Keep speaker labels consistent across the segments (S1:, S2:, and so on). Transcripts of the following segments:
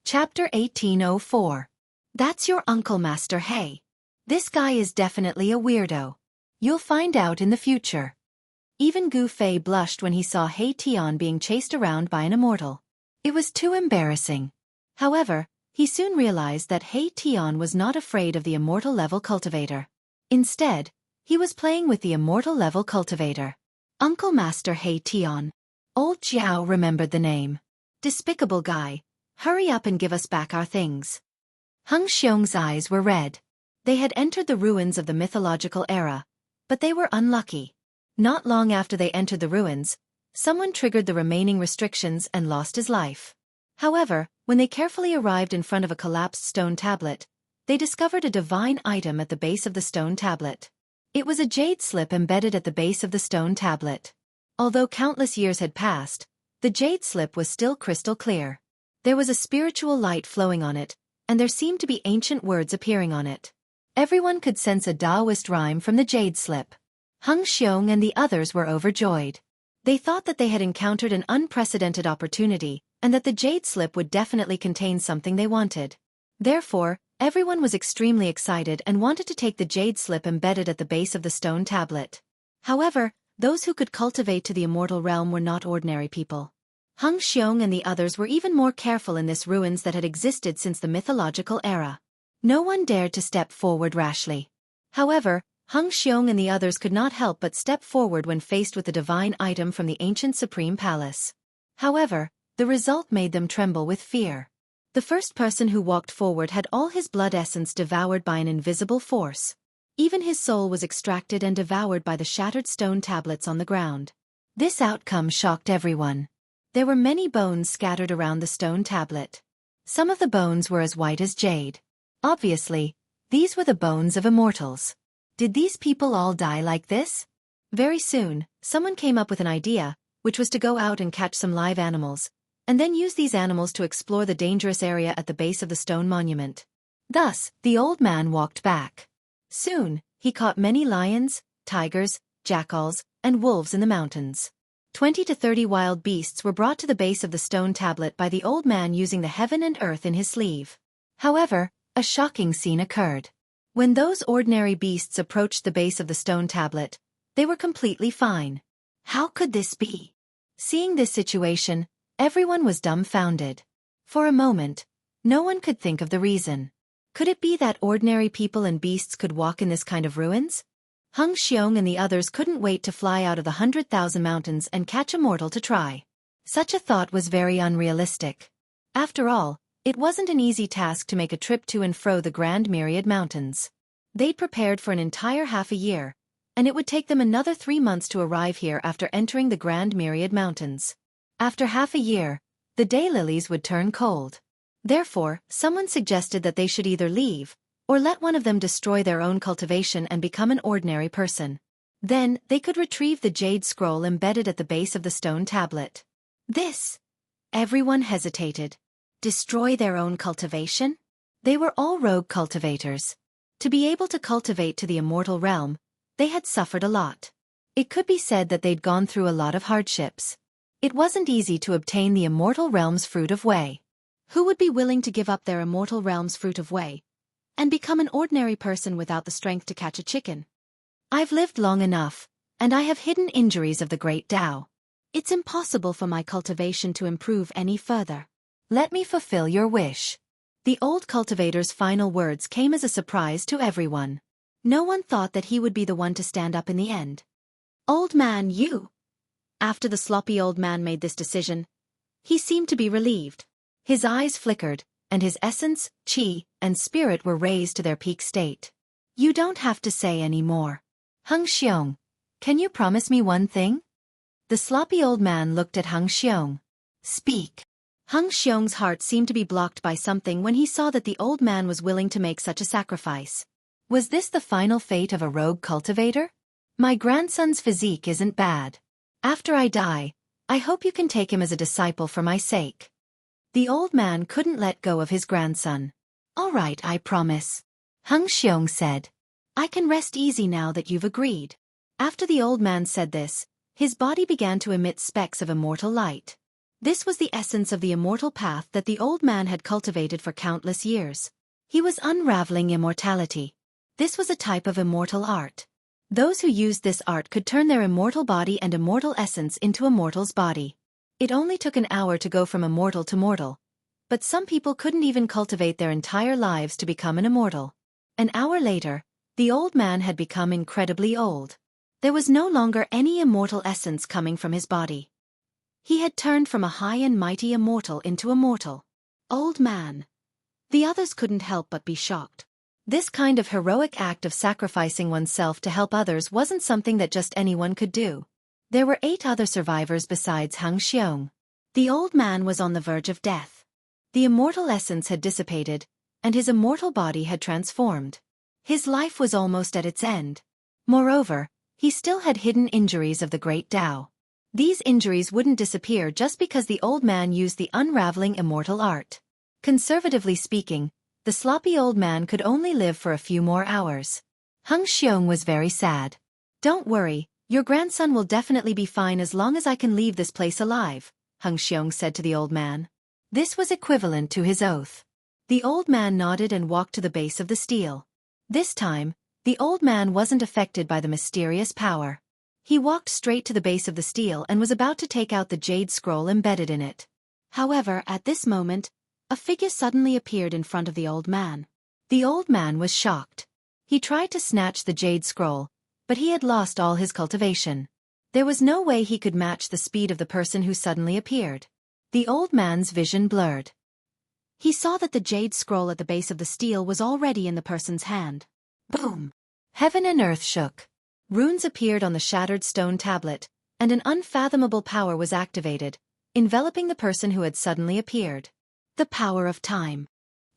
S1: Chapter 1804. That's your uncle, Master Hay. This guy is definitely a weirdo. You'll find out in the future. Even Gu Fei blushed when he saw Hay Tian being chased around by an immortal. It was too embarrassing. However, he soon realized that Hay Tian was not afraid of the immortal level cultivator. Instead, he was playing with the immortal level cultivator. Uncle Master Hay Tian. Old Jiao remembered the name. Despicable guy. Hurry up and give us back our things. Hung Xiong's eyes were red. They had entered the ruins of the mythological era, but they were unlucky. Not long after they entered the ruins, someone triggered the remaining restrictions and lost his life. However, when they carefully arrived in front of a collapsed stone tablet, they discovered a divine item at the base of the stone tablet. It was a jade slip embedded at the base of the stone tablet. Although countless years had passed, the jade slip was still crystal clear. There was a spiritual light flowing on it, and there seemed to be ancient words appearing on it. Everyone could sense a Taoist rhyme from the jade slip. Hung Xiong and the others were overjoyed. They thought that they had encountered an unprecedented opportunity, and that the jade slip would definitely contain something they wanted. Therefore, everyone was extremely excited and wanted to take the jade slip embedded at the base of the stone tablet. However, those who could cultivate to the immortal realm were not ordinary people. Hung Xiong and the others were even more careful in this ruins that had existed since the mythological era. No one dared to step forward rashly. However, Hung Xiong and the others could not help but step forward when faced with the divine item from the ancient Supreme Palace. However, the result made them tremble with fear. The first person who walked forward had all his blood essence devoured by an invisible force. Even his soul was extracted and devoured by the shattered stone tablets on the ground. This outcome shocked everyone. There were many bones scattered around the stone tablet. Some of the bones were as white as jade. Obviously, these were the bones of immortals. Did these people all die like this? Very soon, someone came up with an idea, which was to go out and catch some live animals, and then use these animals to explore the dangerous area at the base of the stone monument. Thus, the old man walked back. Soon, he caught many lions, tigers, jackals, and wolves in the mountains. 20 to 30 wild beasts were brought to the base of the stone tablet by the old man using the heaven and earth in his sleeve. However, a shocking scene occurred. When those ordinary beasts approached the base of the stone tablet, they were completely fine. How could this be? Seeing this situation, everyone was dumbfounded. For a moment, no one could think of the reason. Could it be that ordinary people and beasts could walk in this kind of ruins? Hung Xiong and the others couldn't wait to fly out of the 100,000 mountains and catch a mortal to try. Such a thought was very unrealistic. After all, it wasn't an easy task to make a trip to and fro the Grand Myriad Mountains. They'd prepared for an entire half a year, and it would take them another 3 months to arrive here after entering the Grand Myriad Mountains. After half a year, the daylilies would turn cold. Therefore, someone suggested that they should either leave, or let one of them destroy their own cultivation and become an ordinary person. Then, they could retrieve the jade scroll embedded at the base of the stone tablet. This. Everyone hesitated. Destroy their own cultivation? They were all rogue cultivators. To be able to cultivate to the immortal realm, they had suffered a lot. It could be said that they'd gone through a lot of hardships. It wasn't easy to obtain the immortal realm's fruit of Wei. Who would be willing to give up their immortal realm's fruit of Wei and become an ordinary person without the strength to catch a chicken? I've lived long enough, and I have hidden injuries of the great Tao. It's impossible for my cultivation to improve any further. Let me fulfill your wish. The old cultivator's final words came as a surprise to everyone. No one thought that he would be the one to stand up in the end. Old man, you! After the sloppy old man made this decision, he seemed to be relieved. His eyes flickered, and his essence, qi, and spirit were raised to their peak state. You don't have to say any more. Hung Xiong, can you promise me one thing? The sloppy old man looked at Hung Xiong. Speak. Hung Xiong's heart seemed to be blocked by something when he saw that the old man was willing to make such a sacrifice. Was this the final fate of a rogue cultivator? My grandson's physique isn't bad. After I die, I hope you can take him as a disciple for my sake. The old man couldn't let go of his grandson. All right, I promise. Hung Xiong said. I can rest easy now that you've agreed. After the old man said this, his body began to emit specks of immortal light. This was the essence of the immortal path that the old man had cultivated for countless years. He was unraveling immortality. This was a type of immortal art. Those who used this art could turn their immortal body and immortal essence into a mortal's body. It only took an hour to go from immortal to mortal. But some people couldn't even cultivate their entire lives to become an immortal. An hour later, the old man had become incredibly old. There was no longer any immortal essence coming from his body. He had turned from a high and mighty immortal into a mortal. Old man. The others couldn't help but be shocked. This kind of heroic act of sacrificing oneself to help others wasn't something that just anyone could do. There were 8 other survivors besides Hung Xiong. The old man was on the verge of death. The immortal essence had dissipated, and his immortal body had transformed. His life was almost at its end. Moreover, he still had hidden injuries of the great Tao. These injuries wouldn't disappear just because the old man used the unraveling immortal art. Conservatively speaking, the sloppy old man could only live for a few more hours. Hung Xiong was very sad. "Don't worry, your grandson will definitely be fine as long as I can leave this place alive," Hung Xiong said to the old man. This was equivalent to his oath. The old man nodded and walked to the base of the stele. This time, the old man wasn't affected by the mysterious power. He walked straight to the base of the stele and was about to take out the jade scroll embedded in it. However, at this moment, a figure suddenly appeared in front of the old man. The old man was shocked. He tried to snatch the jade scroll, but he had lost all his cultivation. There was no way he could match the speed of the person who suddenly appeared. The old man's vision blurred. He saw that the jade scroll at the base of the stele was already in the person's hand. Boom! Heaven and earth shook. Runes appeared on the shattered stone tablet, and an unfathomable power was activated, enveloping the person who had suddenly appeared. The Power of Time.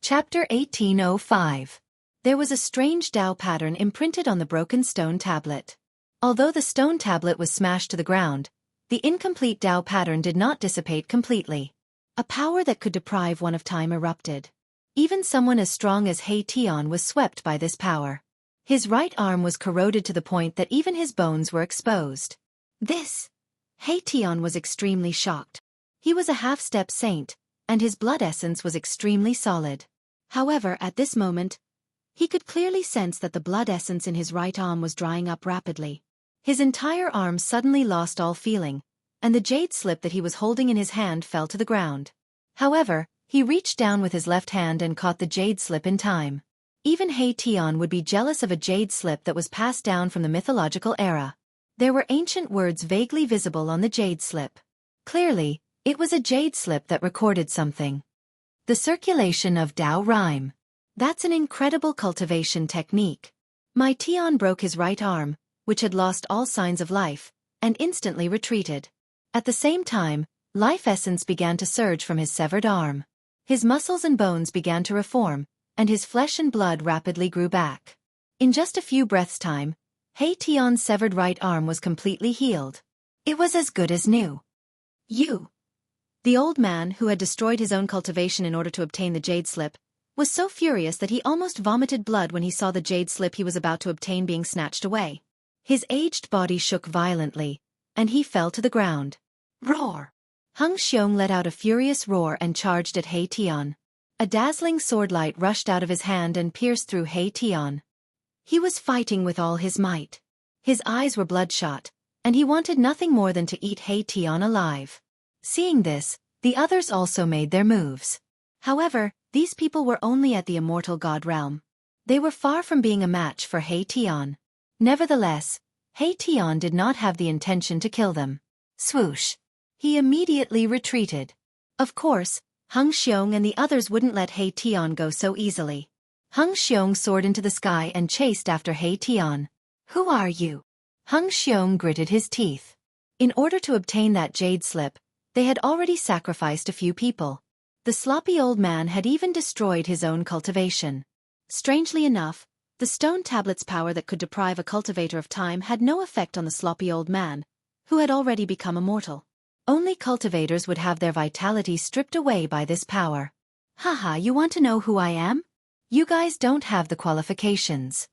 S1: Chapter 1805. There was a strange Tao pattern imprinted on the broken stone tablet. Although the stone tablet was smashed to the ground, the incomplete Tao pattern did not dissipate completely. A power that could deprive one of time erupted. Even someone as strong as He Tian was swept by this power. His right arm was corroded to the point that even his bones were exposed. He Tian was extremely shocked. He was a half-step saint, and his blood essence was extremely solid. However, at this moment, he could clearly sense that the blood essence in his right arm was drying up rapidly. His entire arm suddenly lost all feeling, and the jade slip that he was holding in his hand fell to the ground. However, he reached down with his left hand and caught the jade slip in time. Even He Tian would be jealous of a jade slip that was passed down from the mythological era. There were ancient words vaguely visible on the jade slip. Clearly, it was a jade slip that recorded something. The circulation of Tao rhyme. That's an incredible cultivation technique. My Tian broke his right arm, which had lost all signs of life, and instantly retreated. At the same time, life essence began to surge from his severed arm. His muscles and bones began to reform, and his flesh and blood rapidly grew back. In just a few breaths' time, He Tian's severed right arm was completely healed. It was as good as new. The old man, who had destroyed his own cultivation in order to obtain the jade slip, was so furious that he almost vomited blood when he saw the jade slip he was about to obtain being snatched away. His aged body shook violently, and he fell to the ground. Roar! Hung Xiong let out a furious roar and charged at He Tian. A dazzling sword light rushed out of his hand and pierced through He Tian. He was fighting with all his might. His eyes were bloodshot, and he wanted nothing more than to eat He Tian alive. Seeing this, the others also made their moves. However, these people were only at the immortal god realm. They were far from being a match for He Tian. Nevertheless, He Tian did not have the intention to kill them. Swoosh! He immediately retreated. Of course, Hung Xiong and the others wouldn't let He Tian go so easily. Hung Xiong soared into the sky and chased after He Tian. Who are you? Hung Xiong gritted his teeth. In order to obtain that jade slip, they had already sacrificed a few people. The sloppy old man had even destroyed his own cultivation. Strangely enough, the stone tablet's power that could deprive a cultivator of time had no effect on the sloppy old man, who had already become immortal. Only cultivators would have their vitality stripped away by this power. Haha, you want to know who I am? You guys don't have the qualifications.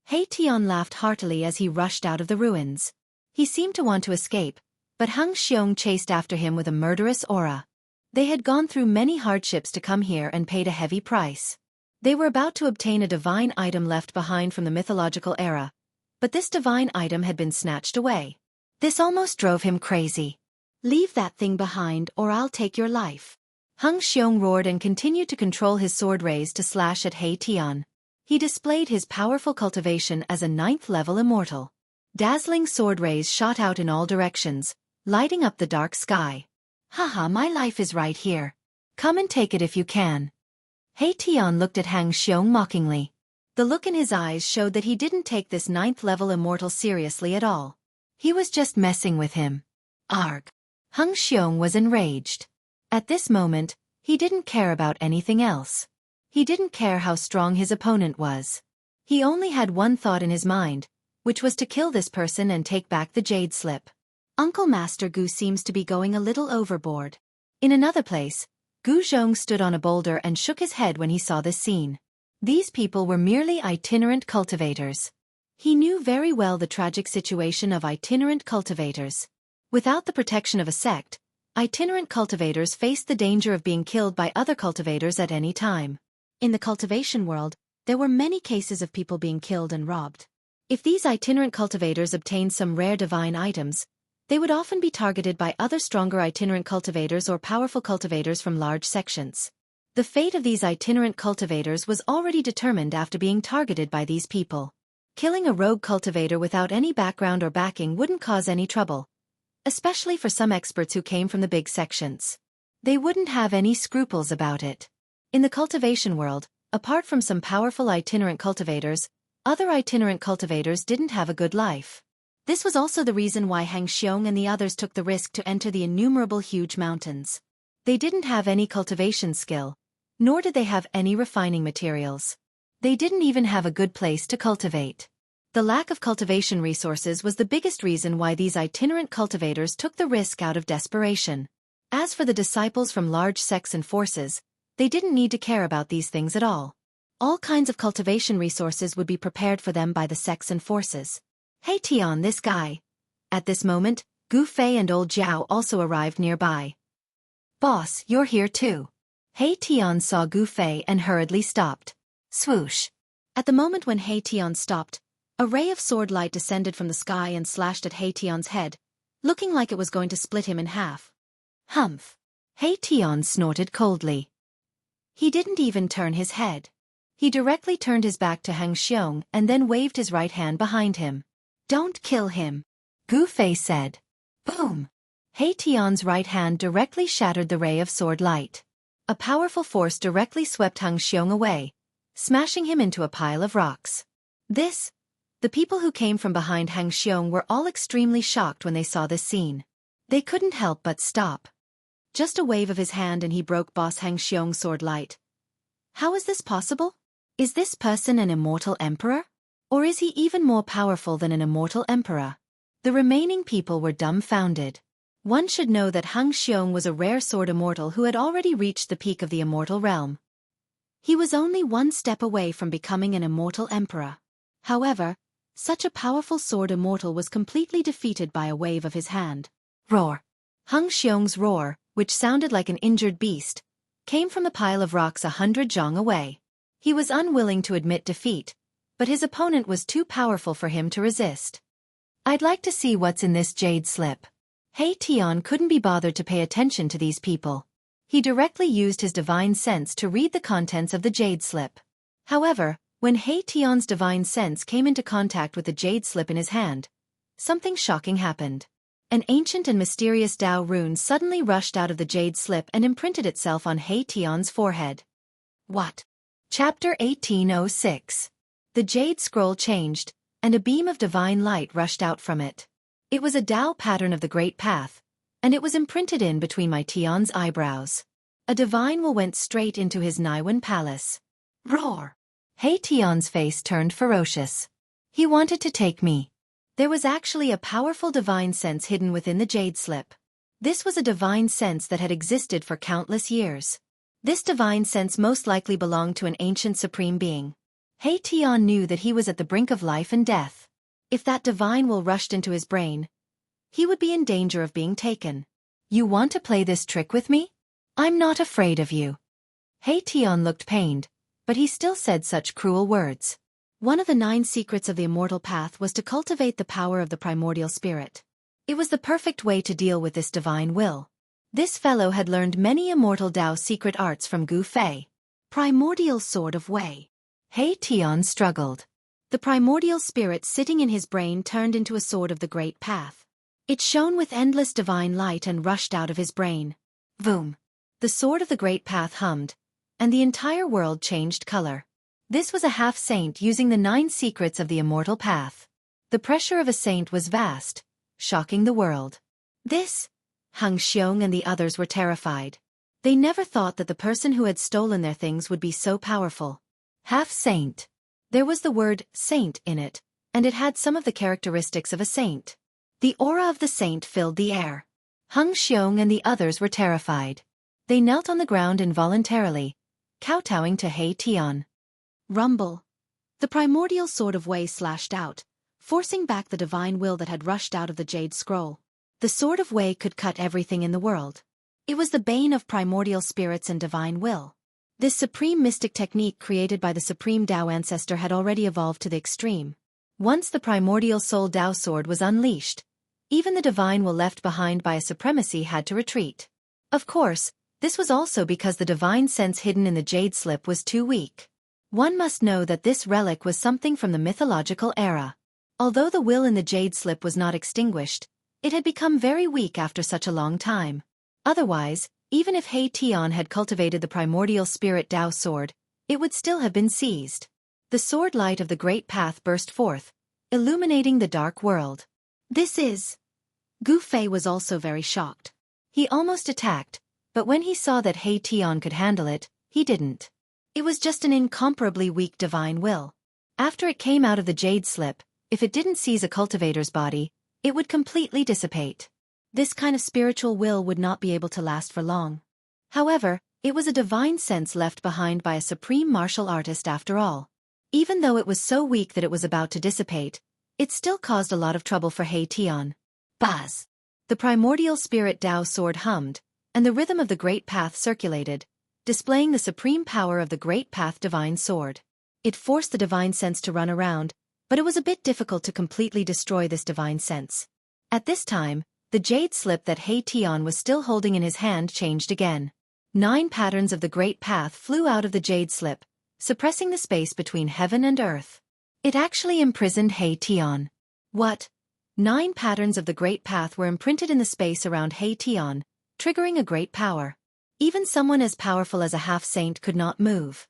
S1: He Tian laughed heartily as he rushed out of the ruins. He seemed to want to escape, But Hung Xiong chased after him with a murderous aura. They had gone through many hardships to come here and paid a heavy price. They were about to obtain a divine item left behind from the mythological era, but this divine item had been snatched away. This almost drove him crazy. "Leave that thing behind or I'll take your life." Hung Xiong roared and continued to control his sword rays to slash at He Tian. He displayed his powerful cultivation as a 9th-level immortal. Dazzling sword rays shot out in all directions, lighting up the dark sky. "Haha, my life is right here. Come and take it if you can." He Tian looked at Hang Xiong mockingly. The look in his eyes showed that he didn't take this 9th-level immortal seriously at all. He was just messing with him. Arg! Hung Xiong was enraged. At this moment, he didn't care about anything else. He didn't care how strong his opponent was. He only had one thought in his mind, which was to kill this person and take back the jade slip. Uncle Master Gu seems to be going a little overboard. In another place, Gu Zhong stood on a boulder and shook his head when he saw this scene. These people were merely itinerant cultivators. He knew very well the tragic situation of itinerant cultivators. Without the protection of a sect, itinerant cultivators faced the danger of being killed by other cultivators at any time. In the cultivation world, there were many cases of people being killed and robbed. If these itinerant cultivators obtained some rare divine items, they would often be targeted by other stronger itinerant cultivators or powerful cultivators from large sections. The fate of these itinerant cultivators was already determined after being targeted by these people. Killing a rogue cultivator without any background or backing wouldn't cause any trouble, especially for some experts who came from the big sections. They wouldn't have any scruples about it. In the cultivation world, apart from some powerful itinerant cultivators, other itinerant cultivators didn't have a good life. This was also the reason why Hang Xiong and the others took the risk to enter the innumerable huge mountains. They didn't have any cultivation skill, nor did they have any refining materials. They didn't even have a good place to cultivate. The lack of cultivation resources was the biggest reason why these itinerant cultivators took the risk out of desperation. As for the disciples from large sects and forces, they didn't need to care about these things at all. All kinds of cultivation resources would be prepared for them by the sects and forces. "Hey Tian, this guy." At this moment, Gu Fei and old Jiao also arrived nearby. "Boss, you're here too." He Tian saw Gu Fei and hurriedly stopped. Swoosh. At the moment when He Tian stopped, a ray of sword light descended from the sky and slashed at He Tian's head, looking like it was going to split him in half. Humph. He Tian snorted coldly. He didn't even turn his head. He directly turned his back to Hang Xiong and then waved his right hand behind him. "Don't kill him," Gu Fei said. Boom! He Tian's right hand directly shattered the ray of sword light. A powerful force directly swept Hang Xiong away, smashing him into a pile of rocks. The people who came from behind Hang Xiong were all extremely shocked when they saw this scene. They couldn't help but stop. Just a wave of his hand and he broke Boss Hang Xiong's sword light. How is this possible? Is this person an immortal emperor? Or is he even more powerful than an immortal emperor? The remaining people were dumbfounded. One should know that Hang Xiong was a rare sword immortal who had already reached the peak of the immortal realm. He was only one step away from becoming an immortal emperor. However, such a powerful sword immortal was completely defeated by a wave of his hand. Roar! Hang Xiong's roar, which sounded like an injured beast, came from the pile of rocks 100 zhang away. He was unwilling to admit defeat, but his opponent was too powerful for him to resist. "I'd like to see what's in this jade slip." He Tian couldn't be bothered to pay attention to these people. He directly used his divine sense to read the contents of the jade slip. However, when He Tian's divine sense came into contact with the jade slip in his hand, something shocking happened. An ancient and mysterious Tao rune suddenly rushed out of the jade slip and imprinted itself on He Tian's forehead. What? Chapter 1806. The jade scroll changed, and a beam of divine light rushed out from it. It was a Tao pattern of the Great Path, and it was imprinted in between my Tian's eyebrows. A divine will went straight into his Naiwan palace. Roar! He Tian's face turned ferocious. He wanted to take me. There was actually a powerful divine sense hidden within the jade slip. This was a divine sense that had existed for countless years. This divine sense most likely belonged to an ancient supreme being. He Tian knew that he was at the brink of life and death. If that divine will rushed into his brain, he would be in danger of being taken. You want to play this trick with me? I'm not afraid of you. Heition looked pained, but he still said such cruel words. One of the 9 secrets of the immortal path was to cultivate the power of the primordial spirit. It was the perfect way to deal with this divine will. This fellow had learned many immortal Tao secret arts from Gu Fei. Primordial Sword of Wei. Heition struggled. The primordial spirit sitting in his brain turned into a sword of the great path. It shone with endless divine light and rushed out of his brain. Boom! The sword of the great path hummed, and the entire world changed color. This was a half-saint using the 9 secrets of the immortal path. The pressure of a saint was vast, shocking the world. This? Hung Xiong and the others were terrified. They never thought that the person who had stolen their things would be so powerful. Half-saint. There was the word saint in it, and it had some of the characteristics of a saint. The aura of the saint filled the air. Hung Xiong and the others were terrified. They knelt on the ground involuntarily, kowtowing to Heition. Rumble. The primordial sword of Wei slashed out, forcing back the divine will that had rushed out of the jade scroll. The sword of Wei could cut everything in the world. It was the bane of primordial spirits and divine will. This supreme mystic technique created by the supreme Tao ancestor had already evolved to the extreme. Once the primordial soul Tao sword was unleashed, even the divine will left behind by a supremacy had to retreat. Of course, this was also because the divine sense hidden in the jade slip was too weak. One must know that this relic was something from the mythological era. Although the will in the jade slip was not extinguished, it had become very weak after such a long time. Otherwise, even if Heition had cultivated the primordial spirit Tao sword, it would still have been seized. The sword light of the great path burst forth, illuminating the dark world. This is... Gu Fei was also very shocked. He almost attacked, but when he saw that Heition could handle it, he didn't. It was just an incomparably weak divine will. After it came out of the jade slip, if it didn't seize a cultivator's body, it would completely dissipate. This kind of spiritual will would not be able to last for long. However, it was a divine sense left behind by a supreme martial artist after all. Even though it was so weak that it was about to dissipate, it still caused a lot of trouble for Heition. Buzz! The primordial spirit Tao sword hummed, and the rhythm of the great path circulated, displaying the supreme power of the great path divine sword. It forced the divine sense to run around, but it was a bit difficult to completely destroy this divine sense. At this time, the jade slip that Heition was still holding in his hand changed again. 9 patterns of the great path flew out of the jade slip, suppressing the space between heaven and earth. It actually imprisoned Heition. What? 9 patterns of the great path were imprinted in the space around Heition, triggering a great power. Even someone as powerful as a half-saint could not move.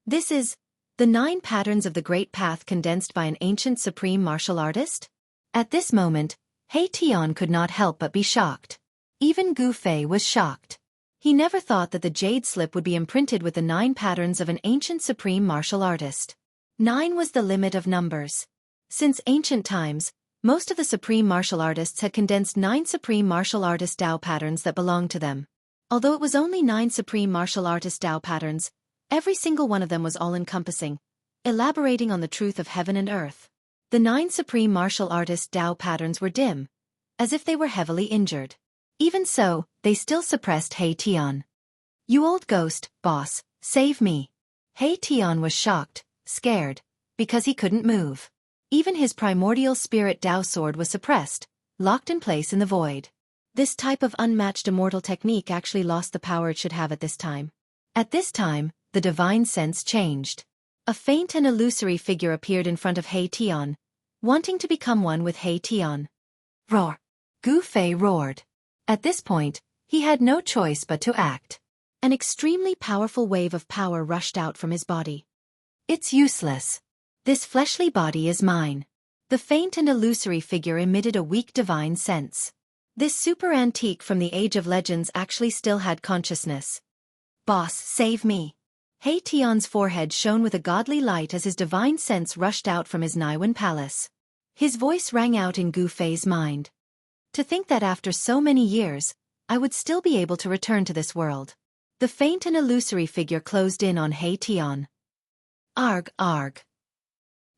S1: This is the 9 patterns of the great path condensed by an ancient supreme martial artist? At this moment, Heition could not help but be shocked. Even Gu Fei was shocked. He never thought that the jade slip would be imprinted with the 9 patterns of an ancient supreme martial artist. 9 was the limit of numbers. Since ancient times, most of the supreme martial artists had condensed 9 supreme martial artist Tao patterns that belonged to them. Although it was only 9 supreme martial artist Tao patterns, every single one of them was all-encompassing, elaborating on the truth of heaven and earth. The 9 supreme martial artist Tao patterns were dim, as if they were heavily injured. Even so, they still suppressed Heition. You old ghost, boss, save me. Heition was shocked, scared, because he couldn't move. Even his primordial spirit Tao sword was suppressed, locked in place in the void. This type of unmatched immortal technique actually lost the power it should have at this time. At this time, the divine sense changed. A faint and illusory figure appeared in front of Heition, wanting to become one with Heition. Roar! Gu Fei roared. At this point, he had no choice but to act. An extremely powerful wave of power rushed out from his body. It's useless. This fleshly body is mine. The faint and illusory figure emitted a weak divine sense. This super antique from the Age of Legends actually still had consciousness. Boss, save me. Heition's forehead shone with a godly light as his divine sense rushed out from his Naiwan palace. His voice rang out in Gu Fei's mind. To think that after so many years, I would still be able to return to this world. The faint and illusory figure closed in on Heition. Arg, arg.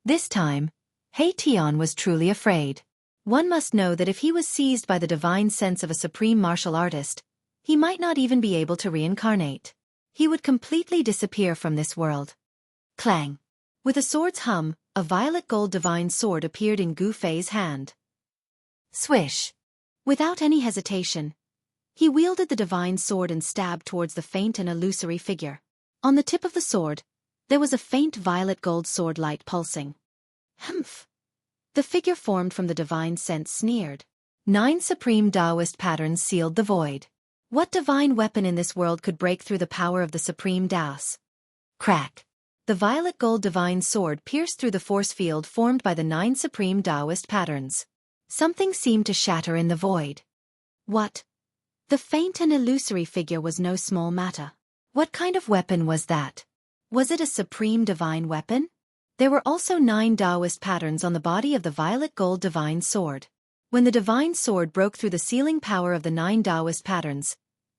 S1: This time, Heition was truly afraid. One must know that if he was seized by the divine sense of a supreme martial artist, he might not even be able to reincarnate. He would completely disappear from this world. Clang. With a sword's hum, a violet gold divine sword appeared in Gu Fei's hand. Swish. Without any hesitation, he wielded the divine sword and stabbed towards the faint and illusory figure. On the tip of the sword, there was a faint violet gold sword light pulsing. Humph. The figure formed from the divine sense sneered. 9 supreme Taoist patterns sealed the void. What divine weapon in this world could break through the power of the supreme Taos? Crack. The violet gold divine sword pierced through the force field formed by the 9 supreme Taoist patterns. Something seemed to shatter in the void. What? The faint and illusory figure was no small matter. What kind of weapon was that? Was it a supreme divine weapon? There were also 9 Taoist patterns on the body of the violet gold divine sword. When the divine sword broke through the sealing power of the 9 Taoist patterns,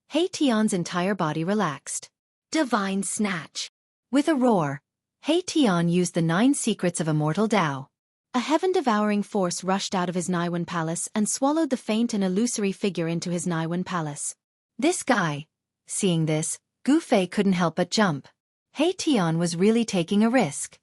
S1: He Tian's entire body relaxed. Divine snatch. With a roar, He Tian used the 9 secrets of immortal Tao. A heaven-devouring force rushed out of his Naiwen palace and swallowed the faint and illusory figure into his Naiwen palace. This guy. Seeing this, Gu Fei couldn't help but jump. He Tian was really taking a risk.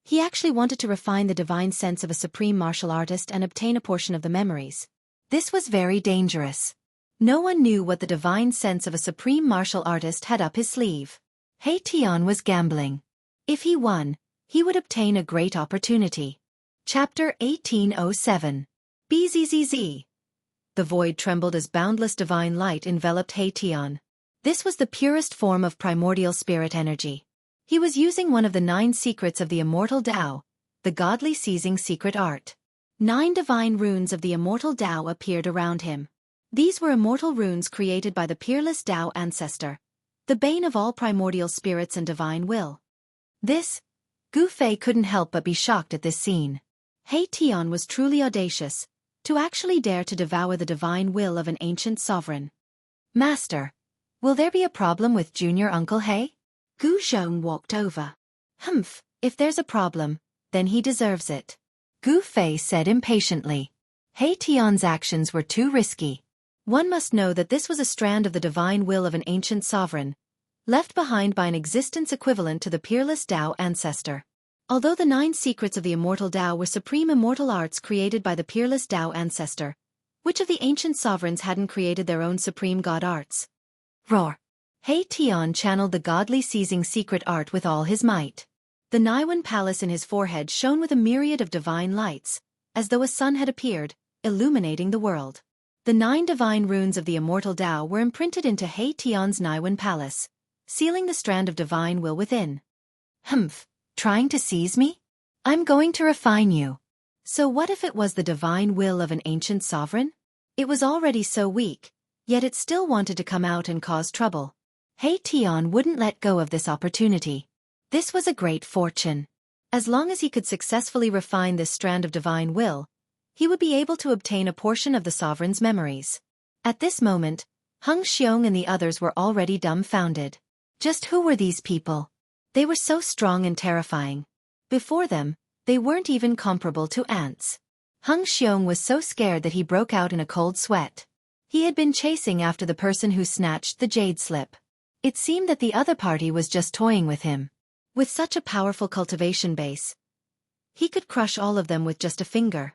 S1: He actually wanted to refine the divine sense of a supreme martial artist and obtain a portion of the memories. This was very dangerous. No one knew what the divine sense of a supreme martial artist had up his sleeve. He Tian was gambling. If he won, he would obtain a great opportunity. Chapter 1807. Bzzz. The void trembled as boundless divine light enveloped He Tian. This was the purest form of primordial spirit energy. He was using one of the 9 secrets of the immortal Tao, the godly seizing secret art. 9 divine runes of the immortal Tao appeared around him. These were immortal runes created by the peerless Tao ancestor, the bane of all primordial spirits and divine will. Gu Fei couldn't help but be shocked at this scene. He Tian was truly audacious, to actually dare to devour the divine will of an ancient sovereign. Master, will there be a problem with Junior Uncle He? Gu Zhong walked over. Humph, if there's a problem, then he deserves it. Gu Fei said impatiently. He Tian's actions were too risky. One must know that this was a strand of the divine will of an ancient sovereign, left behind by an existence equivalent to the peerless Tao ancestor. Although the 9 secrets of the immortal Tao were supreme immortal arts created by the peerless Tao ancestor, which of the ancient sovereigns hadn't created their own supreme god arts? Roar! He Tian channeled the godly seizing secret art with all his might. The Naiwen palace in his forehead shone with a myriad of divine lights, as though a sun had appeared, illuminating the world. The 9 divine runes of the immortal Tao were imprinted into He Tian's Naiwen palace, sealing the strand of divine will within. Humph, trying to seize me? I'm going to refine you. So what if it was the divine will of an ancient sovereign? It was already so weak, yet it still wanted to come out and cause trouble. He Tian wouldn't let go of this opportunity. This was a great fortune. As long as he could successfully refine this strand of divine will, he would be able to obtain a portion of the sovereign's memories. At this moment, Hung Xiong and the others were already dumbfounded. Just who were these people? They were so strong and terrifying. Before them, they weren't even comparable to ants. Hung Xiong was so scared that he broke out in a cold sweat. He had been chasing after the person who snatched the jade slip. It seemed that the other party was just toying with him. With such a powerful cultivation base, he could crush all of them with just a finger.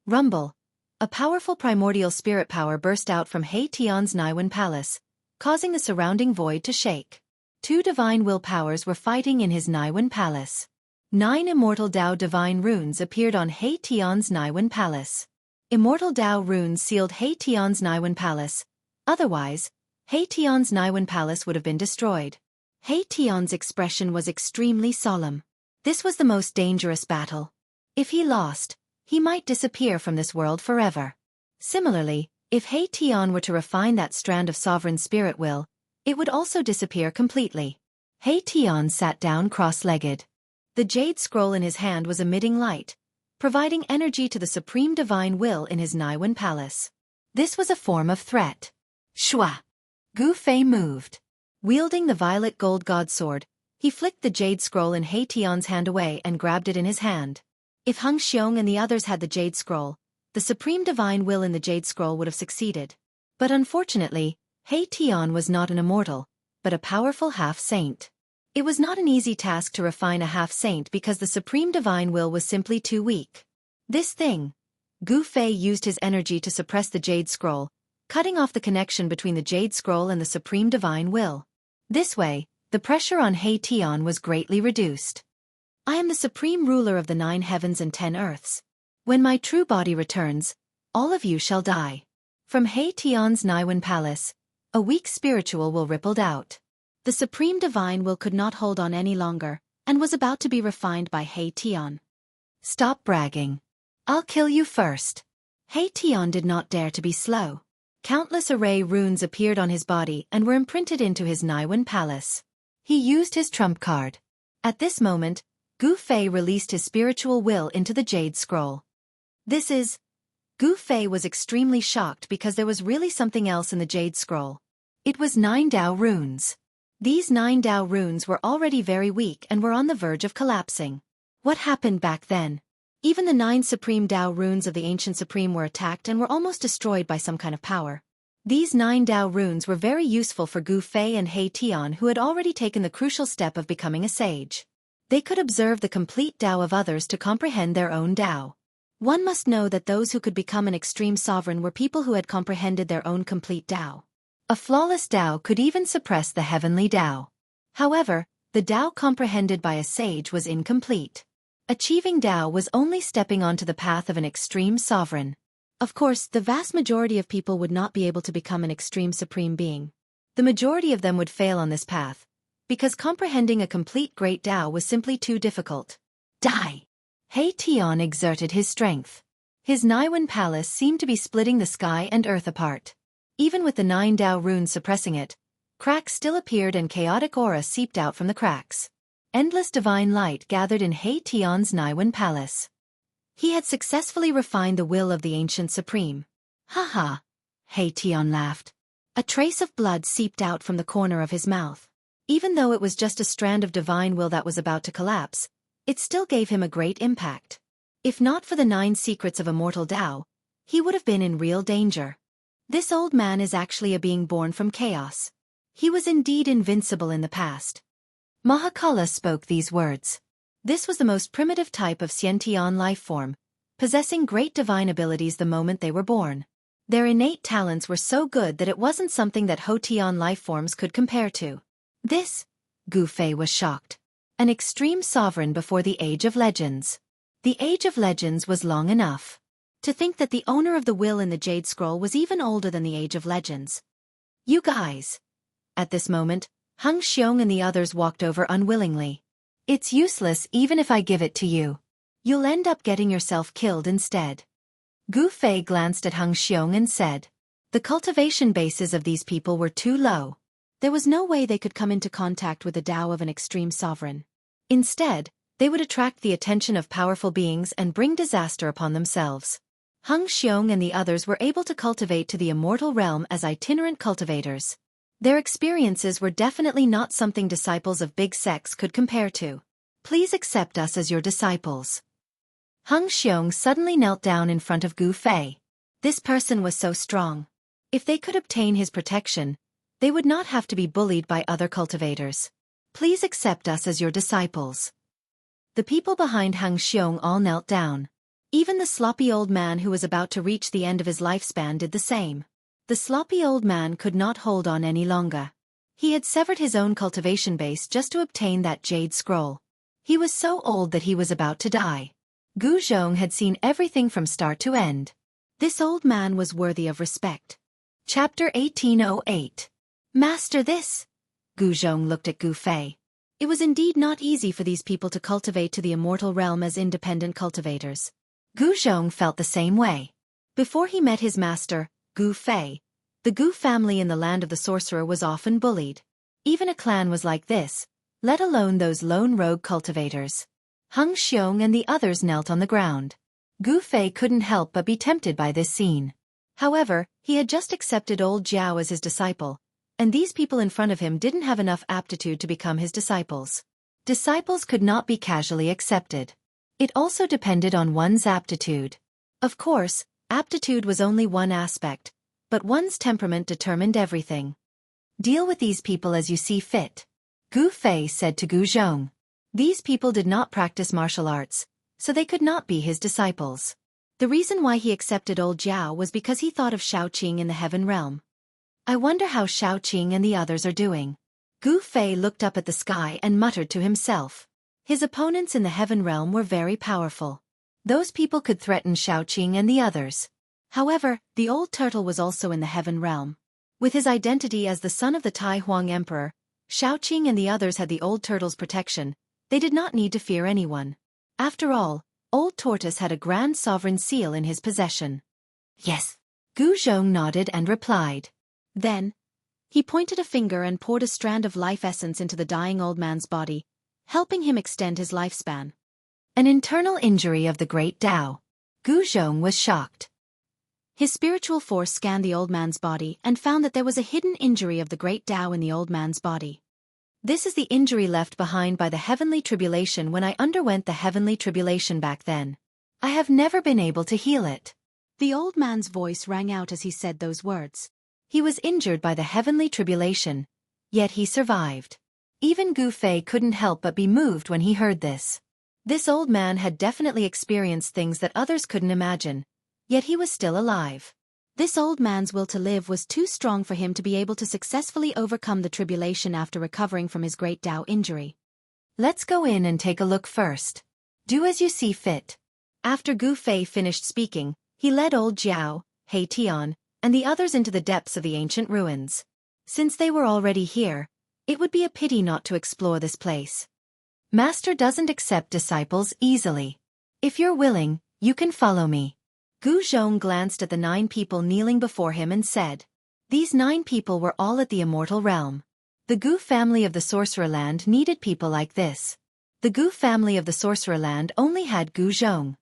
S1: Rumble! A powerful primordial spirit power burst out from He Tian's Naiwen palace, causing the surrounding void to shake. 2 divine will powers were fighting in his Naiwen palace. 9 immortal Tao divine runes appeared on He Tian's Naiwen palace. Immortal Tao runes sealed He Tian's Naiwen palace. Otherwise, He Tian's Naiwen palace would have been destroyed. He Tian's expression was extremely solemn. This was the most dangerous battle. If he lost, he might disappear from this world forever. Similarly, if He Tian were to refine that strand of sovereign spirit will, it would also disappear completely. He Tian sat down cross-legged. The jade scroll in his hand was emitting light, providing energy to the supreme divine will in his Naiwen palace. This was a form of threat. Shua! Gu Fei moved. Wielding the violet gold god sword, he flicked the jade scroll in He Tian's hand away and grabbed it in his hand. If Hung Xiong and the others had the jade scroll, the supreme divine will in the Jade Scroll would have succeeded. But unfortunately, He Tian was not an immortal, but a powerful half-saint. It was not an easy task to refine a half-saint because the supreme divine will was simply too weak. This thing, Gu Fei used his energy to suppress the Jade Scroll, cutting off the connection between the Jade Scroll and the supreme divine will. This way, the pressure on He Tian was greatly reduced. I am the supreme ruler of the 9 heavens and 10 earths. When my true body returns, all of you shall die. From He Tian's Niwen Palace, a weak spiritual will rippled out. The supreme divine will could not hold on any longer, and was about to be refined by He Tian. Stop bragging. I'll kill you first. He Tian did not dare to be slow. Countless array runes appeared on his body and were imprinted into his Niwen Palace. He used his trump card. At this moment, Gu Fei released his spiritual will into the Jade Scroll. Gu Fei was extremely shocked because there was really something else in the Jade Scroll. It was 9 Dao runes. These 9 Dao runes were already very weak and were on the verge of collapsing. What happened back then? Even the 9 supreme Dao runes of the ancient supreme were attacked and were almost destroyed by some kind of power. These 9 Dao runes were very useful for Gu Fei and He Tian, who had already taken the crucial step of becoming a sage. They could observe the complete Dao of others to comprehend their own Dao. One must know that those who could become an extreme sovereign were people who had comprehended their own complete Dao. A flawless Dao could even suppress the heavenly Dao. However, the Dao comprehended by a sage was incomplete. Achieving Dao was only stepping onto the path of an extreme sovereign. Of course, the vast majority of people would not be able to become an extreme supreme being. The majority of them would fail on this path, because comprehending a complete great Dao was simply too difficult. Die! He Tian exerted his strength. His Niwen Palace seemed to be splitting the sky and earth apart. Even with the 9 Dao runes suppressing it, cracks still appeared and chaotic aura seeped out from the cracks. Endless divine light gathered in He Tian's Niwen Palace. He had successfully refined the will of the ancient supreme. Ha ha! He Tian laughed. A trace of blood seeped out from the corner of his mouth. Even though it was just a strand of divine will that was about to collapse, it still gave him a great impact. If not for the 9 secrets of immortal Dao, he would have been in real danger. This old man is actually a being born from chaos. He was indeed invincible in the past. Mahakala spoke these words. This was the most primitive type of Xiantian life form, possessing great divine abilities the moment they were born. Their innate talents were so good that it wasn't something that Hotian life forms could compare to. This, Gu Fei was shocked. An extreme sovereign before the Age of Legends. The Age of Legends was long enough. To think that the owner of the will in the Jade Scroll was even older than the Age of Legends. You guys. At this moment, Hung Xiong and the others walked over unwillingly. It's useless even if I give it to you. You'll end up getting yourself killed instead. Gu Fei glanced at Hung Xiong and said. The cultivation bases of these people were too low. There was no way they could come into contact with the Dao of an extreme sovereign. Instead, they would attract the attention of powerful beings and bring disaster upon themselves. Hung Xiong and the others were able to cultivate to the immortal realm as itinerant cultivators. Their experiences were definitely not something disciples of big sects could compare to. Please accept us as your disciples. Hung Xiong suddenly knelt down in front of Gu Fei. This person was so strong. If they could obtain his protection, they would not have to be bullied by other cultivators. Please accept us as your disciples. The people behind Hung Xiong all knelt down. Even the sloppy old man who was about to reach the end of his lifespan did the same. The sloppy old man could not hold on any longer. He had severed his own cultivation base just to obtain that Jade Scroll. He was so old that he was about to die. Gu Zhong had seen everything from start to end. This old man was worthy of respect. Chapter 1808. Master this. Gu Zhong looked at Gu Fei. It was indeed not easy for these people to cultivate to the immortal realm as independent cultivators. Gu Zhong felt the same way. Before he met his master, Gu Fei, the Gu family in the land of the sorcerer was often bullied. Even a clan was like this, let alone those lone rogue cultivators. Hung Xiong and the others knelt on the ground. Gu Fei couldn't help but be tempted by this scene. However, he had just accepted old Jiao as his disciple, and these people in front of him didn't have enough aptitude to become his disciples. Disciples could not be casually accepted. It also depended on one's aptitude. Of course, Aptitude was only one aspect, but one's temperament determined everything. Deal with these people as you see fit, Gu Fei said to Gu Zhong. These people did not practice martial arts, so they could not be his disciples. The reason why he accepted old Jiao was because he thought of Shaoqing in the heaven realm. I wonder how Shaoqing and the others are doing. Gu Fei looked up at the sky and muttered to himself. His opponents in the heaven realm were very powerful. Those people could threaten Shaoqing and the others. However, the old turtle was also in the heaven realm. With his identity as the son of the Tai Huang Emperor, Shaoqing and the others had the old turtle's protection. They did not need to fear anyone. After all, Old Tortoise had a grand sovereign seal in his possession. Yes. Gu Zhong nodded and replied. Then, he pointed a finger and poured a strand of life essence into the dying old man's body, helping him extend his lifespan. An internal injury of the great Tao. Gu Zhong was shocked. His spiritual force scanned the old man's body and found that there was a hidden injury of the great Tao in the old man's body. This is the injury left behind by the heavenly tribulation when I underwent the heavenly tribulation back then. I have never been able to heal it. The old man's voice rang out as he said those words. He was injured by the heavenly tribulation, yet he survived. Even Gu Fei couldn't help but be moved when he heard this. This old man had definitely experienced things that others couldn't imagine, yet he was still alive. This old man's will to live was too strong for him to be able to successfully overcome the tribulation after recovering from his great Tao injury. Let's go in and take a look first. Do as you see fit. After Gu Fei finished speaking, he led old Jiao, He Tian, and the others into the depths of the ancient ruins. Since they were already here, it would be a pity not to explore this place. Master doesn't accept disciples easily. If you're willing, you can follow me. Gu Zhong glanced at the 9 people kneeling before him and said. These 9 people were all at the immortal realm. The Gu family of the Sorcerer Land needed people like this. The Gu family of the Sorcerer Land only had Gu Zhong.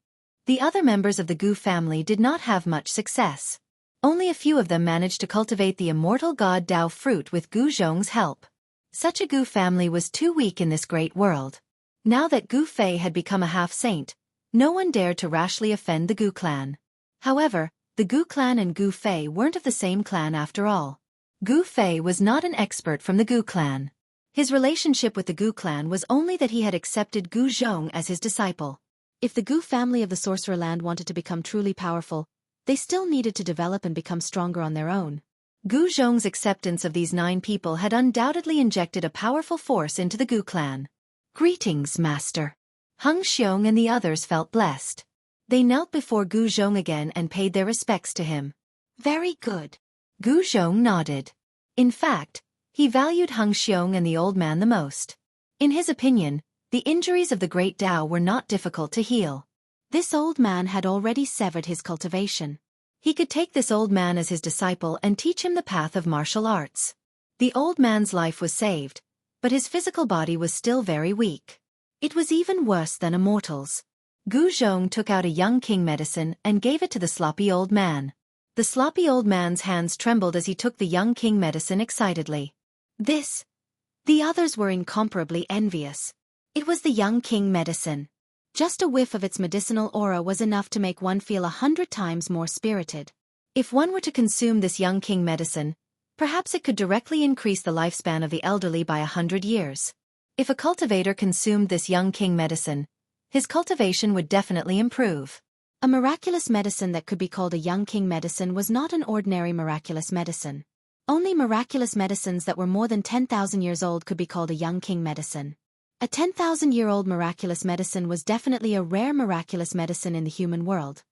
S1: The other members of the Gu family did not have much success. Only a few of them managed to cultivate the immortal god Dao fruit with Gu Zhong's help. Such a Gu family was too weak in this great world. Now that Gu Fei had become a half-saint, no one dared to rashly offend the Gu clan. However, the Gu clan and Gu Fei weren't of the same clan after all. Gu Fei was not an expert from the Gu clan. His relationship with the Gu clan was only that he had accepted Gu Zhong as his disciple. If the Gu family of the Sorcerer Land wanted to become truly powerful, they still needed to develop and become stronger on their own. Gu Zhong's acceptance of these 9 people had undoubtedly injected a powerful force into the Gu clan. Greetings, Master. Hung Xiong and the others felt blessed. They knelt before Gu Zhong again and paid their respects to him. Very good. Gu Zhong nodded. In fact, he valued Hung Xiong and the old man the most. In his opinion, the injuries of the great Tao were not difficult to heal. This old man had already severed his cultivation. He could take this old man as his disciple and teach him the path of martial arts. The old man's life was saved, but his physical body was still very weak. It was even worse than a mortal's. Gu Zhong took out a young king medicine and gave it to the sloppy old man. The sloppy old man's hands trembled as he took the young king medicine excitedly. The others were incomparably envious. It was the young king medicine. Just a whiff of its medicinal aura was enough to make one feel 100 times more spirited. If one were to consume this young king medicine, perhaps it could directly increase the lifespan of the elderly by 100 years. If a cultivator consumed this young king medicine, his cultivation would definitely improve. A miraculous medicine that could be called a young king medicine was not an ordinary miraculous medicine. Only miraculous medicines that were more than 10,000 years old could be called a young king medicine. A 10,000-year-old miraculous medicine was definitely a rare miraculous medicine in the human world.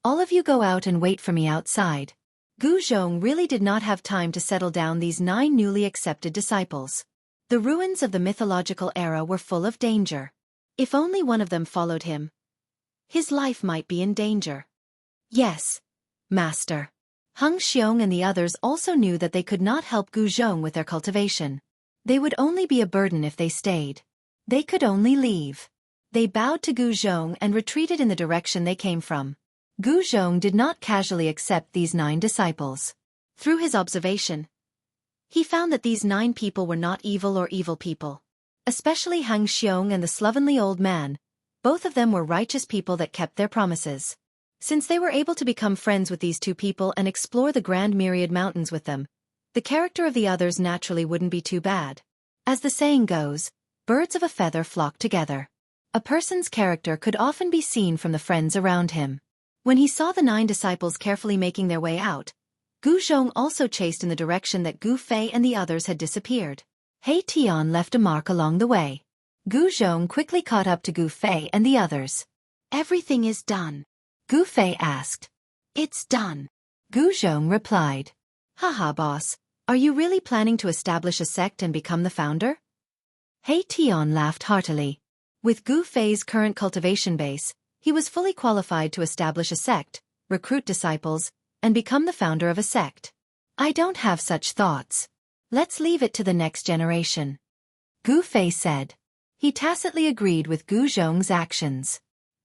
S1: All of you go out and wait for me outside. Gu Zhong really did not have time to settle down these 9 newly accepted disciples. The ruins of the mythological era were full of danger. If only one of them followed him, his life might be in danger. Yes, Master. Hung Xiong and the others also knew that they could not help Gu Zhong with their cultivation. They would only be a burden if they stayed. They could only leave. They bowed to Gu Zhong and retreated in the direction they came from. Gu Zhong did not casually accept these 9 disciples. Through his observation, he found that these 9 people were not evil or evil people. Especially Hung Xiong and the slovenly old man, both of them were righteous people that kept their promises. Since they were able to become friends with these two people and explore the grand myriad mountains with them, the character of the others naturally wouldn't be too bad. As the saying goes, birds of a feather flock together. A person's character could often be seen from the friends around him. When he saw the 9 disciples carefully making their way out, Gu Zhong also chased in the direction that Gu Fei and the others had disappeared. He Tian left a mark along the way. Gu Zhong quickly caught up to Gu Fei and the others. "Everything is done?" Gu Fei asked. "It's done," Gu Zhong replied. "Haha, boss, are you really planning to establish a sect and become the founder?" He Tian laughed heartily. With Gu Fei's current cultivation base, he was fully qualified to establish a sect, recruit disciples, and become the founder of a sect. "I don't have such thoughts. Let's leave it to the next generation," Gu Fei said. He tacitly agreed with Gu Zhong's actions.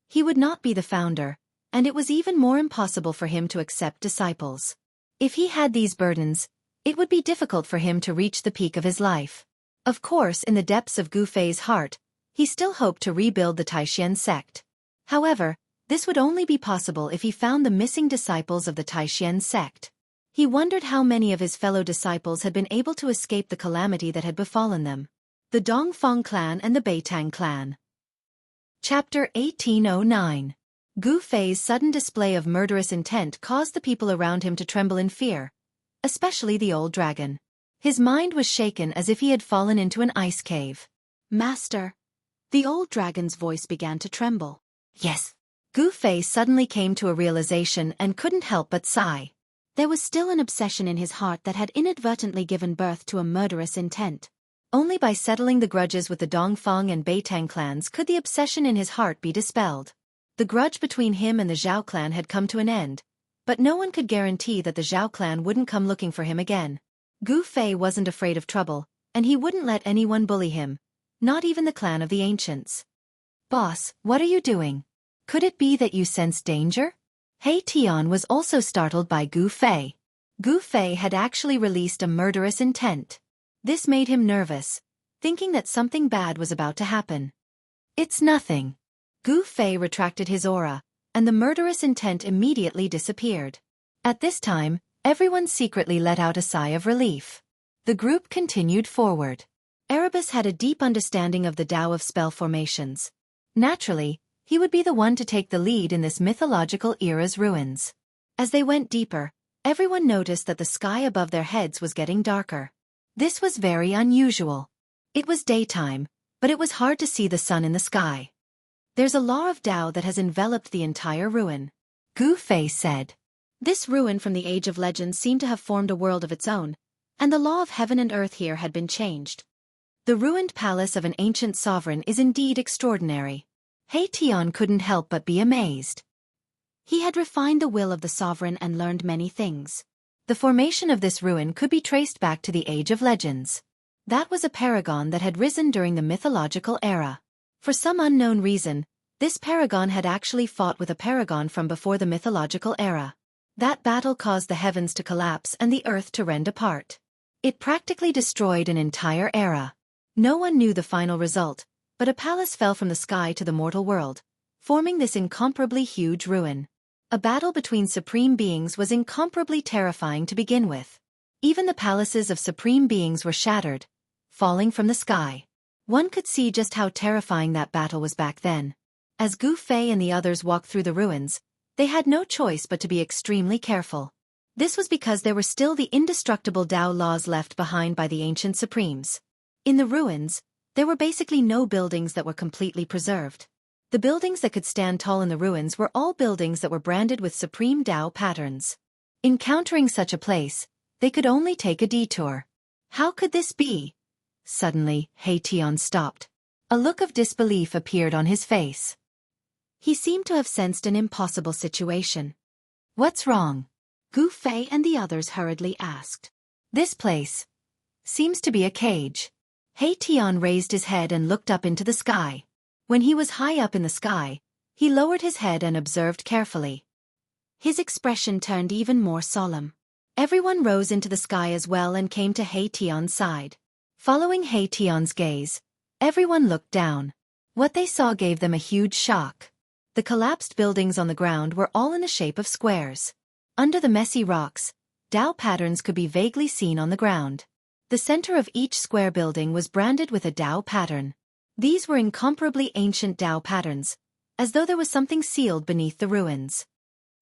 S1: He would not be the founder, and it was even more impossible for him to accept disciples. If he had these burdens, it would be difficult for him to reach the peak of his life. Of course, in the depths of Gu Fei's heart, he still hoped to rebuild the Taishan sect. However, this would only be possible if he found the missing disciples of the Taishan sect. He wondered how many of his fellow disciples had been able to escape the calamity that had befallen them. The Dongfang clan and the Beitang clan. Chapter 1809. Gu Fei's sudden display of murderous intent caused the people around him to tremble in fear, especially the old dragon. His mind was shaken as if he had fallen into an ice cave. "Master." The old dragon's voice began to tremble. "Yes." Gu Fei suddenly came to a realization and couldn't help but sigh. There was still an obsession in his heart that had inadvertently given birth to a murderous intent. Only by settling the grudges with the Dongfang and Beitang clans could the obsession in his heart be dispelled. The grudge between him and the Zhao clan had come to an end, but no one could guarantee that the Zhao clan wouldn't come looking for him again. Gu Fei wasn't afraid of trouble, and he wouldn't let anyone bully him, not even the clan of the ancients. "Boss, what are you doing? Could it be that you sense danger?" He Tian was also startled by Gu Fei. Gu Fei had actually released a murderous intent. This made him nervous, thinking that something bad was about to happen. "It's nothing." Gu Fei retracted his aura, and the murderous intent immediately disappeared. At this time, everyone secretly let out a sigh of relief. The group continued forward. Erebus had a deep understanding of the Tao of spell formations. Naturally, he would be the one to take the lead in this mythological era's ruins. As they went deeper, everyone noticed that the sky above their heads was getting darker. This was very unusual. It was daytime, but it was hard to see the sun in the sky. "There's a law of Tao that has enveloped the entire ruin," Gu Fei said. This ruin from the Age of Legends seemed to have formed a world of its own, and the law of heaven and earth here had been changed. The ruined palace of an ancient sovereign is indeed extraordinary. He Tian couldn't help but be amazed. He had refined the will of the sovereign and learned many things. The formation of this ruin could be traced back to the Age of Legends. That was a paragon that had risen during the mythological era. For some unknown reason, this paragon had actually fought with a paragon from before the mythological era. That battle caused the heavens to collapse and the earth to rend apart. It practically destroyed an entire era. No one knew the final result, but a palace fell from the sky to the mortal world, forming this incomparably huge ruin. A battle between supreme beings was incomparably terrifying to begin with. Even the palaces of supreme beings were shattered, falling from the sky. One could see just how terrifying that battle was back then. As Gu Fei and the others walked through the ruins, they had no choice but to be extremely careful. This was because there were still the indestructible Tao laws left behind by the ancient supremes. In the ruins, there were basically no buildings that were completely preserved. The buildings that could stand tall in the ruins were all buildings that were branded with supreme Tao patterns. Encountering such a place, they could only take a detour. How could this be? Suddenly, He Tian stopped. A look of disbelief appeared on his face. He seemed to have sensed an impossible situation. "What's wrong?" Gu Fei and the others hurriedly asked. "This place seems to be a cage." He Tian raised his head and looked up into the sky. When he was high up in the sky, he lowered his head and observed carefully. His expression turned even more solemn. Everyone rose into the sky as well and came to He Tian's side. Following He Tian's gaze, everyone looked down. What they saw gave them a huge shock. The collapsed buildings on the ground were all in the shape of squares. Under the messy rocks, Dao patterns could be vaguely seen on the ground. The center of each square building was branded with a Dao pattern. These were incomparably ancient Dao patterns, as though there was something sealed beneath the ruins.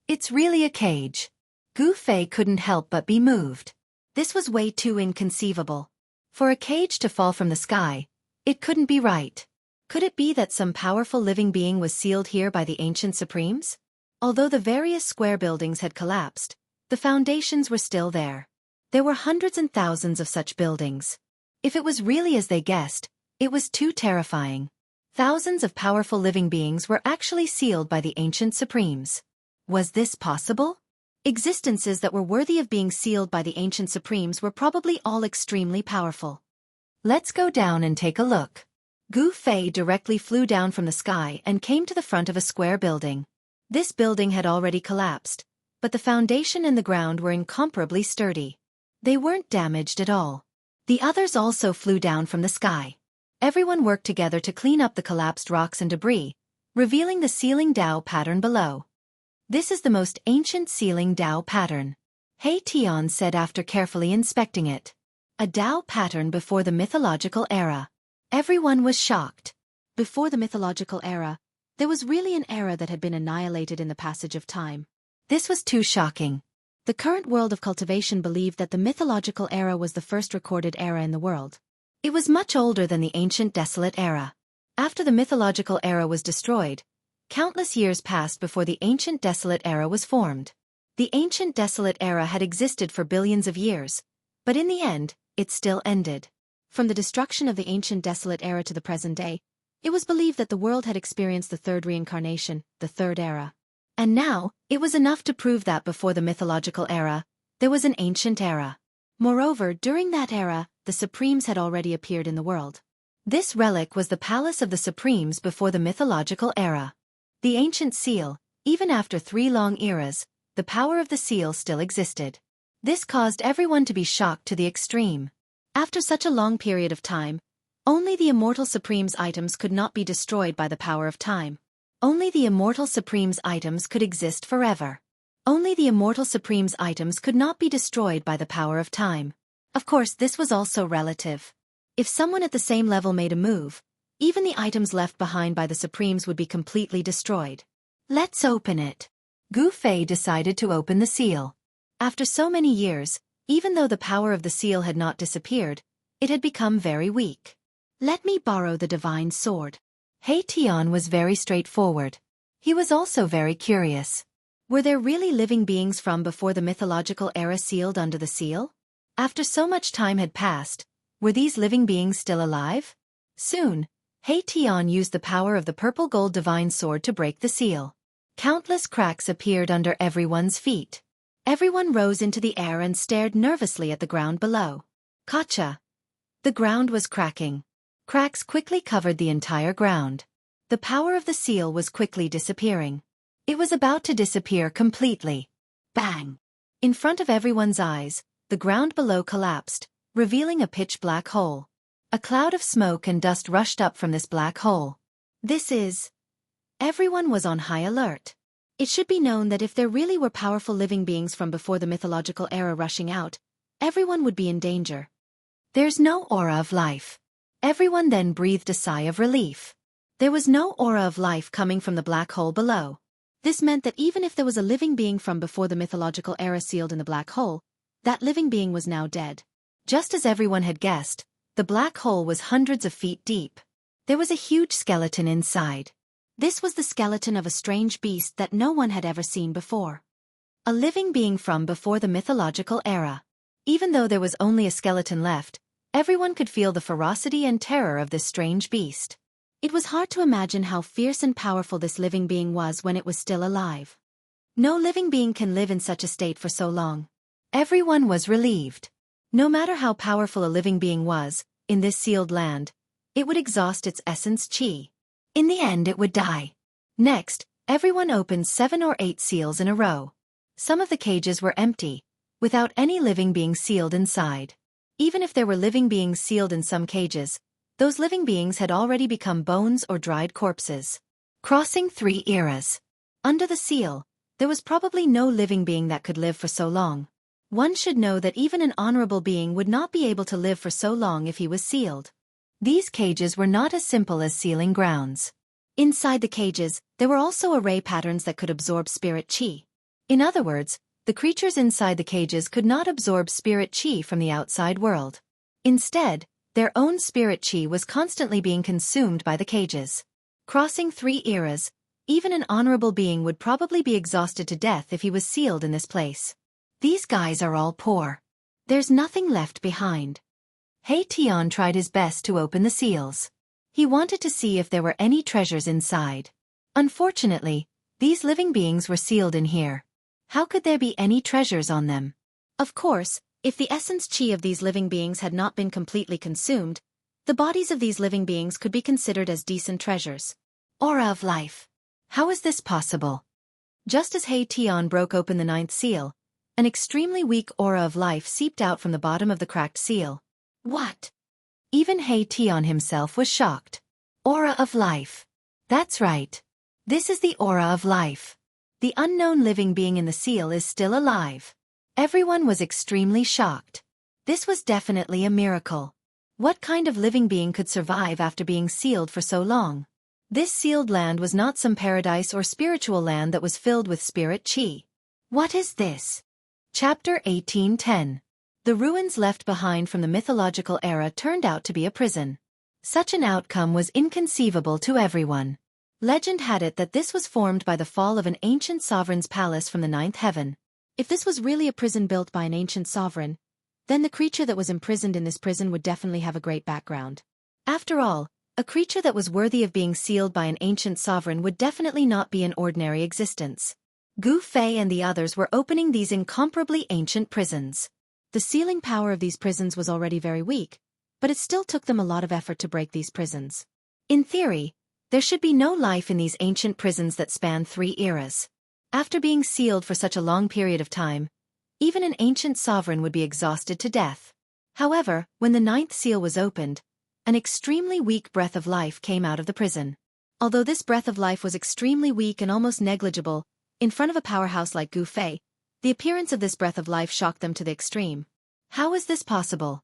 S1: It's really a cage. Gu Fei couldn't help but be moved. This was way too inconceivable. For a cage to fall from the sky, it couldn't be right. Could it be that some powerful living being was sealed here by the ancient supremes? Although the various square buildings had collapsed, the foundations were still there. There were hundreds and thousands of such buildings. If it was really as they guessed, it was too terrifying. Thousands of powerful living beings were actually sealed by the ancient supremes. Was this possible? Existences that were worthy of being sealed by the ancient supremes were probably all extremely powerful. Let's go down and take a look. Gu Fei directly flew down from the sky and came to the front of a square building. This building had already collapsed, but the foundation and the ground were incomparably sturdy. They weren't damaged at all. The others also flew down from the sky. Everyone worked together to clean up the collapsed rocks and debris, revealing the ceiling Dao pattern below. This is the most ancient ceiling Dao pattern, He Tian said after carefully inspecting it. A Dao pattern before the mythological era. Everyone was shocked. Before the mythological era, there was really an era that had been annihilated in the passage of time. This was too shocking. The current world of cultivation believed that the mythological era was the first recorded era in the world. It was much older than the ancient desolate era. After the mythological era was destroyed, countless years passed before the ancient desolate era was formed. The ancient desolate era had existed for billions of years, but in the end, it still ended. From the destruction of the ancient desolate era to the present day, it was believed that the world had experienced the third reincarnation, the third era. And now, it was enough to prove that before the mythological era, there was an ancient era. Moreover, during that era, the Supremes had already appeared in the world. This relic was the palace of the Supremes before the mythological era. The ancient seal, even after 3 long eras, the power of the seal still existed. This caused everyone to be shocked to the extreme. After such a long period of time, only the immortal Supreme's items could not be destroyed by the power of time. Only the immortal Supreme's items could exist forever. Only the immortal Supreme's items could not be destroyed by the power of time. Of course, this was also relative. If someone at the same level made a move, even the items left behind by the Supremes would be completely destroyed. Let's open it. Gu Fei decided to open the seal. After so many years, even though the power of the seal had not disappeared, it had become very weak. Let me borrow the divine sword. He Tian was very straightforward. He was also very curious. Were there really living beings from before the mythological era sealed under the seal? After so much time had passed, were these living beings still alive? Soon, He Tian used the power of the purple gold divine sword to break the seal. Countless cracks appeared under everyone's feet. Everyone rose into the air and stared nervously at the ground below. Gotcha! The ground was cracking. Cracks quickly covered the entire ground. The power of the seal was quickly disappearing. It was about to disappear completely. Bang! In front of everyone's eyes, the ground below collapsed, revealing a pitch-black hole. A cloud of smoke and dust rushed up from this black hole. Everyone was on high alert. It should be known that if there really were powerful living beings from before the mythological era rushing out, everyone would be in danger. There's no aura of life. Everyone then breathed a sigh of relief. There was no aura of life coming from the black hole below. This meant that even if there was a living being from before the mythological era sealed in the black hole, that living being was now dead. Just as everyone had guessed, the black hole was hundreds of feet deep. There was a huge skeleton inside. This was the skeleton of a strange beast that no one had ever seen before. A living being from before the mythological era. Even though there was only a skeleton left, everyone could feel the ferocity and terror of this strange beast. It was hard to imagine how fierce and powerful this living being was when it was still alive. No living being can live in such a state for so long. Everyone was relieved. No matter how powerful a living being was, in this sealed land, it would exhaust its essence chi. In the end it would die. Next, everyone opened 7 or 8 seals in a row. Some of the cages were empty, without any living beings sealed inside. Even if there were living beings sealed in some cages, those living beings had already become bones or dried corpses. Crossing 3 eras. Under the seal, there was probably no living being that could live for so long. One should know that even an honorable being would not be able to live for so long if he was sealed. These cages were not as simple as sealing grounds. Inside the cages, there were also array patterns that could absorb spirit chi. In other words, the creatures inside the cages could not absorb spirit chi from the outside world. Instead, their own spirit chi was constantly being consumed by the cages. Crossing 3 eras, even an honorable being would probably be exhausted to death if he was sealed in this place. These guys are all poor. There's nothing left behind. Tian tried his best to open the seals. He wanted to see if there were any treasures inside. Unfortunately, these living beings were sealed in here. How could there be any treasures on them? Of course, if the essence chi of these living beings had not been completely consumed, the bodies of these living beings could be considered as decent treasures. Aura of life. How is this possible? Just as Tian broke open the 9th seal, an extremely weak aura of life seeped out from the bottom of the cracked seal. What? Even Tian himself was shocked. Aura of life. That's right. This is the aura of life. The unknown living being in the seal is still alive. Everyone was extremely shocked. This was definitely a miracle. What kind of living being could survive after being sealed for so long? This sealed land was not some paradise or spiritual land that was filled with spirit chi. What is this? Chapter 1810. The ruins left behind from the mythological era turned out to be a prison. Such an outcome was inconceivable to everyone. Legend had it that this was formed by the fall of an ancient sovereign's palace from the 9th heaven. If this was really a prison built by an ancient sovereign, then the creature that was imprisoned in this prison would definitely have a great background. After all, a creature that was worthy of being sealed by an ancient sovereign would definitely not be an ordinary existence. Gu Fei and the others were opening these incomparably ancient prisons. The sealing power of these prisons was already very weak, but it still took them a lot of effort to break these prisons. In theory, there should be no life in these ancient prisons that span 3 eras. After being sealed for such a long period of time, even an ancient sovereign would be exhausted to death. However, when the 9th seal was opened, an extremely weak breath of life came out of the prison. Although this breath of life was extremely weak and almost negligible, in front of a powerhouse like Gu Fei, the appearance of this breath of life shocked them to the extreme. How is this possible?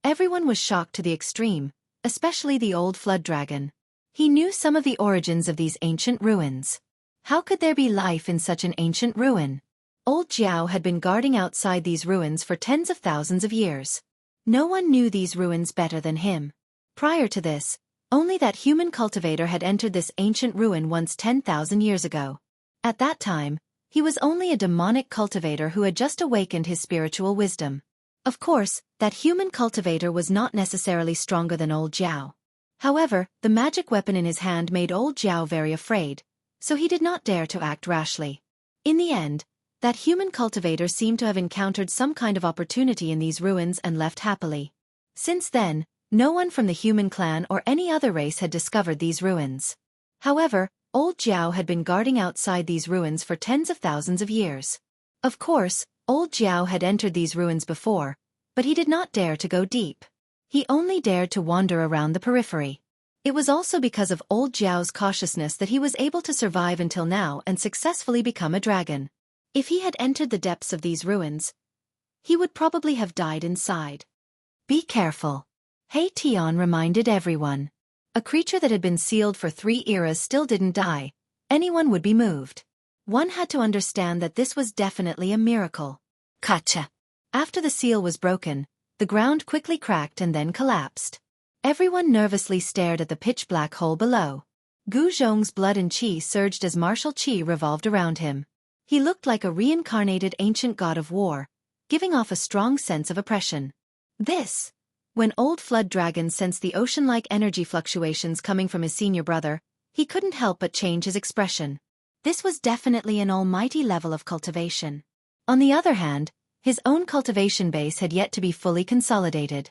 S1: Everyone was shocked to the extreme, especially the old flood dragon. He knew some of the origins of these ancient ruins. How could there be life in such an ancient ruin? Old Jiao had been guarding outside these ruins for tens of thousands of years. No one knew these ruins better than him. Prior to this, only that human cultivator had entered this ancient ruin once 10,000 years ago. At that time, he was only a demonic cultivator who had just awakened his spiritual wisdom. Of course, that human cultivator was not necessarily stronger than old Jiao. However, the magic weapon in his hand made old Jiao very afraid, so he did not dare to act rashly. In the end, that human cultivator seemed to have encountered some kind of opportunity in these ruins and left happily. Since then, no one from the human clan or any other race had discovered these ruins. However, old Jiao had been guarding outside these ruins for tens of thousands of years. Of course, old Jiao had entered these ruins before, but he did not dare to go deep. He only dared to wander around the periphery. It was also because of old Jiao's cautiousness that he was able to survive until now and successfully become a dragon. If he had entered the depths of these ruins, he would probably have died inside. Be careful. Tian reminded everyone. A creature that had been sealed for 3 eras still didn't die. Anyone would be moved. One had to understand that this was definitely a miracle. Kacha. After the seal was broken, the ground quickly cracked and then collapsed. Everyone nervously stared at the pitch-black hole below. Gu Zhong's blood and qi surged as martial qi revolved around him. He looked like a reincarnated ancient god of war, giving off a strong sense of oppression. When old flood dragon sensed the ocean-like energy fluctuations coming from his senior brother, he couldn't help but change his expression. This was definitely an almighty level of cultivation. On the other hand, his own cultivation base had yet to be fully consolidated.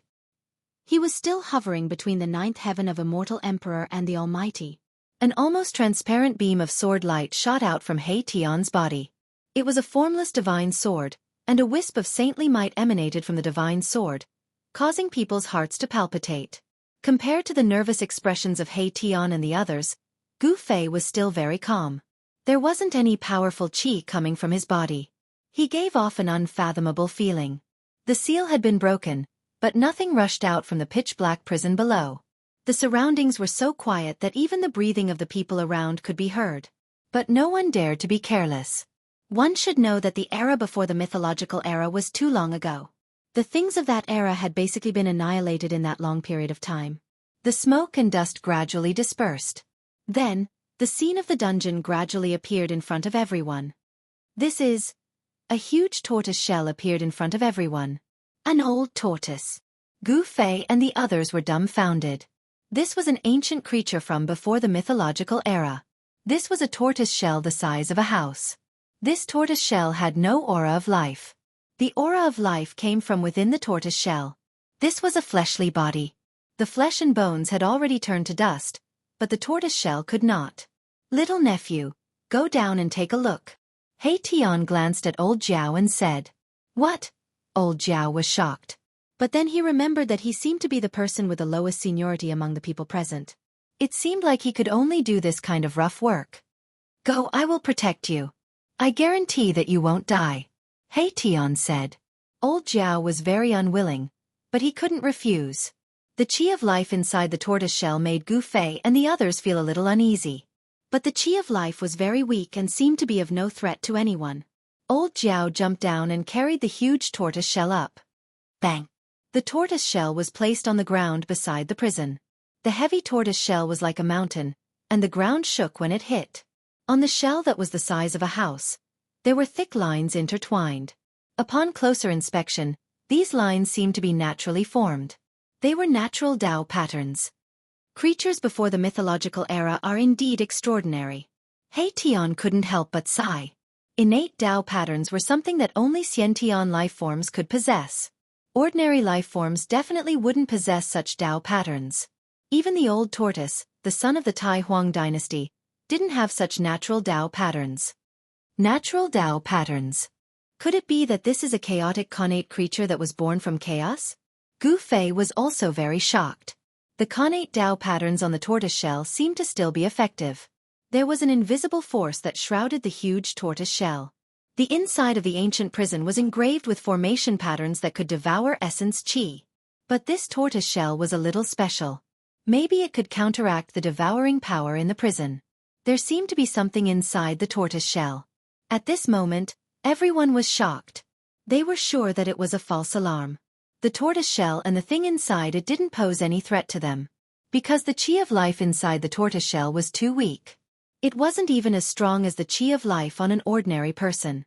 S1: He was still hovering between the 9th heaven of Immortal Emperor and the Almighty. An almost transparent beam of sword light shot out from Tian's body. It was a formless divine sword, and a wisp of saintly might emanated from the divine sword, causing people's hearts to palpitate. Compared to the nervous expressions of Tian and the others, Gu Fei was still very calm. There wasn't any powerful qi coming from his body. He gave off an unfathomable feeling. The seal had been broken, but nothing rushed out from the pitch-black prison below. The surroundings were so quiet that even the breathing of the people around could be heard. But no one dared to be careless. One should know that the era before the mythological era was too long ago. The things of that era had basically been annihilated in that long period of time. The smoke and dust gradually dispersed. Then, the scene of the dungeon gradually appeared in front of everyone. This is... A huge tortoise shell appeared in front of everyone. An old tortoise. Gu Fei and the others were dumbfounded. This was an ancient creature from before the mythological era. This was a tortoise shell the size of a house. This tortoise shell had no aura of life. The aura of life came from within the tortoise shell. This was a fleshly body. The flesh and bones had already turned to dust, but the tortoise shell could not. Little nephew, go down and take a look. He Tian glanced at old Jiao and said. What? Old Jiao was shocked. But then he remembered that he seemed to be the person with the lowest seniority among the people present. It seemed like he could only do this kind of rough work. Go, I will protect you. I guarantee that you won't die. He Tian said. Old Jiao was very unwilling, but he couldn't refuse. The qi of life inside the tortoise shell made Gu Fei and the others feel a little uneasy. But the qi of life was very weak and seemed to be of no threat to anyone. Old Jiao jumped down and carried the huge tortoise shell up. Bang! The tortoise shell was placed on the ground beside the prison. The heavy tortoise shell was like a mountain, and the ground shook when it hit. On the shell that was the size of a house, there were thick lines intertwined. Upon closer inspection, these lines seemed to be naturally formed. They were natural Tao patterns. Creatures before the mythological era are indeed extraordinary. He Tian couldn't help but sigh. Innate Tao patterns were something that only Xiantian life forms could possess. Ordinary life forms definitely wouldn't possess such Tao patterns. Even the old tortoise, the son of the Tai Huang dynasty, didn't have such natural Tao patterns. Natural Tao patterns. Could it be that this is a chaotic connate creature that was born from chaos? Gu Fei was also very shocked. The connate Tao patterns on the tortoise shell seemed to still be effective. There was an invisible force that shrouded the huge tortoise shell. The inside of the ancient prison was engraved with formation patterns that could devour essence qi. But this tortoise shell was a little special. Maybe it could counteract the devouring power in the prison. There seemed to be something inside the tortoise shell. At this moment, everyone was shocked. They were sure that it was a false alarm. The tortoise shell and the thing inside it didn't pose any threat to them. Because the qi of life inside the tortoise shell was too weak. It wasn't even as strong as the qi of life on an ordinary person.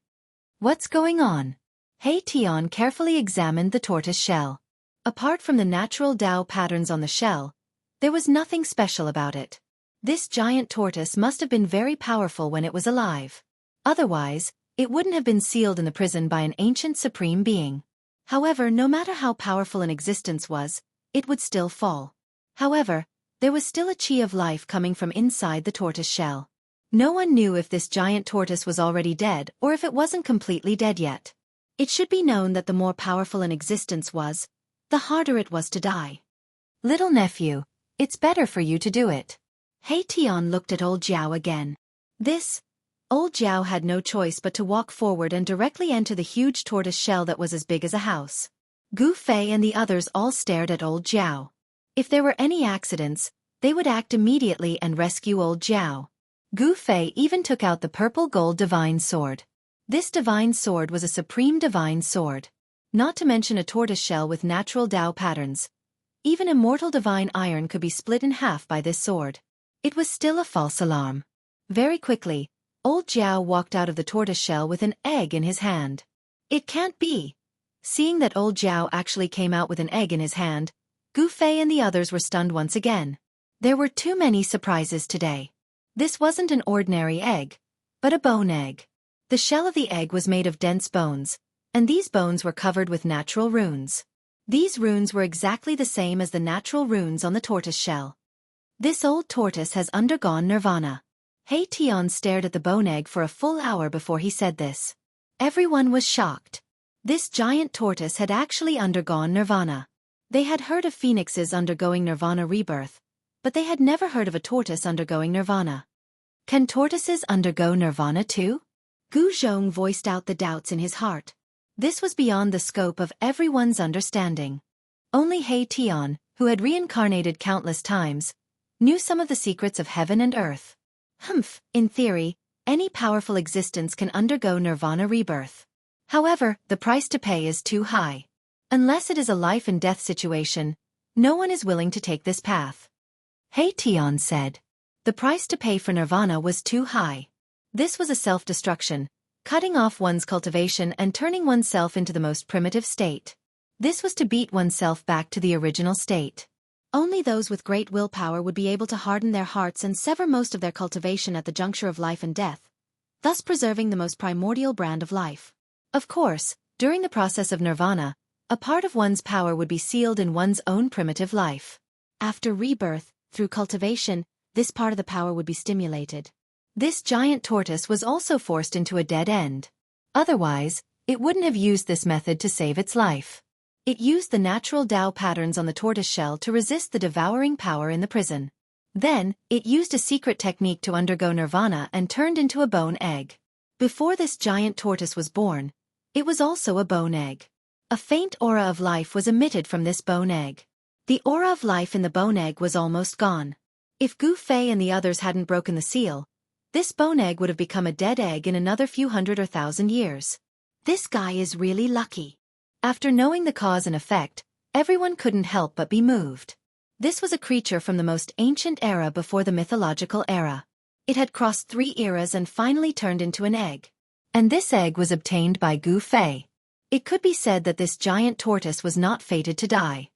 S1: What's going on? He Tian carefully examined the tortoise shell. Apart from the natural Tao patterns on the shell, there was nothing special about it. This giant tortoise must have been very powerful when it was alive. Otherwise, it wouldn't have been sealed in the prison by an ancient supreme being. However, no matter how powerful an existence was, it would still fall. However, there was still a qi of life coming from inside the tortoise shell. No one knew if this giant tortoise was already dead or if it wasn't completely dead yet. It should be known that the more powerful an existence was, the harder it was to die. Little nephew, it's better for you to do it. He Tian looked at old Jiao again. Old Jiao had no choice but to walk forward and directly enter the huge tortoise shell that was as big as a house. Gu Fei and the others all stared at old Jiao. If there were any accidents, they would act immediately and rescue old Jiao. Gu Fei even took out the purple gold divine sword. This divine sword was a supreme divine sword. Not to mention a tortoise shell with natural Tao patterns. Even immortal divine iron could be split in half by this sword. It was still a false alarm. Very quickly, old Jiao walked out of the tortoise shell with an egg in his hand. It can't be. Seeing that old Jiao actually came out with an egg in his hand, Gu Fei and the others were stunned once again. There were too many surprises today. This wasn't an ordinary egg, but a bone egg. The shell of the egg was made of dense bones, and these bones were covered with natural runes. These runes were exactly the same as the natural runes on the tortoise shell. This old tortoise has undergone nirvana. He Tian stared at the bone egg for a full hour before he said this. Everyone was shocked. This giant tortoise had actually undergone nirvana. They had heard of phoenixes undergoing nirvana rebirth, but they had never heard of a tortoise undergoing nirvana. Can tortoises undergo nirvana too? Gu Zhong voiced out the doubts in his heart. This was beyond the scope of everyone's understanding. Only He Tian, who had reincarnated countless times, knew some of the secrets of heaven and earth. In theory, any powerful existence can undergo nirvana rebirth. However, the price to pay is too high. Unless it is a life-and-death situation, no one is willing to take this path. He Tian said. The price to pay for nirvana was too high. This was a self-destruction, cutting off one's cultivation and turning oneself into the most primitive state. This was to beat oneself back to the original state. Only those with great willpower would be able to harden their hearts and sever most of their cultivation at the juncture of life and death, thus preserving the most primordial brand of life. Of course, during the process of nirvana, a part of one's power would be sealed in one's own primitive life. After rebirth, through cultivation, this part of the power would be stimulated. This giant tortoise was also forced into a dead end. Otherwise, it wouldn't have used this method to save its life. It used the natural Tao patterns on the tortoise shell to resist the devouring power in the prison. Then, it used a secret technique to undergo nirvana and turned into a bone egg. Before this giant tortoise was born, it was also a bone egg. A faint aura of life was emitted from this bone egg. The aura of life in the bone egg was almost gone. If Gu Fei and the others hadn't broken the seal, this bone egg would have become a dead egg in another few hundred or thousand years. This guy is really lucky. After knowing the cause and effect, everyone couldn't help but be moved. This was a creature from the most ancient era before the mythological era. It had crossed 3 eras and finally turned into an egg. And this egg was obtained by Gu Fei. It could be said that this giant tortoise was not fated to die.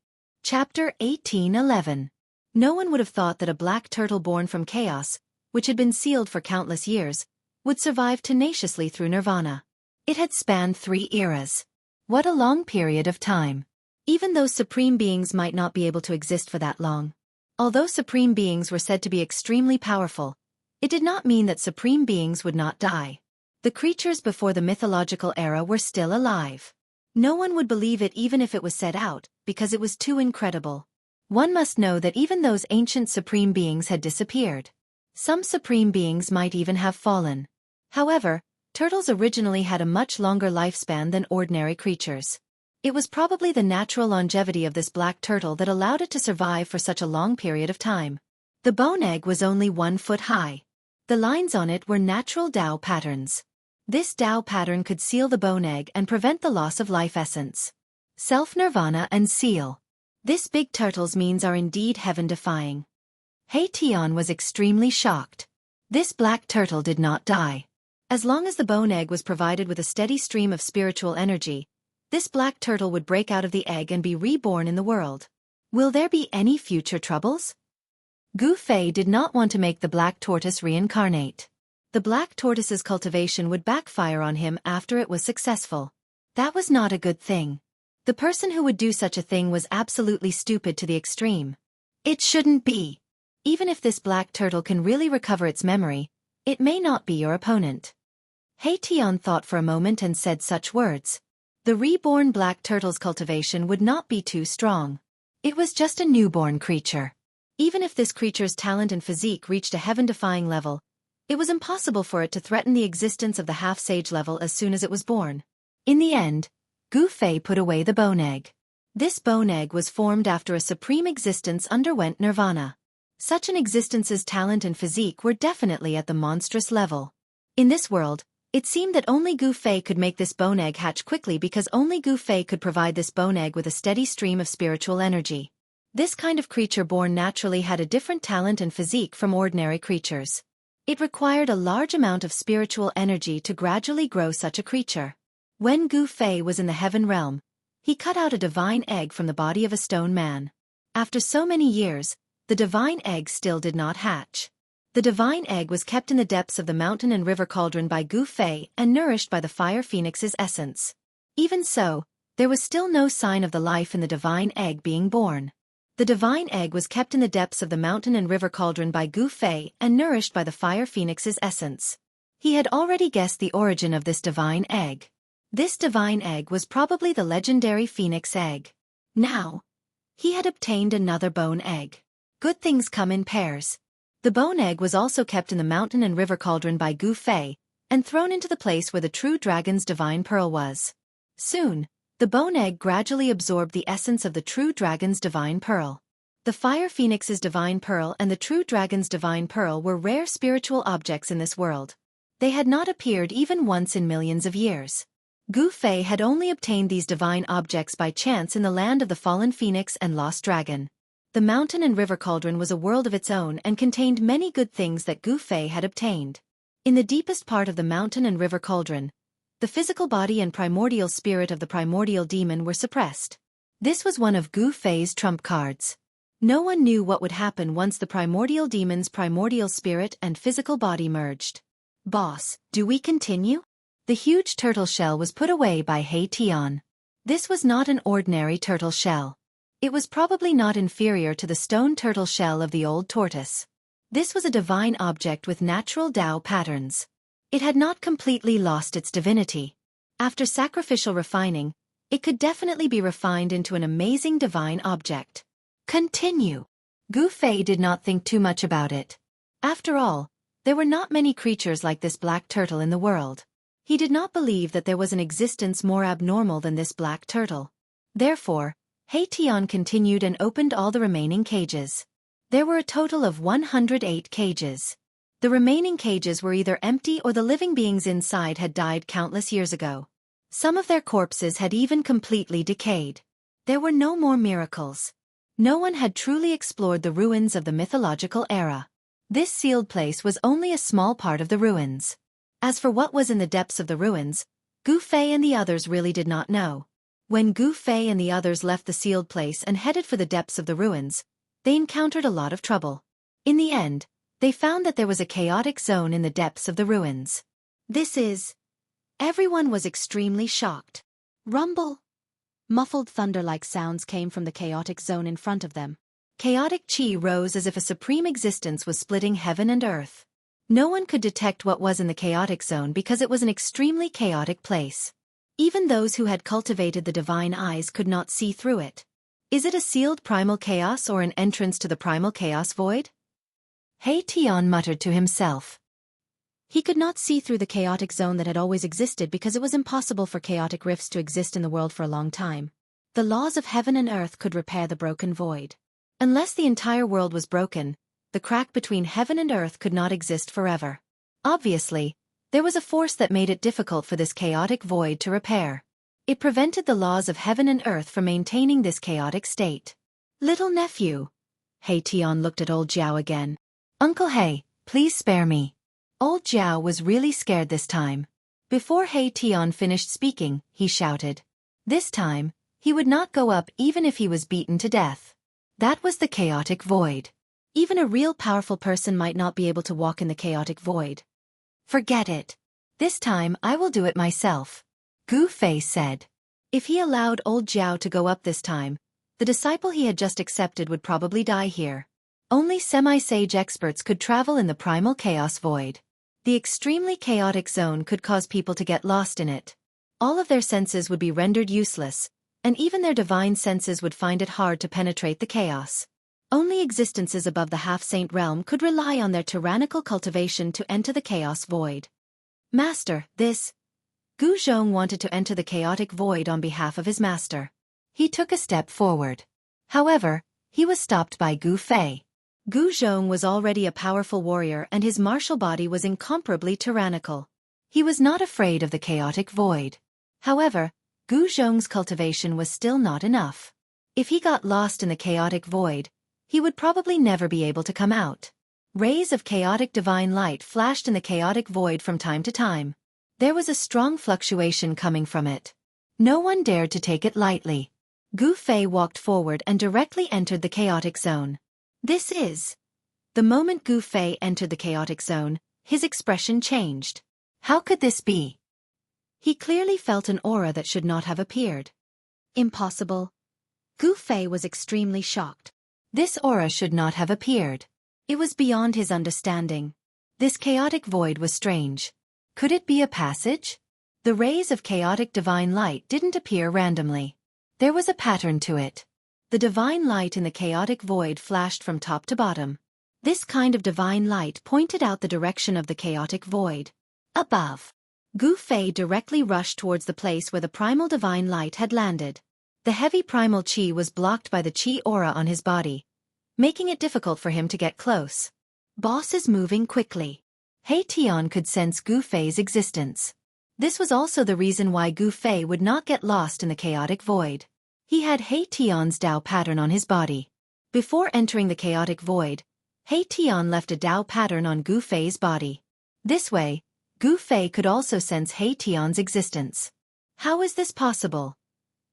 S1: Chapter 1811. No one would have thought that a black turtle born from chaos, which had been sealed for countless years, would survive tenaciously through nirvana. It had spanned 3 eras. What a long period of time. Even though supreme beings might not be able to exist for that long. Although supreme beings were said to be extremely powerful, it did not mean that supreme beings would not die. The creatures before the mythological era were still alive. No one would believe it even if it was said out, because it was too incredible. One must know that even those ancient supreme beings had disappeared. Some supreme beings might even have fallen. However, turtles originally had a much longer lifespan than ordinary creatures. It was probably the natural longevity of this black turtle that allowed it to survive for such a long period of time. The bone egg was only 1 foot high. The lines on it were natural Tao patterns. This Tao pattern could seal the bone egg and prevent the loss of life essence. Self-nirvana and seal. This big turtle's means are indeed heaven-defying. He Tian was extremely shocked. This black turtle did not die. As long as the bone egg was provided with a steady stream of spiritual energy, this black turtle would break out of the egg and be reborn in the world. Will there be any future troubles? Gu Fei did not want to make the black tortoise reincarnate. The black tortoise's cultivation would backfire on him after it was successful. That was not a good thing. The person who would do such a thing was absolutely stupid to the extreme. It shouldn't be. Even if this black turtle can really recover its memory, it may not be your opponent. He Tian thought for a moment and said such words. The reborn black turtle's cultivation would not be too strong. It was just a newborn creature. Even if this creature's talent and physique reached a heaven-defying level, it was impossible for it to threaten the existence of the half-sage level as soon as it was born. In the end, Gu Fei put away the bone egg. This bone egg was formed after a supreme existence underwent nirvana. Such an existence's talent and physique were definitely at the monstrous level. In this world, it seemed that only Gu Fei could make this bone egg hatch quickly because only Gu Fei could provide this bone egg with a steady stream of spiritual energy. This kind of creature born naturally had a different talent and physique from ordinary creatures. It required a large amount of spiritual energy to gradually grow such a creature. When Gu Fei was in the heaven realm, he cut out a divine egg from the body of a stone man. After so many years, the divine egg still did not hatch. The divine egg was kept in the depths of the mountain and river cauldron by Gu Fei and nourished by the fire phoenix's essence. Even so, there was still no sign of the life in the divine egg being born. The divine egg was kept in the depths of the mountain and river cauldron by Gu Fei and nourished by the fire phoenix's essence. He had already guessed the origin of this divine egg. This divine egg was probably the legendary phoenix egg. Now, he had obtained another bone egg. Good things come in pairs. The bone egg was also kept in the mountain and river cauldron by Gu Fei, and thrown into the place where the true dragon's divine pearl was. Soon, the bone egg gradually absorbed the essence of the true dragon's divine pearl. The fire phoenix's divine pearl and the true dragon's divine pearl were rare spiritual objects in this world. They had not appeared even once in millions of years. Gu Fei had only obtained these divine objects by chance in the land of the fallen phoenix and lost dragon. The mountain and river cauldron was a world of its own and contained many good things that Gu Fei had obtained. In the deepest part of the mountain and river cauldron, the physical body and primordial spirit of the primordial demon were suppressed. This was one of Gu Fei's trump cards. No one knew what would happen once the primordial demon's primordial spirit and physical body merged. Boss, do we continue? The huge turtle shell was put away by He Tian. This was not an ordinary turtle shell. It was probably not inferior to the stone turtle shell of the old tortoise. This was a divine object with natural Tao patterns. It had not completely lost its divinity. After sacrificial refining, it could definitely be refined into an amazing divine object. Continue. Gu Fei did not think too much about it. After all, there were not many creatures like this black turtle in the world. He did not believe that there was an existence more abnormal than this black turtle. Therefore, He Tian continued and opened all the remaining cages. There were a total of 108 cages. The remaining cages were either empty or the living beings inside had died countless years ago. Some of their corpses had even completely decayed. There were no more miracles. No one had truly explored the ruins of the mythological era. This sealed place was only a small part of the ruins. As for what was in the depths of the ruins, Gu Fei and the others really did not know. When Gu Fei and the others left the sealed place and headed for the depths of the ruins, they encountered a lot of trouble. In the end, they found that there was a chaotic zone in the depths of the ruins. Everyone was extremely shocked. Rumble. Muffled thunder-like sounds came from the chaotic zone in front of them. Chaotic chi rose as if a supreme existence was splitting heaven and earth. No one could detect what was in the chaotic zone because it was an extremely chaotic place. Even those who had cultivated the divine eyes could not see through it. Is it a sealed primal chaos or an entrance to the primal chaos void? He Tian muttered to himself. He could not see through the chaotic zone that had always existed because it was impossible for chaotic rifts to exist in the world for a long time. The laws of heaven and earth could repair the broken void. Unless the entire world was broken, the crack between heaven and earth could not exist forever. Obviously, there was a force that made it difficult for this chaotic void to repair. It prevented the laws of heaven and earth from maintaining this chaotic state. Little nephew. He Tian looked at old Jiao again. Uncle He, please spare me. Old Jiao was really scared this time. Before He Tian finished speaking, he shouted. This time, he would not go up even if he was beaten to death. That was the chaotic void. Even a real powerful person might not be able to walk in the chaotic void. Forget it. This time I will do it myself. Gu Fei said. If he allowed old Jiao to go up this time, the disciple he had just accepted would probably die here. Only semi-sage experts could travel in the primal chaos void. The extremely chaotic zone could cause people to get lost in it. All of their senses would be rendered useless, and even their divine senses would find it hard to penetrate the chaos. Only existences above the half-saint realm could rely on their tyrannical cultivation to enter the chaos void. Master, Gu Zhong wanted to enter the chaotic void on behalf of his master. He took a step forward. However, he was stopped by Gu Fei. Gu Zhong was already a powerful warrior and his martial body was incomparably tyrannical. He was not afraid of the chaotic void. However, Gu Zhong's cultivation was still not enough. If he got lost in the chaotic void, he would probably never be able to come out. Rays of chaotic divine light flashed in the chaotic void from time to time. There was a strong fluctuation coming from it. No one dared to take it lightly. Gu Fei walked forward and directly entered the chaotic zone. The moment Gu Fei entered the chaotic zone, his expression changed. How could this be? He clearly felt an aura that should not have appeared. Impossible. Gu Fei was extremely shocked. This aura should not have appeared. It was beyond his understanding. This chaotic void was strange. Could it be a passage? The rays of chaotic divine light didn't appear randomly. There was a pattern to it. The divine light in the chaotic void flashed from top to bottom. This kind of divine light pointed out the direction of the chaotic void. Above. Gu Fei directly rushed towards the place where the primal divine light had landed. The heavy primal chi was blocked by the chi aura on his body, making it difficult for him to get close. Boss is moving quickly. He Tian could sense Gu Fei's existence. This was also the reason why Gu Fei would not get lost in the chaotic void. He had He Tian's Dao pattern on his body. Before entering the chaotic void, He Tian left a Dao pattern on Gu Fei's body. This way, Gu Fei could also sense He Tian's existence. How is this possible?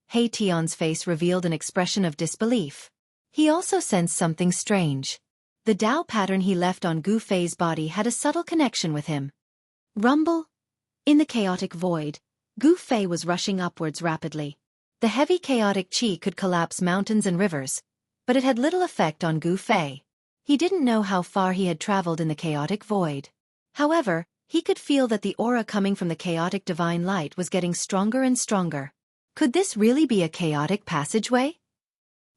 S1: He Tian's face revealed an expression of disbelief. He also sensed something strange. The Dao pattern he left on Gu Fei's body had a subtle connection with him. Rumble. In the chaotic void, Gu Fei was rushing upwards rapidly. The heavy chaotic chi could collapse mountains and rivers, but it had little effect on Gu Fei. He didn't know how far he had traveled in the chaotic void. However, he could feel that the aura coming from the chaotic divine light was getting stronger and stronger. Could this really be a chaotic passageway?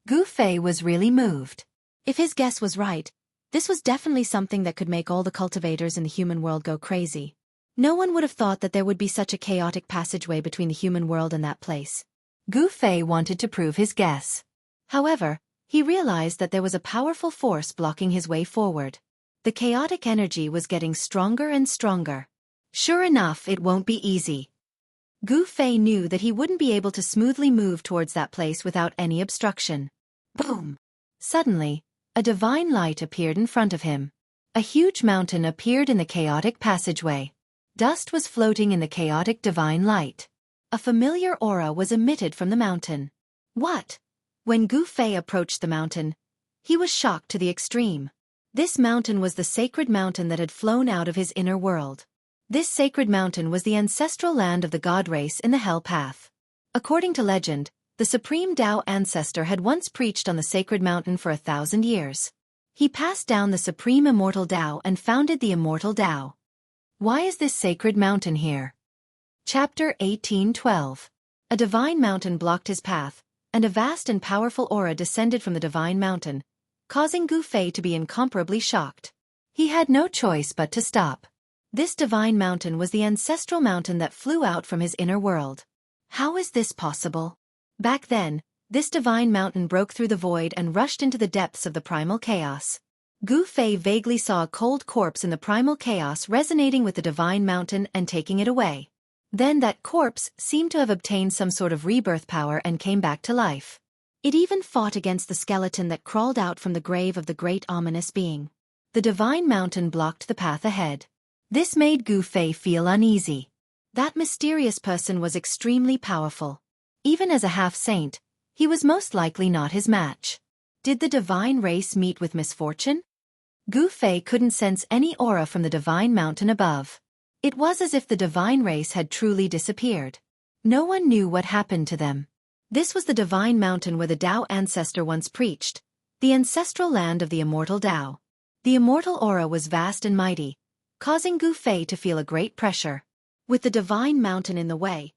S1: Gu Fei was really moved. If his guess was right, this was definitely something that could make all the cultivators in the human world go crazy. No one would have thought that there would be such a chaotic passageway between the human world and that place. Gu Fei wanted to prove his guess. However, he realized that there was a powerful force blocking his way forward. The chaotic energy was getting stronger and stronger. Sure enough, it won't be easy. Gu Fei knew that he wouldn't be able to smoothly move towards that place without any obstruction. Boom! Suddenly, a divine light appeared in front of him. A huge mountain appeared in the chaotic passageway. Dust was floating in the chaotic divine light. A familiar aura was emitted from the mountain. What? When Gu Fei approached the mountain, he was shocked to the extreme. This mountain was the sacred mountain that had flown out of his inner world. This sacred mountain was the ancestral land of the god race in the Hell Path. According to legend, the supreme Tao ancestor had once preached on the sacred mountain for 1,000 years. He passed down the supreme immortal Tao and founded the immortal Tao. Why is this sacred mountain here? Chapter 18:12. A divine mountain blocked his path, and a vast and powerful aura descended from the divine mountain, causing Gu Fei to be incomparably shocked. He had no choice but to stop. This divine mountain was the ancestral mountain that flew out from his inner world. How is this possible? Back then, this divine mountain broke through the void and rushed into the depths of the primal chaos. Gu Fei vaguely saw a cold corpse in the primal chaos resonating with the divine mountain and taking it away. Then that corpse seemed to have obtained some sort of rebirth power and came back to life. It even fought against the skeleton that crawled out from the grave of the great ominous being. The divine mountain blocked the path ahead. This made Gu Fei feel uneasy. That mysterious person was extremely powerful. Even as a half-saint, he was most likely not his match. Did the divine race meet with misfortune? Gu Fei couldn't sense any aura from the divine mountain above. It was as if the divine race had truly disappeared. No one knew what happened to them. This was the divine mountain where the Tao ancestor once preached, the ancestral land of the immortal Tao. The immortal aura was vast and mighty, causing Gu Fei to feel a great pressure. With the divine mountain in the way,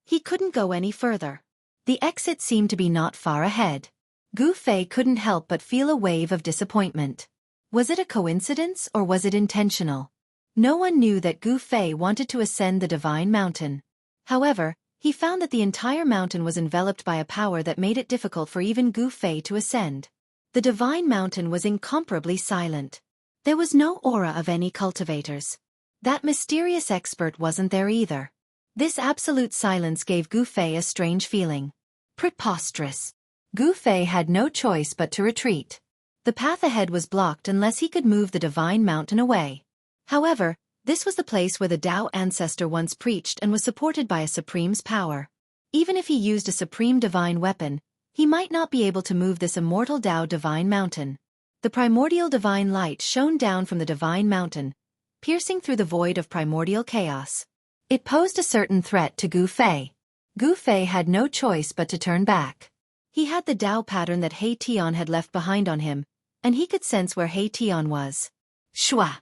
S1: he couldn't go any further. The exit seemed to be not far ahead. Gu Fei couldn't help but feel a wave of disappointment. Was it a coincidence or was it intentional? No one knew that Gu Fei wanted to ascend the divine mountain. However, he found that the entire mountain was enveloped by a power that made it difficult for even Gu Fei to ascend. The divine mountain was incomparably silent. There was no aura of any cultivators. That mysterious expert wasn't there either. This absolute silence gave Gu Fei a strange feeling. Preposterous. Gu Fei had no choice but to retreat. The path ahead was blocked unless he could move the divine mountain away. However, this was the place where the Tao ancestor once preached and was supported by a supreme's power. Even if he used a supreme divine weapon, he might not be able to move this immortal Tao divine mountain. The primordial divine light shone down from the divine mountain, piercing through the void of primordial chaos. It posed a certain threat to Gu Fei. Gu Fei had no choice but to turn back. He had the Tao pattern that He Tian had left behind on him, and he could sense where He Tian was. Shwa!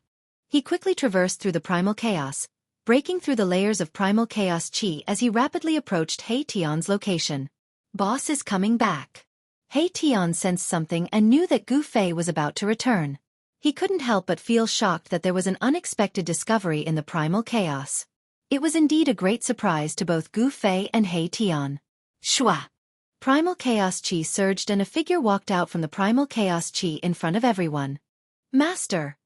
S1: He quickly traversed through the primal chaos, breaking through the layers of primal chaos chi as he rapidly approached He Tian's location. Boss is coming back. He Tian sensed something and knew that Gu Fei was about to return. He couldn't help but feel shocked that there was an unexpected discovery in the primal chaos. It was indeed a great surprise to both Gu Fei and He Tian. Shua! Primal chaos chi surged and a figure walked out from the primal chaos chi in front of everyone. Master!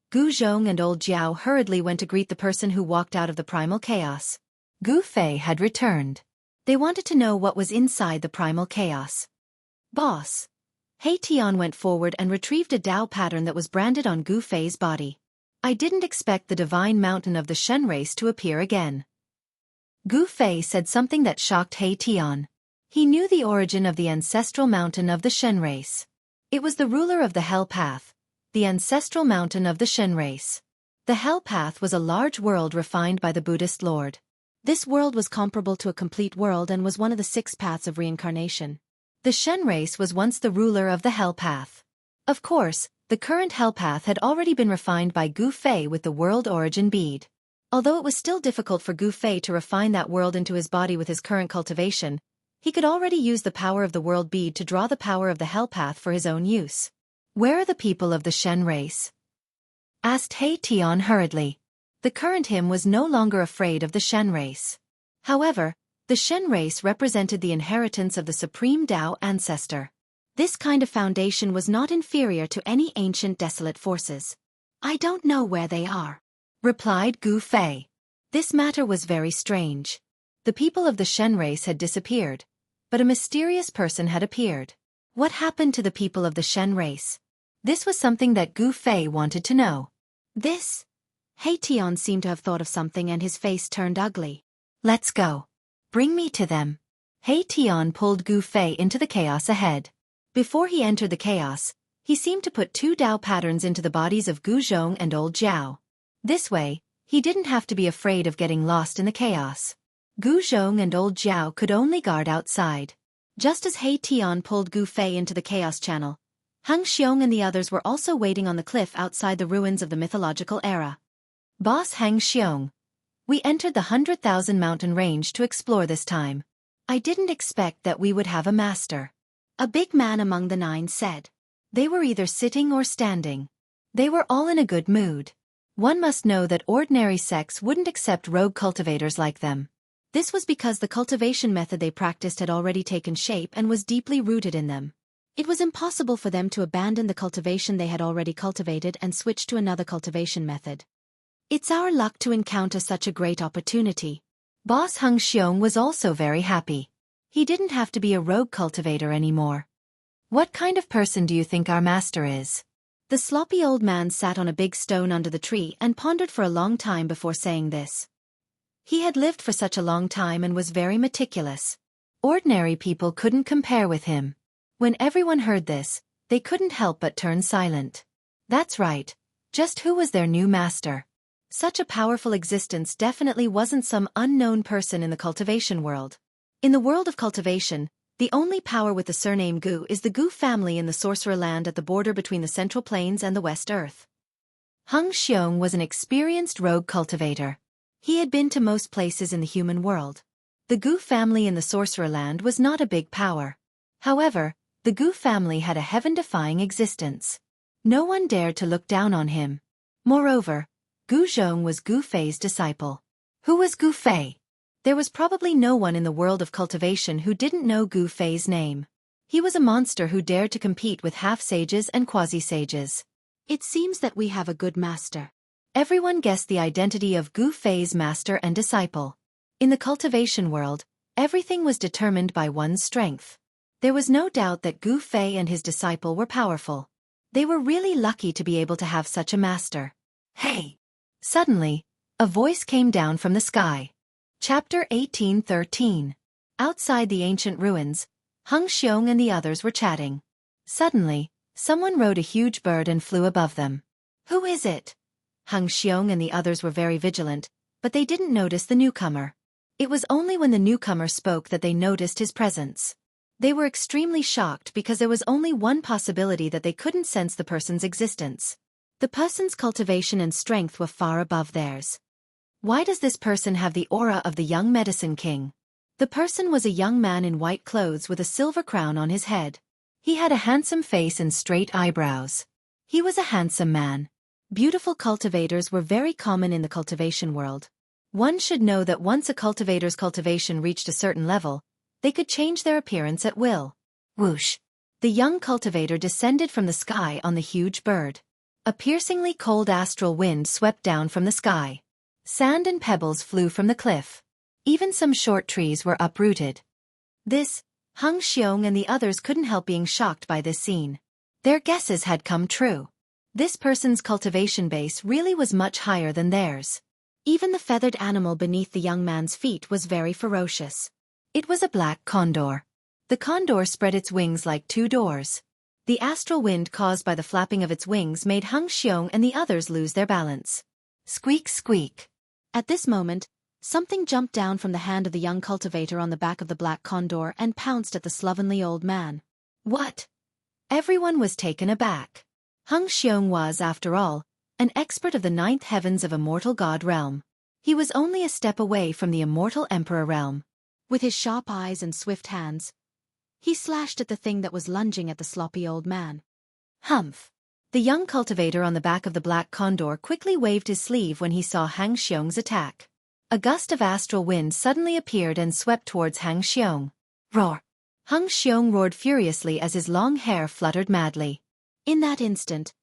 S1: Gu Zhong and old Jiao hurriedly went to greet the person who walked out of the primal chaos. Gu Fei had returned. They wanted to know what was inside the primal chaos. Boss! He Tian went forward and retrieved a Dao pattern that was branded on Gu Fei's body. I didn't expect the divine mountain of the Shen race to appear again. Gu Fei said something that shocked He Tian. He knew the origin of the ancestral mountain of the Shen race. It was the ruler of the Hell Path, the ancestral mountain of the Shen race. The Hell Path was a large world refined by the Buddhist Lord. This world was comparable to a complete world and was one of the 6 paths of reincarnation. The Shen race was once the ruler of the Hell Path. Of course, the current Hell Path had already been refined by Gu Fei with the world origin bead. Although it was still difficult for Gu Fei to refine that world into his body with his current cultivation, he could already use the power of the world bead to draw the power of the Hell Path for his own use. Where are the people of the Shen race? Asked He Tian hurriedly. The current him was no longer afraid of the Shen race. However, the Shen race represented the inheritance of the supreme Tao ancestor. This kind of foundation was not inferior to any ancient desolate forces. I don't know where they are, replied Gu Fei. This matter was very strange. The people of the Shen race had disappeared, but a mysterious person had appeared. What happened to the people of the Shen race? This was something that Gu Fei wanted to know. This? He Tian seemed to have thought of something and his face turned ugly. Let's go. Bring me to them. He Tian pulled Gu Fei into the chaos ahead. Before he entered the chaos, he seemed to put 2 Dao patterns into the bodies of Gu Zhong and old Jiao. This way, he didn't have to be afraid of getting lost in the chaos. Gu Zhong and old Jiao could only guard outside. Just as He Tian pulled Gu Fei into the chaos channel, Heng Xiong and the others were also waiting on the cliff outside the ruins of the mythological era. Boss Heng Xiong. We entered the 100,000 mountain range to explore this time. I didn't expect that we would have a master. A big man among the 9 said. They were either sitting or standing. They were all in a good mood. One must know that ordinary sects wouldn't accept rogue cultivators like them. This was because the cultivation method they practiced had already taken shape and was deeply rooted in them. It was impossible for them to abandon the cultivation they had already cultivated and switch to another cultivation method. It's our luck to encounter such a great opportunity. Boss Heng Xiong was also very happy. He didn't have to be a rogue cultivator anymore. What kind of person do you think our master is? The sloppy old man sat on a big stone under the tree and pondered for a long time before saying this. He had lived for such a long time and was very meticulous. Ordinary people couldn't compare with him. When everyone heard this, they couldn't help but turn silent. That's right. Just who was their new master? Such a powerful existence definitely wasn't some unknown person in the cultivation world. In the world of cultivation, the only power with the surname Gu is the Gu family in the Sorcerer Land at the border between the Central Plains and the West Earth. Heng Xiong was an experienced rogue cultivator. He had been to most places in the human world. The Gu family in the Sorcerer Land was not a big power. However, the Gu family had a heaven-defying existence. No one dared to look down on him. Moreover, Gu Zhong was Gu Fei's disciple. Who was Gu Fei? There was probably no one in the world of cultivation who didn't know Gu Fei's name. He was a monster who dared to compete with half-sages and quasi-sages. It seems that we have a good master. Everyone guessed the identity of Gu Fei's master and disciple. In the cultivation world, everything was determined by one's strength. There was no doubt that Gu Fei and his disciple were powerful. They were really lucky to be able to have such a master. Hey! Suddenly, a voice came down from the sky. Chapter 1813. Outside the ancient ruins, Heng Xiong and the others were chatting. Suddenly, someone rode a huge bird and flew above them. Who is it? Heng Xiong and the others were very vigilant, but they didn't notice the newcomer. It was only when the newcomer spoke that they noticed his presence. They were extremely shocked because there was only one possibility that they couldn't sense the person's existence. The person's cultivation and strength were far above theirs. Why does this person have the aura of the young medicine king? The person was a young man in white clothes with a silver crown on his head. He had a handsome face and straight eyebrows. He was a handsome man. Beautiful cultivators were very common in the cultivation world. One should know that once a cultivator's cultivation reached a certain level, they could change their appearance at will. Whoosh! The young cultivator descended from the sky on the huge bird. A piercingly cold astral wind swept down from the sky. Sand and pebbles flew from the cliff. Even some short trees were uprooted. Hung Xiong and the others couldn't help being shocked by this scene. Their guesses had come true. This person's cultivation base really was much higher than theirs. Even the feathered animal beneath the young man's feet was very ferocious. It was a black condor. The condor spread its wings like two doors. The astral wind caused by the flapping of its wings made Hung Xiong and the others lose their balance. Squeak, squeak. At this moment, something jumped down from the hand of the young cultivator on the back of the black condor and pounced at the slovenly old man. What? Everyone was taken aback. Hung Xiong was, after all, an expert of the ninth heavens of immortal god realm. He was only a step away from the immortal emperor realm. With his sharp eyes and swift hands, he slashed at the thing that was lunging at the sloppy old man. Humph! The young cultivator on the back of the black condor quickly waved his sleeve when he saw Hung Xiong's attack. A gust of astral wind suddenly appeared and swept towards Hung Xiong. Roar! Hung Xiong roared furiously as his long hair fluttered madly. In that instant,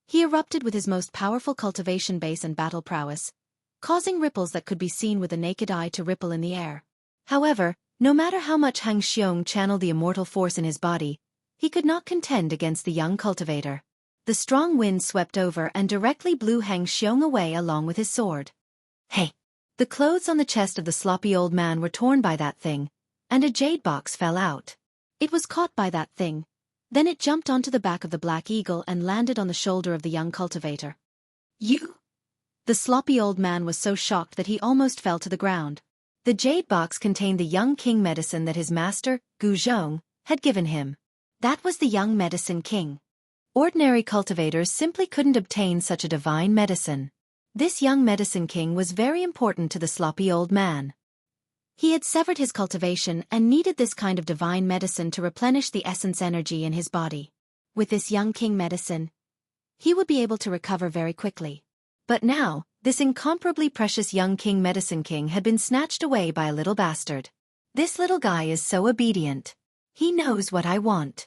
S1: he erupted with his most powerful cultivation base and battle prowess, causing ripples that could be seen with the naked eye to ripple in the air. However, no matter how much Hung Xiong channeled the immortal force in his body, he could not contend against the young cultivator. The strong wind swept over and directly blew Hung Xiong away along with his sword. Hey! The clothes on the chest of the sloppy old man were torn by that thing, and a jade box fell out. It was caught by that thing. Then it jumped onto the back of the black eagle and landed on the shoulder of the young cultivator. You! The sloppy old man was so shocked that he almost fell to the ground. The jade box contained the young king medicine that his master, Gu Zhong, had given him. That was the young medicine king. Ordinary cultivators simply couldn't obtain such a divine medicine. This young medicine king was very important to the sloppy old man. He had severed his cultivation and needed this kind of divine medicine to replenish the essence energy in his body. With this young king medicine, he would be able to recover very quickly. But now, this incomparably precious young king medicine king had been snatched away by a little bastard. This little guy is so obedient. He knows what I want.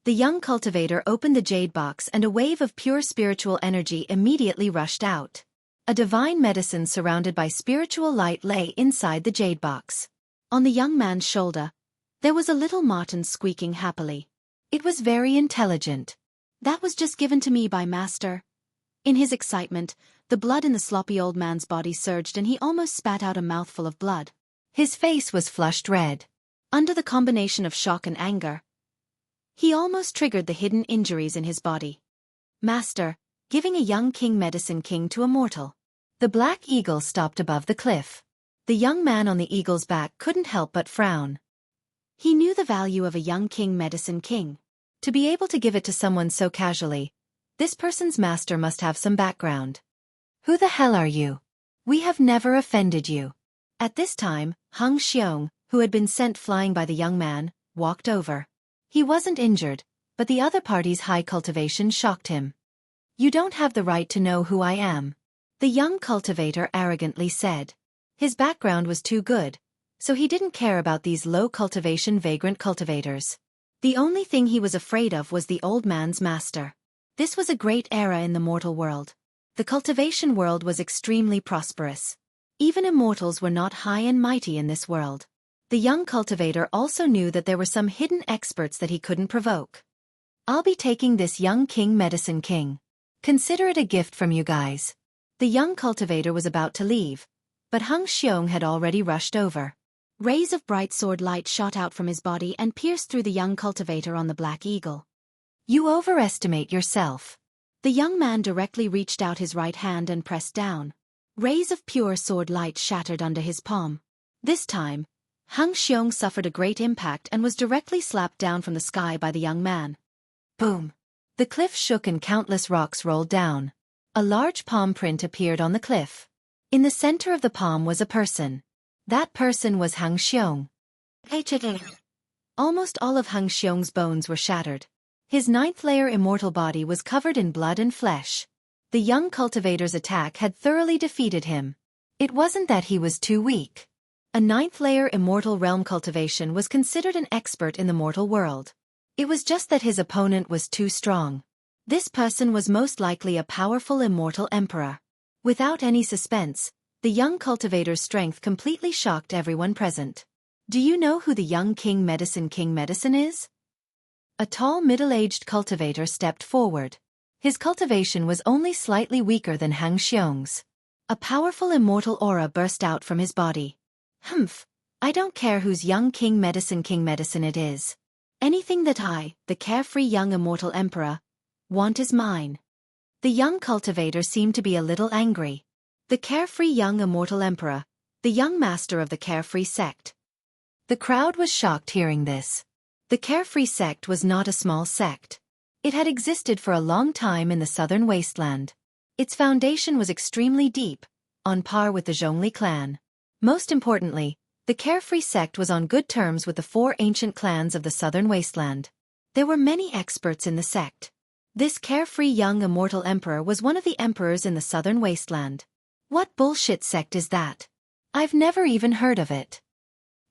S1: The young cultivator opened the jade box and a wave of pure spiritual energy immediately rushed out. A divine medicine surrounded by spiritual light lay inside the jade box. On the young man's shoulder, there was a little marten squeaking happily. It was very intelligent. That was just given to me by master. In his excitement, the blood in the sloppy old man's body surged and he almost spat out a mouthful of blood. His face was flushed red. Under the combination of shock and anger, he almost triggered the hidden injuries in his body. Master, giving a young king medicine king to a mortal. The black eagle stopped above the cliff. The young man on the eagle's back couldn't help but frown. He knew the value of a young king medicine king. To be able to give it to someone so casually, this person's master must have some background. Who the hell are you? We have never offended you. At this time, Hung Xiong, who had been sent flying by the young man, walked over. He wasn't injured, but the other party's high cultivation shocked him. You don't have the right to know who I am, the young cultivator arrogantly said. His background was too good, so he didn't care about these low cultivation vagrant cultivators. The only thing he was afraid of was the old man's master. This was a great era in the mortal world. The cultivation world was extremely prosperous. Even immortals were not high and mighty in this world. The young cultivator also knew that there were some hidden experts that he couldn't provoke. I'll be taking this young king medicine king. Consider it a gift from you guys. The young cultivator was about to leave, but Hung Xiong had already rushed over. Rays of bright sword light shot out from his body and pierced through the young cultivator on the black eagle. You overestimate yourself. The young man directly reached out his right hand and pressed down. Rays of pure sword light shattered under his palm. This time, Hung Xiong suffered a great impact and was directly slapped down from the sky by the young man. Boom! The cliff shook and countless rocks rolled down. A large palm print appeared on the cliff. In the center of the palm was a person. That person was Hung Xiong. Almost all of Hung Xiong's bones were shattered. His ninth-layer immortal body was covered in blood and flesh. The young cultivator's attack had thoroughly defeated him. It wasn't that he was too weak. A ninth-layer immortal realm cultivation was considered an expert in the mortal world. It was just that his opponent was too strong. This person was most likely a powerful immortal emperor. Without any suspense, the young cultivator's strength completely shocked everyone present. Do you know who the young King Medicine is? A tall middle-aged cultivator stepped forward. His cultivation was only slightly weaker than Hung Xiong's. A powerful immortal aura burst out from his body. Humph, I don't care whose young King Medicine it is. Anything that I, the carefree young immortal emperor, want is mine. The young cultivator seemed to be a little angry. The carefree young immortal emperor, the young master of the carefree sect. The crowd was shocked hearing this. The carefree sect was not a small sect. It had existed for a long time in the southern wasteland. Its foundation was extremely deep, on par with the Zhongli clan. Most importantly, the carefree sect was on good terms with the 4 ancient clans of the southern wasteland. There were many experts in the sect. This carefree young immortal emperor was one of the emperors in the southern wasteland. What bullshit sect is that? I've never even heard of it.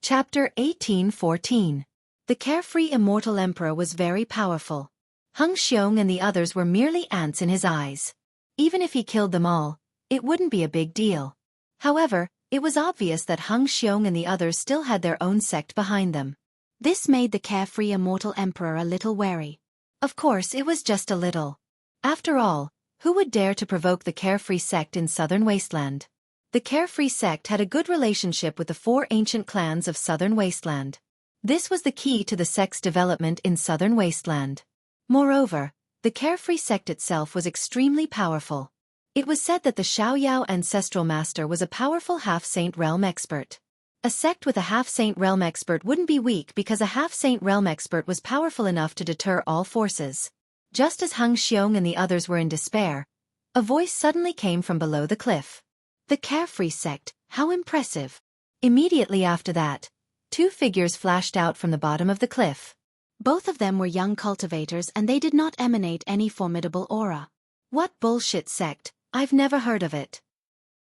S1: Chapter 1814. The carefree immortal emperor was very powerful. Hung Xiong and the others were merely ants in his eyes. Even if he killed them all, it wouldn't be a big deal. However, it was obvious that Hung Xiong and the others still had their own sect behind them. This made the carefree immortal emperor a little wary. Of course, it was just a little. After all, who would dare to provoke the carefree sect in southern wasteland? The carefree sect had a good relationship with the 4 ancient clans of southern wasteland. This was the key to the sect's development in southern wasteland. Moreover, the carefree sect itself was extremely powerful. It was said that the Xiaoyao ancestral master was a powerful half-saint realm expert. A sect with a half-saint realm expert wouldn't be weak because a half-saint realm expert was powerful enough to deter all forces. Just as Hung Xiong and the others were in despair, a voice suddenly came from below the cliff. The carefree sect, how impressive. Immediately after that, 2 figures flashed out from the bottom of the cliff. Both of them were young cultivators and they did not emanate any formidable aura. What bullshit sect, I've never heard of it.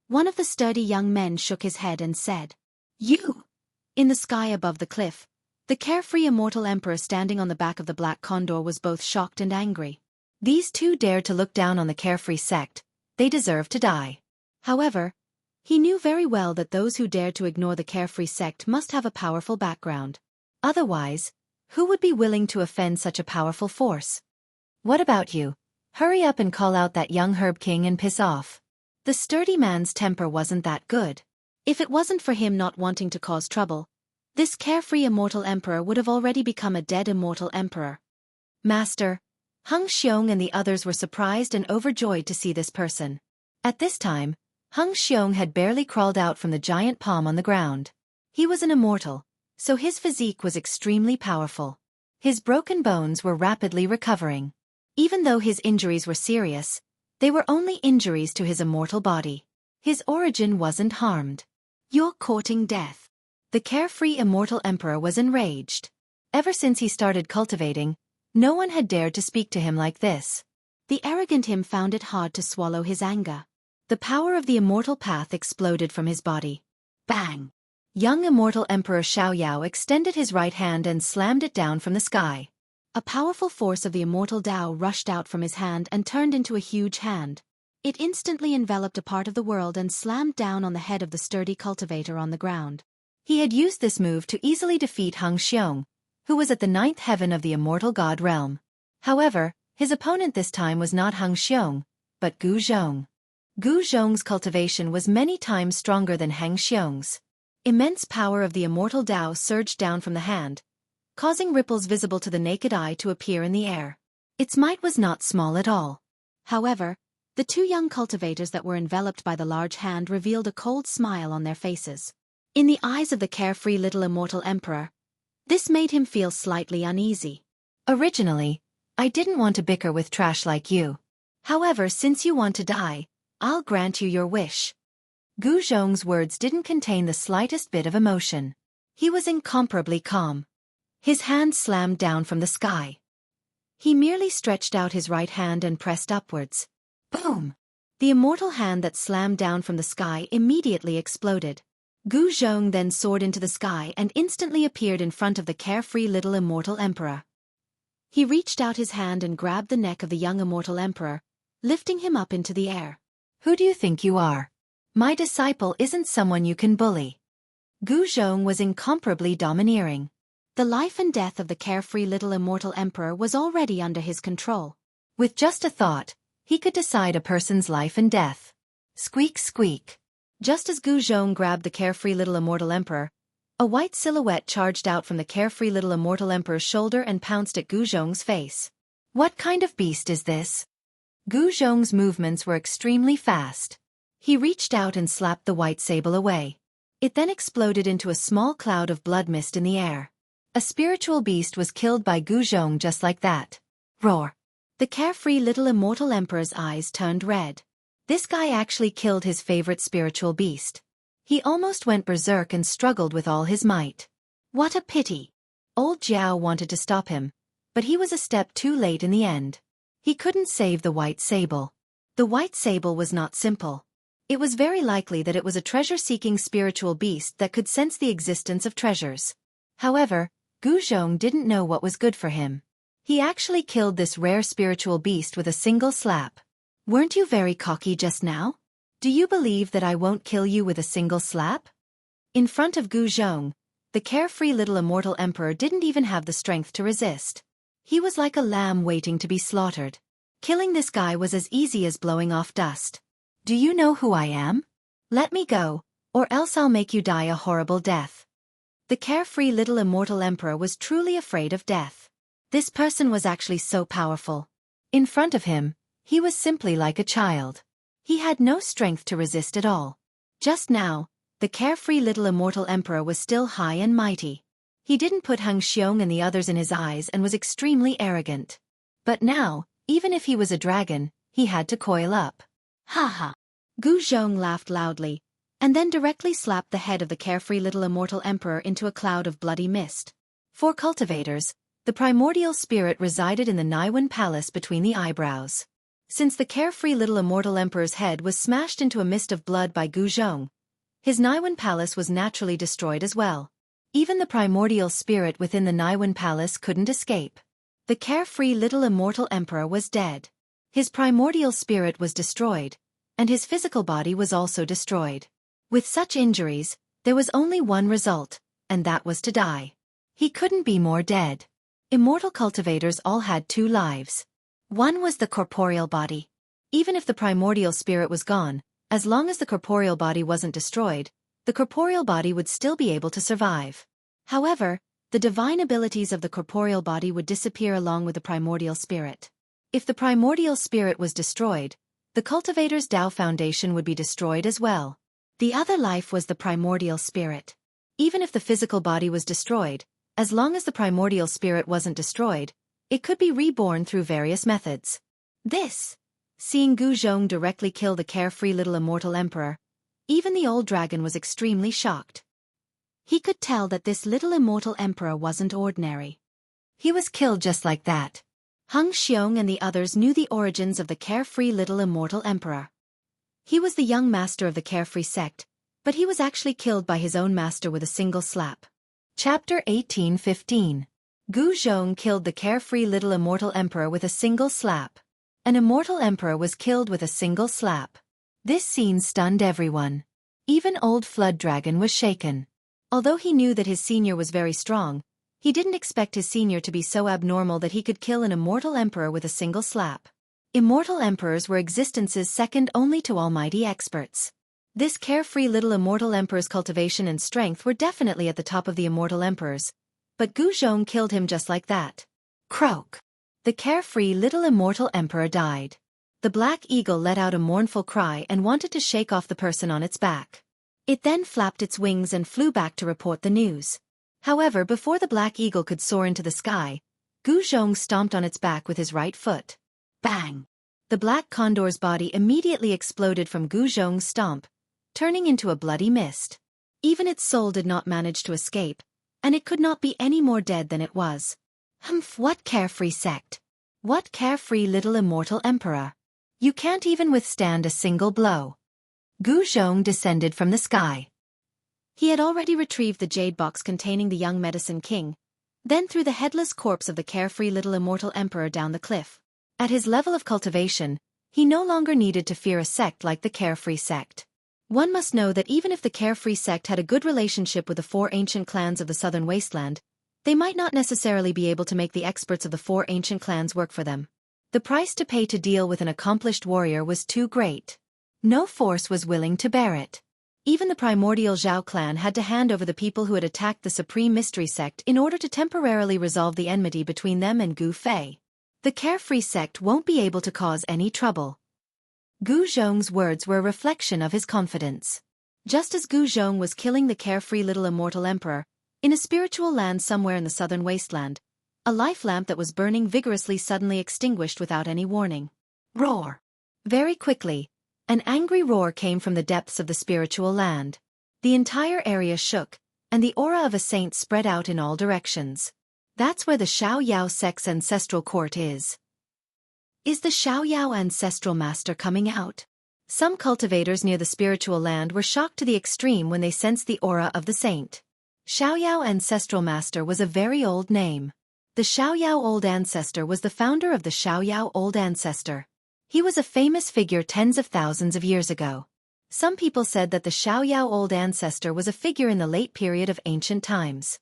S1: One of the sturdy young men shook his head and said, "You!" In the sky above the cliff, the carefree immortal emperor standing on the back of the black condor was both shocked and angry. These 2 dared to look down on the carefree sect. They deserved to die. However, he knew very well that those who dared to ignore the carefree sect must have a powerful background. Otherwise, who would be willing to offend such a powerful force? What about you? Hurry up and call out that young herb king and piss off. The sturdy man's temper wasn't that good. If it wasn't for him not wanting to cause trouble, this carefree immortal emperor would have already become a dead immortal emperor. Master, Hung Xiong and the others were surprised and overjoyed to see this person. At this time, Hung Xiong had barely crawled out from the giant palm on the ground. He was an immortal, so his physique was extremely powerful. His broken bones were rapidly recovering. Even though his injuries were serious, they were only injuries to his immortal body. His origin wasn't harmed. You're courting death. The carefree immortal emperor was enraged. Ever since he started cultivating, no one had dared to speak to him like this. The arrogant him found it hard to swallow his anger. The power of the immortal path exploded from his body. Bang! Young immortal Emperor Xiaoyao extended his right hand and slammed it down from the sky. A powerful force of the immortal Tao rushed out from his hand and turned into a huge hand. It instantly enveloped a part of the world and slammed down on the head of the sturdy cultivator on the ground. He had used this move to easily defeat Hung Xiong, who was at the 9th heaven of the immortal god realm. However, his opponent this time was not Hung Xiong, but Gu Zhong. Gu Zhong's cultivation was many times stronger than Hung Xiong's. Immense power of the immortal Tao surged down from the hand, causing ripples visible to the naked eye to appear in the air. Its might was not small at all. However, the 2 young cultivators that were enveloped by the large hand revealed a cold smile on their faces. In the eyes of the carefree little immortal emperor, this made him feel slightly uneasy. Originally, I didn't want to bicker with trash like you. However, since you want to die, I'll grant you your wish. Gu Zhong's words didn't contain the slightest bit of emotion. He was incomparably calm. His hand slammed down from the sky. He merely stretched out his right hand and pressed upwards. Boom! The immortal hand that slammed down from the sky immediately exploded. Gu Zhong then soared into the sky and instantly appeared in front of the carefree little immortal emperor. He reached out his hand and grabbed the neck of the young immortal emperor, lifting him up into the air. Who do you think you are? My disciple isn't someone you can bully. Gu Zhong was incomparably domineering. The life and death of the carefree little immortal emperor was already under his control. With just a thought, he could decide a person's life and death. Squeak, squeak. Just as Gu Zhong grabbed the carefree little immortal emperor, a white silhouette charged out from the carefree little immortal emperor's shoulder and pounced at Gu Zhong's face. What kind of beast is this? Gu Zhong's movements were extremely fast. He reached out and slapped the white sable away. It then exploded into a small cloud of blood mist in the air. A spiritual beast was killed by Gu Zhong just like that. Roar! The carefree little immortal emperor's eyes turned red. This guy actually killed his favorite spiritual beast. He almost went berserk and struggled with all his might. What a pity! Old Jiao wanted to stop him, but he was a step too late in the end. He couldn't save the white sable. The white sable was not simple. It was very likely that it was a treasure-seeking spiritual beast that could sense the existence of treasures. However, Gu Zhong didn't know what was good for him. He actually killed this rare spiritual beast with a single slap. Weren't you very cocky just now? Do you believe that I won't kill you with a single slap? In front of Gu Zhong, the carefree little immortal emperor didn't even have the strength to resist. He was like a lamb waiting to be slaughtered. Killing this guy was as easy as blowing off dust. Do you know who I am? Let me go, or else I'll make you die a horrible death. The carefree little immortal emperor was truly afraid of death. This person was actually so powerful. In front of him, he was simply like a child. He had no strength to resist at all. Just now, the carefree little immortal emperor was still high and mighty. He didn't put Hung Xiong and the others in his eyes and was extremely arrogant. But now, even if he was a dragon, he had to coil up. Ha ha! Gu Zhong laughed loudly, and then directly slapped the head of the carefree little immortal emperor into a cloud of bloody mist. For cultivators, the primordial spirit resided in the Naiwan palace between the eyebrows. Since the carefree little immortal emperor's head was smashed into a mist of blood by Gu Zhong, his Naiwan palace was naturally destroyed as well. Even the primordial spirit within the Naiwan palace couldn't escape. The carefree little immortal emperor was dead. His primordial spirit was destroyed, and his physical body was also destroyed. With such injuries, there was only one result, and that was to die. He couldn't be more dead. Immortal cultivators all had two lives. One was the corporeal body. Even if the primordial spirit was gone, as long as the corporeal body wasn't destroyed, the corporeal body would still be able to survive. However, the divine abilities of the corporeal body would disappear along with the primordial spirit. If the primordial spirit was destroyed, the cultivator's Tao foundation would be destroyed as well. The other life was the primordial spirit. Even if the physical body was destroyed, as long as the primordial spirit wasn't destroyed, it could be reborn through various methods. Seeing Gu Zhong directly kill the carefree little immortal emperor, even the old dragon was extremely shocked. He could tell that this little immortal emperor wasn't ordinary. He was killed just like that. Hung Xiong and the others knew the origins of the carefree little immortal emperor. He was the young master of the carefree sect, but he was actually killed by his own master with a single slap. Chapter 18:15. Gu Zhong killed the carefree little immortal emperor with a single slap. An immortal emperor was killed with a single slap. This scene stunned everyone. Even old Flood Dragon was shaken. Although he knew that his senior was very strong, he didn't expect his senior to be so abnormal that he could kill an immortal emperor with a single slap. Immortal emperors were existences second only to almighty experts. This carefree little immortal emperor's cultivation and strength were definitely at the top of the immortal emperors, but Gu Zhong killed him just like that. Croak! The carefree little immortal emperor died. The black eagle let out a mournful cry and wanted to shake off the person on its back. It then flapped its wings and flew back to report the news. However, before the black eagle could soar into the sky, Gu Zhong stomped on its back with his right foot. Bang! The black condor's body immediately exploded from Gu Zhong's stomp, turning into a bloody mist. Even its soul did not manage to escape, and it could not be any more dead than it was. Humph, what carefree sect! What carefree little immortal emperor! You can't even withstand a single blow. Gu Zhong descended from the sky. He had already retrieved the jade box containing the young medicine king, then threw the headless corpse of the carefree little immortal emperor down the cliff. At his level of cultivation, he no longer needed to fear a sect like the carefree sect. One must know that even if the carefree sect had a good relationship with the 4 ancient clans of the southern wasteland, they might not necessarily be able to make the experts of the 4 ancient clans work for them. The price to pay to deal with an accomplished warrior was too great. No force was willing to bear it. Even the primordial Zhao clan had to hand over the people who had attacked the Supreme Mystery Sect in order to temporarily resolve the enmity between them and Gu Fei. The carefree sect won't be able to cause any trouble. Gu Zhong's words were a reflection of his confidence. Just as Gu Zhong was killing the carefree little immortal emperor, in a spiritual land somewhere in the southern wasteland, a life lamp that was burning vigorously suddenly extinguished without any warning. Roar! Very quickly, an angry roar came from the depths of the spiritual land. The entire area shook, and the aura of a saint spread out in all directions. That's where the Xiaoyao sect's ancestral court is. Is the Xiaoyao ancestral master coming out? Some cultivators near the spiritual land were shocked to the extreme when they sensed the aura of the saint. Xiaoyao ancestral master was a very old name. The Xiaoyao old ancestor was the founder of the Xiaoyao old ancestor. He was a famous figure tens of thousands of years ago. Some people said that the Xiaoyao old ancestor was a figure in the late period of ancient times.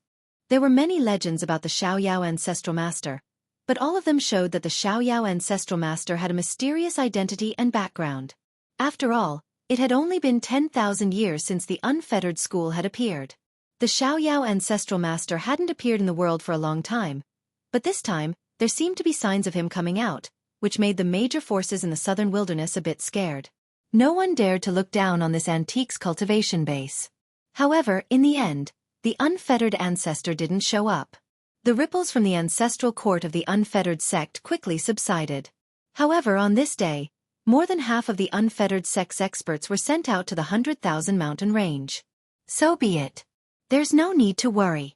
S1: There were many legends about the Xiaoyao ancestral master, but all of them showed that the Xiaoyao ancestral master had a mysterious identity and background. After all, it had only been 10,000 years since the unfettered school had appeared. The Xiaoyao ancestral master hadn't appeared in the world for a long time, but this time, there seemed to be signs of him coming out, which made the major forces in the southern wilderness a bit scared. No one dared to look down on this antique's cultivation base. However, in the end, the unfettered ancestor didn't show up. The ripples from the ancestral court of the unfettered sect quickly subsided. However, on this day, more than half of the unfettered sect's experts were sent out to the 100,000 mountain range. So be it. There's no need to worry.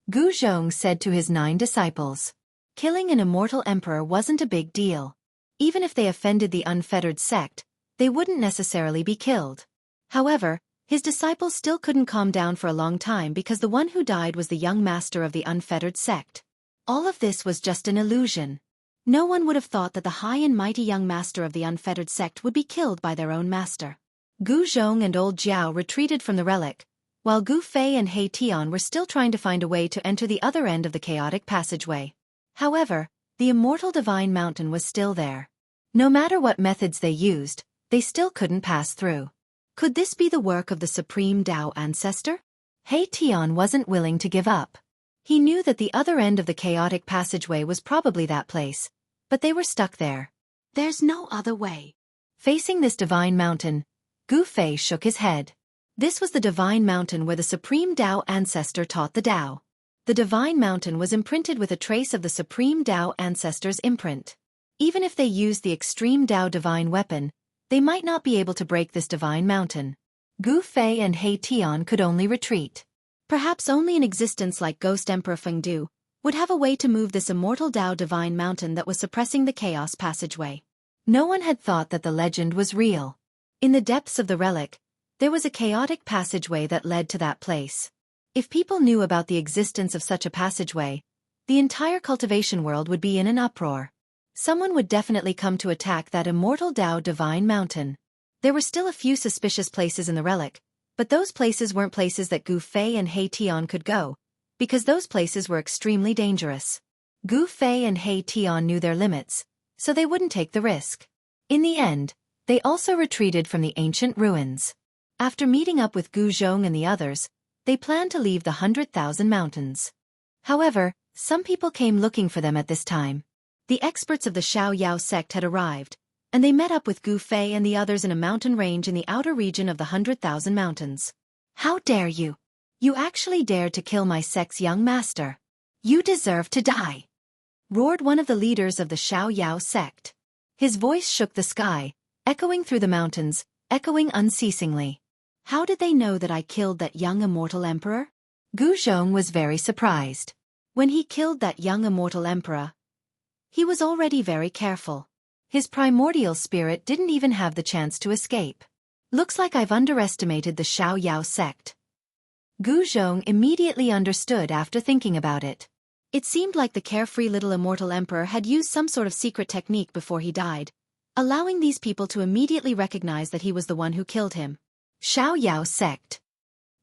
S1: Gu Zhong said to his 9 disciples. Killing an immortal emperor wasn't a big deal. Even if they offended the unfettered sect, they wouldn't necessarily be killed. However, his disciples still couldn't calm down for a long time because the one who died was the young master of the unfettered sect. All of this was just an illusion. No one would have thought that the high and mighty young master of the unfettered sect would be killed by their own master. Gu Zhong and old Jiao retreated from the relic, while Gu Fei and He Tian were still trying to find a way to enter the other end of the chaotic passageway. However, the immortal divine mountain was still there. No matter what methods they used, they still couldn't pass through. Could this be the work of the supreme Tao ancestor? He Tian wasn't willing to give up. He knew that the other end of the chaotic passageway was probably that place, but they were stuck there. There's no other way. Facing this divine mountain, Gu Fei shook his head. This was the divine mountain where the supreme Tao ancestor taught the Tao. The divine mountain was imprinted with a trace of the supreme Tao ancestor's imprint. Even if they used the extreme Tao divine weapon, they might not be able to break this divine mountain. Gu Fei and He Tian could only retreat. Perhaps only an existence like Ghost Emperor Fengdu would have a way to move this immortal Tao divine mountain that was suppressing the chaos passageway. No one had thought that the legend was real. In the depths of the relic, there was a chaotic passageway that led to that place. If people knew about the existence of such a passageway, the entire cultivation world would be in an uproar. Someone would definitely come to attack that immortal Tao divine mountain. There were still a few suspicious places in the relic, but those places weren't places that Gu Fei and He Tian could go, because those places were extremely dangerous. Gu Fei and He Tian knew their limits, so they wouldn't take the risk. In the end, they also retreated from the ancient ruins. After meeting up with Gu Zhong and the others, they planned to leave the 100,000 mountains. However, some people came looking for them at this time. The experts of the Xiaoyao sect had arrived, and they met up with Gu Fei and the others in a mountain range in the outer region of the 100,000 mountains. How dare you? You actually dared to kill my sect's young master. You deserve to die! Roared one of the leaders of the Xiaoyao sect. His voice shook the sky, echoing through the mountains, echoing unceasingly. How did they know that I killed that young immortal emperor? Gu Zhong was very surprised. When he killed that young immortal emperor, he was already very careful. His primordial spirit didn't even have the chance to escape. Looks like I've underestimated the Xiao Yao sect. Gu Zhong immediately understood after thinking about it. It seemed like the carefree little immortal emperor had used some sort of secret technique before he died, allowing these people to immediately recognize that he was the one who killed him. Xiao Yao sect.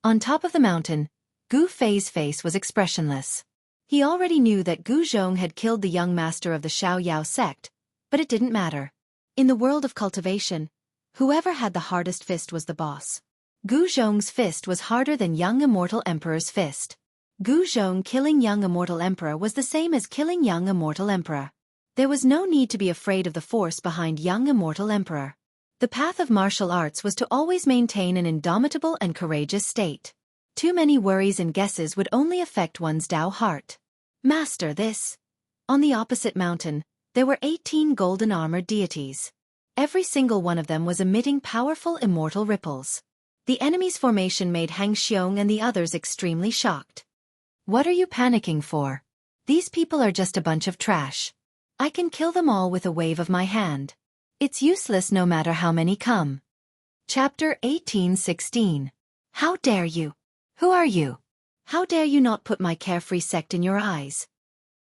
S1: On top of the mountain, Gu Fei's face was expressionless. He already knew that Gu Zhong had killed the young master of the Xiao Yao sect, but it didn't matter. In the world of cultivation, whoever had the hardest fist was the boss. Gu Zhong's fist was harder than young immortal emperor's fist. Gu Zhong killing young immortal emperor was the same as killing young immortal emperor. There was no need to be afraid of the force behind young immortal emperor. The path of martial arts was to always maintain an indomitable and courageous state. Too many worries and guesses would only affect one's Dao heart. Master this. On the opposite mountain, there were 18 golden armored deities. Every single one of them was emitting powerful immortal ripples. The enemy's formation made Hang Xiong and the others extremely shocked. What are you panicking for? These people are just a bunch of trash. I can kill them all with a wave of my hand. It's useless no matter how many come. Chapter 18:16. How dare you? Who are you? How dare you not put my carefree sect in your eyes?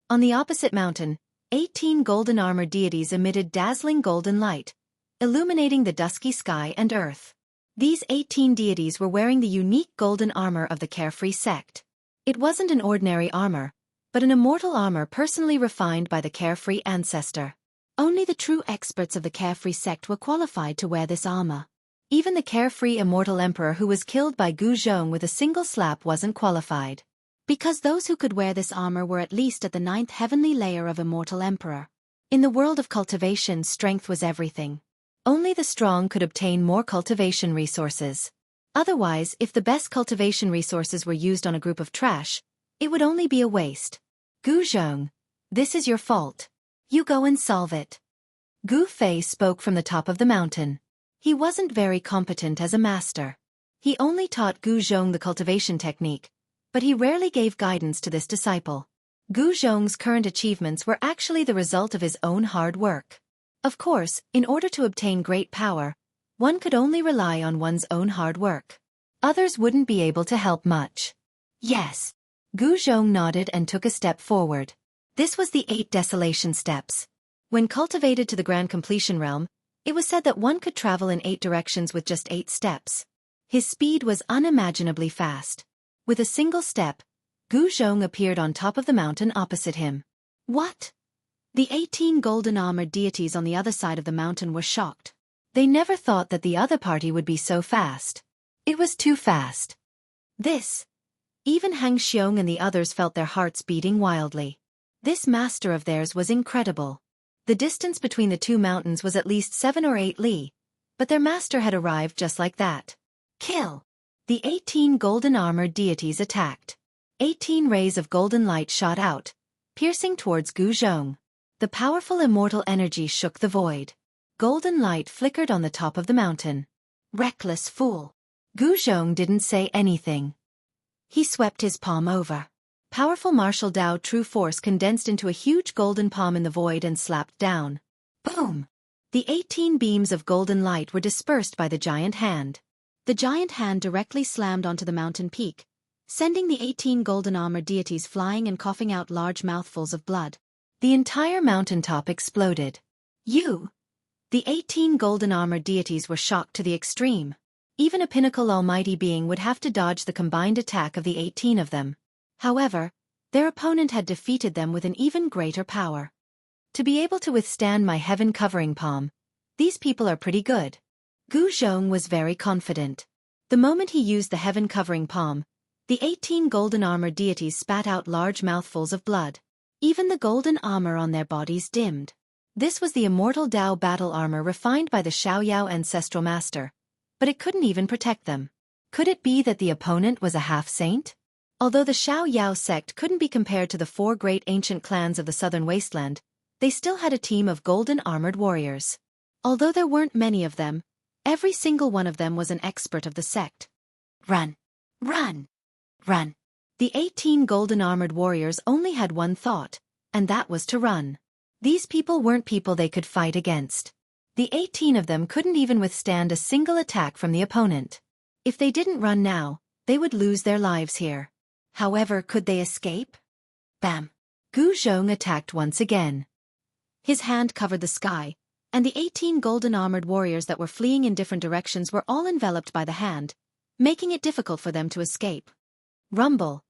S1: On the opposite mountain, 18 golden armored deities emitted dazzling golden light, illuminating the dusky sky and earth. These 18 deities were wearing the unique golden armor of the carefree sect. It wasn't an ordinary armor, but an immortal armor personally refined by the carefree ancestor. Only the true experts of the carefree sect were qualified to wear this armor. Even the carefree immortal emperor who was killed by Gu Zhong with a single slap wasn't qualified. Because those who could wear this armor were at least at the 9th heavenly layer of immortal emperor. In the world of cultivation, strength was everything. Only the strong could obtain more cultivation resources. Otherwise, if the best cultivation resources were used on a group of trash, it would only be a waste. Gu Zhong, this is your fault. You go and solve it. Gu Fei spoke from the top of the mountain. He wasn't very competent as a master. He only taught Gu Zhong the cultivation technique, but he rarely gave guidance to this disciple. Gu Zhong's current achievements were actually the result of his own hard work. Of course, in order to obtain great power, one could only rely on one's own hard work. Others wouldn't be able to help much. Yes. Gu Zhong nodded and took a step forward. This was the 8 desolation steps. When cultivated to the grand completion realm, it was said that one could travel in 8 directions with just 8 steps. His speed was unimaginably fast. With a single step, Gu Zhong appeared on top of the mountain opposite him. What? The 18 golden armored deities on the other side of the mountain were shocked. They never thought that the other party would be so fast. It was too fast. Even Hang Xiong and the others felt their hearts beating wildly. This master of theirs was incredible. The distance between the 2 mountains was at least 7 or 8 li, but their master had arrived just like that. Kill! The 18 golden armored deities attacked. 18 rays of golden light shot out, piercing towards Gu Zhong. The powerful immortal energy shook the void. Golden light flickered on the top of the mountain. Reckless fool! Gu Zhong didn't say anything. He swept his palm over. Powerful martial Dao true force condensed into a huge golden palm in the void and slapped down. Boom! The 18 beams of golden light were dispersed by the giant hand. The giant hand directly slammed onto the mountain peak, sending the 18 golden armored deities flying and coughing out large mouthfuls of blood. The entire mountaintop exploded. The 18 golden armored deities were shocked to the extreme. Even a pinnacle almighty being would have to dodge the combined attack of the 18 of them. However, their opponent had defeated them with an even greater power. To be able to withstand my heaven-covering palm, these people are pretty good. Gu Zhong was very confident. The moment he used the heaven-covering palm, the 18 golden armored deities spat out large mouthfuls of blood. Even the golden armor on their bodies dimmed. This was the immortal Dao battle armor refined by the Xiao Yao ancestral master, but it couldn't even protect them. Could it be that the opponent was a half-saint? Although the Xiao Yao sect couldn't be compared to the 4 great ancient clans of the southern wasteland, they still had a team of golden armored warriors. Although there weren't many of them, every single one of them was an expert of the sect. Run! Run! Run! The 18 golden-armored warriors only had one thought, and that was to run. These people weren't people they could fight against. The 18 of them couldn't even withstand a single attack from the opponent. If they didn't run now, they would lose their lives here. However, could they escape? Bam! Gu Zhong attacked once again. His hand covered the sky, and the 18 golden-armored warriors that were fleeing in different directions were all enveloped by the hand, making it difficult for them to escape. Rumble!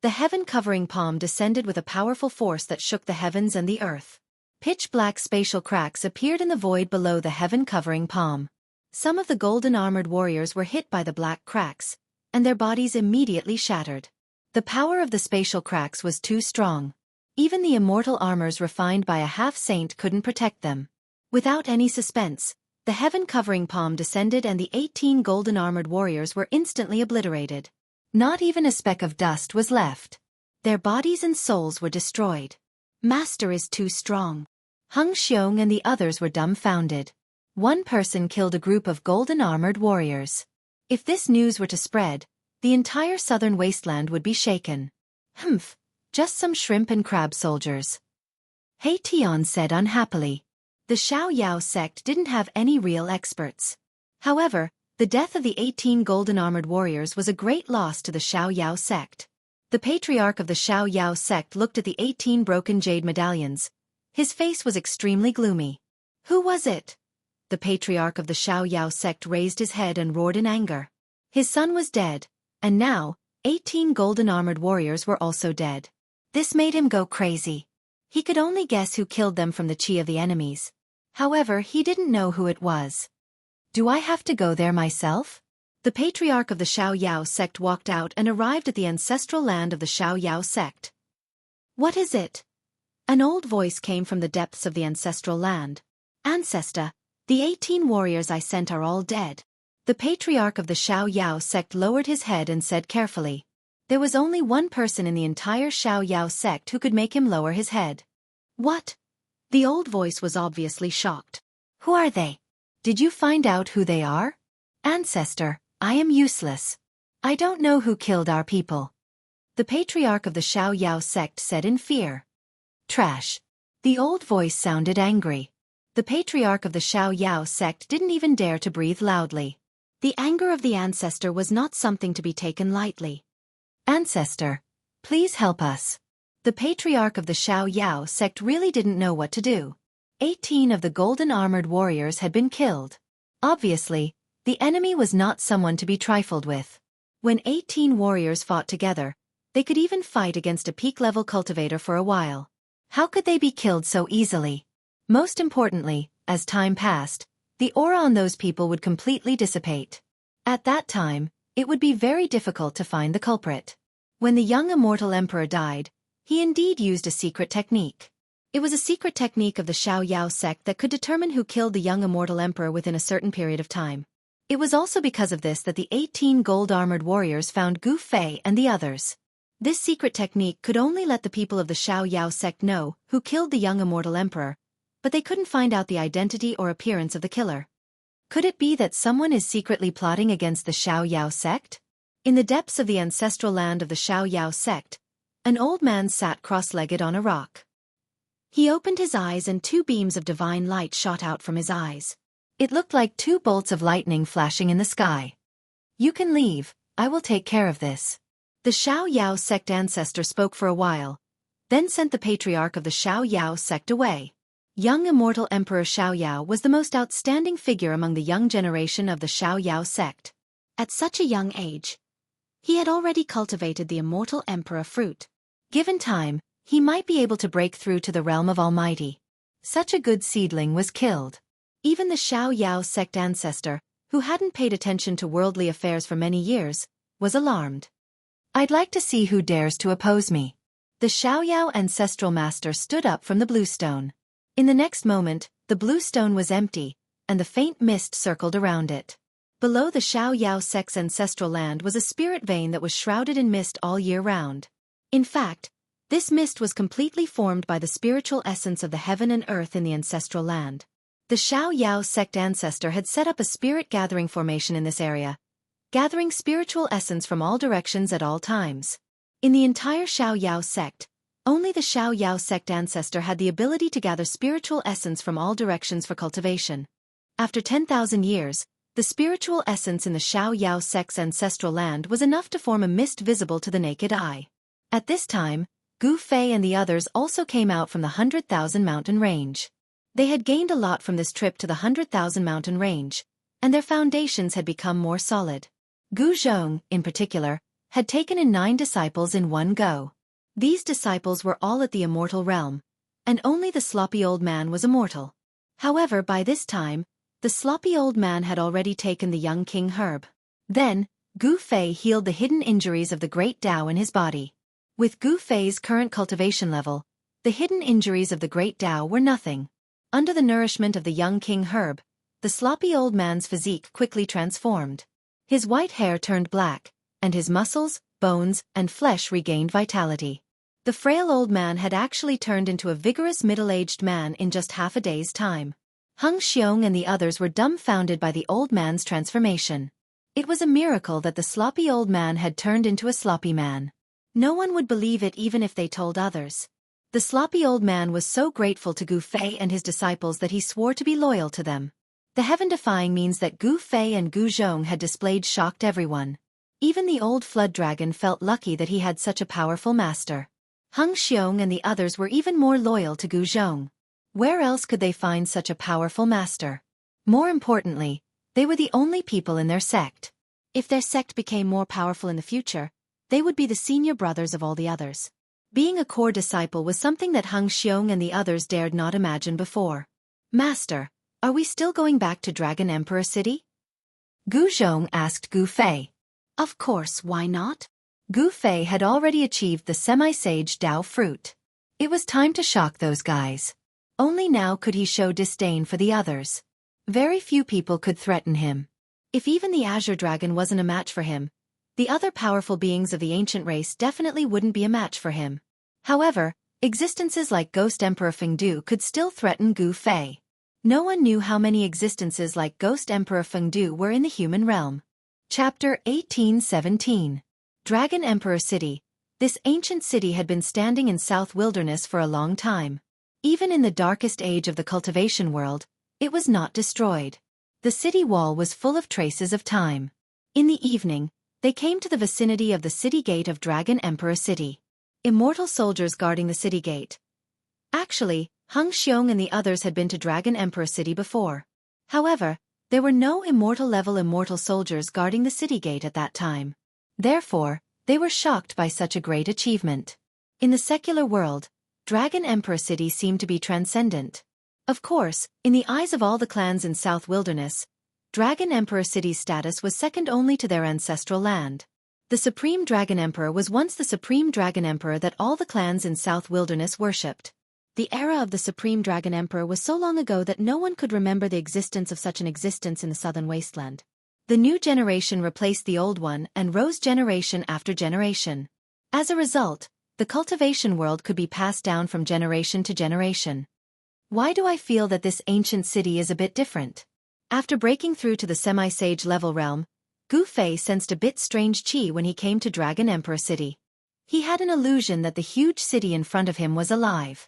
S1: The heaven-covering palm descended with a powerful force that shook the heavens and the earth. Pitch-black spatial cracks appeared in the void below the heaven-covering palm. Some of the golden-armored warriors were hit by the black cracks, and their bodies immediately shattered. The power of the spatial cracks was too strong. Even the immortal armors refined by a half-saint couldn't protect them. Without any suspense, the heaven-covering palm descended and the 18 golden-armored warriors were instantly obliterated. Not even a speck of dust was left. Their bodies and souls were destroyed. Master is too strong. Hung Xiong and the others were dumbfounded. One person killed a group of golden-armored warriors. If this news were to spread, the entire southern wasteland would be shaken. Humph, just some shrimp and crab soldiers. He Tian said unhappily. The Xiao Yao sect didn't have any real experts. However, the death of the 18 golden-armored warriors was a great loss to the Xiao Yao sect. The patriarch of the Xiao Yao sect looked at the 18 broken jade medallions. His face was extremely gloomy. Who was it? The patriarch of the Xiao Yao sect raised his head and roared in anger. His son was dead, and now, 18 golden-armored warriors were also dead. This made him go crazy. He could only guess who killed them from the chi of the enemies. However, he didn't know who it was. Do I have to go there myself? The patriarch of the Xiao Yao sect walked out and arrived at the ancestral land of the Xiao Yao sect. What is it? An old voice came from the depths of the ancestral land. Ancestor, the 18 warriors I sent are all dead. The patriarch of the Xiao Yao sect lowered his head and said carefully. There was only one person in the entire Xiao Yao sect who could make him lower his head. What? The old voice was obviously shocked. Who are they? Did you find out who they are? Ancestor, I am useless. I don't know who killed our people. The patriarch of the Xiao Yao sect said in fear. Trash. The old voice sounded angry. The patriarch of the Xiao Yao sect didn't even dare to breathe loudly. The anger of the ancestor was not something to be taken lightly. Ancestor, please help us. The patriarch of the Xiao Yao sect really didn't know what to do. 18 of the golden-armored warriors had been killed. Obviously, the enemy was not someone to be trifled with. When 18 warriors fought together, they could even fight against a peak-level cultivator for a while. How could they be killed so easily? Most importantly, as time passed, the aura on those people would completely dissipate. At that time, it would be very difficult to find the culprit. When the young immortal emperor died, he indeed used a secret technique. It was a secret technique of the Xiao Yao sect that could determine who killed the young immortal emperor within a certain period of time. It was also because of this that the 18 gold-armored warriors found Gu Fei and the others. This secret technique could only let the people of the Xiao Yao sect know who killed the young immortal emperor, but they couldn't find out the identity or appearance of the killer. Could it be that someone is secretly plotting against the Xiao Yao sect? In the depths of the ancestral land of the Xiao Yao sect, an old man sat cross-legged on a rock. He opened his eyes and 2 beams of divine light shot out from his eyes. It looked like 2 bolts of lightning flashing in the sky. You can leave, I will take care of this. The Xiao Yao sect ancestor spoke for a while, then sent the patriarch of the Xiao Yao sect away. Young immortal Emperor Xiao Yao was the most outstanding figure among the young generation of the Xiao Yao sect. At such a young age, he had already cultivated the immortal emperor fruit. Given time, he might be able to break through to the realm of Almighty. Such a good seedling was killed. Even the Xiao Yao sect ancestor, who hadn't paid attention to worldly affairs for many years, was alarmed. I'd like to see who dares to oppose me. The Xiao Yao ancestral master stood up from the blue stone. In the next moment, the blue stone was empty, and the faint mist circled around it. Below the Xiao Yao sect's ancestral land was a spirit vein that was shrouded in mist all year round. In fact, this mist was completely formed by the spiritual essence of the heaven and earth in the ancestral land. The Xiao Yao sect ancestor had set up a spirit gathering formation in this area, gathering spiritual essence from all directions at all times. In the entire Xiao Yao sect, only the Xiao Yao sect ancestor had the ability to gather spiritual essence from all directions for cultivation. After 10,000 years, the spiritual essence in the Xiao Yao sect's ancestral land was enough to form a mist visible to the naked eye. At this time, Gu Fei and the others also came out from the 100,000 mountain range. They had gained a lot from this trip to the 100,000 mountain range, and their foundations had become more solid. Gu Zhong, in particular, had taken in 9 disciples in one go. These disciples were all at the immortal realm, and only the sloppy old man was immortal. However, by this time, the sloppy old man had already taken the young king herb. Then, Gu Fei healed the hidden injuries of the great Tao in his body. With Gu Fei's current cultivation level, the hidden injuries of the great Tao were nothing. Under the nourishment of the young king herb, the sloppy old man's physique quickly transformed. His white hair turned black, and his muscles, bones, and flesh regained vitality. The frail old man had actually turned into a vigorous middle-aged man in just half a day's time. Hung Xiong and the others were dumbfounded by the old man's transformation. It was a miracle that the sloppy old man had turned into a sloppy man. No one would believe it even if they told others. The sloppy old man was so grateful to Gu Fei and his disciples that he swore to be loyal to them. The heaven-defying means that Gu Fei and Gu Zhong had displayed shocked everyone. Even the old flood dragon felt lucky that he had such a powerful master. Hung Xiong and the others were even more loyal to Gu Zhong. Where else could they find such a powerful master? More importantly, they were the only people in their sect. If their sect became more powerful in the future, they would be the senior brothers of all the others. Being a core disciple was something that Hung Xiong and the others dared not imagine before. Master, are we still going back to Dragon Emperor City? Gu Zhong asked Gu Fei. Of course, why not? Gu Fei had already achieved the semi-sage Dao fruit. It was time to shock those guys. Only now could he show disdain for the others. Very few people could threaten him. If even the Azure Dragon wasn't a match for him, the other powerful beings of the ancient race definitely wouldn't be a match for him. However, existences like Ghost Emperor Fengdu could still threaten Gu Fei. No one knew how many existences like Ghost Emperor Fengdu were in the human realm. Chapter 1817. Dragon Emperor City. This ancient city had been standing in South Wilderness for a long time. Even in the darkest age of the cultivation world, it was not destroyed. The city wall was full of traces of time. In the evening, they came to the vicinity of the city gate of Dragon Emperor City. Immortal soldiers guarding the city gate. Actually, Hung Xiong and the others had been to Dragon Emperor City before. However, there were no immortal-level immortal soldiers guarding the city gate at that time. Therefore, they were shocked by such a great achievement. In the secular world, Dragon Emperor City seemed to be transcendent. Of course, in the eyes of all the clans in South Wilderness, Dragon Emperor City's status was second only to their ancestral land. The Supreme Dragon Emperor was once the Supreme Dragon Emperor that all the clans in South Wilderness worshipped. The era of the Supreme Dragon Emperor was so long ago that no one could remember the existence of such an existence in the Southern Wasteland. The new generation replaced the old one and rose generation after generation. As a result, the cultivation world could be passed down from generation to generation. Why do I feel that this ancient city is a bit different? After breaking through to the semi-sage level realm, Gu Fei sensed a bit strange qi when he came to Dragon Emperor City. He had an illusion that the huge city in front of him was alive.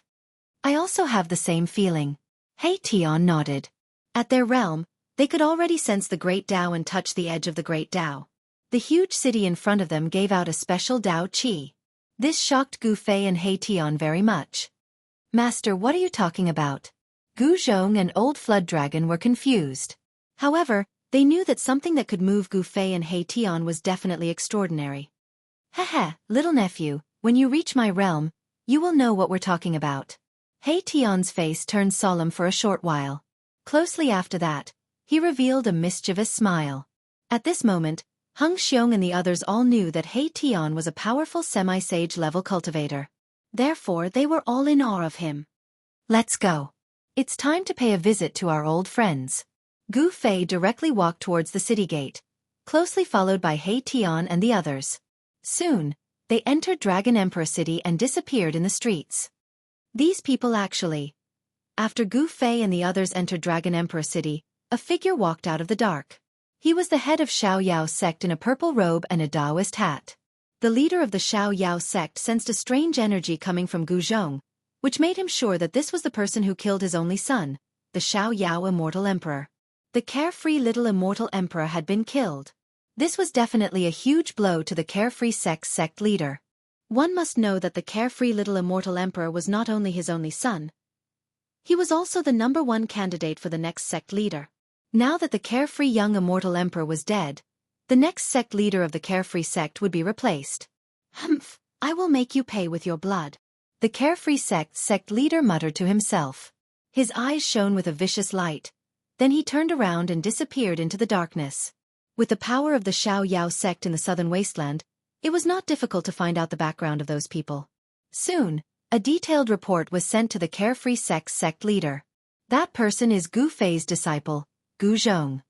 S1: I also have the same feeling. Hey Tian nodded. At their realm, they could already sense the Great Tao and touch the edge of the Great Tao. The huge city in front of them gave out a special Tao qi. This shocked Gu Fei and He Tian very much. Master, what are you talking about? Gu Zhong and Old Flood Dragon were confused. However, they knew that something that could move Gu Fei and He Tian was definitely extraordinary. Heh, little nephew, when you reach my realm, you will know what we're talking about. He Tian's face turned solemn for a short while. Closely after that, he revealed a mischievous smile. At this moment, Hung Xiong and the others all knew that He Tian was a powerful semi-sage level cultivator. Therefore, they were all in awe of him. Let's go. It's time to pay a visit to our old friends. Gu Fei directly walked towards the city gate, closely followed by He Tian and the others. Soon, they entered Dragon Emperor City and disappeared in the streets. These people actually. After Gu Fei and the others entered Dragon Emperor City, a figure walked out of the dark. He was the head of Xiao Yao's sect in a purple robe and a Taoist hat. The leader of the Xiao Yao sect sensed a strange energy coming from Gu Zhong, which made him sure that this was the person who killed his only son, the Xiao Yao immortal emperor. The carefree little immortal emperor had been killed. This was definitely a huge blow to the carefree sect leader. One must know that the carefree little immortal emperor was not only his only son, he was also the #1 candidate for the next sect leader. Now that the carefree young immortal emperor was dead, the next sect leader of the carefree sect would be replaced. Humph, I will make you pay with your blood. The carefree sect leader muttered to himself. His eyes shone with a vicious light. Then he turned around and disappeared into the darkness. With the power of the Xiao Yao sect in the southern wasteland, it was not difficult to find out the background of those people. Soon, a detailed report was sent to the carefree sect leader. That person is Gu Fei's disciple, Gu Zhong.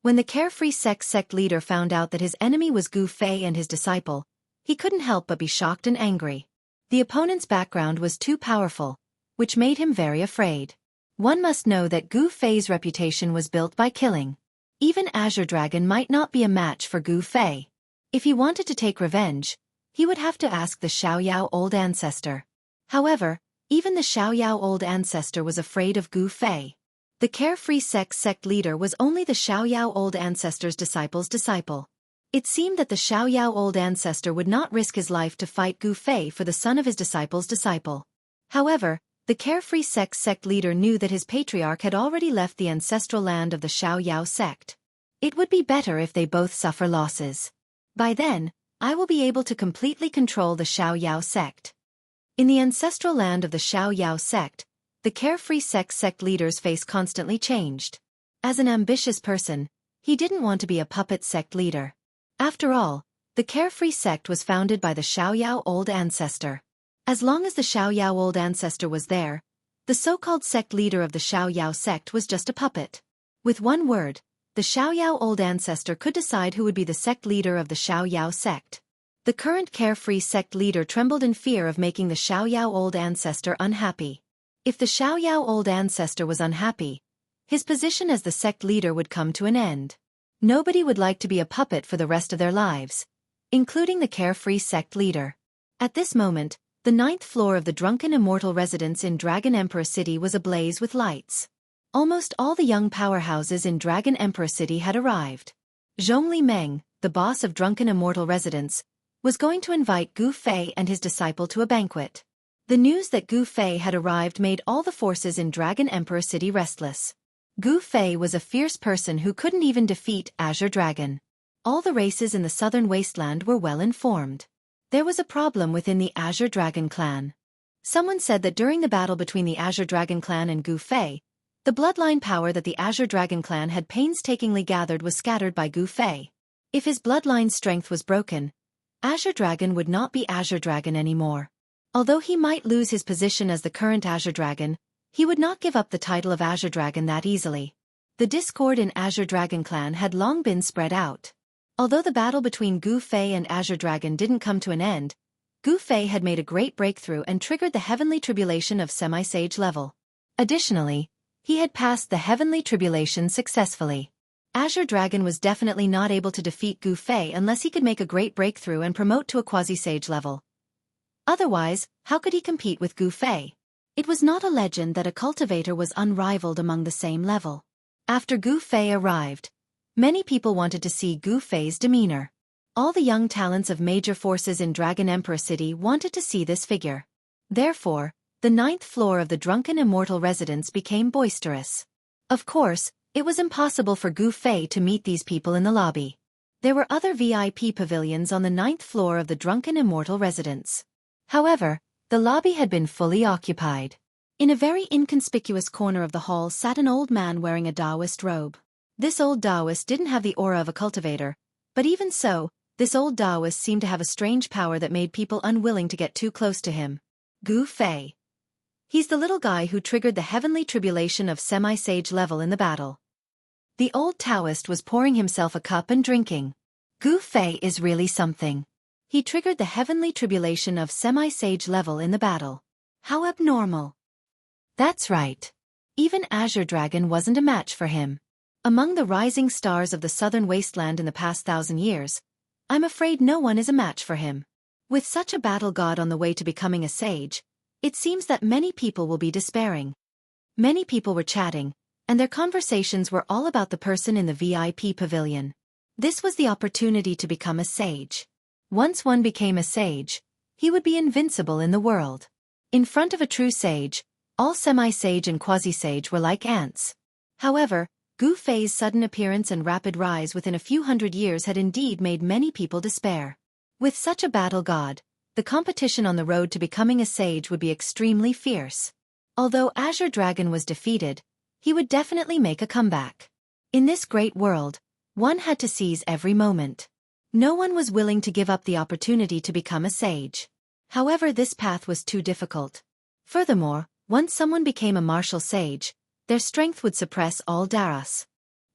S1: When the carefree sect leader found out that his enemy was Gu Fei and his disciple, he couldn't help but be shocked and angry. The opponent's background was too powerful, which made him very afraid. One must know that Gu Fei's reputation was built by killing. Even Azure Dragon might not be a match for Gu Fei. If he wanted to take revenge, he would have to ask the Xiao Yao old ancestor. However, even the Xiao Yao old ancestor was afraid of Gu Fei. The carefree sect leader was only the Xiao Yao old ancestor's disciple's disciple. It seemed that the Xiao Yao old ancestor would not risk his life to fight Gu Fei for the son of his disciple's disciple. However, the carefree sect leader knew that his patriarch had already left the ancestral land of the Xiao Yao sect. It would be better if they both suffer losses. By then, I will be able to completely control the Xiao Yao sect. In the ancestral land of the Xiao Yao sect, the carefree sect leader's face constantly changed. As an ambitious person, he didn't want to be a puppet sect leader. After all, the carefree sect was founded by the Xiao Yao old ancestor. As long as the Xiao Yao old ancestor was there, the so-called sect leader of the Xiao Yao sect was just a puppet. With one word, the Xiao Yao old ancestor could decide who would be the sect leader of the Xiao Yao sect. The current carefree sect leader trembled in fear of making the Xiao Yao old ancestor unhappy. If the Xiao Yao old ancestor was unhappy, his position as the sect leader would come to an end. Nobody would like to be a puppet for the rest of their lives, including the carefree sect leader. At this moment, the 9th floor of the drunken immortal residence in Dragon Emperor City was ablaze with lights. Almost all the young powerhouses in Dragon Emperor City had arrived. Zhongli Meng, the boss of Drunken Immortal Residence, was going to invite Gu Fei and his disciple to a banquet. The news that Gu Fei had arrived made all the forces in Dragon Emperor City restless. Gu Fei was a fierce person who couldn't even defeat Azure Dragon. All the races in the southern wasteland were well informed. There was a problem within the Azure Dragon clan. Someone said that during the battle between the Azure Dragon clan and Gu Fei, the bloodline power that the Azure Dragon clan had painstakingly gathered was scattered by Gu Fei. If his bloodline strength was broken, Azure Dragon would not be Azure Dragon anymore. Although he might lose his position as the current Azure Dragon, he would not give up the title of Azure Dragon that easily. The discord in Azure Dragon clan had long been spread out. Although the battle between Gu Fei and Azure Dragon didn't come to an end, Gu Fei had made a great breakthrough and triggered the Heavenly Tribulation of Semi-Sage level. Additionally, he had passed the Heavenly Tribulation successfully. Azure Dragon was definitely not able to defeat Gu Fei unless he could make a great breakthrough and promote to a quasi-sage level. Otherwise, how could he compete with Gu Fei? It was not a legend that a cultivator was unrivaled among the same level. After Gu Fei arrived, many people wanted to see Gu Fei's demeanor. All the young talents of major forces in Dragon Emperor City wanted to see this figure. Therefore, the 9th floor of the Drunken Immortal Residence became boisterous. Of course, it was impossible for Gu Fei to meet these people in the lobby. There were other VIP pavilions on the 9th floor of the Drunken Immortal Residence. However, the lobby had been fully occupied. In a very inconspicuous corner of the hall sat an old man wearing a Taoist robe. This old Taoist didn't have the aura of a cultivator, but even so, this old Taoist seemed to have a strange power that made people unwilling to get too close to him. Gu Fei. He's the little guy who triggered the Heavenly Tribulation of Semi-Sage level in the battle. The old Taoist was pouring himself a cup and drinking. Gu Fei is really something. He triggered the Heavenly Tribulation of Semi-Sage level in the battle. How abnormal. That's right. Even Azure Dragon wasn't a match for him. Among the rising stars of the southern wasteland in the past 1,000 years, I'm afraid no one is a match for him. With such a battle god on the way to becoming a sage, it seems that many people will be despairing. Many people were chatting, and their conversations were all about the person in the VIP pavilion. This was the opportunity to become a sage. Once one became a sage, he would be invincible in the world. In front of a true sage, all semi-sage and quasi-sage were like ants. However, Gu Fei's sudden appearance and rapid rise within a few hundred years had indeed made many people despair. With such a battle god, the competition on the road to becoming a sage would be extremely fierce. Although Azure Dragon was defeated, he would definitely make a comeback. In this great world, one had to seize every moment. No one was willing to give up the opportunity to become a sage. However, this path was too difficult. Furthermore, once someone became a martial sage, their strength would suppress all Daras.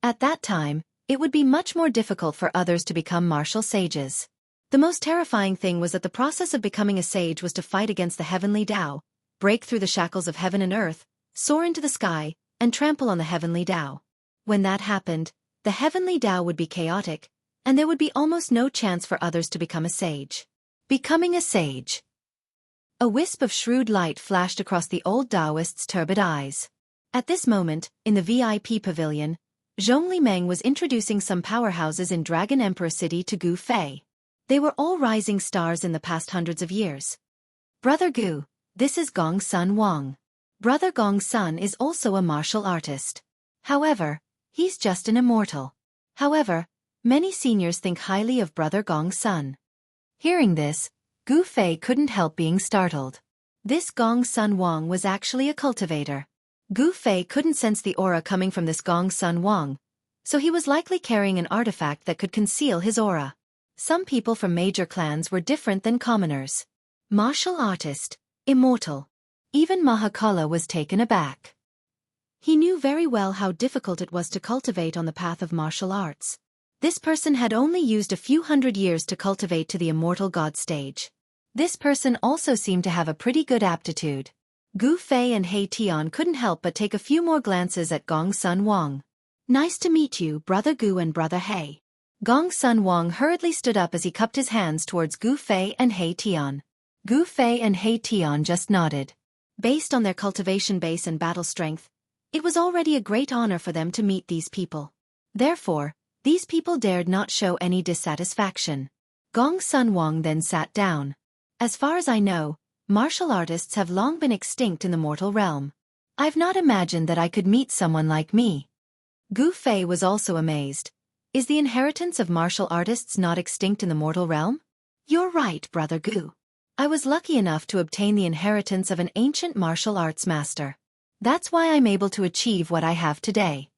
S1: At that time, it would be much more difficult for others to become martial sages. The most terrifying thing was that the process of becoming a sage was to fight against the heavenly Tao, break through the shackles of heaven and earth, soar into the sky, and trample on the heavenly Tao. When that happened, the heavenly Tao would be chaotic, and there would be almost no chance for others to become a sage. Becoming a sage. A wisp of shrewd light flashed across the old Taoist's turbid eyes. At this moment, in the VIP pavilion, Zhongli Meng was introducing some powerhouses in Dragon Emperor City to Gu Fei. They were all rising stars in the past hundreds of years. Brother Gu, this is Gong Sun Wang. Brother Gong Sun is also a martial artist. However, he's just an immortal. However, many seniors think highly of Brother Gong Sun. Hearing this, Gu Fei couldn't help being startled. This Gong Sun Wang was actually a cultivator. Gu Fei couldn't sense the aura coming from this Gong Sun Wang, so he was likely carrying an artifact that could conceal his aura. Some people from major clans were different than commoners. Martial artist, immortal. Even Mahakala was taken aback. He knew very well how difficult it was to cultivate on the path of martial arts. This person had only used a few hundred years to cultivate to the immortal god stage. This person also seemed to have a pretty good aptitude. Gu Fei and He Tian couldn't help but take a few more glances at Gong Sun Wang. Nice to meet you, Brother Gu and Brother He. Gong Sun Wang hurriedly stood up as he cupped his hands towards Gu Fei and He Tian. Gu Fei and He Tian just nodded. Based on their cultivation base and battle strength, it was already a great honor for them to meet these people. Therefore, these people dared not show any dissatisfaction. Gong Sun Wang then sat down. As far as I know, martial artists have long been extinct in the mortal realm. I've not imagined that I could meet someone like me. Gu Fei was also amazed. Is the inheritance of martial artists not extinct in the mortal realm? You're right, Brother Gu. I was lucky enough to obtain the inheritance of an ancient martial arts master. That's why I'm able to achieve what I have today.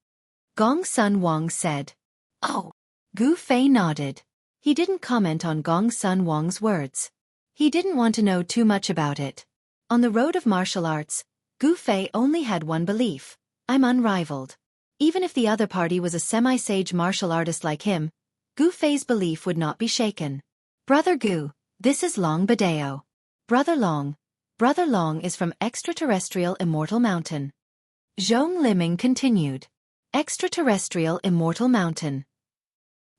S1: Gong Sun Wang said. Oh. Gu Fei nodded. He didn't comment on Gong Sun Wang's words. He didn't want to know too much about it. On the road of martial arts, Gu Fei only had one belief: I'm unrivaled. Even if the other party was a semi-sage martial artist like him, Gu Fei's belief would not be shaken. Brother Gu, this is Long Badeo. Brother Long is from Extraterrestrial Immortal Mountain. Zhong Liming continued. Extraterrestrial Immortal Mountain.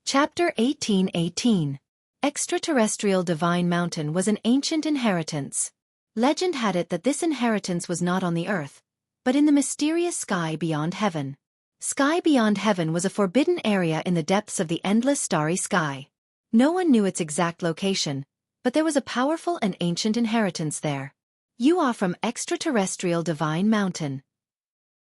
S1: Chapter 1818. Extraterrestrial Divine Mountain was an ancient inheritance. Legend had it that this inheritance was not on the earth, but in the mysterious sky beyond heaven. Sky beyond heaven was a forbidden area in the depths of the endless starry sky. No one knew its exact location, but there was a powerful and ancient inheritance there. You are from Extraterrestrial Divine Mountain.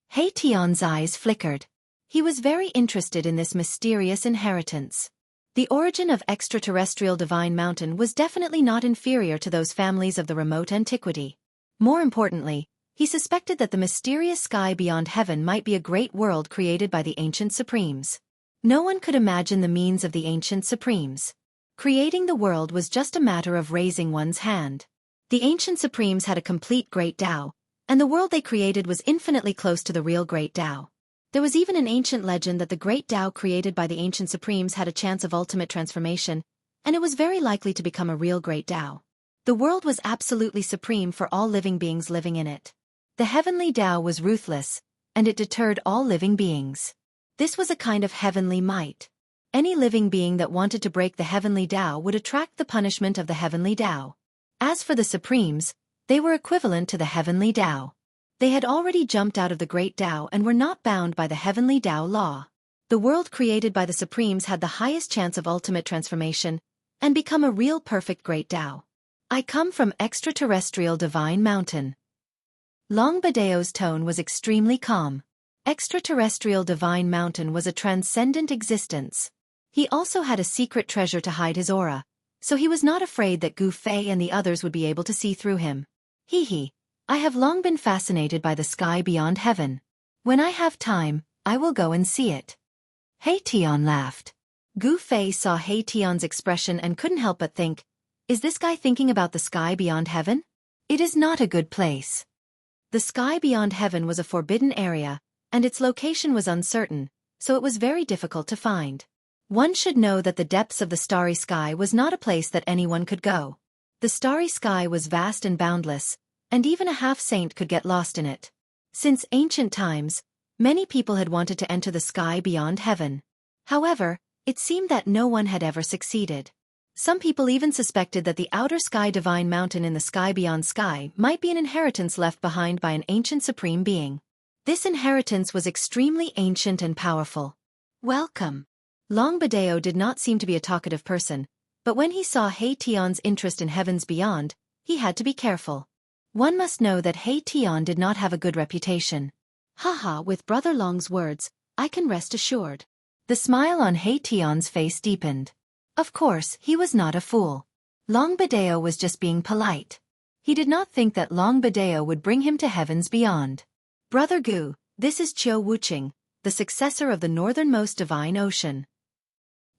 S1: He Tian's eyes flickered. He was very interested in this mysterious inheritance. The origin of Extraterrestrial Divine Mountain was definitely not inferior to those families of the remote antiquity. More importantly, he suspected that the mysterious sky beyond heaven might be a great world created by the ancient supremes. No one could imagine the means of the ancient supremes. Creating the world was just a matter of raising one's hand. The ancient supremes had a complete great Tao, and the world they created was infinitely close to the real great Tao. There was even an ancient legend that the great Tao created by the ancient supremes had a chance of ultimate transformation, and it was very likely to become a real great Tao. The world was absolutely supreme for all living beings living in it. The heavenly Tao was ruthless, and it deterred all living beings. This was a kind of heavenly might. Any living being that wanted to break the heavenly Tao would attract the punishment of the heavenly Tao. As for the Supremes, they were equivalent to the heavenly Tao. They had already jumped out of the great Tao and were not bound by the heavenly Tao law. The world created by the Supremes had the highest chance of ultimate transformation and become a real perfect great Tao. I come from extraterrestrial divine mountain. Longbadeo's tone was extremely calm. Extraterrestrial divine mountain was a transcendent existence. He also had a secret treasure to hide his aura, so he was not afraid that Gu Fei and the others would be able to see through him. I have long been fascinated by the sky beyond heaven. When I have time, I will go and see it. He Tian laughed. Gu Fei saw He Tian's expression and couldn't help but think, is this guy thinking about the sky beyond heaven? It is not a good place. The sky beyond heaven was a forbidden area, and its location was uncertain, so it was very difficult to find. One should know that the depths of the starry sky was not a place that anyone could go. The starry sky was vast and boundless, and even a half-saint could get lost in it. Since ancient times, many people had wanted to enter the sky beyond heaven. However, it seemed that no one had ever succeeded. Some people even suspected that the outer sky divine mountain in the sky beyond sky might be an inheritance left behind by an ancient supreme being. This inheritance was extremely ancient and powerful. Welcome. Longbadeo did not seem to be a talkative person, but when he saw He Tian's interest in heavens beyond, he had to be careful. One must know that He Tian did not have a good reputation. Haha, with Brother Long's words, I can rest assured. The smile on He Tian's face deepened. Of course, he was not a fool. Longbadeo was just being polite. He did not think that Longbadeo would bring him to heavens beyond. Brother Gu, this is Qiu Wuqing, the successor of the northernmost divine ocean.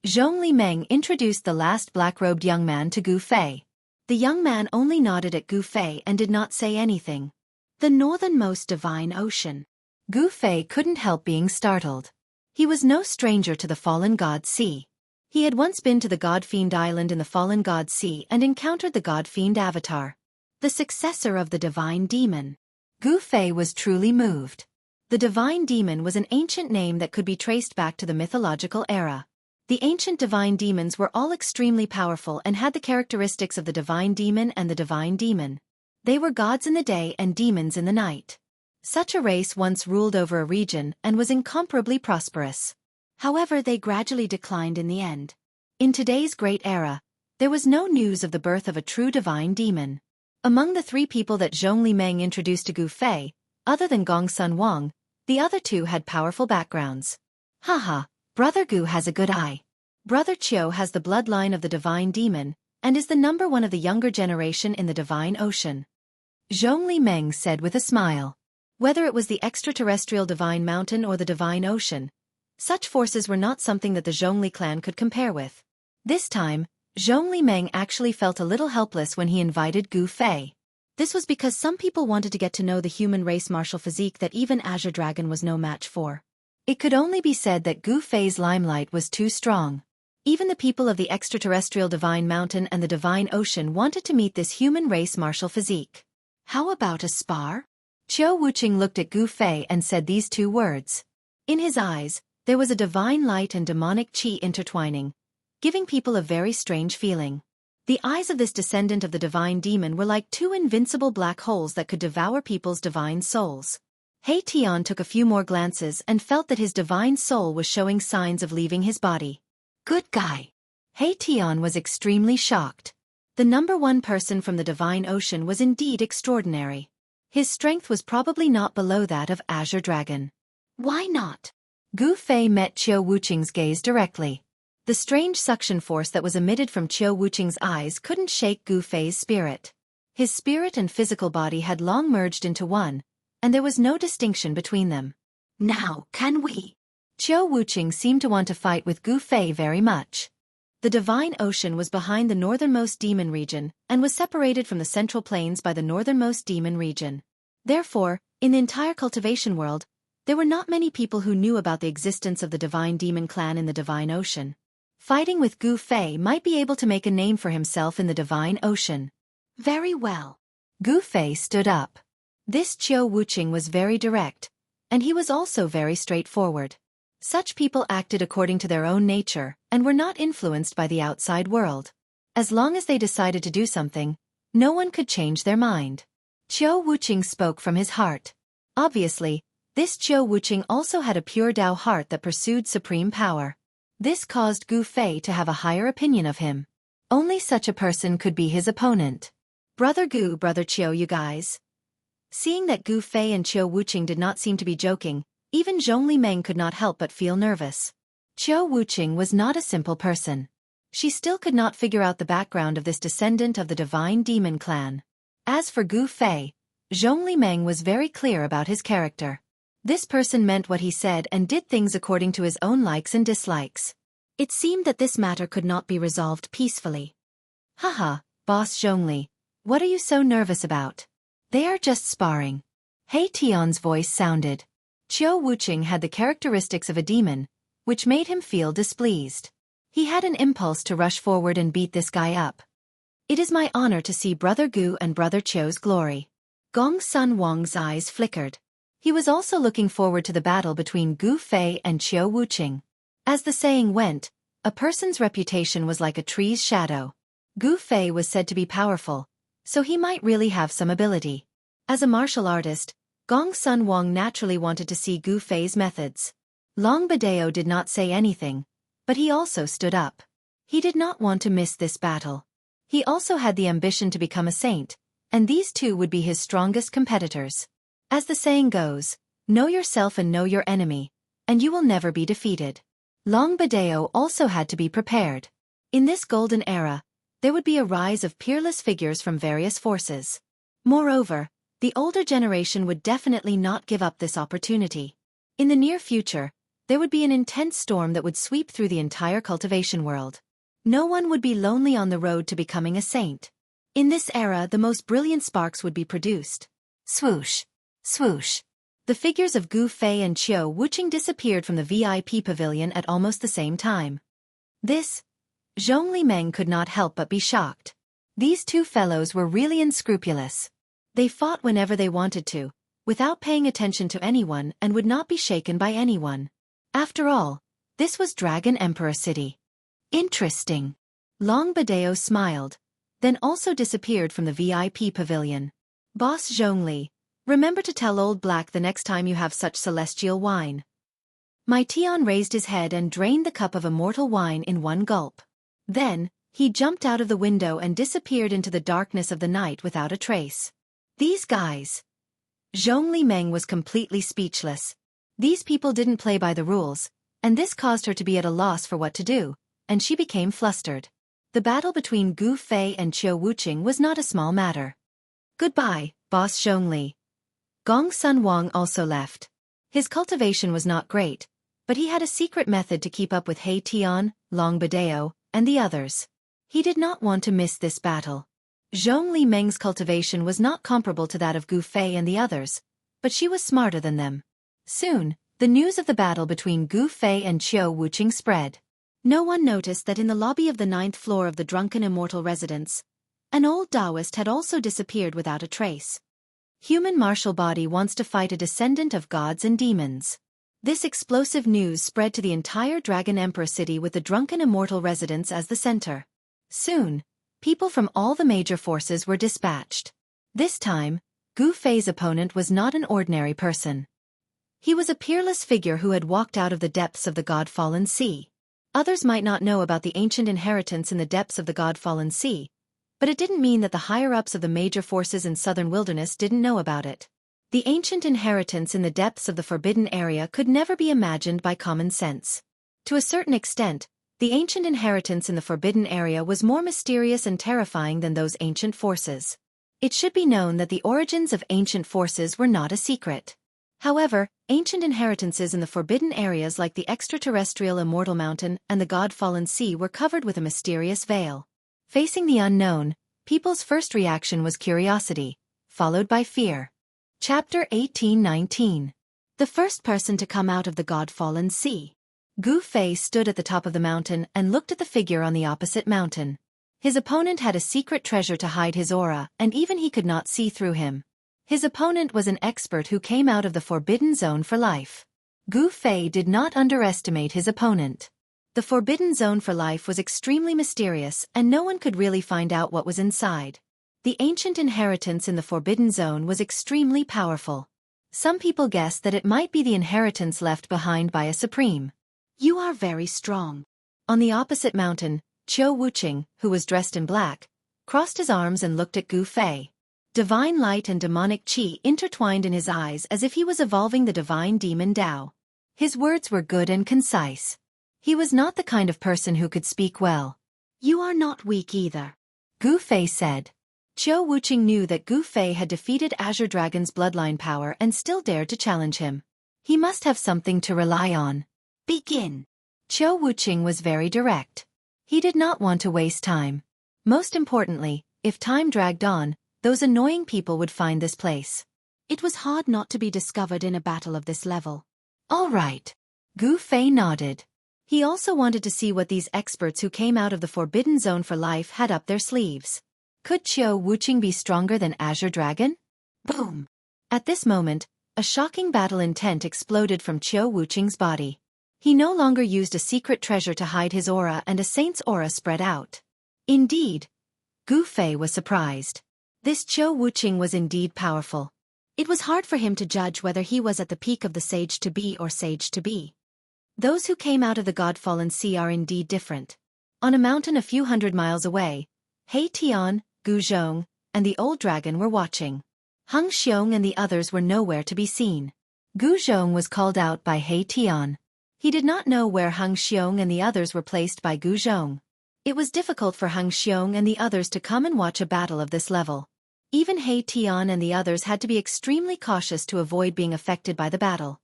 S1: Zhongli Meng introduced the last black-robed young man to Gu Fei. The young man only nodded at Gu Fei and did not say anything. The northernmost divine ocean. Gu Fei couldn't help being startled. He was no stranger to the fallen god sea. He had once been to the God-Fiend Island in the fallen god sea and encountered the God-Fiend Avatar, the successor of the divine demon. Gu Fei was truly moved. The divine demon was an ancient name that could be traced back to the mythological era. The ancient divine demons were all extremely powerful and had the characteristics of the divine demon and the divine demon. They were gods in the day and demons in the night. Such a race once ruled over a region and was incomparably prosperous. However, they gradually declined in the end. In today's great era, there was no news of the birth of a true divine demon. Among the three people that Zhongli Meng introduced to Gu Fei, other than Gongsun Wang, the other two had powerful backgrounds. Haha, Brother Gu has a good eye. Brother Qiu has the bloodline of the divine demon, and is the number one of the younger generation in the divine ocean. Zhongli Meng said with a smile. Whether it was the extraterrestrial divine mountain or the divine ocean, such forces were not something that the Zhongli clan could compare with. This time, Zhongli Meng actually felt a little helpless when he invited Gu Fei. This was because some people wanted to get to know the human race martial physique that even Azure Dragon was no match for. It could only be said that Gu Fei's limelight was too strong. Even the people of the extraterrestrial divine mountain and the divine ocean wanted to meet this human race martial physique. How about a spar? Qiu Wuqing looked at Gu Fei and said these two words. In his eyes, there was a divine light and demonic qi intertwining, giving people a very strange feeling. The eyes of this descendant of the divine demon were like two invincible black holes that could devour people's divine souls. He Tian took a few more glances and felt that his divine soul was showing signs of leaving his body. Good guy. He Tian was extremely shocked. The number one person from the divine ocean was indeed extraordinary. His strength was probably not below that of Azure Dragon. Why not? Gu Fei met Qiu Wuqing's gaze directly. The strange suction force that was emitted from Qiu Wuqing's eyes couldn't shake Gu Fei's spirit. His spirit and physical body had long merged into one, and there was no distinction between them. Now, can we? Qiu Wuqing seemed to want to fight with Gu Fei very much. The divine ocean was behind the northernmost demon region and was separated from the central plains by the northernmost demon region. Therefore, in the entire cultivation world, there were not many people who knew about the existence of the divine demon clan in the divine ocean. Fighting with Gu Fei might be able to make a name for himself in the divine ocean. Very well. Gu Fei stood up. This Qiu Wuqing was very direct, and he was also very straightforward. Such people acted according to their own nature and were not influenced by the outside world. As long as they decided to do something, no one could change their mind. Qiu Wuqing spoke from his heart. Obviously, this Qiu Wuqing also had a pure Dao heart that pursued supreme power. This caused Gu Fei to have a higher opinion of him. Only such a person could be his opponent. Brother Gu, Brother Qiu, you guys. Seeing that Gu Fei and Qiu Wuqing did not seem to be joking, even Zhongli Meng could not help but feel nervous. Qiu Wuqing was not a simple person. She still could not figure out the background of this descendant of the divine demon clan. As for Gu Fei, Zhongli Meng was very clear about his character. This person meant what he said and did things according to his own likes and dislikes. It seemed that this matter could not be resolved peacefully. Haha, Boss Zhongli, what are you so nervous about? They are just sparring. He Tian's voice sounded. Qiu Wuqing had the characteristics of a demon, which made him feel displeased. He had an impulse to rush forward and beat this guy up. It is my honor to see Brother Gu and Brother Qiu's glory. Gong Sun Wang's eyes flickered. He was also looking forward to the battle between Gu Fei and Qiu Wuqing. As the saying went, a person's reputation was like a tree's shadow. Gu Fei was said to be powerful, so he might really have some ability. As a martial artist, Gong Sun Wang naturally wanted to see Gu Fei's methods. Long Badeo did not say anything, but he also stood up. He did not want to miss this battle. He also had the ambition to become a saint, and these two would be his strongest competitors. As the saying goes, know yourself and know your enemy, and you will never be defeated. Long Badeo also had to be prepared. In this golden era, there would be a rise of peerless figures from various forces. Moreover, the older generation would definitely not give up this opportunity. In the near future, there would be an intense storm that would sweep through the entire cultivation world. No one would be lonely on the road to becoming a saint. In this era, the most brilliant sparks would be produced. Swoosh! Swoosh! The figures of Gu Fei and Qiu Wuqing disappeared from the VIP pavilion at almost the same time. Zhongli Meng could not help but be shocked. These two fellows were really unscrupulous. They fought whenever they wanted to, without paying attention to anyone and would not be shaken by anyone. After all, this was Dragon Emperor City. Interesting. Long Badeo smiled, then also disappeared from the VIP pavilion. Boss Zhongli, remember to tell Old Black the next time you have such celestial wine. My Tian raised his head and drained the cup of immortal wine in one gulp. Then, he jumped out of the window and disappeared into the darkness of the night without a trace. These guys. Zhongli Meng was completely speechless. These people didn't play by the rules, and this caused her to be at a loss for what to do, and she became flustered. The battle between Gu Fei and Qiu Wuqing was not a small matter. Goodbye, Boss Zhongli. Gong Sun Wang also left. His cultivation was not great, but he had a secret method to keep up with He Tian, Long Badeo, and the others. He did not want to miss this battle. Zhongli Meng's cultivation was not comparable to that of Gu Fei and the others, but she was smarter than them. Soon, the news of the battle between Gu Fei and Qiu Wuqing spread. No one noticed that in the lobby of the 9th floor of the Drunken Immortal residence, an old Taoist had also disappeared without a trace. Human martial body wants to fight a descendant of gods and demons. This explosive news spread to the entire Dragon Emperor City with the Drunken Immortal residence as the center. Soon, people from all the major forces were dispatched. This time, Gu Fei's opponent was not an ordinary person. He was a peerless figure who had walked out of the depths of the God-fallen sea. Others might not know about the ancient inheritance in the depths of the God-fallen sea, but it didn't mean that the higher-ups of the major forces in southern wilderness didn't know about it. The ancient inheritance in the depths of the forbidden area could never be imagined by common sense. To a certain extent, the ancient inheritance in the forbidden area was more mysterious and terrifying than those ancient forces. It should be known that the origins of ancient forces were not a secret. However, ancient inheritances in the forbidden areas like the extraterrestrial Immortal Mountain and the God-fallen Sea were covered with a mysterious veil. Facing the unknown, people's first reaction was curiosity, followed by fear. Chapter 18-19. The first person to come out of the God-fallen Sea. Gu Fei stood at the top of the mountain and looked at the figure on the opposite mountain. His opponent had a secret treasure to hide his aura, and even he could not see through him. His opponent was an expert who came out of the forbidden zone for life. Gu Fei did not underestimate his opponent. The Forbidden Zone for Life was extremely mysterious and no one could really find out what was inside. The ancient inheritance in the Forbidden Zone was extremely powerful. Some people guessed that it might be the inheritance left behind by a supreme. You are very strong. On the opposite mountain, Qiu Wuqing, who was dressed in black, crossed his arms and looked at Gu Fei. Divine light and demonic qi intertwined in his eyes as if he was evolving the divine demon Dao. His words were good and concise. He was not the kind of person who could speak well. You are not weak either, Gu Fei said. Qiu Wuqing knew that Gu Fei had defeated Azure Dragon's bloodline power and still dared to challenge him. He must have something to rely on. Begin. Qiu Wuqing was very direct. He did not want to waste time. Most importantly, if time dragged on, those annoying people would find this place. It was hard not to be discovered in a battle of this level. All right. Gu Fei nodded. He also wanted to see what these experts who came out of the Forbidden Zone for Life had up their sleeves. Could Qiu Wuqing be stronger than Azure Dragon? Boom! At this moment, a shocking battle intent exploded from Qiu Wuqing's body. He no longer used a secret treasure to hide his aura and a saint's aura spread out. Indeed, Gu Fei was surprised. This Qiu Wuqing was indeed powerful. It was hard for him to judge whether he was at the peak of the sage-to-be or sage-to-be. Those who came out of the God-fallen sea are indeed different. On a mountain a few hundred miles away, He Tian, Gu Zhong, and the old dragon were watching. Hung Xiong and the others were nowhere to be seen. Gu Zhong was called out by He Tian. He did not know where Hung Xiong and the others were placed by Gu Zhong. It was difficult for Hung Xiong and the others to come and watch a battle of this level. Even He Tian and the others had to be extremely cautious to avoid being affected by the battle.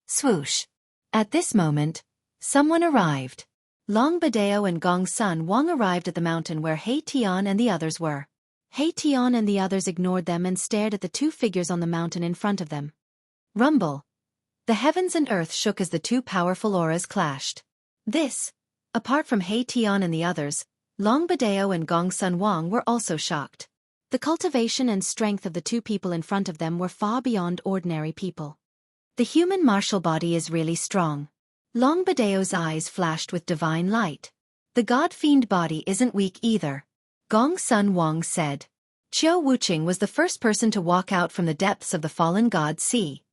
S1: Swoosh! At this moment, someone arrived. Long Badeo and Gong Sun Wang arrived at the mountain where He Tian and the others were. He Tian and the others ignored them and stared at the two figures on the mountain in front of them. Rumble. The heavens and earth shook as the two powerful auras clashed. This, apart from He Tian and the others, Long Badeo and Gong Sun Wang were also shocked. The cultivation and strength of the two people in front of them were far beyond ordinary people. The human martial body is really strong. Long Badeo's eyes flashed with divine light. The god-fiend body isn't weak either, Gong Sun Wang said. Qiu Wuqing was the first person to walk out from the depths of the fallen god sea.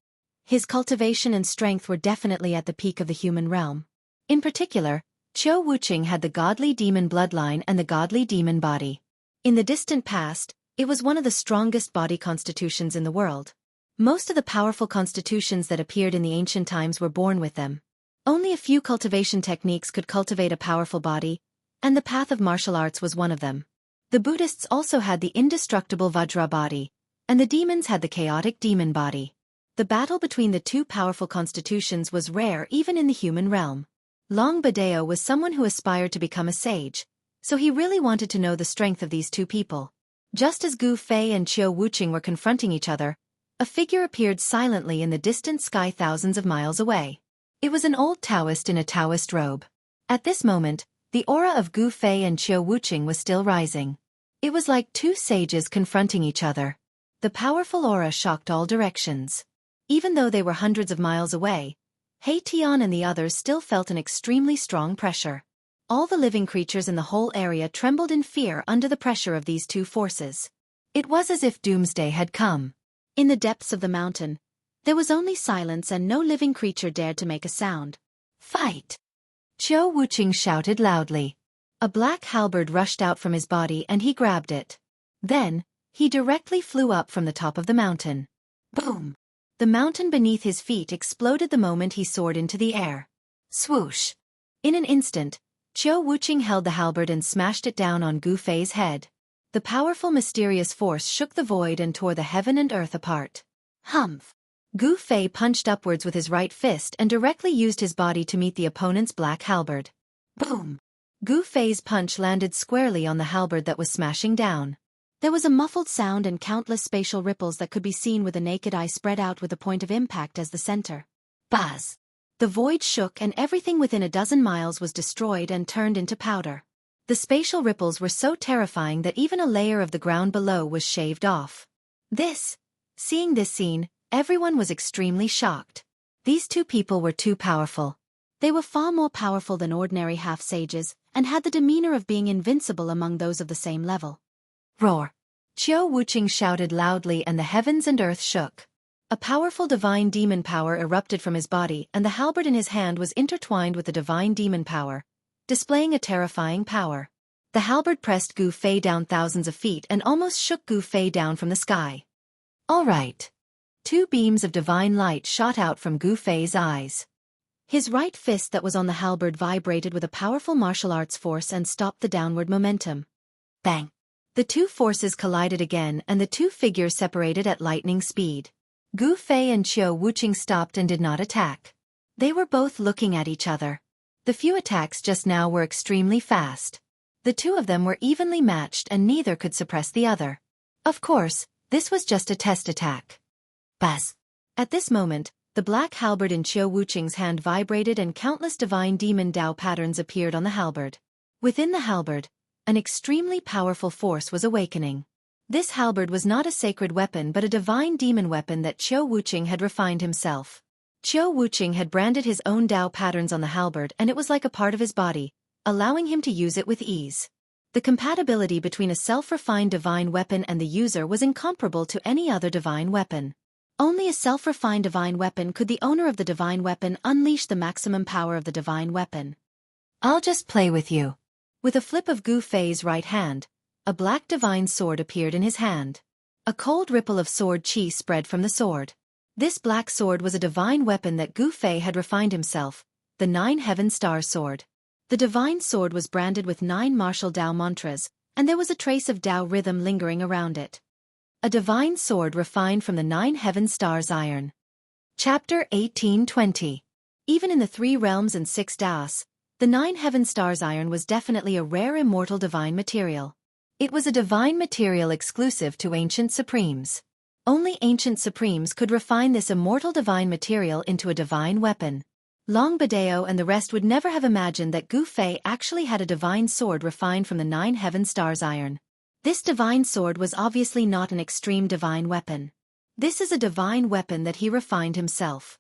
S1: His cultivation and strength were definitely at the peak of the human realm. In particular, Qiu Wuqing had the godly demon bloodline and the godly demon body. In the distant past, it was one of the strongest body constitutions in the world. Most of the powerful constitutions that appeared in the ancient times were born with them. Only a few cultivation techniques could cultivate a powerful body, and the path of martial arts was one of them. The Buddhists also had the indestructible Vajra body, and the demons had the chaotic demon body. The battle between the two powerful constitutions was rare even in the human realm. Long Badeo was someone who aspired to become a sage, so he really wanted to know the strength of these two people. Just as Gu Fei and Qiu Wuqing were confronting each other, a figure appeared silently in the distant sky thousands of miles away. It was an old Taoist in a Taoist robe. At this moment, the aura of Gu Fei and Qiu Wuqing was still rising. It was like two sages confronting each other. The powerful aura shocked all directions. Even though they were hundreds of miles away, He Tian and the others still felt an extremely strong pressure. All the living creatures in the whole area trembled in fear under the pressure of these two forces. It was as if doomsday had come. In the depths of the mountain, there was only silence and no living creature dared to make a sound. Fight! Qiu Wuqing shouted loudly. A black halberd rushed out from his body and he grabbed it. Then, he directly flew up from the top of the mountain. Boom! The mountain beneath his feet exploded the moment he soared into the air. Swoosh! In an instant, Qiu Wuqing held the halberd and smashed it down on Gu Fei's head. The powerful mysterious force shook the void and tore the heaven and earth apart. Humph! Gu Fei punched upwards with his right fist and directly used his body to meet the opponent's black halberd. Boom! Gu Fei's punch landed squarely on the halberd that was smashing down. There was a muffled sound and countless spatial ripples that could be seen with the naked eye spread out with a point of impact as the center. Buzz! The void shook and everything within a dozen miles was destroyed and turned into powder. The spatial ripples were so terrifying that even a layer of the ground below was shaved off. Seeing this scene, everyone was extremely shocked. These two people were too powerful. They were far more powerful than ordinary half-sages, and had the demeanor of being invincible among those of the same level. Roar! Qiu Wuqing shouted loudly and the heavens and earth shook. A powerful divine demon power erupted from his body and the halberd in his hand was intertwined with the divine demon power, displaying a terrifying power. The halberd pressed Gu Fei down thousands of feet and almost shook Gu Fei down from the sky. All right. Two beams of divine light shot out from Gu Fei's eyes. His right fist that was on the halberd vibrated with a powerful martial arts force and stopped the downward momentum. Bang! The two forces collided again and the two figures separated at lightning speed. Gu Fei and Qiu Wuqing stopped and did not attack. They were both looking at each other. The few attacks just now were extremely fast. The two of them were evenly matched and neither could suppress the other. Of course, this was just a test attack. Buzz! At this moment, the black halberd in Qiu Wuqing's hand vibrated and countless divine demon Dao patterns appeared on the halberd. Within the halberd, an extremely powerful force was awakening. This halberd was not a sacred weapon but a divine demon weapon that Qiu Wuqing had refined himself. Qiu Wuqing had branded his own Dao patterns on the halberd and it was like a part of his body, allowing him to use it with ease. The compatibility between a self-refined divine weapon and the user was incomparable to any other divine weapon. Only a self-refined divine weapon could the owner of the divine weapon unleash the maximum power of the divine weapon. I'll just play with you. With a flip of Gu Fei's right hand, a black divine sword appeared in his hand. A cold ripple of sword chi spread from the sword. This black sword was a divine weapon that Gu Fei had refined himself, the 9 Heaven Star Sword. The divine sword was branded with 9 martial Dao mantras, and there was a trace of Dao rhythm lingering around it. A divine sword refined from the 9 Heaven Stars iron. Chapter 1820. Even in the 3 realms and 6 Daos, the 9 Heaven Stars iron was definitely a rare immortal divine material. It was a divine material exclusive to Ancient Supremes. Only Ancient Supremes could refine this immortal divine material into a divine weapon. Long Badeo and the rest would never have imagined that Gu Fei actually had a divine sword refined from the 9 Heaven Stars iron. This divine sword was obviously not an extreme divine weapon. This is a divine weapon that he refined himself.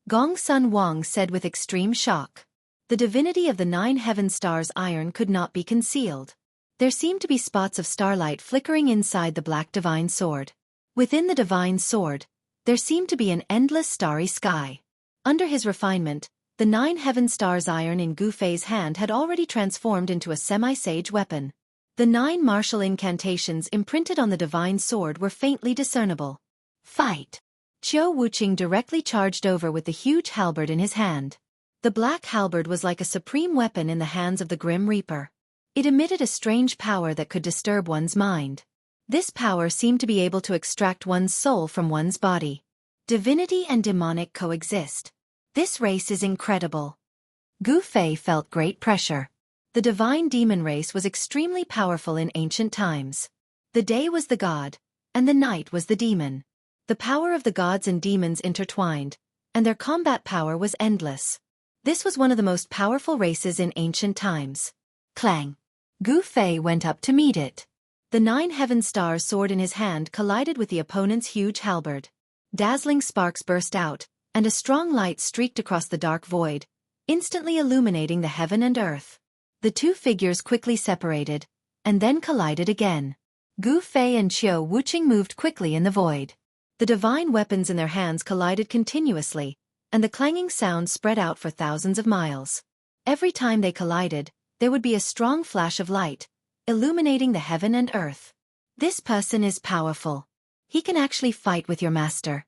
S1: Gong Sun Wang said with extreme shock. The divinity of the 9 Heaven Stars iron could not be concealed. There seemed to be spots of starlight flickering inside the black divine sword. Within the divine sword, there seemed to be an endless starry sky. Under his refinement, the 9 Heaven Stars iron in Gu Fei's hand had already transformed into a semi-sage weapon. The 9 martial incantations imprinted on the divine sword were faintly discernible. Fight! Qiu Wuqing directly charged over with the huge halberd in his hand. The black halberd was like a supreme weapon in the hands of the Grim Reaper. It emitted a strange power that could disturb one's mind. This power seemed to be able to extract one's soul from one's body. Divinity and demonic coexist. This race is incredible. Gu Fei felt great pressure. The divine demon race was extremely powerful in ancient times. The day was the god, and the night was the demon. The power of the gods and demons intertwined, and their combat power was endless. This was one of the most powerful races in ancient times. Clang! Gu Fei went up to meet it. The 9 Heaven Stars sword in his hand collided with the opponent's huge halberd. Dazzling sparks burst out, and a strong light streaked across the dark void, instantly illuminating the heaven and earth. The two figures quickly separated, and then collided again. Gu Fei and Qiu Wuqing moved quickly in the void. The divine weapons in their hands collided continuously, and the clanging sound spread out for thousands of miles. Every time they collided, there would be a strong flash of light, illuminating the heaven and earth. This person is powerful. He can actually fight with your master.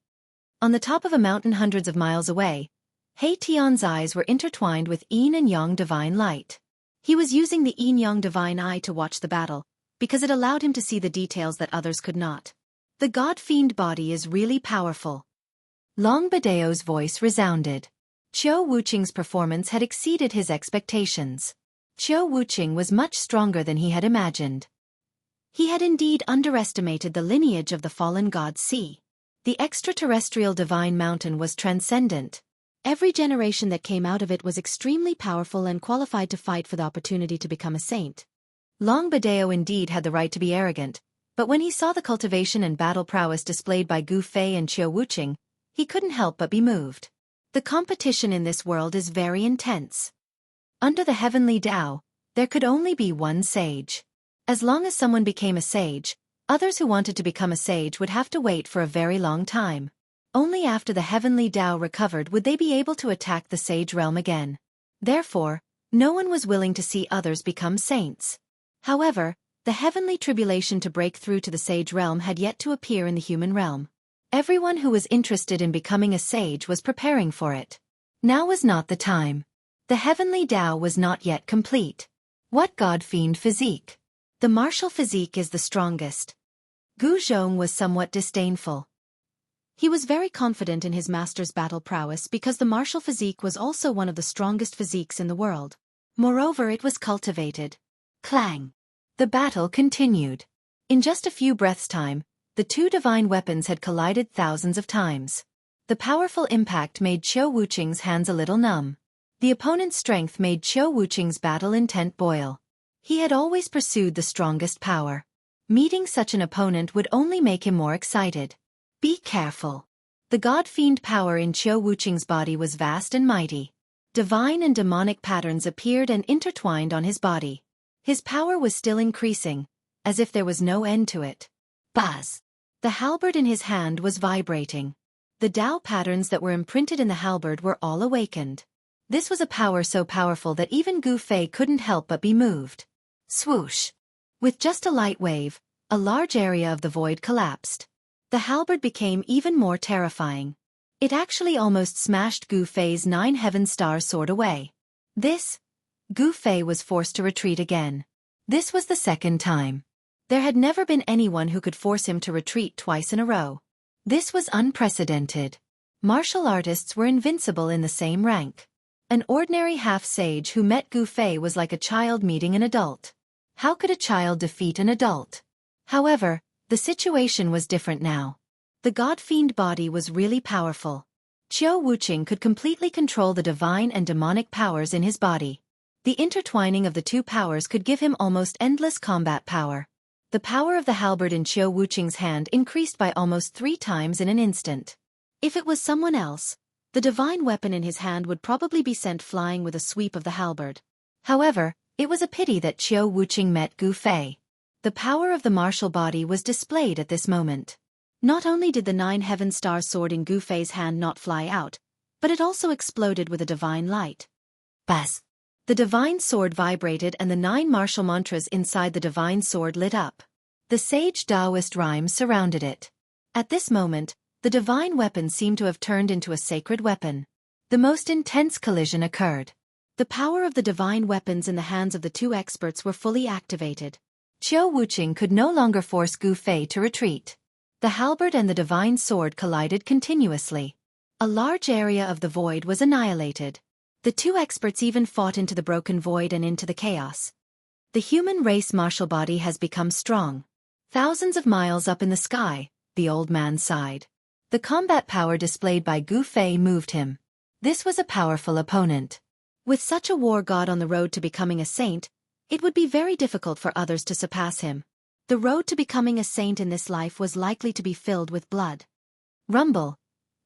S1: On the top of a mountain hundreds of miles away, He Tian's eyes were intertwined with Yin and Yang divine light. He was using the Yin Yang divine eye to watch the battle, because it allowed him to see the details that others could not. The god-fiend body is really powerful. Long Badeo's voice resounded. Qiu Wuqing's performance had exceeded his expectations. Qiu Wuqing was much stronger than he had imagined. He had indeed underestimated the lineage of the fallen god Sea. The extraterrestrial divine mountain was transcendent. Every generation that came out of it was extremely powerful and qualified to fight for the opportunity to become a saint. Long Badeo indeed had the right to be arrogant, but when he saw the cultivation and battle prowess displayed by Gu Fei and Qiu Wuqing, he couldn't help but be moved. The competition in this world is very intense. Under the heavenly Tao, there could only be one sage. As long as someone became a sage, others who wanted to become a sage would have to wait for a very long time. Only after the heavenly Tao recovered would they be able to attack the sage realm again. Therefore, no one was willing to see others become saints. However, the heavenly tribulation to break through to the sage realm had yet to appear in the human realm. Everyone who was interested in becoming a sage was preparing for it. Now was not the time. The heavenly Tao was not yet complete. What God-fiend physique? The martial physique is the strongest. Gu Zhong was somewhat disdainful. He was very confident in his master's battle prowess because the martial physique was also one of the strongest physiques in the world. Moreover, it was cultivated. Clang! The battle continued. In just a few breaths' time, the two divine weapons had collided thousands of times. The powerful impact made Qiu Wuqing's hands a little numb. The opponent's strength made Qiu Wuqing's battle intent boil. He had always pursued the strongest power. Meeting such an opponent would only make him more excited. Be careful. The god-fiend power in Qiu Wuqing's body was vast and mighty. Divine and demonic patterns appeared and intertwined on his body. His power was still increasing, as if there was no end to it. Buzz! The halberd in his hand was vibrating. The Tao patterns that were imprinted in the halberd were all awakened. This was a power so powerful that even Gu Fei couldn't help but be moved. Swoosh! With just a light wave, a large area of the void collapsed. The halberd became even more terrifying. It actually almost smashed Gu Fei's 9 heaven star sword away. Gu Fei was forced to retreat again. This was the second time. There had never been anyone who could force him to retreat twice in a row. This was unprecedented. Martial artists were invincible in the same rank. An ordinary half-sage who met Gu Fei was like a child meeting an adult. How could a child defeat an adult? However, the situation was different now. The god-fiend body was really powerful. Qiu Wuqing could completely control the divine and demonic powers in his body. The intertwining of the two powers could give him almost endless combat power. The power of the halberd in Qiu Wuqing's hand increased by almost 3 times in an instant. If it was someone else, the divine weapon in his hand would probably be sent flying with a sweep of the halberd. However, it was a pity that Qiu Wuqing met Gu Fei. The power of the martial body was displayed at this moment. Not only did the 9 heaven star sword in Gu Fei's hand not fly out, but it also exploded with a divine light. Buzz! The divine sword vibrated and the 9 martial mantras inside the divine sword lit up. The sage Taoist rhymes surrounded it. At this moment, the divine weapon seemed to have turned into a sacred weapon. The most intense collision occurred. The power of the divine weapons in the hands of the two experts were fully activated. Qiu Wuqing could no longer force Gu Fei to retreat. The halberd and the divine sword collided continuously. A large area of the void was annihilated. The two experts even fought into the broken void and into the chaos. The human race martial body has become strong. Thousands of miles up in the sky, the old man sighed. The combat power displayed by Gu Fei moved him. This was a powerful opponent. With such a war god on the road to becoming a saint, it would be very difficult for others to surpass him. The road to becoming a saint in this life was likely to be filled with blood. Rumble!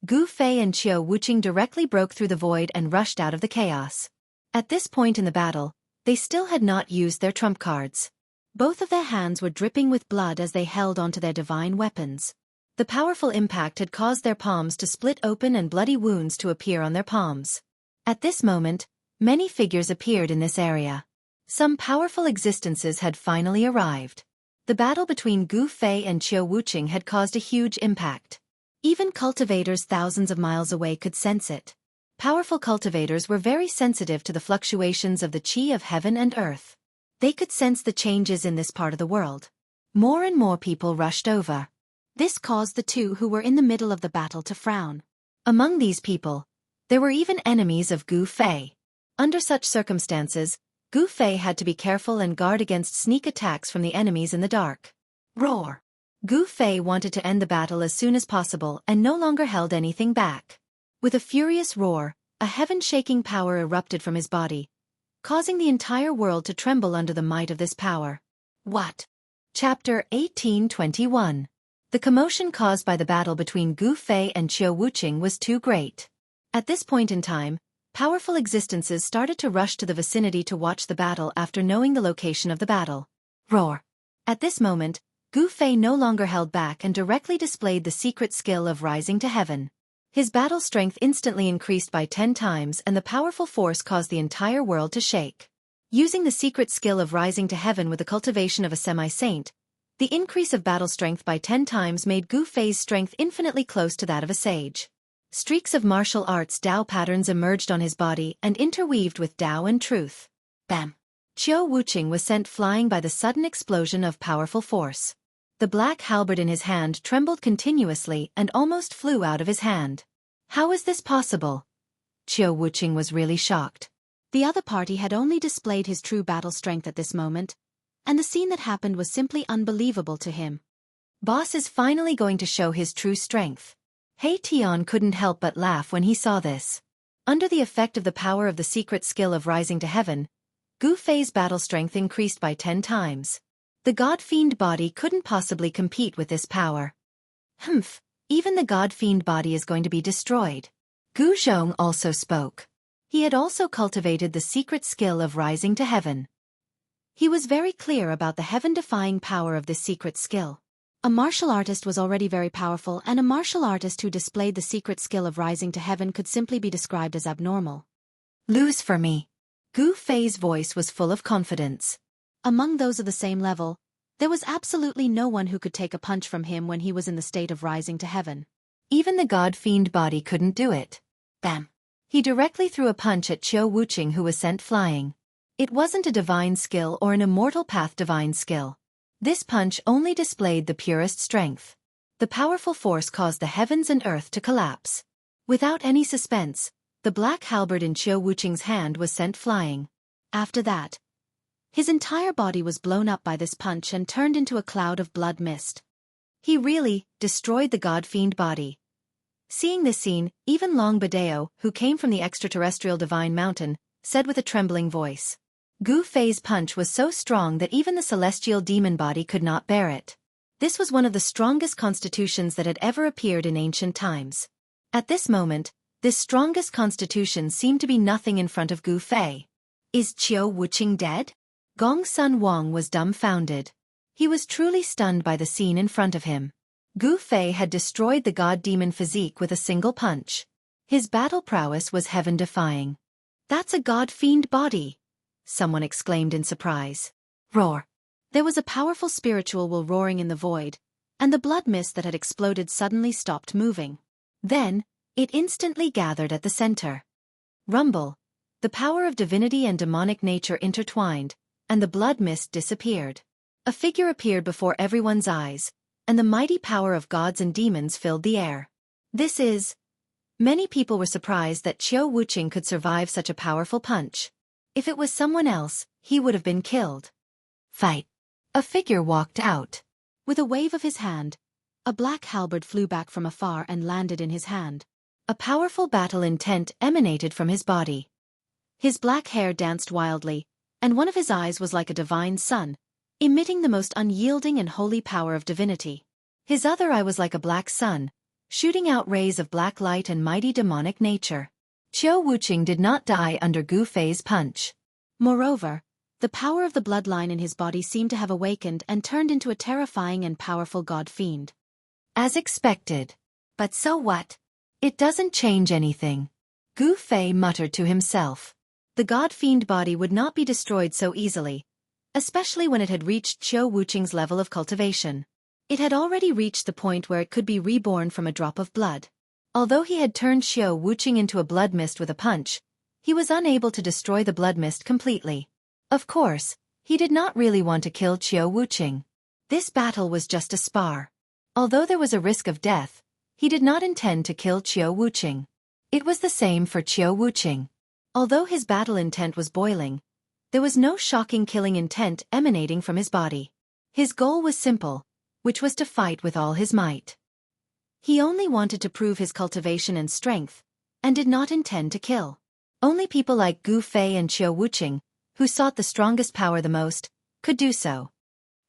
S1: Gu Fei and Qiu Wuqing directly broke through the void and rushed out of the chaos. At this point in the battle, they still had not used their trump cards. Both of their hands were dripping with blood as they held onto their divine weapons. The powerful impact had caused their palms to split open and bloody wounds to appear on their palms. At this moment, many figures appeared in this area. Some powerful existences had finally arrived. The battle between Gu Fei and Qiu Wuqing had caused a huge impact. Even cultivators thousands of miles away could sense it. Powerful cultivators were very sensitive to the fluctuations of the qi of heaven and earth. They could sense the changes in this part of the world. More and more people rushed over. This caused the two who were in the middle of the battle to frown. Among these people, there were even enemies of Gu Fei. Under such circumstances, Gu Fei had to be careful and guard against sneak attacks from the enemies in the dark. Roar! Gu Fei wanted to end the battle as soon as possible and no longer held anything back. With a furious roar, a heaven-shaking power erupted from his body, causing the entire world to tremble under the might of this power. What? Chapter 1821. The commotion caused by the battle between Gu Fei and Qiu Wuqing was too great. At this point in time, powerful existences started to rush to the vicinity to watch the battle after knowing the location of the battle. Roar! At this moment, Gu Fei no longer held back and directly displayed the secret skill of rising to heaven. His battle strength instantly increased by 10 times and the powerful force caused the entire world to shake. Using the secret skill of rising to heaven with the cultivation of a semi-saint, the increase of battle strength by 10 times made Gu Fei's strength infinitely close to that of a sage. Streaks of martial arts Dao patterns emerged on his body and interweaved with Dao and truth. Bam! Qiu Wuqing was sent flying by the sudden explosion of powerful force. The black halberd in his hand trembled continuously and almost flew out of his hand. How is this possible? Qiu Wuqing was really shocked. The other party had only displayed his true battle strength at this moment, and the scene that happened was simply unbelievable to him. Boss is finally going to show his true strength. He Tian couldn't help but laugh when he saw this. Under the effect of the power of the secret skill of rising to heaven, Gu Fei's battle strength increased by 10 times. The God-fiend body couldn't possibly compete with this power. Humph, even the God-fiend body is going to be destroyed. Gu Zhong also spoke. He had also cultivated the secret skill of rising to heaven. He was very clear about the heaven-defying power of this secret skill. A martial artist was already very powerful, and a martial artist who displayed the secret skill of rising to heaven could simply be described as abnormal. Lose for me. Gu Fei's voice was full of confidence. Among those of the same level, there was absolutely no one who could take a punch from him when he was in the state of rising to heaven. Even the God-fiend body couldn't do it. Bam! He directly threw a punch at Qiu Wuqing, who was sent flying. It wasn't a divine skill or an immortal path divine skill. This punch only displayed the purest strength. The powerful force caused the heavens and earth to collapse. Without any suspense, the black halberd in Qiu Wuqing's hand was sent flying. After that, his entire body was blown up by this punch and turned into a cloud of blood mist. He really destroyed the God-fiend body. Seeing this scene, even Long Badeo, who came from the extraterrestrial divine mountain, said with a trembling voice. Gu Fei's punch was so strong that even the celestial demon body could not bear it. This was one of the strongest constitutions that had ever appeared in ancient times. At this moment, this strongest constitution seemed to be nothing in front of Gu Fei. Is Qiu Wuqing dead? Gong Sun Wang was dumbfounded. He was truly stunned by the scene in front of him. Gu Fei had destroyed the god-demon physique with a single punch. His battle prowess was heaven-defying. That's a god-fiend body! Someone exclaimed in surprise. Roar! There was a powerful spiritual will roaring in the void, and the blood mist that had exploded suddenly stopped moving. Then, it instantly gathered at the center. Rumble! The power of divinity and demonic nature intertwined, and the blood mist disappeared. A figure appeared before everyone's eyes, and the mighty power of gods and demons filled the air. This is... Many people were surprised that Qiu Wuqing could survive such a powerful punch. If it was someone else, he would have been killed. Fight! A figure walked out. With a wave of his hand, a black halberd flew back from afar and landed in his hand. A powerful battle intent emanated from his body. His black hair danced wildly, and one of his eyes was like a divine sun, emitting the most unyielding and holy power of divinity. His other eye was like a black sun, shooting out rays of black light and mighty demonic nature. Qiu Wuqing did not die under Gu Fei's punch. Moreover, the power of the bloodline in his body seemed to have awakened and turned into a terrifying and powerful god-fiend. As expected. But so what? It doesn't change anything. Gu Fei muttered to himself. The god-fiend body would not be destroyed so easily, especially when it had reached Qiu Wuqing's level of cultivation. It had already reached the point where it could be reborn from a drop of blood. Although he had turned Qiu Wuqing into a blood mist with a punch, he was unable to destroy the blood mist completely. Of course, he did not really want to kill Qiu Wuqing. This battle was just a spar. Although there was a risk of death, he did not intend to kill Qiu Wuqing. It was the same for Qiu Wuqing. Although his battle intent was boiling, there was no shocking killing intent emanating from his body. His goal was simple, which was to fight with all his might. He only wanted to prove his cultivation and strength, and did not intend to kill. Only people like Gu Fei and Qiu Wuqing, who sought the strongest power the most, could do so.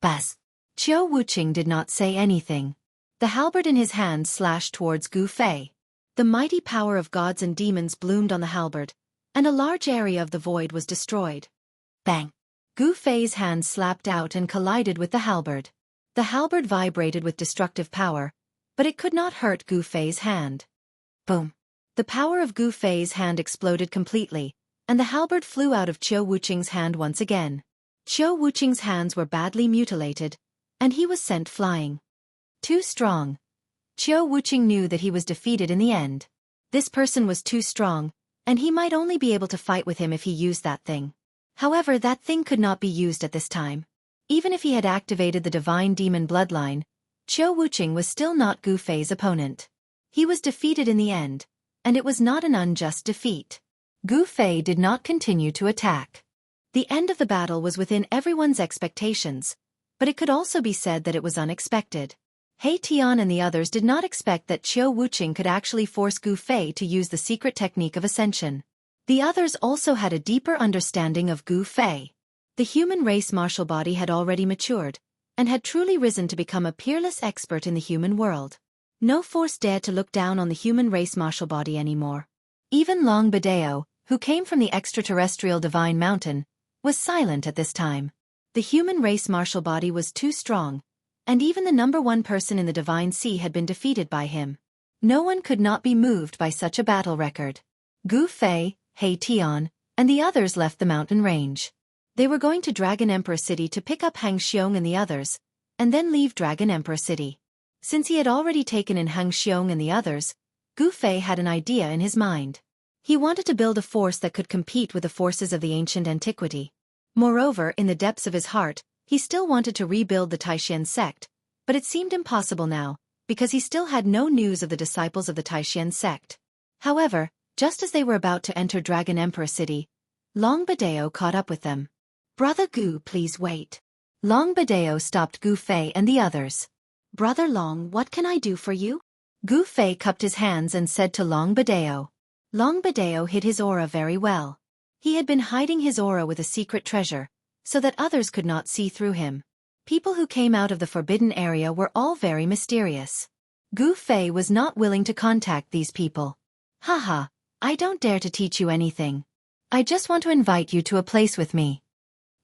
S1: Buzz! Qiu Wuqing did not say anything. The halberd in his hand slashed towards Gu Fei. The mighty power of gods and demons bloomed on the halberd, and a large area of the void was destroyed. Bang! Gu Fei's hand slapped out and collided with the halberd. The halberd vibrated with destructive power, but it could not hurt Gu Fei's hand. Boom! The power of Gu Fei's hand exploded completely, and the halberd flew out of Qiu Wuqing's hand once again. Qiu Wuqing's hands were badly mutilated, and he was sent flying. Too strong. Qiu Wuqing knew that he was defeated in the end. This person was too strong, and he might only be able to fight with him if he used that thing. However, that thing could not be used at this time. Even if he had activated the divine demon bloodline, Qiu Wuqing was still not Gu Fei's opponent. He was defeated in the end, and it was not an unjust defeat. Gu Fei did not continue to attack. The end of the battle was within everyone's expectations, but it could also be said that it was unexpected. He Tian and the others did not expect that Qiu Wuqing could actually force Gu Fei to use the secret technique of ascension. The others also had a deeper understanding of Gu Fei. The human race martial body had already matured, and had truly risen to become a peerless expert in the human world. No force dared to look down on the human race martial body anymore. Even Long Badeo, who came from the extraterrestrial divine mountain, was silent at this time. The human race martial body was too strong, and even the #1 person in the divine sea had been defeated by him. No one could not be moved by such a battle record. Gu Fei, He Tian, and the others left the mountain range. They were going to Dragon Emperor City to pick up Hang Xiong and the others, and then leave Dragon Emperor City. Since he had already taken in Hang Xiong and the others, Gu Fei had an idea in his mind. He wanted to build a force that could compete with the forces of the ancient antiquity. Moreover, in the depths of his heart, he still wanted to rebuild the Taishan sect, but it seemed impossible now, because he still had no news of the disciples of the Taishan sect. However, just as they were about to enter Dragon Emperor City, Long Badeo caught up with them. "Brother Gu, please wait." Long Badeo stopped Gu Fei and the others. "Brother Long, what can I do for you?" Gu Fei cupped his hands and said to Long Badeo. Long Badeo hid his aura very well. He had been hiding his aura with a secret treasure, so that others could not see through him. People who came out of the forbidden area were all very mysterious. Gu Fei was not willing to contact these people. "Haha, I don't dare to teach you anything. I just want to invite you to a place with me."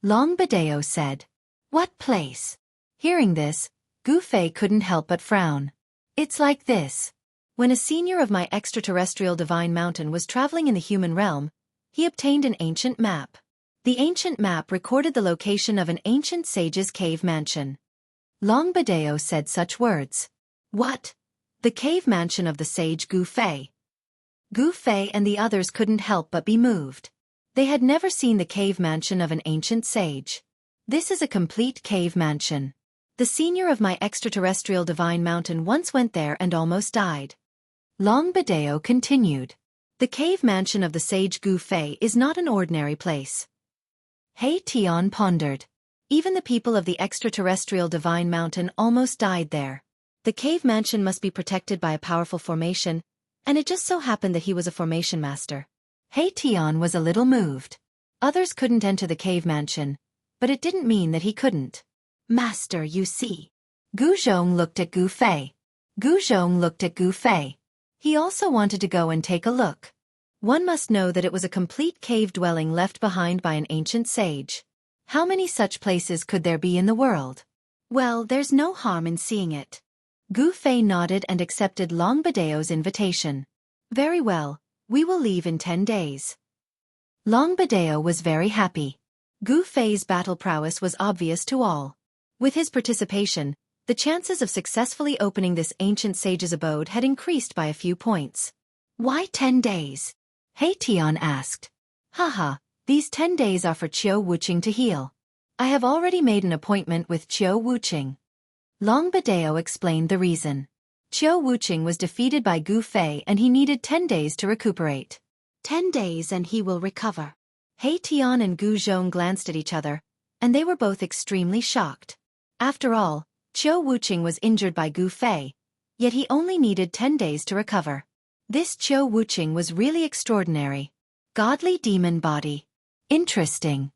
S1: Long Badeo said. "What place?" Hearing this, Gu Fei couldn't help but frown. "It's like this. When a senior of my extraterrestrial divine mountain was traveling in the human realm, he obtained an ancient map. The ancient map recorded the location of an ancient sage's cave mansion." Long Badeo said such words. "What? The cave mansion of the sage Gu Fei?" Gu Fei and the others couldn't help but be moved. They had never seen the cave mansion of an ancient sage. This is a complete cave mansion. The senior of my extraterrestrial divine mountain once went there and almost died. Long Badeo continued. The cave mansion of the sage Gu Fei is not an ordinary place. He Tian pondered. Even the people of the extraterrestrial divine mountain almost died there. The cave mansion must be protected by a powerful formation, and it just so happened that he was a formation master. He Tian was a little moved. Others couldn't enter the cave mansion, but it didn't mean that he couldn't. "Master, you see." Gu Zhong looked at Gu Fei. Gu Zhong looked at Gu Fei. He also wanted to go and take a look. One must know that it was a complete cave dwelling left behind by an ancient sage. How many such places could there be in the world? Well, there's no harm in seeing it. Gu Fei nodded and accepted Long Badeo's invitation. "Very well, we will leave in 10 days. Long Badeo was very happy. Gu Fei's battle prowess was obvious to all. With his participation, the chances of successfully opening this ancient sage's abode had increased by a few points. "Why 10 days? He Tian asked. "Haha, these 10 days are for Qiu Wuqing to heal. I have already made an appointment with Qiu Wuqing." Long Badeo explained the reason. Qiu Wuqing was defeated by Gu Fei and he needed 10 days to recuperate. 10 days and he will recover. He Tian and Gu Zhong glanced at each other, and they were both extremely shocked. After all, Qiu Wuqing was injured by Gu Fei, yet he only needed 10 days to recover. This Qiu Wuqing was really extraordinary. Godly demon body. Interesting.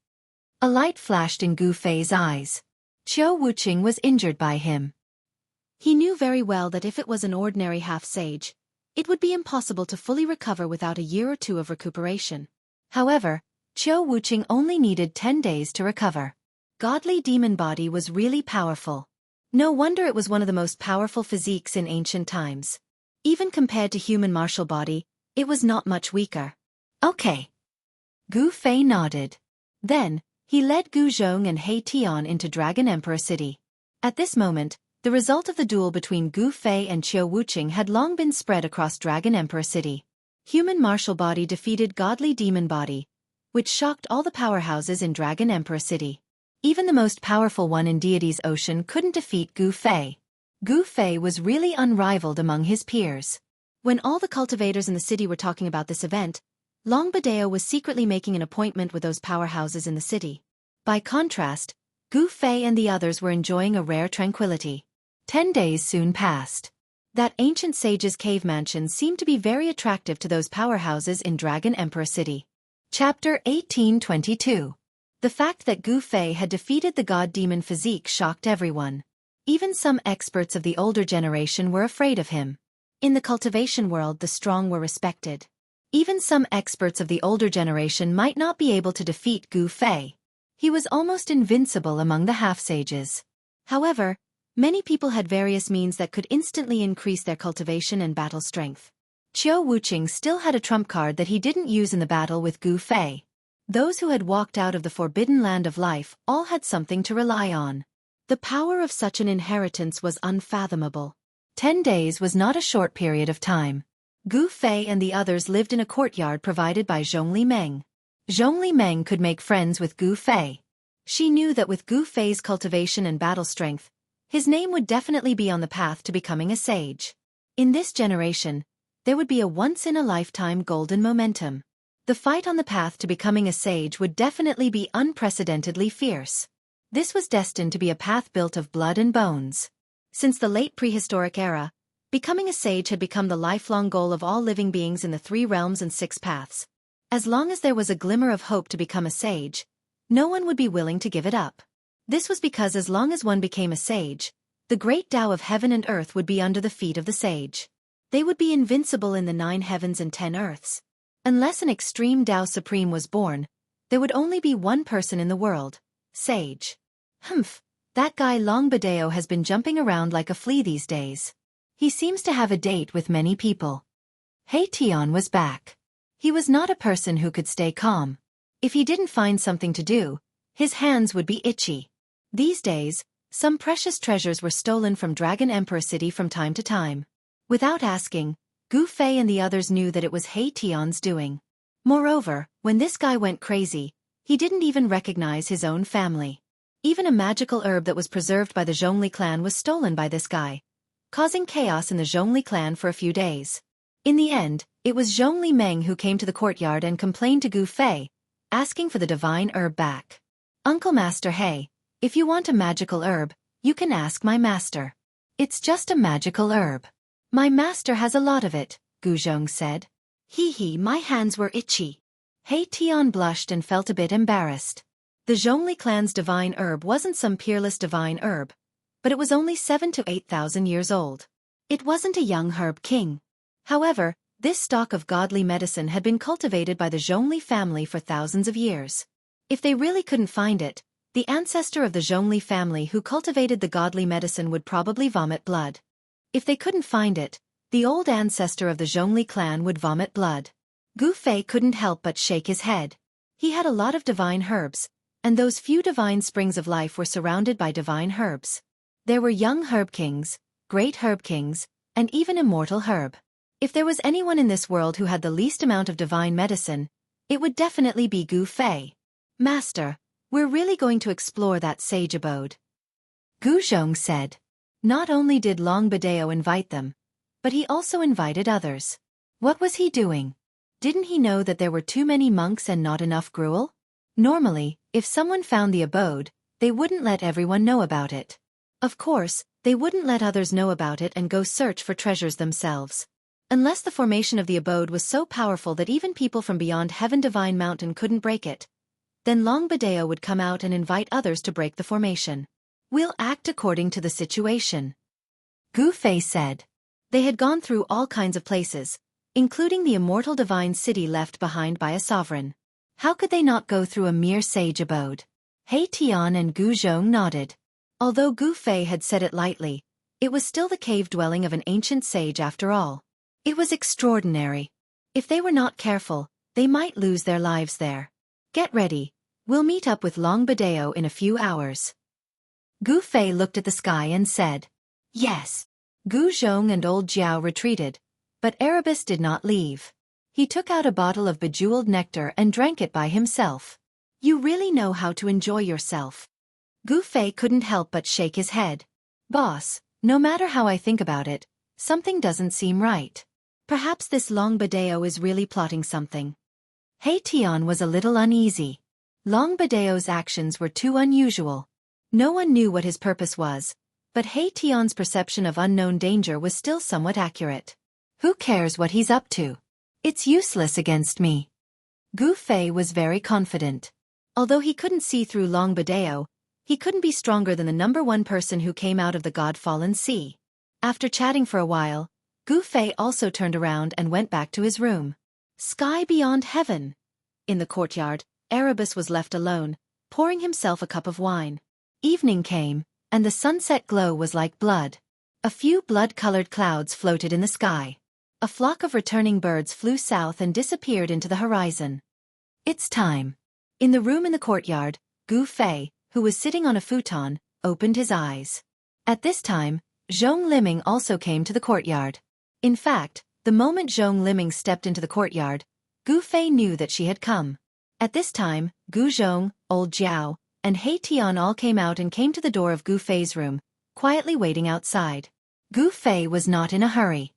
S1: A light flashed in Gu Fei's eyes. Qiu Wuqing was injured by him. He knew very well that if it was an ordinary half-sage, It would be impossible to fully recover without a year or two of recuperation. However, Qiu Wuqing only needed 10 days to recover. Godly demon body was really powerful. No wonder it was one of the most powerful physiques in ancient times. Even compared to human martial body, it was not much weaker. Okay. Gu Fei nodded. Then, he led Gu Zhong and He Tian into Dragon Emperor City. At this moment, the result of the duel between Gu Fei and Qiu Wuqing had long been spread across Dragon Emperor City. Human martial body defeated godly demon body, which shocked all the powerhouses in Dragon Emperor City. Even the most powerful one in Deity's Ocean couldn't defeat Gu Fei. Gu Fei was really unrivaled among his peers. When all the cultivators in the city were talking about this event, Long Badeo was secretly making an appointment with those powerhouses in the city. By contrast, Gu Fei and the others were enjoying a rare tranquility. 10 days soon passed. That ancient sage's cave mansion seemed to be very attractive to those powerhouses in Dragon Emperor City. Chapter 1822. The fact that Gu Fei had defeated the god-demon physique shocked everyone. Even some experts of the older generation were afraid of him. In the cultivation world, the strong were respected. Even some experts of the older generation might not be able to defeat Gu Fei. He was almost invincible among the half-sages. However, many people had various means that could instantly increase their cultivation and battle strength. Qiu Wuqing still had a trump card that he didn't use in the battle with Gu Fei. Those who had walked out of the forbidden land of life all had something to rely on. The power of such an inheritance was unfathomable. 10 days was not a short period of time. Gu Fei and the others lived in a courtyard provided by Zhongli Meng. Zhongli Meng could make friends with Gu Fei. She knew that with Gu Fei's cultivation and battle strength, his name would definitely be on the path to becoming a sage. In this generation, there would be a once-in-a-lifetime golden momentum. The fight on the path to becoming a sage would definitely be unprecedentedly fierce. This was destined to be a path built of blood and bones. Since the late prehistoric era, becoming a sage had become the lifelong goal of all living beings in the 3 realms and 6 paths. As long as there was a glimmer of hope to become a sage, no one would be willing to give it up. This was because as long as one became a sage, the great Tao of heaven and earth would be under the feet of the sage. They would be invincible in the 9 heavens and 10 earths. Unless an extreme Tao Supreme was born, there would only be one person in the world, Sage. Humph, that guy Long Badeo has been jumping around like a flea these days. He seems to have a date with many people. He Tian was back. He was not a person who could stay calm. If he didn't find something to do, his hands would be itchy. These days, some precious treasures were stolen from Dragon Emperor City from time to time. Without asking, Gu Fei and the others knew that it was He Tian's doing. Moreover, when this guy went crazy, he didn't even recognize his own family. Even a magical herb that was preserved by the Zhongli clan was stolen by this guy, causing chaos in the Zhongli clan for a few days. In the end, it was Zhongli Meng who came to the courtyard and complained to Gu Fei, asking for the divine herb back. Uncle Master He, if you want a magical herb, you can ask my master. It's just a magical herb. My master has a lot of it, Gu Zhong said. Hee, my hands were itchy. He Tian blushed and felt a bit embarrassed. The Zhongli clan's divine herb wasn't some peerless divine herb, but it was only 7,000 to 8,000 years old. It wasn't a young herb king. However, this stock of godly medicine had been cultivated by the Zhongli family for thousands of years. If they really couldn't find it, the ancestor of the Zhongli family who cultivated the godly medicine would probably vomit blood. If they couldn't find it, the old ancestor of the Zhongli clan would vomit blood. Gu Fei couldn't help but shake his head. He had a lot of divine herbs, and those few divine springs of life were surrounded by divine herbs. There were young herb kings, great herb kings, and even immortal herb. If there was anyone in this world who had the least amount of divine medicine, it would definitely be Gu Fei. Master, we're really going to explore that sage abode. Gu Zhong said. Not only did Long Badeo invite them, but he also invited others. What was he doing? Didn't he know that there were too many monks and not enough gruel? Normally, if someone found the abode, they wouldn't let everyone know about it. Of course, they wouldn't let others know about it and go search for treasures themselves. Unless the formation of the abode was so powerful that even people from beyond Heaven Divine Mountain couldn't break it, then Long Badeo would come out and invite others to break the formation. We'll act according to the situation, Gu Fei said. They had gone through all kinds of places, including the immortal divine city left behind by a sovereign. How could they not go through a mere sage abode? He Tian and Gu Zhong nodded. Although Gu Fei had said it lightly, it was still the cave dwelling of an ancient sage after all. It was extraordinary. If they were not careful, they might lose their lives there. Get ready. We'll meet up with Long Badeo in a few hours. Gu Fei looked at the sky and said, "Yes." Gu Zhong and old Jiao retreated, but Erebus did not leave. He took out a bottle of bejeweled nectar and drank it by himself. You really know how to enjoy yourself. Gu Fei couldn't help but shake his head. Boss, no matter how I think about it, something doesn't seem right. Perhaps this Long Badeo is really plotting something. He Tian was a little uneasy. Long Badeo's actions were too unusual. No one knew what his purpose was, but He Tian's perception of unknown danger was still somewhat accurate. Who cares what he's up to? It's useless against me. Gu Fei was very confident. Although he couldn't see through Long Badeo, he couldn't be stronger than the #1 person who came out of the God-fallen sea. After chatting for a while, Gu Fei also turned around and went back to his room. Sky beyond heaven. In the courtyard, Erebus was left alone, pouring himself a cup of wine. Evening came, and the sunset glow was like blood. A few blood-colored clouds floated in the sky. A flock of returning birds flew south and disappeared into the horizon. It's time. In the room in the courtyard, Gu Fei, who was sitting on a futon, opened his eyes. At this time, Zhong Liming also came to the courtyard. In fact, the moment Zhong Liming stepped into the courtyard, Gu Fei knew that she had come. At this time, Gu Zhong, old Jiao, and He Tian all came out and came to the door of Gu Fei's room, quietly waiting outside. Gu Fei was not in a hurry.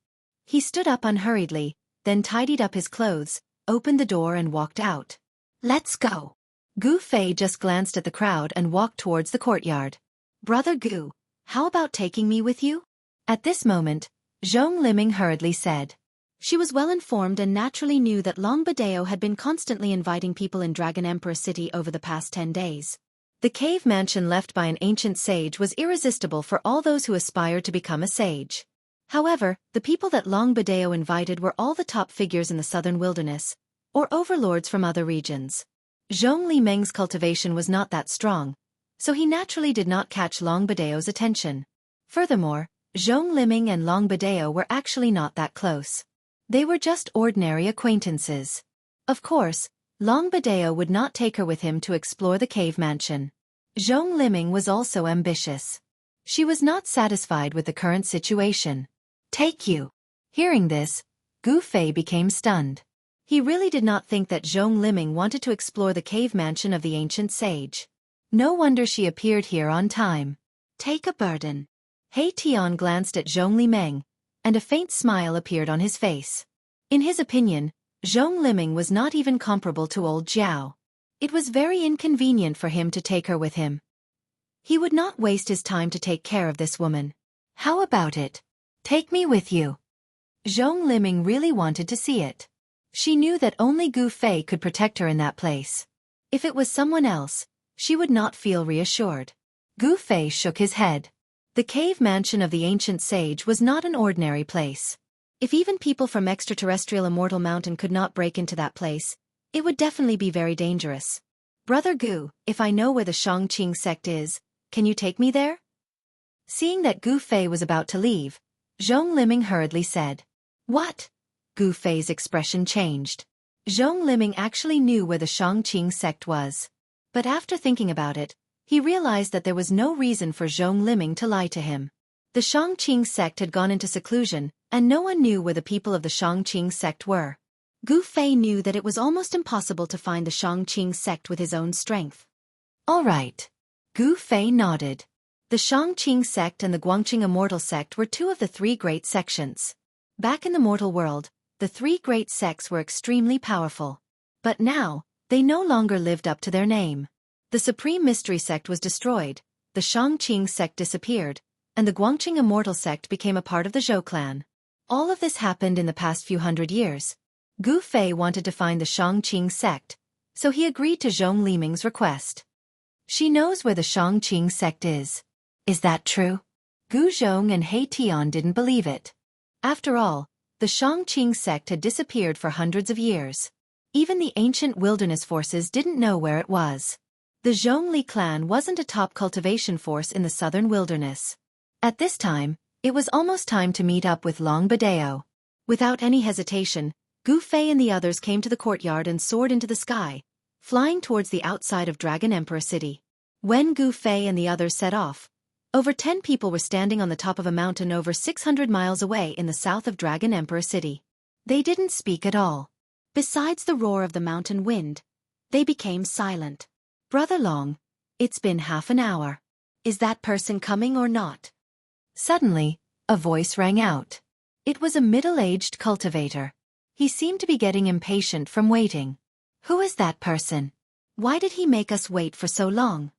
S1: He stood up unhurriedly, then tidied up his clothes, opened the door and walked out. Let's go. Gu Fei just glanced at the crowd and walked towards the courtyard. Brother Gu, how about taking me with you? At this moment, Zhong Liming hurriedly said. She was well informed and naturally knew that Long Badeo had been constantly inviting people in Dragon Emperor City over the past 10 days. The cave mansion left by an ancient sage was irresistible for all those who aspired to become a sage. However, the people that Long Badeo invited were all the top figures in the southern wilderness, or overlords from other regions. Zhong Liming's cultivation was not that strong, so he naturally did not catch Long Badeo's attention. Furthermore, Zhong Liming and Long Badeo were actually not that close. They were just ordinary acquaintances. Of course, Long Badeo would not take her with him to explore the cave mansion. Zhong Liming was also ambitious. She was not satisfied with the current situation. Take you. Hearing this, Gu Fei became stunned. He really did not think that Zhong Liming wanted to explore the cave mansion of the ancient sage. No wonder she appeared here on time. Take a burden. He Tian glanced at Zhong Liming, and a faint smile appeared on his face. In his opinion, Zhong Liming was not even comparable to old Jiao. It was very inconvenient for him to take her with him. He would not waste his time to take care of this woman. How about it? Take me with you. Zhong Liming really wanted to see it. She knew that only Gu Fei could protect her in that place. If it was someone else, she would not feel reassured. Gu Fei shook his head. The cave mansion of the ancient sage was not an ordinary place. If even people from extraterrestrial Immortal Mountain could not break into that place, it would definitely be very dangerous. Brother Gu, if I know where the Shangqing sect is, can you take me there? Seeing that Gu Fei was about to leave, Zhong Liming hurriedly said. What? Gu Fei's expression changed. Zhong Liming actually knew where the Shangqing sect was. But after thinking about it, he realized that there was no reason for Zhong Liming to lie to him. The Shangqing sect had gone into seclusion, and no one knew where the people of the Shangqing sect were. Gu Fei knew that it was almost impossible to find the Shangqing sect with his own strength. All right. Gu Fei nodded. The Shangqing sect and the Guangqing Immortal sect were two of the 3 great sections. Back in the mortal world, the 3 great sects were extremely powerful. But now, they no longer lived up to their name. The Supreme Mystery sect was destroyed, the Shangqing sect disappeared, and the Guangqing Immortal sect became a part of the Zhou clan. All of this happened in the past few hundred years. Gu Fei wanted to find the Shangqing sect, so he agreed to Zhong Liming's request. She knows where the Shangqing sect is. Is that true? Gu Zhong and He Tian didn't believe it. After all, the Shangqing sect had disappeared for hundreds of years. Even the ancient wilderness forces didn't know where it was. The Zhongli clan wasn't a top cultivation force in the southern wilderness. At this time, it was almost time to meet up with Long Badeo. Without any hesitation, Gu Fei and the others came to the courtyard and soared into the sky, flying towards the outside of Dragon Emperor City. When Gu Fei and the others set off, over 10 people were standing on the top of a mountain over 600 miles away in the south of Dragon Emperor City. They didn't speak at all. Besides the roar of the mountain wind, they became silent. Brother Long, it's been half an hour. Is that person coming or not? Suddenly, a voice rang out. It was a middle-aged cultivator. He seemed to be getting impatient from waiting. Who is that person? Why did he make us wait for so long?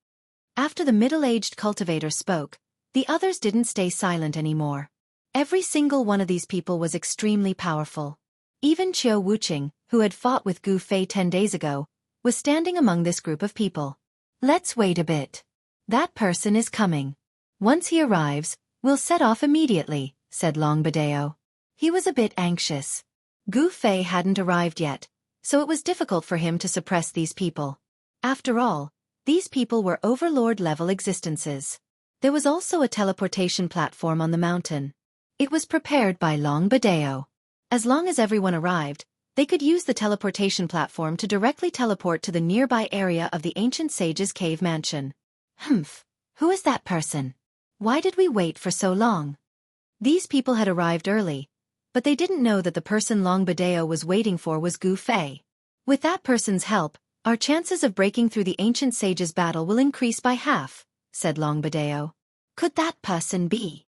S1: After the middle-aged cultivator spoke, the others didn't stay silent anymore. Every single one of these people was extremely powerful. Even Qiu Wuqing, who had fought with Gu Fei 10 days ago, was standing among this group of people. Let's wait a bit. That person is coming. Once he arrives, we'll set off immediately, said Long Badeo. He was a bit anxious. Gu Fei hadn't arrived yet, so it was difficult for him to suppress these people. After all, these people were overlord-level existences. There was also a teleportation platform on the mountain. It was prepared by Long Badeo. As long as everyone arrived, they could use the teleportation platform to directly teleport to the nearby area of the ancient sage's cave mansion. Humph, who is that person? Why did we wait for so long? These people had arrived early, but they didn't know that the person Long Badeo was waiting for was Gu Fei. With that person's help, our chances of breaking through the ancient sage's battle will increase by half, said Long Badeo. Could that person be?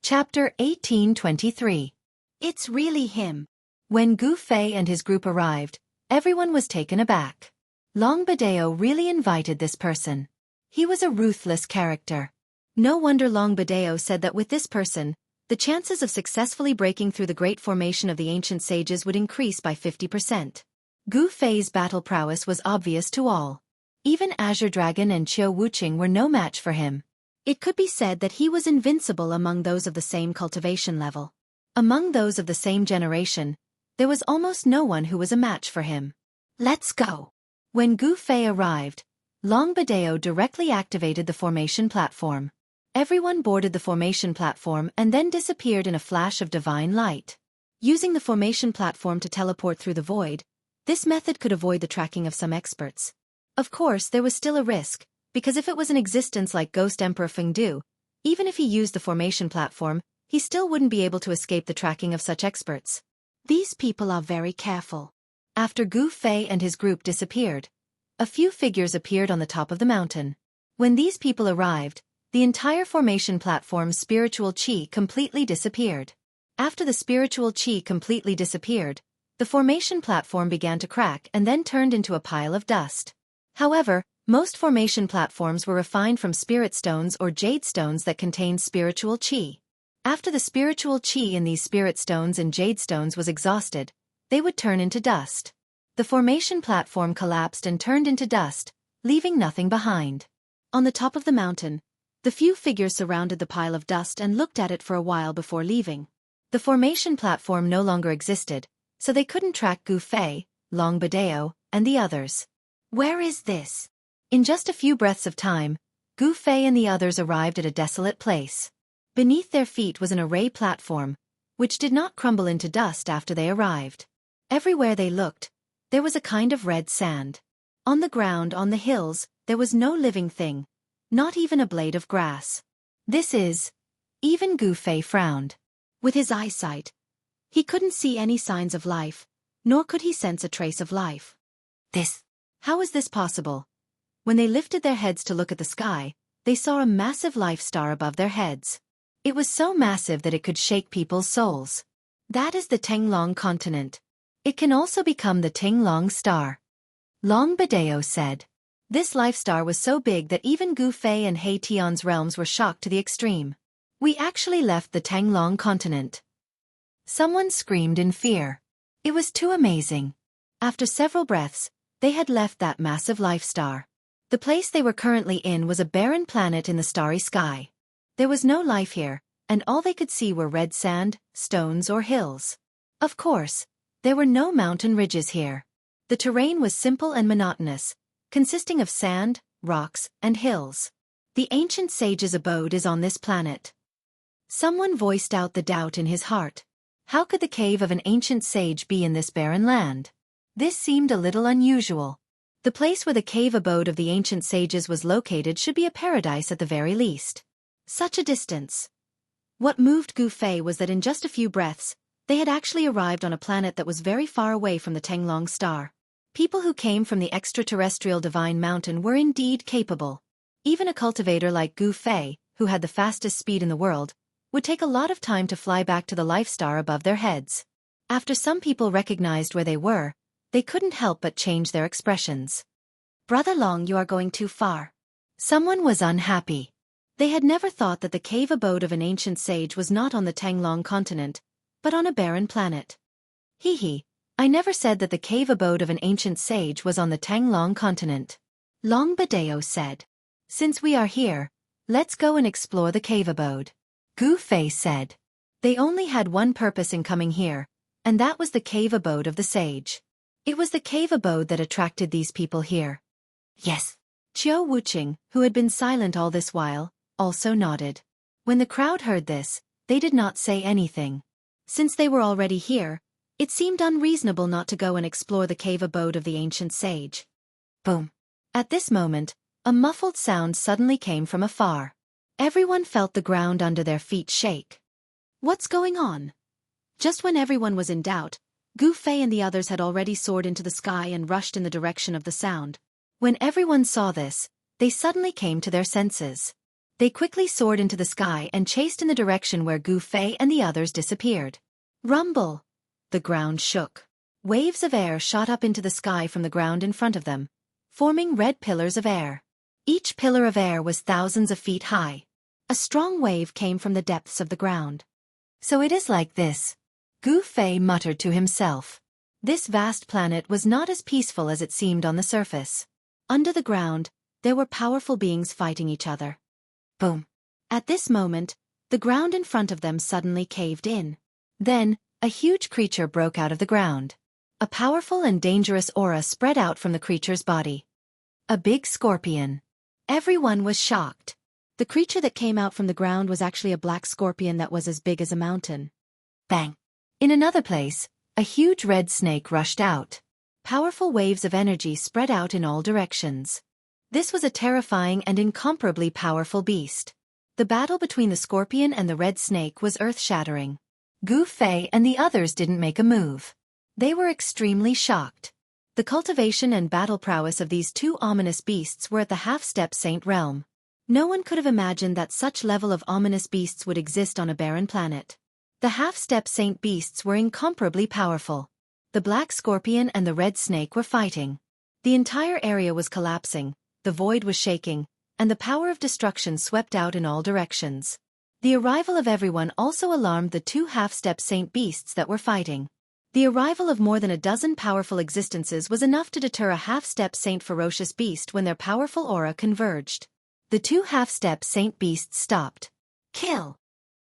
S1: Chapter 1823. It's really him. When Gu Fei and his group arrived, everyone was taken aback. Long Badeo really invited this person. He was a ruthless character. No wonder Long Badeo said that with this person, the chances of successfully breaking through the great formation of the ancient sages would increase by 50%. Gu Fei's battle prowess was obvious to all. Even Azure Dragon and Qiu Wuqing were no match for him. It could be said that he was invincible among those of the same cultivation level. Among those of the same generation, there was almost no one who was a match for him. Let's go. When Gu Fei arrived, Long Badeo directly activated the formation platform. Everyone boarded the formation platform and then disappeared in a flash of divine light. Using the formation platform to teleport through the void, this method could avoid the tracking of some experts. Of course, there was still a risk, because if it was an existence like Ghost Emperor Fengdu, even if he used the formation platform, he still wouldn't be able to escape the tracking of such experts. These people are very careful. After Gu Fei and his group disappeared, a few figures appeared on the top of the mountain. When these people arrived, the entire formation platform's spiritual qi completely disappeared. After the spiritual qi completely disappeared, the formation platform began to crack and then turned into a pile of dust. However, most formation platforms were refined from spirit stones or jade stones that contained spiritual qi. After the spiritual qi in these spirit stones and jade stones was exhausted, they would turn into dust. The formation platform collapsed and turned into dust, leaving nothing behind. On the top of the mountain, the few figures surrounded the pile of dust and looked at it for a while before leaving. The formation platform no longer existed, so they couldn't track Gu Fei, Long Badeo, and the others. Where is this? In just a few breaths of time, Gu Fei and the others arrived at a desolate place. Beneath their feet was an array platform, which did not crumble into dust after they arrived. Everywhere they looked, there was a kind of red sand. On the ground on the hills, there was no living thing, not even a blade of grass. This is... Even Gu Fei frowned. With his eyesight, he couldn't see any signs of life, nor could he sense a trace of life. How is this possible? When they lifted their heads to look at the sky, they saw a massive life star above their heads. It was so massive that it could shake people's souls. That is the Tenglong continent. It can also become the Tenglong star. Long Badeo said. This life star was so big that even Gu Fei and He Tian's realms were shocked to the extreme. We actually left the Tenglong continent. Someone screamed in fear. It was too amazing. After several breaths, they had left that massive life star. The place they were currently in was a barren planet in the starry sky. There was no life here, and all they could see were red sand, stones or hills. Of course, there were no mountain ridges here. The terrain was simple and monotonous, consisting of sand, rocks, and hills. The ancient sage's abode is on this planet. Someone voiced out the doubt in his heart. How could the cave of an ancient sage be in this barren land? This seemed a little unusual. The place where the cave abode of the ancient sages was located should be a paradise at the very least. Such a distance. What moved Gu Fei was that in just a few breaths, they had actually arrived on a planet that was very far away from the Tenglong star. People who came from the extraterrestrial divine mountain were indeed capable. Even a cultivator like Gu Fei, who had the fastest speed in the world, would take a lot of time to fly back to the life star above their heads. After some people recognized where they were, they couldn't help but change their expressions. Brother Long, you are going too far. Someone was unhappy. They had never thought that the cave abode of an ancient sage was not on the Tenglong continent, but on a barren planet. Hee, I never said that the cave abode of an ancient sage was on the Tenglong continent. Long Badeo said. Since we are here, let's go and explore the cave abode. Gu Fei said. They only had one purpose in coming here, and that was the cave abode of the sage. It was the cave abode that attracted these people here. Yes. Qiu Wuqing, who had been silent all this while, also nodded. When the crowd heard this, they did not say anything. Since they were already here, it seemed unreasonable not to go and explore the cave abode of the ancient sage. Boom. At this moment, a muffled sound suddenly came from afar. Everyone felt the ground under their feet shake. What's going on? Just when everyone was in doubt, Gu Fei and the others had already soared into the sky and rushed in the direction of the sound. When everyone saw this, they suddenly came to their senses. They quickly soared into the sky and chased in the direction where Gu Fei and the others disappeared. Rumble! The ground shook. Waves of air shot up into the sky from the ground in front of them, forming red pillars of air. Each pillar of air was thousands of feet high. A strong wave came from the depths of the ground. So it is like this. Gu Fei muttered to himself. This vast planet was not as peaceful as it seemed on the surface. Under the ground, there were powerful beings fighting each other. Boom. At this moment, the ground in front of them suddenly caved in. Then, a huge creature broke out of the ground. A powerful and dangerous aura spread out from the creature's body. A big scorpion. Everyone was shocked. The creature that came out from the ground was actually a black scorpion that was as big as a mountain. Bang! In another place, a huge red snake rushed out. Powerful waves of energy spread out in all directions. This was a terrifying and incomparably powerful beast. The battle between the scorpion and the red snake was earth-shattering. Gu Fei and the others didn't make a move. They were extremely shocked. The cultivation and battle prowess of these two ominous beasts were at the half-step saint realm. No one could have imagined that such level of ominous beasts would exist on a barren planet. The half-step saint beasts were incomparably powerful. The black scorpion and the red snake were fighting. The entire area was collapsing, the void was shaking, and the power of destruction swept out in all directions. The arrival of everyone also alarmed the two half-step saint beasts that were fighting. The arrival of more than a dozen powerful existences was enough to deter a half-step saint ferocious beast when their powerful aura converged. The two half-step saint beasts stopped. Kill!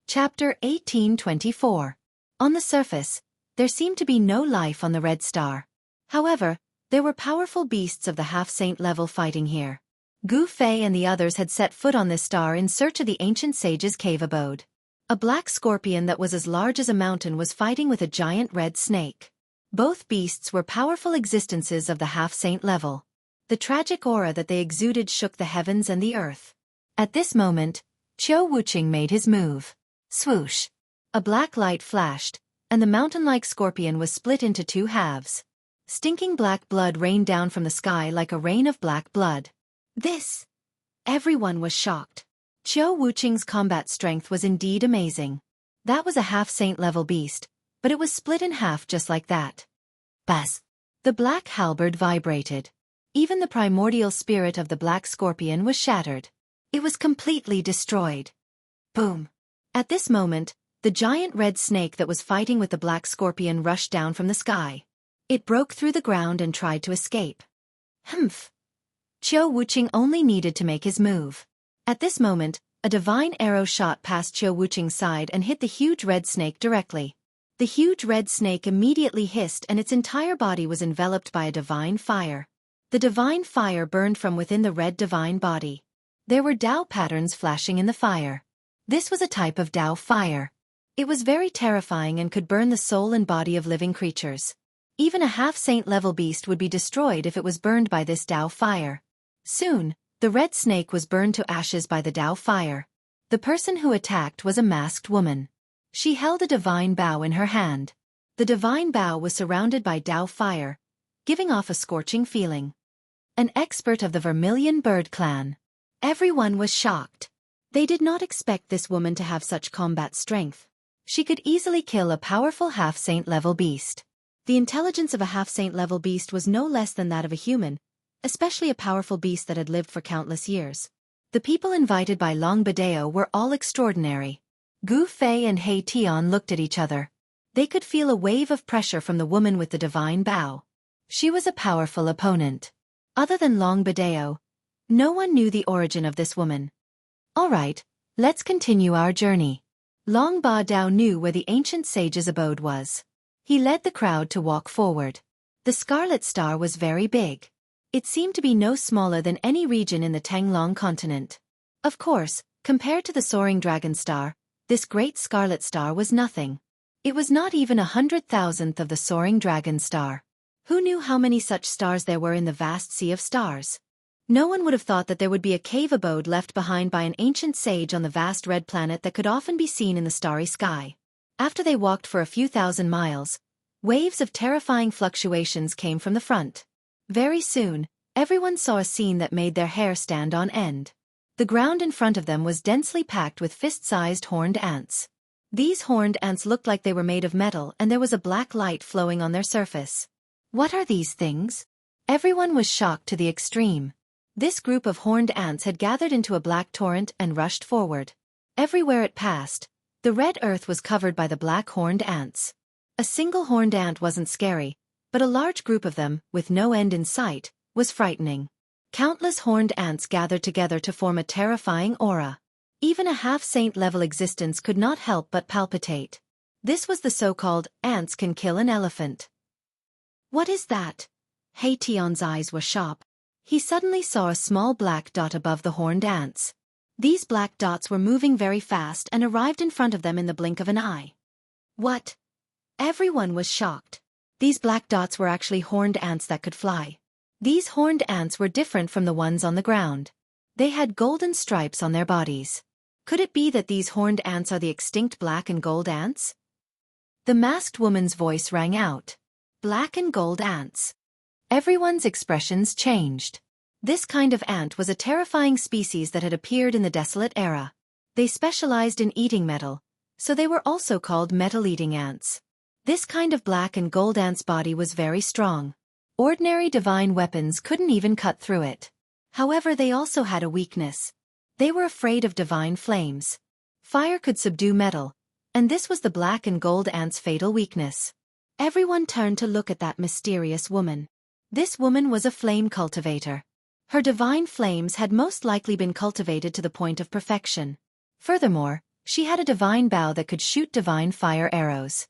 S1: Chapter 1824. On the surface, there seemed to be no life on the Red Star. However, there were powerful beasts of the half-saint level fighting here. Gu Fei and the others had set foot on this star in search of the ancient sage's cave abode. A black scorpion that was as large as a mountain was fighting with a giant red snake. Both beasts were powerful existences of the half-saint level. The tragic aura that they exuded shook the heavens and the earth. At this moment, Qiu Wuqing made his move. Swoosh! A black light flashed, and the mountain-like scorpion was split into two halves. Stinking black blood rained down from the sky like a rain of black blood. This! Everyone was shocked. Qiu Wuqing's combat strength was indeed amazing. That was a half-saint level beast, but it was split in half just like that. Buzz! The black halberd vibrated. Even the primordial spirit of the black scorpion was shattered. It was completely destroyed. Boom! At this moment, the giant red snake that was fighting with the black scorpion rushed down from the sky. It broke through the ground and tried to escape. Humph! Qiu Wuqing only needed to make his move. At this moment, A divine arrow shot past Qiu Wucheng's side and hit the huge red snake directly. The huge red snake immediately hissed and its entire body was enveloped by a divine fire. The divine fire burned from within the red divine body. There were Dao patterns flashing in the fire. This was a type of Dao fire. It was very terrifying and could burn the soul and body of living creatures. Even a half-saint level beast would be destroyed if it was burned by this Dao fire. Soon, the red snake was burned to ashes by the Dao fire. The person who attacked was a masked woman. She held a divine bow in her hand. The divine bow was surrounded by Dao fire, giving off a scorching feeling. An expert of the Vermilion Bird clan. Everyone was shocked. They did not expect this woman to have such combat strength. She could easily kill a powerful half-saint level beast. The intelligence of a half-saint level beast was no less than that of a human, especially a powerful beast that had lived for countless years. The people invited by Long Badeo were all extraordinary. Gu Fei and He Tian looked at each other. They could feel a wave of pressure from the woman with the divine bow. She was a powerful opponent. Other than Long Badeo, no one knew the origin of this woman. All right, let's continue our journey. Long Ba Dao knew where the ancient sage's abode was. He led the crowd to walk forward. The Scarlet Star was very big. It seemed to be no smaller than any region in the Tanglong continent. Of course, compared to the Soaring Dragon Star, this great Scarlet Star was nothing. It was not even 100,000th of the Soaring Dragon Star. Who knew how many such stars there were in the vast sea of stars? No one would have thought that there would be a cave abode left behind by an ancient sage on the vast red planet that could often be seen in the starry sky. After they walked for a few thousand miles, waves of terrifying fluctuations came from the front. Very soon, everyone saw a scene that made their hair stand on end. The ground in front of them was densely packed with fist-sized horned ants. These horned ants looked like they were made of metal and there was a black light flowing on their surface. What are these things? Everyone was shocked to the extreme. This group of horned ants had gathered into a black torrent and rushed forward. Everywhere it passed, the red earth was covered by the black horned ants. A single horned ant wasn't scary, but a large group of them, with no end in sight, was frightening. Countless horned ants gathered together to form a terrifying aura. Even a half-saint level existence could not help but palpitate. This was the so-called ants can kill an elephant. What is that? He Tian's eyes were sharp. He suddenly saw a small black dot above the horned ants. These black dots were moving very fast and arrived in front of them in the blink of an eye. What? Everyone was shocked. These black dots were actually horned ants that could fly. These horned ants were different from the ones on the ground. They had golden stripes on their bodies. Could it be that these horned ants are the extinct black and gold ants? The masked woman's voice rang out. Black and gold ants. Everyone's expressions changed. This kind of ant was a terrifying species that had appeared in the desolate era. They specialized in eating metal, so they were also called metal-eating ants. This kind of black and gold ant's body was very strong. Ordinary divine weapons couldn't even cut through it. However, they also had a weakness. They were afraid of divine flames. Fire could subdue metal, and this was the black and gold ant's fatal weakness. Everyone turned to look at that mysterious woman. This woman was a flame cultivator. Her divine flames had most likely been cultivated to the point of perfection. Furthermore, she had a divine bow that could shoot divine fire arrows.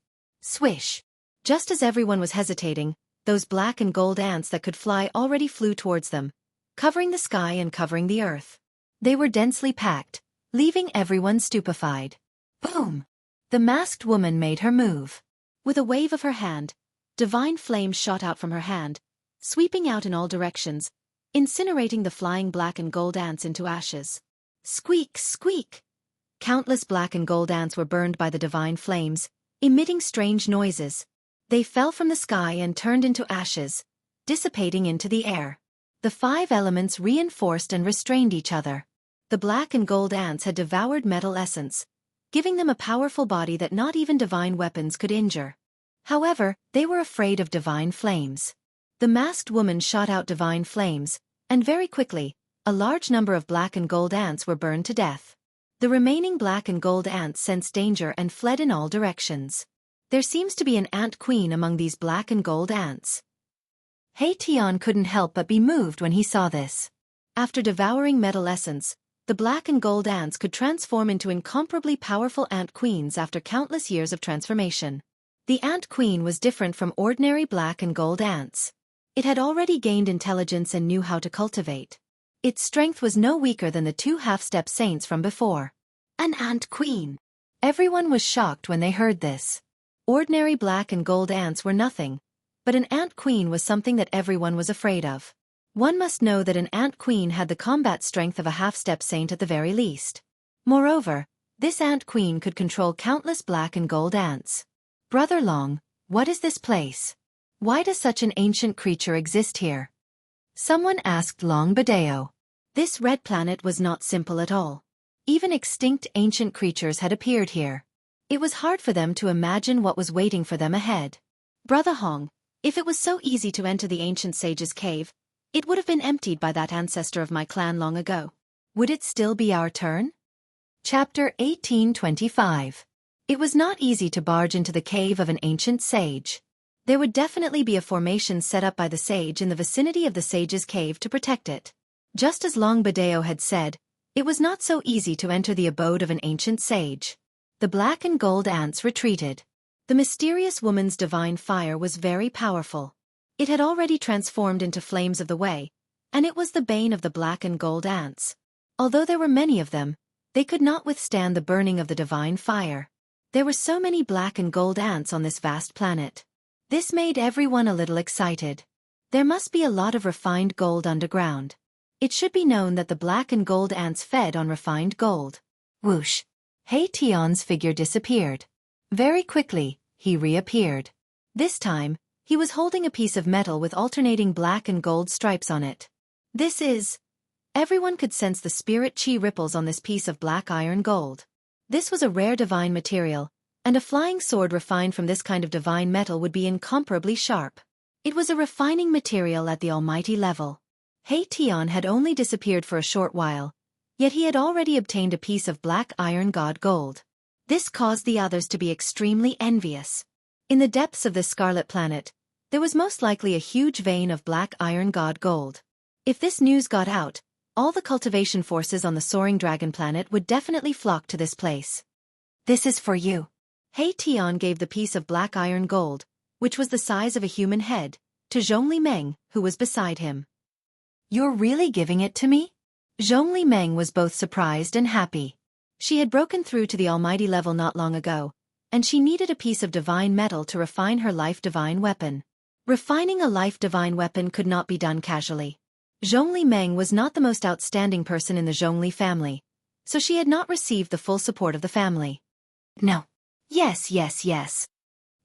S1: Swish! Just as everyone was hesitating, those black and gold ants that could fly already flew towards them, covering the sky and covering the earth. They were densely packed, leaving everyone stupefied. Boom! The masked woman made her move. With a wave of her hand, divine flames shot out from her hand, sweeping out in all directions, incinerating the flying black and gold ants into ashes. Squeak, squeak! Countless black and gold ants were burned by the divine flames, emitting strange noises. They fell from the sky and turned into ashes, dissipating into the air. The five elements reinforced and restrained each other. The black and gold ants had devoured metal essence, giving them a powerful body that not even divine weapons could injure. However, they were afraid of divine flames. The masked woman shot out divine flames, and very quickly, a large number of black and gold ants were burned to death. The remaining black and gold ants sensed danger and fled in all directions. There seems to be an ant queen among these black and gold ants. He Tian couldn't help but be moved when he saw this. After devouring metal essence, The black and gold ants could transform into incomparably powerful ant queens after countless years of transformation. The ant queen was different from ordinary black and gold ants. It had already gained intelligence and knew how to cultivate. Its strength was no weaker than the two half-step saints from before. An ant queen! Everyone was shocked when they heard this. Ordinary black and gold ants were nothing, but an ant queen was something that everyone was afraid of. One must know that an ant queen had the combat strength of a half-step saint at the very least. Moreover, this ant queen could control countless black and gold ants. Brother Long, what is this place? Why does such an ancient creature exist here? Someone asked Long Badeo. This red planet was not simple at all. Even extinct ancient creatures had appeared here. It was hard for them to imagine what was waiting for them ahead. Brother Hong, if it was so easy to enter the ancient sage's cave, it would have been emptied by that ancestor of my clan long ago. Would it still be our turn? Chapter 1825. It was not easy to barge into the cave of an ancient sage. There would definitely be a formation set up by the sage in the vicinity of the sage's cave to protect it. Just as Long Badeo had said, it was not so easy to enter the abode of an ancient sage. The black and gold ants retreated. The mysterious woman's divine fire was very powerful. It had already transformed into flames of the way, and it was the bane of the black and gold ants. Although there were many of them, they could not withstand the burning of the divine fire. There were so many black and gold ants on this vast planet. This made everyone a little excited. There must be a lot of refined gold underground. It should be known that the black and gold ants fed on refined gold. Whoosh! Hei Tian's figure disappeared. Very quickly, he reappeared. This time, he was holding a piece of metal with alternating black and gold stripes on it. This is... Everyone could sense the spirit chi ripples on this piece of black iron gold. This was a rare divine material, and a flying sword refined from this kind of divine metal would be incomparably sharp. It was a refining material at the almighty level. Hei Tian had only disappeared for a short while, yet he had already obtained a piece of black iron god gold. This caused the others to be extremely envious. In the depths of this scarlet planet, there was most likely a huge vein of black iron god gold. If this news got out, all the cultivation forces on the soaring dragon planet would definitely flock to this place. This is for you. Hei Tian gave the piece of black iron gold, which was the size of a human head, to Zhongli Meng, who was beside him. You're really giving it to me? Zhongli Meng was both surprised and happy. She had broken through to the almighty level not long ago, and she needed a piece of divine metal to refine her life divine weapon. Refining a life divine weapon could not be done casually. Zhongli Meng was not the most outstanding person in the Zhongli family, so she had not received the full support of the family. No. Yes.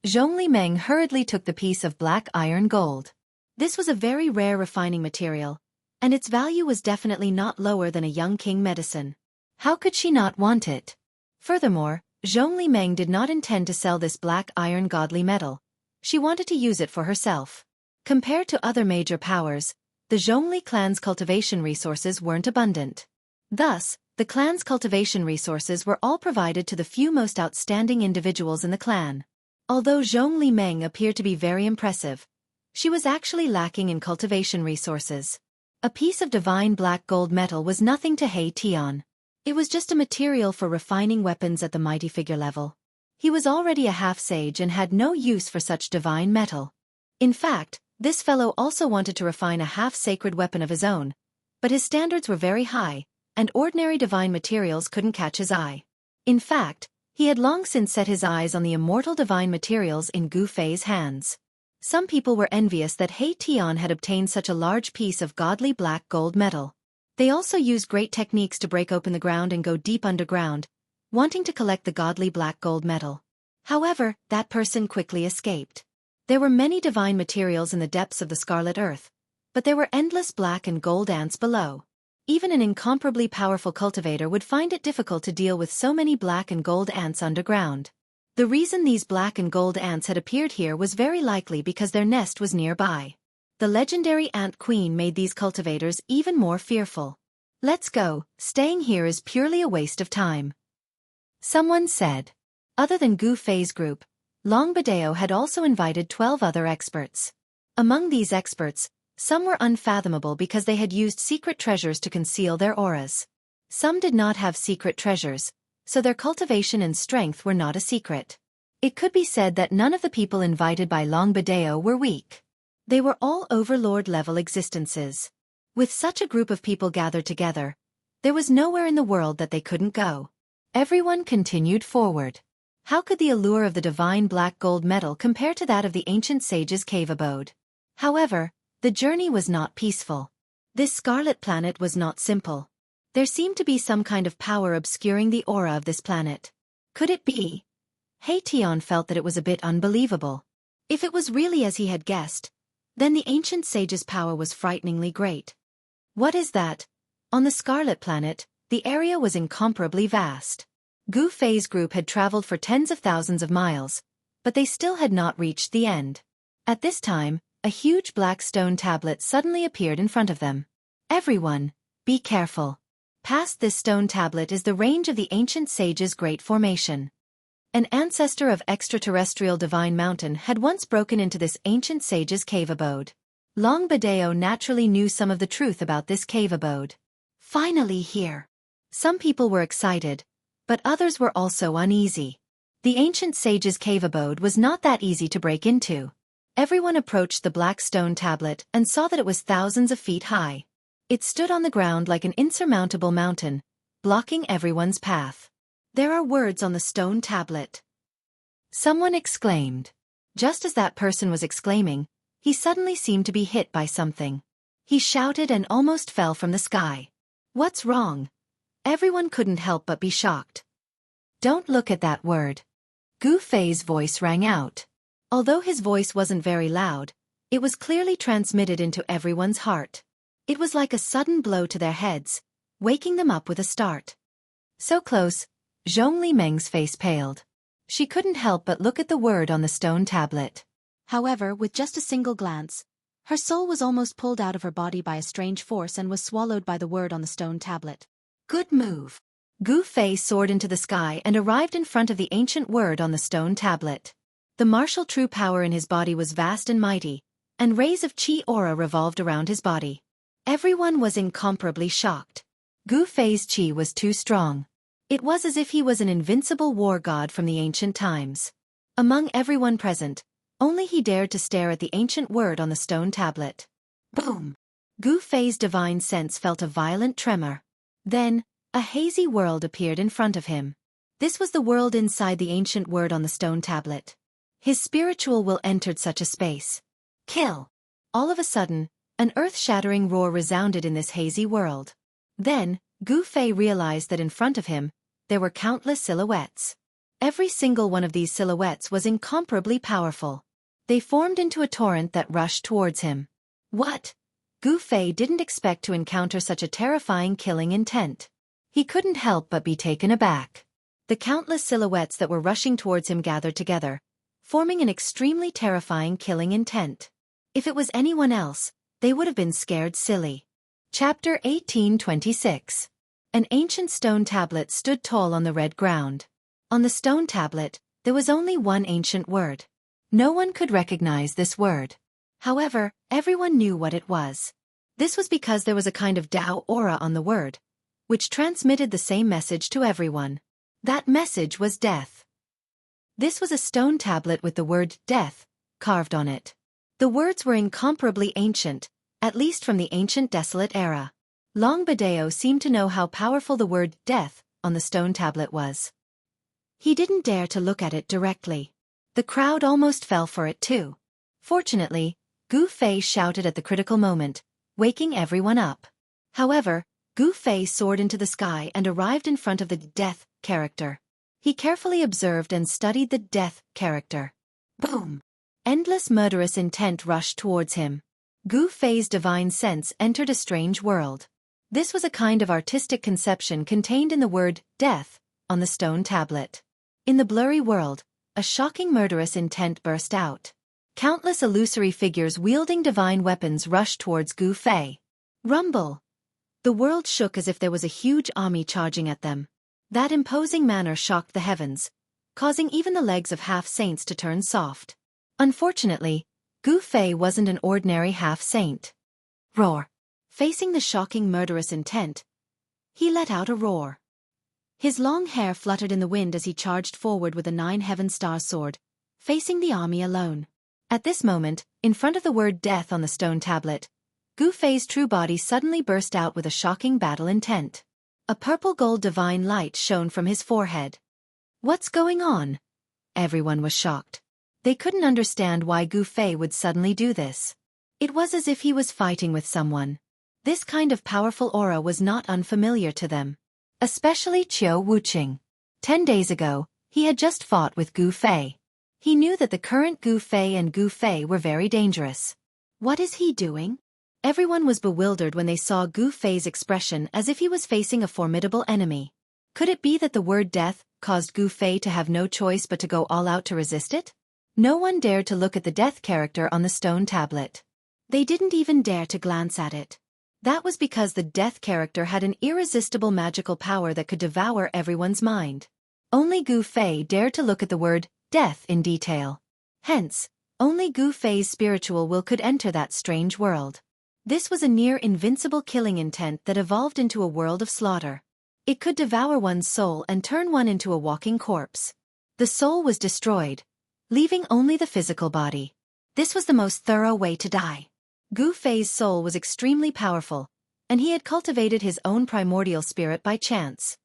S1: Zhongli Meng hurriedly took the piece of black iron gold. This was a very rare refining material, and its value was definitely not lower than a young king medicine. How could she not want it? Furthermore, Zhongli Meng did not intend to sell this black iron godly metal. She wanted to use it for herself. Compared to other major powers, the Zhongli clan's cultivation resources weren't abundant. Thus, the clan's cultivation resources were all provided to the few most outstanding individuals in the clan. Although Zhongli Meng appeared to be very impressive, she was actually lacking in cultivation resources. A piece of divine black gold metal was nothing to Hei Tian. It was just a material for refining weapons at the mighty figure level. He was already a half-sage and had no use for such divine metal. In fact, this fellow also wanted to refine a half-sacred weapon of his own, but his standards were very high, and ordinary divine materials couldn't catch his eye. In fact, he had long since set his eyes on the immortal divine materials in Gu Fei's hands. Some people were envious that Hei Tian had obtained such a large piece of godly black gold metal. They also used great techniques to break open the ground and go deep underground, wanting to collect the godly black gold metal. However, that person quickly escaped. There were many divine materials in the depths of the Scarlet Earth, but there were endless black and gold ants below. Even an incomparably powerful cultivator would find it difficult to deal with so many black and gold ants underground. The reason these black and gold ants had appeared here was very likely because their nest was nearby. The legendary ant queen made these cultivators even more fearful. Let's go, staying here is purely a waste of time. Someone said. Other than Gu Fei's group, Long Badeo had also invited 12 other experts. Among these experts, some were unfathomable because they had used secret treasures to conceal their auras. Some did not have secret treasures, so their cultivation and strength were not a secret. It could be said that none of the people invited by Longbadeo were weak. They were all overlord-level existences. With such a group of people gathered together, there was nowhere in the world that they couldn't go. Everyone continued forward. How could the allure of the divine black gold metal compare to that of the ancient sage's cave abode? However, the journey was not peaceful. This scarlet planet was not simple. There seemed to be some kind of power obscuring the aura of this planet. Could it be? Heition felt that it was a bit unbelievable. If it was really as he had guessed, then the ancient sage's power was frighteningly great. What is that? On the Scarlet Planet, the area was incomparably vast. Gu Fei's group had traveled for tens of thousands of miles, but they still had not reached the end. At this time, a huge black stone tablet suddenly appeared in front of them. Everyone, be careful. Past this stone tablet is the range of the ancient sage's great formation. An ancestor of extraterrestrial divine mountain had once broken into this ancient sage's cave abode. Longbadeo naturally knew some of the truth about this cave abode. Finally here. Some people were excited, but others were also uneasy. The ancient sage's cave abode was not that easy to break into. Everyone approached the black stone tablet and saw that it was thousands of feet high. It stood on the ground like an insurmountable mountain, blocking everyone's path. There are words on the stone tablet. Someone exclaimed. Just as that person was exclaiming, he suddenly seemed to be hit by something. He shouted and almost fell from the sky. What's wrong? Everyone couldn't help but be shocked. Don't look at that word. Gu Fei's voice rang out. Although his voice wasn't very loud, it was clearly transmitted into everyone's heart. It was like a sudden blow to their heads, waking them up with a start. So close, Zhongli Meng's face paled. She couldn't help but look at the word on the stone tablet. However, with just a single glance, her soul was almost pulled out of her body by a strange force and was swallowed by the word on the stone tablet. Good move. Gu Fei soared into the sky and arrived in front of the ancient word on the stone tablet. The martial true power in his body was vast and mighty, and rays of chi aura revolved around his body. Everyone was incomparably shocked. Gu Fei's chi was too strong. It was as if he was an invincible war god from the ancient times. Among everyone present, only he dared to stare at the ancient word on the stone tablet. Boom! Gu Fei's divine sense felt a violent tremor. Then, a hazy world appeared in front of him. This was the world inside the ancient word on the stone tablet. His spiritual will entered such a space. Kill! All of a sudden, an earth-shattering roar resounded in this hazy world. Then, Gu Fei realized that in front of him, there were countless silhouettes. Every single one of these silhouettes was incomparably powerful. They formed into a torrent that rushed towards him. What? Gu Fei didn't expect to encounter such a terrifying killing intent. He couldn't help but be taken aback. The countless silhouettes that were rushing towards him gathered together, forming an extremely terrifying killing intent. If it was anyone else, they would have been scared silly. Chapter 1826. An ancient stone tablet stood tall on the red ground. On the stone tablet, there was only one ancient word. No one could recognize this word. However, everyone knew what it was. This was because there was a kind of Tao aura on the word, which transmitted the same message to everyone. That message was death. This was a stone tablet with the word death carved on it. The words were incomparably ancient, at least from the ancient desolate era. Longbadeo seemed to know how powerful the word death on the stone tablet was. He didn't dare to look at it directly. The crowd almost fell for it too. Fortunately, Gu Fei shouted at the critical moment, waking everyone up. However, Gu Fei soared into the sky and arrived in front of the death character. He carefully observed and studied the death character. Boom! Endless murderous intent rushed towards him. Gu Fei's divine sense entered a strange world. This was a kind of artistic conception contained in the word death on the stone tablet. In the blurry world, a shocking murderous intent burst out. Countless illusory figures wielding divine weapons rushed towards Gu Fei. Rumble! The world shook as if there was a huge army charging at them. That imposing manner shocked the heavens, causing even the legs of half-saints to turn soft. Unfortunately, Gu Fei wasn't an ordinary half-saint. Roar! Facing the shocking murderous intent, He let out a roar. His long hair fluttered in the wind as he charged forward with a 9-heaven-star sword, facing the army alone. At this moment, in front of the word death on the stone tablet, Gu Fei's true body suddenly burst out with a shocking battle intent. A purple-gold divine light shone from his forehead. What's going on? Everyone was shocked. They couldn't understand why Gu Fei would suddenly do this. It was as if he was fighting with someone. This kind of powerful aura was not unfamiliar to them. Especially Qiu Wuqing. 10 days ago, he had just fought with Gu Fei. He knew that the current Gu Fei and Gu Fei were very dangerous. What is he doing? Everyone was bewildered when they saw Gu Fei's expression as if he was facing a formidable enemy. Could it be that the word death caused Gu Fei to have no choice but to go all out to resist it? No one dared to look at the death character on the stone tablet. They didn't even dare to glance at it. That was because the death character had an irresistible magical power that could devour everyone's mind. Only Gu Fei dared to look at the word death in detail. Hence, only Gu Fei's spiritual will could enter that strange world. This was a near-invincible killing intent that evolved into a world of slaughter. It could devour one's soul and turn one into a walking corpse. The soul was destroyed, leaving only the physical body. This was the most thorough way to die. Gu Fei's soul was extremely powerful, and he had cultivated his own primordial spirit by chance.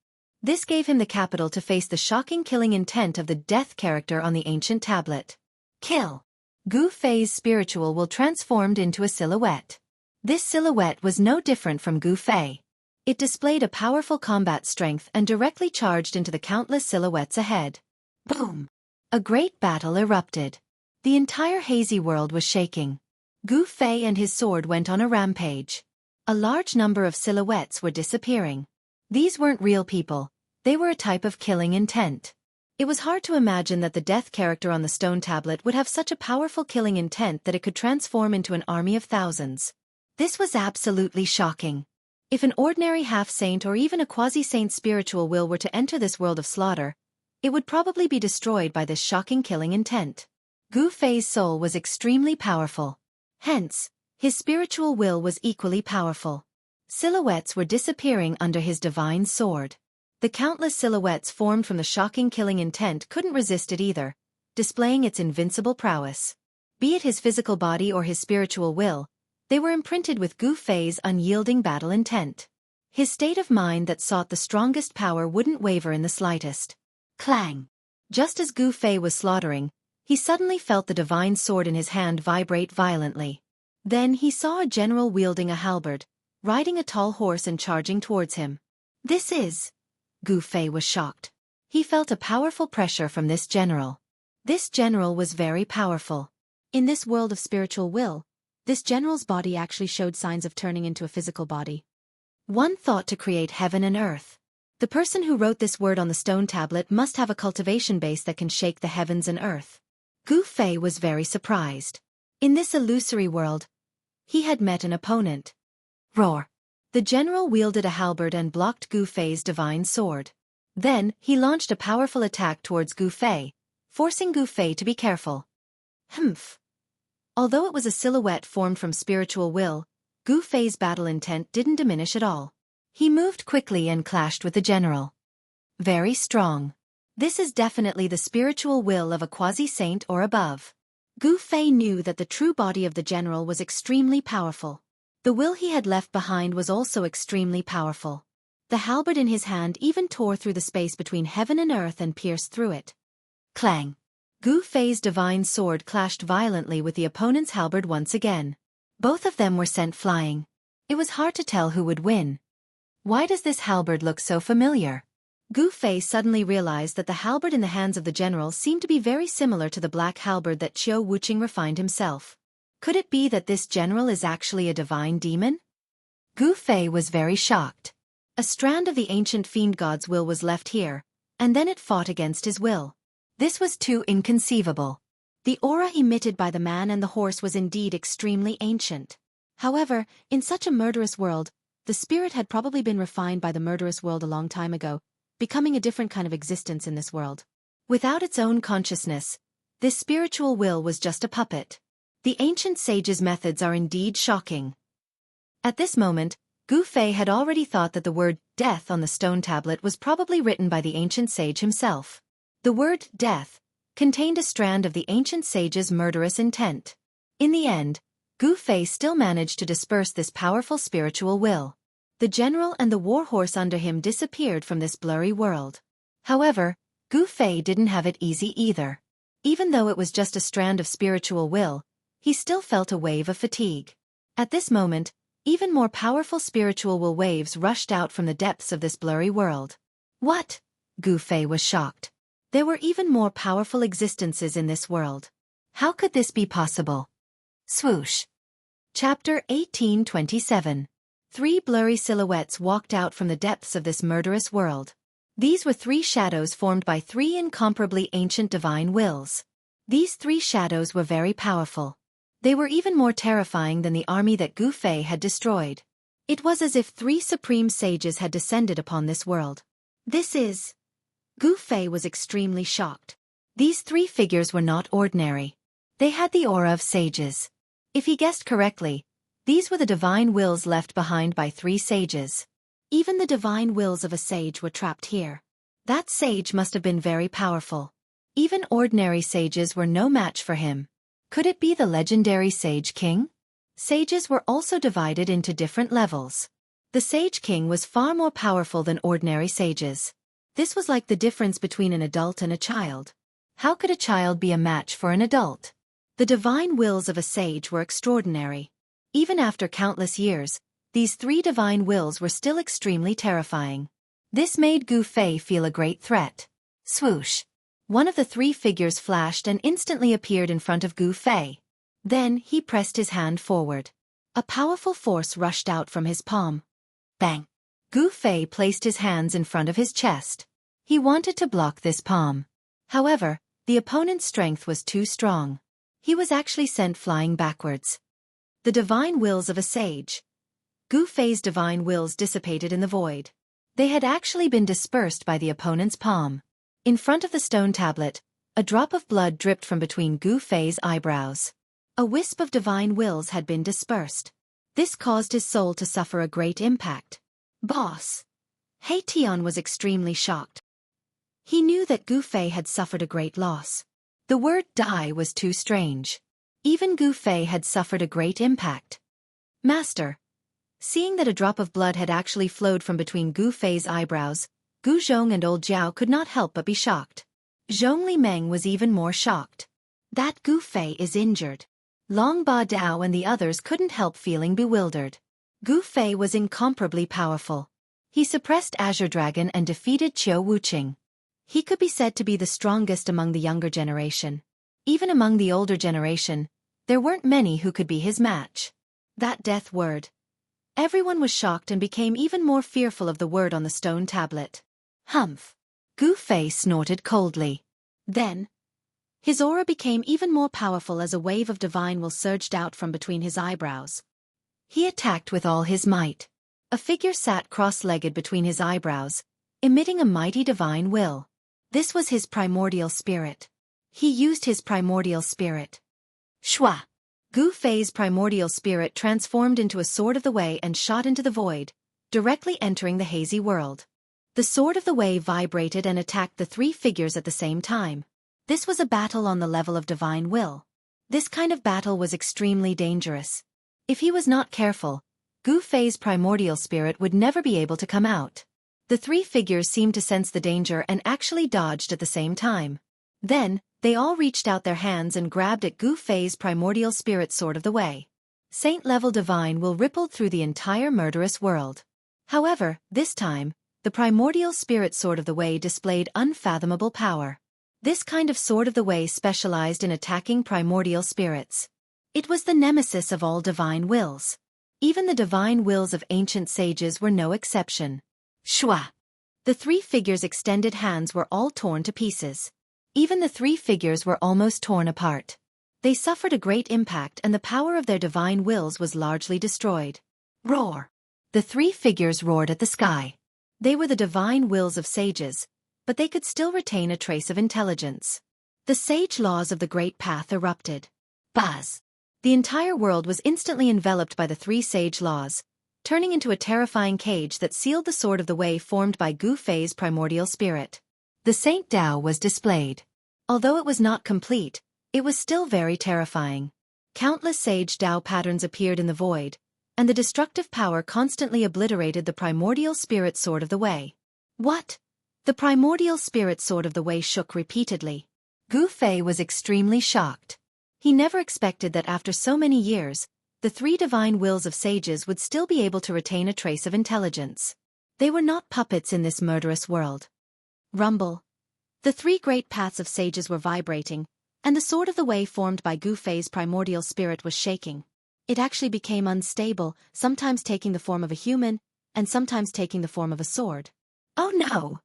S1: This gave him the capital to face the shocking killing intent of the death character on the ancient tablet. Kill. Gu Fei's spiritual will transformed into a silhouette. This silhouette was no different from Gu Fei. It displayed a powerful combat strength and directly charged into the countless silhouettes ahead. Boom! A great battle erupted. The entire hazy world was shaking. Gu Fei and his sword went on a rampage. A large number of silhouettes were disappearing. These weren't real people, they were a type of killing intent. It was hard to imagine that the death character on the stone tablet would have such a powerful killing intent that it could transform into an army of thousands. This was absolutely shocking. If an ordinary half-saint or even a quasi-saint spiritual will were to enter this world of slaughter, it would probably be destroyed by this shocking killing intent. Gu Fei's soul was extremely powerful. Hence, his spiritual will was equally powerful. Silhouettes were disappearing under his divine sword. The countless silhouettes formed from the shocking killing intent couldn't resist it either, displaying its invincible prowess. Be it his physical body or his spiritual will, they were imprinted with Gu Fei's unyielding battle intent. His state of mind that sought the strongest power wouldn't waver in the slightest. Clang! Just as Gu Fei was slaughtering, he suddenly felt the divine sword in his hand vibrate violently. Then he saw a general wielding a halberd, riding a tall horse and charging towards him. This is... Gu Fei was shocked. He felt a powerful pressure from this general. This general was very powerful. In this world of spiritual will, this general's body actually showed signs of turning into a physical body. One thought to create heaven and earth. The person who wrote this word on the stone tablet must have a cultivation base that can shake the heavens and earth. Gu Fei was very surprised. In this illusory world, he had met an opponent. Roar! The general wielded a halberd and blocked Gu Fei's divine sword. Then, he launched a powerful attack towards Gu Fei, forcing Gu Fei to be careful. Humph! Although it was a silhouette formed from spiritual will, Gu Fei's battle intent didn't diminish at all. He moved quickly and clashed with the general. Very strong. This is definitely the spiritual will of a quasi-saint or above. Gu Fei knew that the true body of the general was extremely powerful. The will he had left behind was also extremely powerful. The halberd in his hand even tore through the space between heaven and earth and pierced through it. Clang! Gu Fei's divine sword clashed violently with the opponent's halberd once again. Both of them were sent flying. It was hard to tell who would win. Why does this halberd look so familiar? Gu Fei suddenly realized that the halberd in the hands of the general seemed to be very similar to the black halberd that Qiu Wuqing refined himself. Could it be that this general is actually a divine demon? Gu Fei was very shocked. A strand of the ancient fiend god's will was left here, and then it fought against his will. This was too inconceivable. The aura emitted by the man and the horse was indeed extremely ancient. However, in such a murderous world, the spirit had probably been refined by the murderous world a long time ago, becoming a different kind of existence in this world. Without its own consciousness, this spiritual will was just a puppet. The ancient sage's methods are indeed shocking. At this moment, Gu Fei had already thought that the word death on the stone tablet was probably written by the ancient sage himself. The word death contained a strand of the ancient sage's murderous intent. In the end, Gu Fei still managed to disperse this powerful spiritual will. The general and the warhorse under him disappeared from this blurry world. However, Gu Fei didn't have it easy either. Even though it was just a strand of spiritual will, he still felt a wave of fatigue. At this moment, even more powerful spiritual will waves rushed out from the depths of this blurry world. What? Gu Fei was shocked. There were even more powerful existences in this world. How could this be possible? Swoosh. Chapter 1827. 3 blurry silhouettes walked out from the depths of this murderous world. These were 3 shadows formed by 3 incomparably ancient divine wills. These 3 shadows were very powerful. They were even more terrifying than the army that Gu Fei had destroyed. It was as if 3 supreme sages had descended upon this world. This is... Gu Fei was extremely shocked. These 3 figures were not ordinary. They had the aura of sages. If he guessed correctly, these were the divine wills left behind by 3 sages. Even the divine wills of a sage were trapped here. That sage must have been very powerful. Even ordinary sages were no match for him. Could it be the legendary Sage King? Sages were also divided into different levels. The Sage King was far more powerful than ordinary sages. This was like the difference between an adult and a child. How could a child be a match for an adult? The divine wills of a sage were extraordinary. Even after countless years, these 3 divine wills were still extremely terrifying. This made Gu Fei feel a great threat. Swoosh. One of the 3 figures flashed and instantly appeared in front of Gu Fei. Then he pressed his hand forward. A powerful force rushed out from his palm. Bang! Gu Fei placed his hands in front of his chest. He wanted to block this palm. However, the opponent's strength was too strong. He was actually sent flying backwards. The divine wills of a sage. Gu Fei's divine wills dissipated in the void. They had actually been dispersed by the opponent's palm. In front of the stone tablet, a drop of blood dripped from between Gu Fei's eyebrows. A wisp of divine wills had been dispersed. This caused his soul to suffer a great impact. Boss! He Tian was extremely shocked. He knew that Gu Fei had suffered a great loss. The word die was too strange. Even Gu Fei had suffered a great impact. Master! Seeing that a drop of blood had actually flowed from between Gu Fei's eyebrows, Gu Zhong and old Zhao could not help but be shocked. Zhong Li Meng was even more shocked. That Gu Fei is injured. Long Ba Dao and the others couldn't help feeling bewildered. Gu Fei was incomparably powerful. He suppressed Azure Dragon and defeated Qiu Wuqing. He could be said to be the strongest among the younger generation. Even among the older generation, there weren't many who could be his match. That death word. Everyone was shocked and became even more fearful of the word on the stone tablet. Humph! Gu Fei snorted coldly. Then, his aura became even more powerful as a wave of divine will surged out from between his eyebrows. He attacked with all his might. A figure sat cross-legged between his eyebrows, emitting a mighty divine will. This was his primordial spirit. He used his primordial spirit. Shwa! Gu Fei's primordial spirit transformed into a sword of the way and shot into the void, directly entering the hazy world. The sword of the way vibrated and attacked the 3 figures at the same time. This was a battle on the level of divine will. This kind of battle was extremely dangerous. If he was not careful, Gu Fei's primordial spirit would never be able to come out. The 3 figures seemed to sense the danger and actually dodged at the same time. Then, they all reached out their hands and grabbed at Gu Fei's primordial spirit sword of the way. Saint-level divine will rippled through the entire murderous world. However, this time, the primordial spirit sword of the way displayed unfathomable power. This kind of sword of the way specialized in attacking primordial spirits. It was the nemesis of all divine wills. Even the divine wills of ancient sages were no exception. Shwa! The 3 figures' extended hands were all torn to pieces. Even the 3 figures were almost torn apart. They suffered a great impact and the power of their divine wills was largely destroyed. Roar! The 3 figures roared at the sky. They were the divine wills of sages, but they could still retain a trace of intelligence. The sage laws of the Great Path erupted. Buzz! The entire world was instantly enveloped by the 3 sage laws. turning into a terrifying cage that sealed the sword of the way formed by Gu Fei's primordial spirit. The Saint Dao was displayed. Although it was not complete, it was still very terrifying. Countless sage Dao patterns appeared in the void, and the destructive power constantly obliterated the primordial spirit sword of the way. What? The primordial spirit sword of the way shook repeatedly. Gu Fei was extremely shocked. He never expected that after so many years, the three divine wills of sages would still be able to retain a trace of intelligence. They were not puppets in this murderous world. Rumble. The three great paths of sages were vibrating, and the sword of the way formed by Gu Fei's primordial spirit was shaking. It actually became unstable, sometimes taking the form of a human, and sometimes taking the form of a sword. Oh no!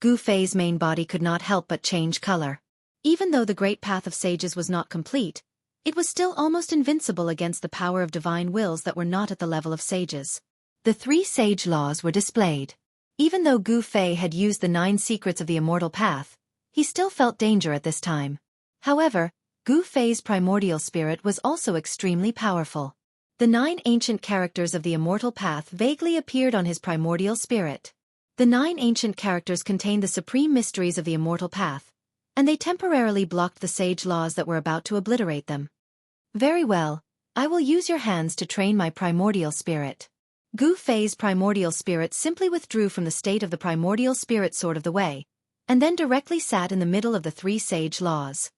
S1: Gu Fei's main body could not help but change color. Even though the great path of sages was not complete, it was still almost invincible against the power of divine wills that were not at the level of sages. The three sage laws were displayed. Even though Gu Fei had used the 9 secrets of the immortal path, he still felt danger at this time. However, Gu Fei's primordial spirit was also extremely powerful. The 9 ancient characters of the immortal path vaguely appeared on his primordial spirit. The 9 ancient characters contained the supreme mysteries of the immortal path, and they temporarily blocked the sage laws that were about to obliterate them. Very well, I will use your hands to train my primordial spirit. Gu Fei's primordial spirit simply withdrew from the state of the primordial spirit sword of the way, and then directly sat in the middle of the 3 sage laws.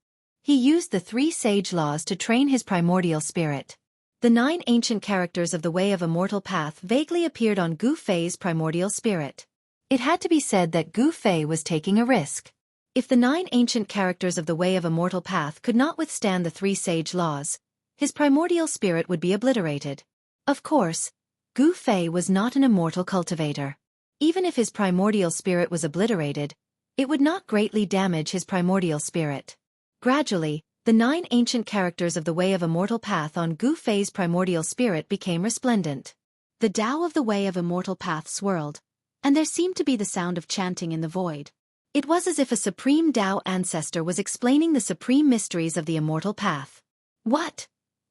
S1: He used the 3 sage laws to train his primordial spirit. The 9 ancient characters of the way of immortal path vaguely appeared on Gu Fei's primordial spirit. It had to be said that Gu Fei was taking a risk. If the 9 ancient characters of the way of immortal path could not withstand the 3 sage laws, his primordial spirit would be obliterated. Of course, Gu Fei was not an immortal cultivator. Even if his primordial spirit was obliterated, it would not greatly damage his primordial spirit. Gradually, the 9 ancient characters of the way of immortal path on Gu Fei's primordial spirit became resplendent. The Tao of the way of immortal path swirled, and there seemed to be the sound of chanting in the void. It was as if a supreme Tao ancestor was explaining the supreme mysteries of the immortal path. What?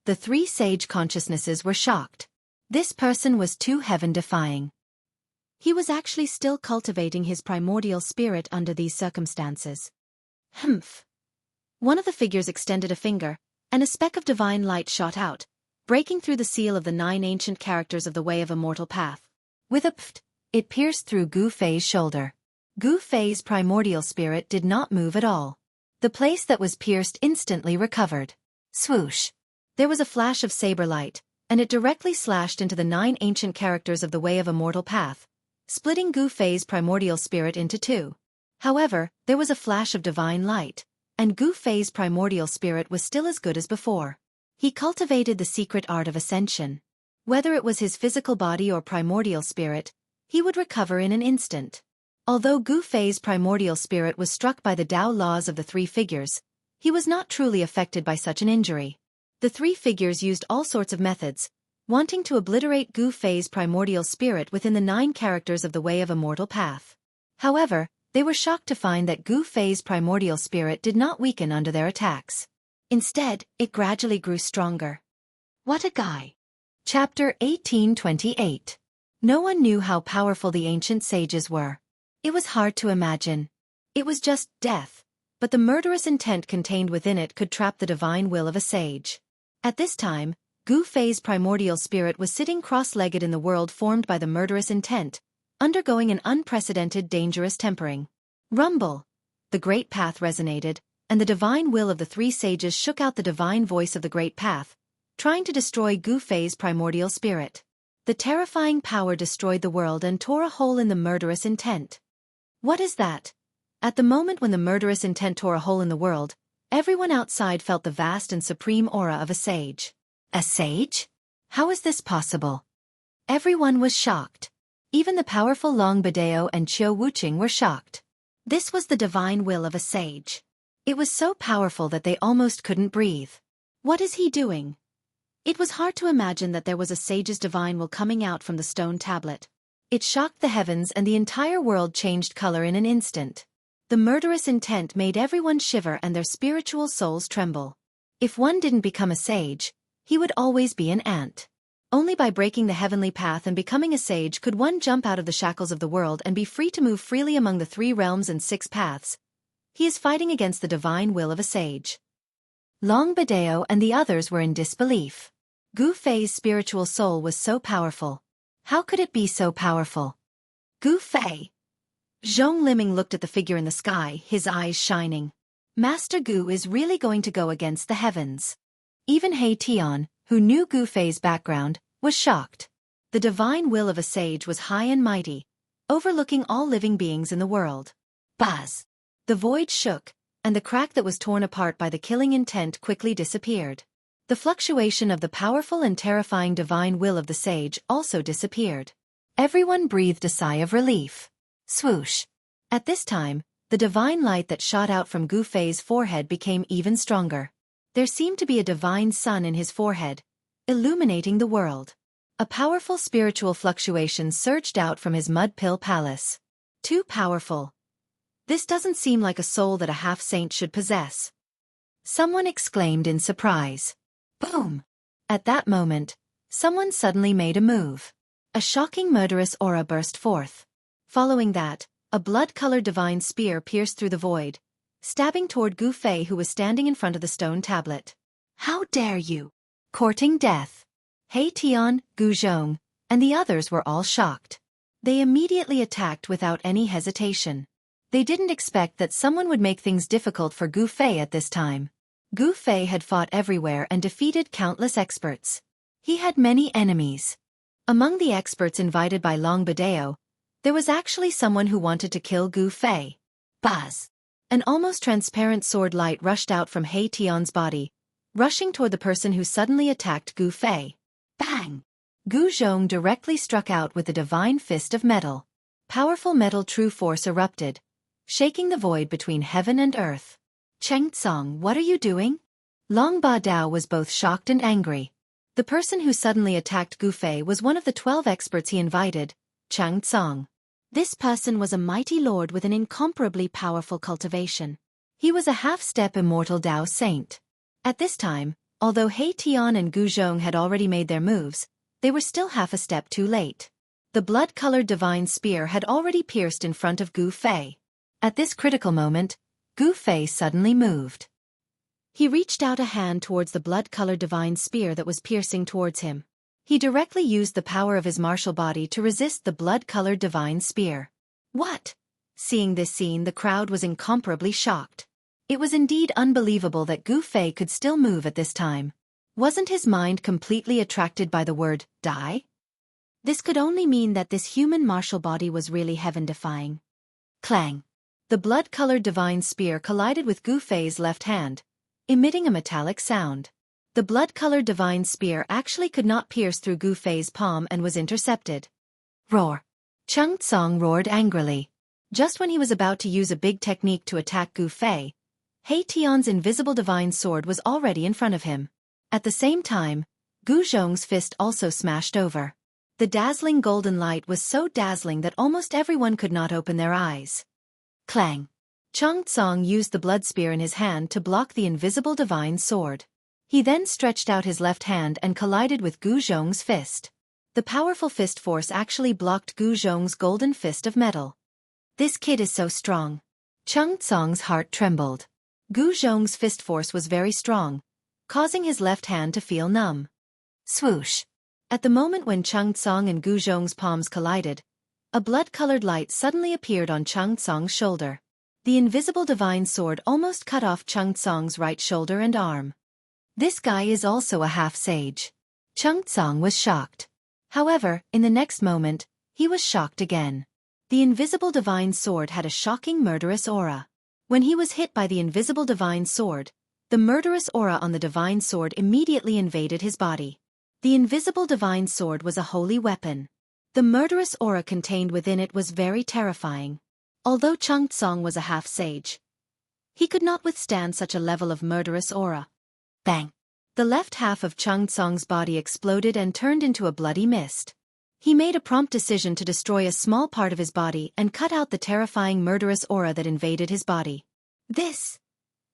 S1: The 3 sage consciousnesses were shocked. This person was too heaven-defying. He was actually still cultivating his primordial spirit under these circumstances. Humph. One of the figures extended a finger, and a speck of divine light shot out, breaking through the seal of the 9 ancient characters of the way of immortal path. With a pft, it pierced through Gu Fei's shoulder. Gu Fei's primordial spirit did not move at all. The place that was pierced instantly recovered. Swoosh. There was a flash of saber light, and it directly slashed into the 9 ancient characters of the way of immortal path, splitting Gu Fei's primordial spirit into 2. However, there was a flash of divine light, and Gu Fei's primordial spirit was still as good as before. He cultivated the secret art of ascension. Whether it was his physical body or primordial spirit, he would recover in an instant. Although Gu Fei's primordial spirit was struck by the Tao laws of the 3 figures, he was not truly affected by such an injury. The 3 figures used all sorts of methods, wanting to obliterate Gu Fei's primordial spirit within the 9 characters of the way of immortal path. However, they were shocked to find that Gu Fei's primordial spirit did not weaken under their attacks. Instead, it gradually grew stronger. What a guy! Chapter 1828. No one knew how powerful the ancient sages were. It was hard to imagine. It was just death, but the murderous intent contained within it could trap the divine will of a sage. At this time, Gu Fei's primordial spirit was sitting cross-legged in the world formed by the murderous intent, undergoing an unprecedented dangerous tempering. Rumble! The great path resonated, and the divine will of the 3 sages shook out the divine voice of the great path, trying to destroy Gu Fei's primordial spirit. The terrifying power destroyed the world and tore a hole in the murderous intent. What is that? At the moment when the murderous intent tore a hole in the world, everyone outside felt the vast and supreme aura of a sage. A sage? How is this possible? Everyone was shocked. Even the powerful Long Badeo and Qiu Wuqing were shocked. This was the divine will of a sage. It was so powerful that they almost couldn't breathe. What is he doing? It was hard to imagine that there was a sage's divine will coming out from the stone tablet. It shocked the heavens and the entire world changed color in an instant. The murderous intent made everyone shiver and their spiritual souls tremble. If one didn't become a sage, he would always be an ant. Only by breaking the heavenly path and becoming a sage could one jump out of the shackles of the world and be free to move freely among the 3 realms and 6 paths. He is fighting against the divine will of a sage. Long Badeo and the others were in disbelief. Gu Fei's spiritual soul was so powerful. How could it be so powerful? Gu Fei. Zhong Liming looked at the figure in the sky, his eyes shining. Master Gu is really going to go against the heavens. Even He Tian, who knew Gu Fei's background, was shocked. The divine will of a sage was high and mighty, overlooking all living beings in the world. Buzz! The void shook, and the crack that was torn apart by the killing intent quickly disappeared. The fluctuation of the powerful and terrifying divine will of the sage also disappeared. Everyone breathed a sigh of relief. Swoosh! At this time, the divine light that shot out from Gu Fei's forehead became even stronger. There seemed to be a divine sun in his forehead, illuminating the world. A powerful spiritual fluctuation surged out from his mud pill palace. Too powerful. This doesn't seem like a soul that a half-saint should possess. Someone exclaimed in surprise. Boom! At that moment, someone suddenly made a move. A shocking murderous aura burst forth. Following that, a blood-colored divine spear pierced through the void, stabbing toward Gu Fei, who was standing in front of the stone tablet. How dare you! Courting death. He Tian, Gu Zhong, and the others were all shocked. They immediately attacked without any hesitation. They didn't expect that someone would make things difficult for Gu Fei at this time. Gu Fei had fought everywhere and defeated countless experts. He had many enemies. Among the experts invited by Long Badeo, there was actually someone who wanted to kill Gu Fei. Buzz! An almost transparent sword light rushed out from He Tian's body, rushing toward the person who suddenly attacked Gu Fei. Bang! Gu Zhong directly struck out with the divine fist of metal. Powerful metal true force erupted, shaking the void between heaven and earth. Cheng Tsong, what are you doing? Long Ba Dao was both shocked and angry. The person who suddenly attacked Gu Fei was one of the 12 experts he invited, Cheng Tsong. This person was a mighty lord with an incomparably powerful cultivation. He was a half-step immortal Dao saint. At this time, although He Tian and Gu Zhong had already made their moves, they were still half a step too late. The blood-colored divine spear had already pierced in front of Gu Fei. At this critical moment, Gu Fei suddenly moved. He reached out a hand towards the blood-colored divine spear that was piercing towards him. He directly used the power of his martial body to resist the blood-colored divine spear. What? Seeing this scene, the crowd was incomparably shocked. It was indeed unbelievable that Gu Fei could still move at this time. Wasn't his mind completely attracted by the word, die? This could only mean that this human martial body was really heaven-defying. Clang! The blood-colored divine spear collided with Gu Fei's left hand, emitting a metallic sound. The blood-colored divine spear actually could not pierce through Gu Fei's palm and was intercepted. Roar! Cheng Tsong roared angrily. Just when he was about to use a big technique to attack Gu Fei, He Tian's invisible divine sword was already in front of him. At the same time, Gu Zhong's fist also smashed over. The dazzling golden light was so dazzling that almost everyone could not open their eyes. Clang! Cheng Tsong used the blood spear in his hand to block the invisible divine sword. He then stretched out his left hand and collided with Gu Zhong's fist. The powerful fist force actually blocked Gu Zhong's golden fist of metal. This kid is so strong. Cheng Tsong's heart trembled. Gu Zhong's fist force was very strong, causing his left hand to feel numb. Swoosh! At the moment when Cheng Tsong and Gu Zhong's palms collided, a blood-colored light suddenly appeared on Cheng Tsong's shoulder. The invisible divine sword almost cut off Cheng Tsong's right shoulder and arm. This guy is also a half-sage. Cheng Tsong was shocked. However, in the next moment, he was shocked again. The invisible divine sword had a shocking murderous aura. When he was hit by the invisible divine sword, the murderous aura on the divine sword immediately invaded his body. The invisible divine sword was a holy weapon. The murderous aura contained within it was very terrifying. Although Cheng Tsong was a half-sage, he could not withstand such a level of murderous aura. Bang! The left half of Cheng Tsong's body exploded and turned into a bloody mist. He made a prompt decision to destroy a small part of his body and cut out the terrifying murderous aura that invaded his body.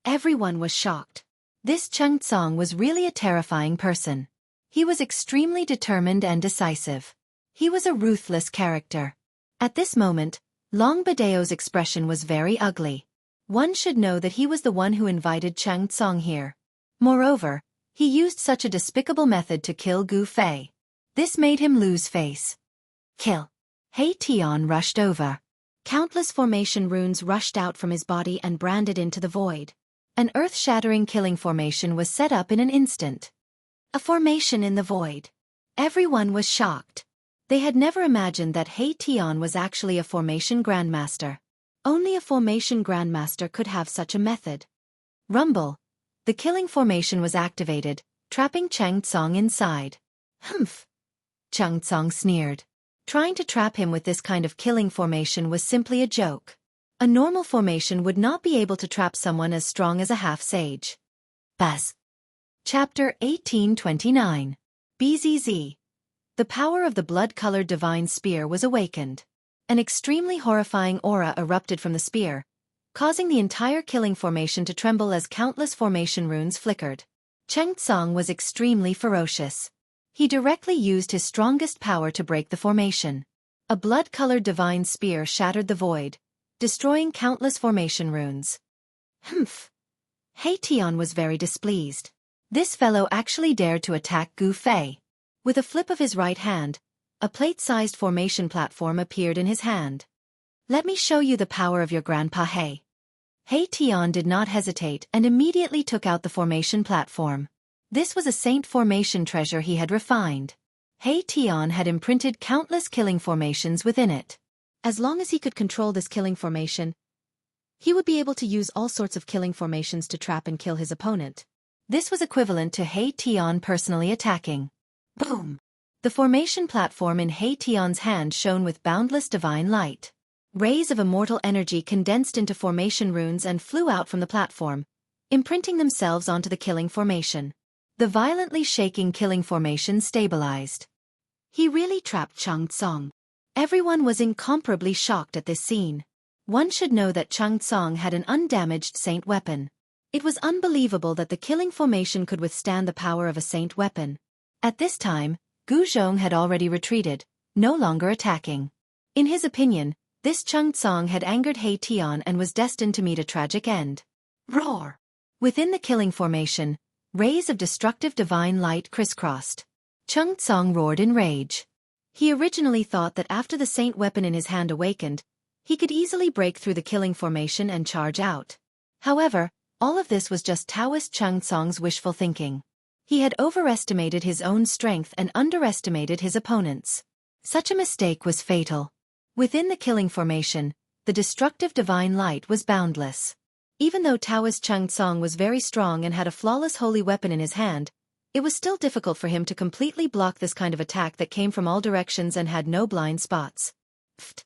S1: Everyone was shocked. This Cheng Tsong was really a terrifying person. He was extremely determined and decisive. He was a ruthless character. At this moment, Longbadeo's expression was very ugly. One should know that he was the one who invited Chang Tsong here. Moreover, he used such a despicable method to kill Gu Fei. This made him lose face. Kill. He Tian rushed over. Countless formation runes rushed out from his body and branded into the void. An earth-shattering killing formation was set up in an instant. A formation in the void. Everyone was shocked. They had never imagined that He Tian was actually a formation grandmaster. Only a formation grandmaster could have such a method. Rumble. The killing formation was activated, trapping Chang Tsong inside. Humph. Chang Tsong sneered. Trying to trap him with this kind of killing formation was simply a joke. A normal formation would not be able to trap someone as strong as a half-sage. Buzz. Chapter 1829. BZZ. The power of the blood-colored divine spear was awakened. An extremely horrifying aura erupted from the spear, causing the entire killing formation to tremble as countless formation runes flickered. Cheng Tsong was extremely ferocious. He directly used his strongest power to break the formation. A blood-colored divine spear shattered the void, destroying countless formation runes. Humph. He Tian was very displeased. This fellow actually dared to attack Gu Fei. With a flip of his right hand, a plate-sized formation platform appeared in his hand. Let me show you the power of your grandpa He. He Tian did not hesitate and immediately took out the formation platform. This was a saint formation treasure he had refined. He Tian had imprinted countless killing formations within it. As long as he could control this killing formation, he would be able to use all sorts of killing formations to trap and kill his opponent. This was equivalent to He Tian personally attacking. Boom! The formation platform in He Tian's hand shone with boundless divine light. Rays of immortal energy condensed into formation runes and flew out from the platform, imprinting themselves onto the killing formation. The violently shaking killing formation stabilized. He really trapped Chang Tsong. Everyone was incomparably shocked at this scene. One should know that Chang Tsong had an undamaged saint weapon. It was unbelievable that the killing formation could withstand the power of a saint weapon. At this time, Gu Zhong had already retreated, no longer attacking. In his opinion, this Chang Tsong had angered He Tian and was destined to meet a tragic end. Roar! Within the killing formation, rays of destructive divine light crisscrossed. Chang Tsong roared in rage. He originally thought that after the saint weapon in his hand awakened, he could easily break through the killing formation and charge out. However, all of this was just Taoist Chang Tsong's wishful thinking. He had overestimated his own strength and underestimated his opponent's. Such a mistake was fatal. Within the killing formation, the destructive divine light was boundless. Even though Taoist Chang Tsong was very strong and had a flawless holy weapon in his hand, it was still difficult for him to completely block this kind of attack that came from all directions and had no blind spots. Pfft.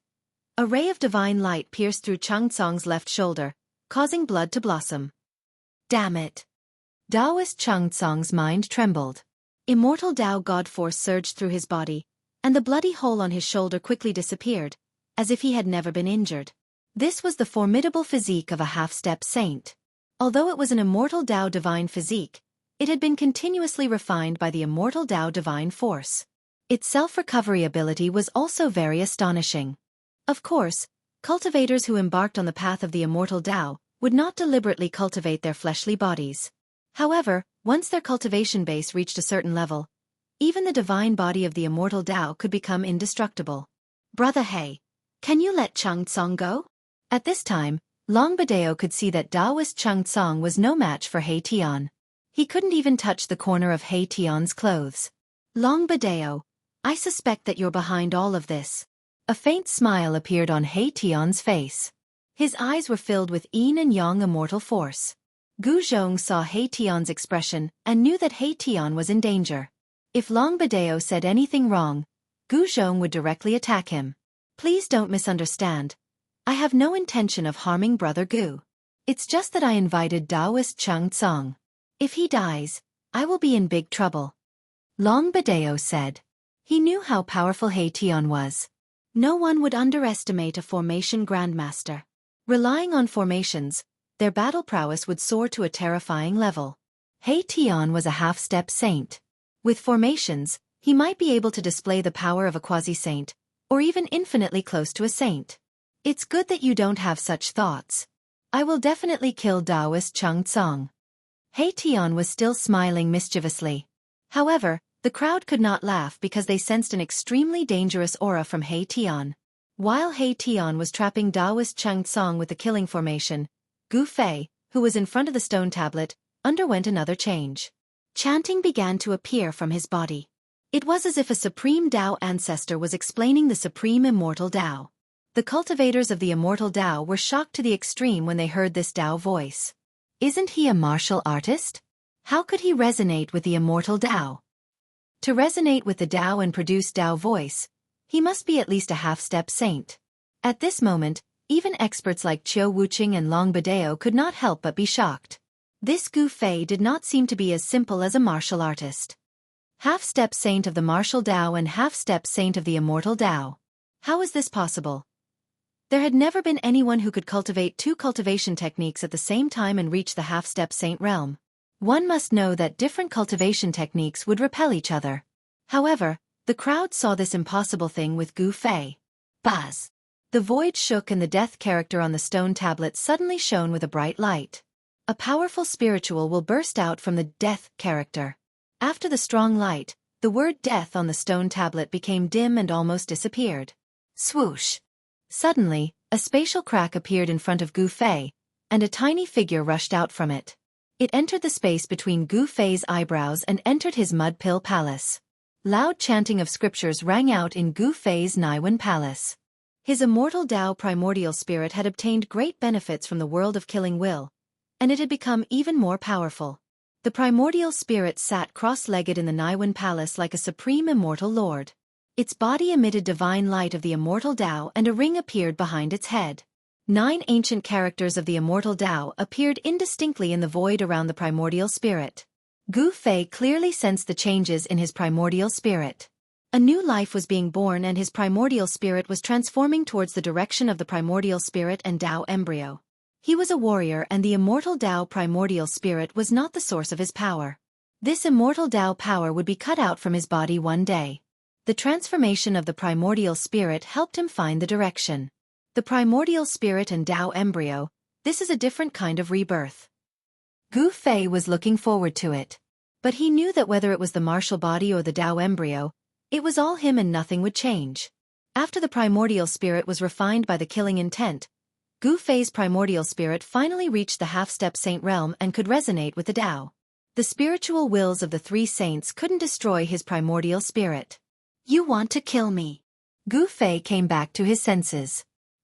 S1: A ray of divine light pierced through Chang Tsong's left shoulder, causing blood to blossom. Damn it! Taoist Chang Tsong's mind trembled. Immortal Tao God force surged through his body, and the bloody hole on his shoulder quickly disappeared, as if he had never been injured. This was the formidable physique of a half-step saint. Although it was an immortal Tao divine physique, it had been continuously refined by the immortal Tao divine force. Its self-recovery ability was also very astonishing. Of course, cultivators who embarked on the path of the immortal Tao would not deliberately cultivate their fleshly bodies. However, once their cultivation base reached a certain level, even the divine body of the immortal Tao could become indestructible. Brother He, can you let Chang Tsong go? At this time, Longbadeo could see that Taoist Chang Tsong was no match for He Tian. He couldn't even touch the corner of He Tian's clothes. Longbadeo, I suspect that you're behind all of this. A faint smile appeared on He Tian's face. His eyes were filled with yin and yang immortal force. Gu Zhong saw He Tian's expression and knew that He Tian was in danger. If Longbadeo said anything wrong, Gu Zhong would directly attack him. Please don't misunderstand. I have no intention of harming Brother Gu. It's just that I invited Taoist Chang Tsong. If he dies, I will be in big trouble. Longbadeo said. He knew how powerful He Tian was. No one would underestimate a formation grandmaster. Relying on formations, their battle prowess would soar to a terrifying level. He Tian was a half-step saint. With formations, he might be able to display the power of a quasi-saint, or even infinitely close to a saint. It's good that you don't have such thoughts. I will definitely kill Taoist Chung Tsong. He Tian was still smiling mischievously. However, the crowd could not laugh because they sensed an extremely dangerous aura from He Tian. While He Tian was trapping Taoist Chung Tsong with the killing formation, Gu Fei, who was in front of the stone tablet, underwent another change. Chanting began to appear from his body. It was as if a supreme Tao ancestor was explaining the supreme immortal Tao. The cultivators of the immortal Tao were shocked to the extreme when they heard this Tao voice. Isn't he a martial artist? How could he resonate with the immortal Tao? To resonate with the Tao and produce Tao voice, he must be at least a half-step saint. At this moment, even experts like Chiu Wuqing and Long Badeo could not help but be shocked. This Gu Fei did not seem to be as simple as a martial artist. Half-step saint of the martial Tao and half-step saint of the immortal Tao. How is this possible? There had never been anyone who could cultivate two cultivation techniques at the same time and reach the half-step saint realm. One must know that different cultivation techniques would repel each other. However, the crowd saw this impossible thing with Gu Fei. Buzz! The void shook and the death character on the stone tablet suddenly shone with a bright light. A powerful spiritual will burst out from the death character. After the strong light, the word death on the stone tablet became dim and almost disappeared. Swoosh! Suddenly, a spatial crack appeared in front of Gu Fei, and a tiny figure rushed out from it. It entered the space between Gu Fei's eyebrows and entered his mud pill palace. Loud chanting of scriptures rang out in Gu Fei's Naiwan palace. His immortal Tao primordial spirit had obtained great benefits from the world of killing will, and it had become even more powerful. The primordial spirit sat cross-legged in the Naiwan palace like a supreme immortal lord. Its body emitted divine light of the immortal Tao and a ring appeared behind its head. 9 ancient characters of the immortal Tao appeared indistinctly in the void around the primordial spirit. Gu Fei clearly sensed the changes in his primordial spirit. A new life was being born and his primordial spirit was transforming towards the direction of the primordial spirit and Tao embryo. He was a warrior and the immortal Tao primordial spirit was not the source of his power. This immortal Tao power would be cut out from his body one day. The transformation of the primordial spirit helped him find the direction. The primordial spirit and Tao embryo, this is a different kind of rebirth. Gu Fei was looking forward to it. But he knew that whether it was the martial body or the Tao embryo, it was all him and nothing would change. After the primordial spirit was refined by the killing intent, Gu Fei's primordial spirit finally reached the half-step saint realm and could resonate with the Tao. The spiritual wills of the 3 saints couldn't destroy his primordial spirit. You want to kill me? Gu Fei came back to his senses.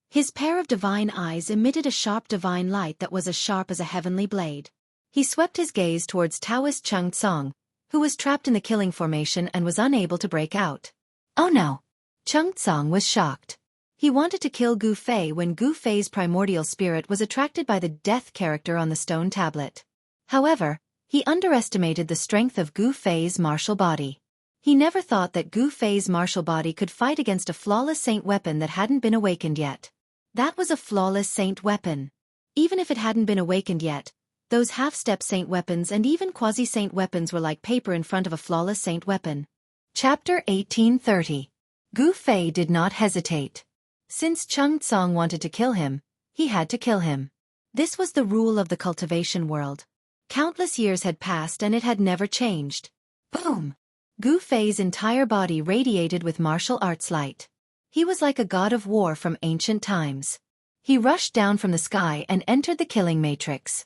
S1: His pair of divine eyes emitted a sharp divine light that was as sharp as a heavenly blade. He swept his gaze towards Taoist Chung Tsong, who was trapped in the killing formation and was unable to break out. Oh no! Chung Tsong was shocked. He wanted to kill Gu Fei when Gu Fei's primordial spirit was attracted by the death character on the stone tablet. However, he underestimated the strength of Gu Fei's martial body. He never thought that Gu Fei's martial body could fight against a flawless saint weapon that hadn't been awakened yet. That was a flawless saint weapon. Even if it hadn't been awakened yet, those half-step saint weapons and even quasi-saint weapons were like paper in front of a flawless saint weapon. Chapter 1830. Gu Fei did not hesitate. Since Chung Tsong wanted to kill him, he had to kill him. This was the rule of the cultivation world. Countless years had passed and it had never changed. Boom! Gu Fei's entire body radiated with martial arts light. He was like a god of war from ancient times. He rushed down from the sky and entered the killing matrix.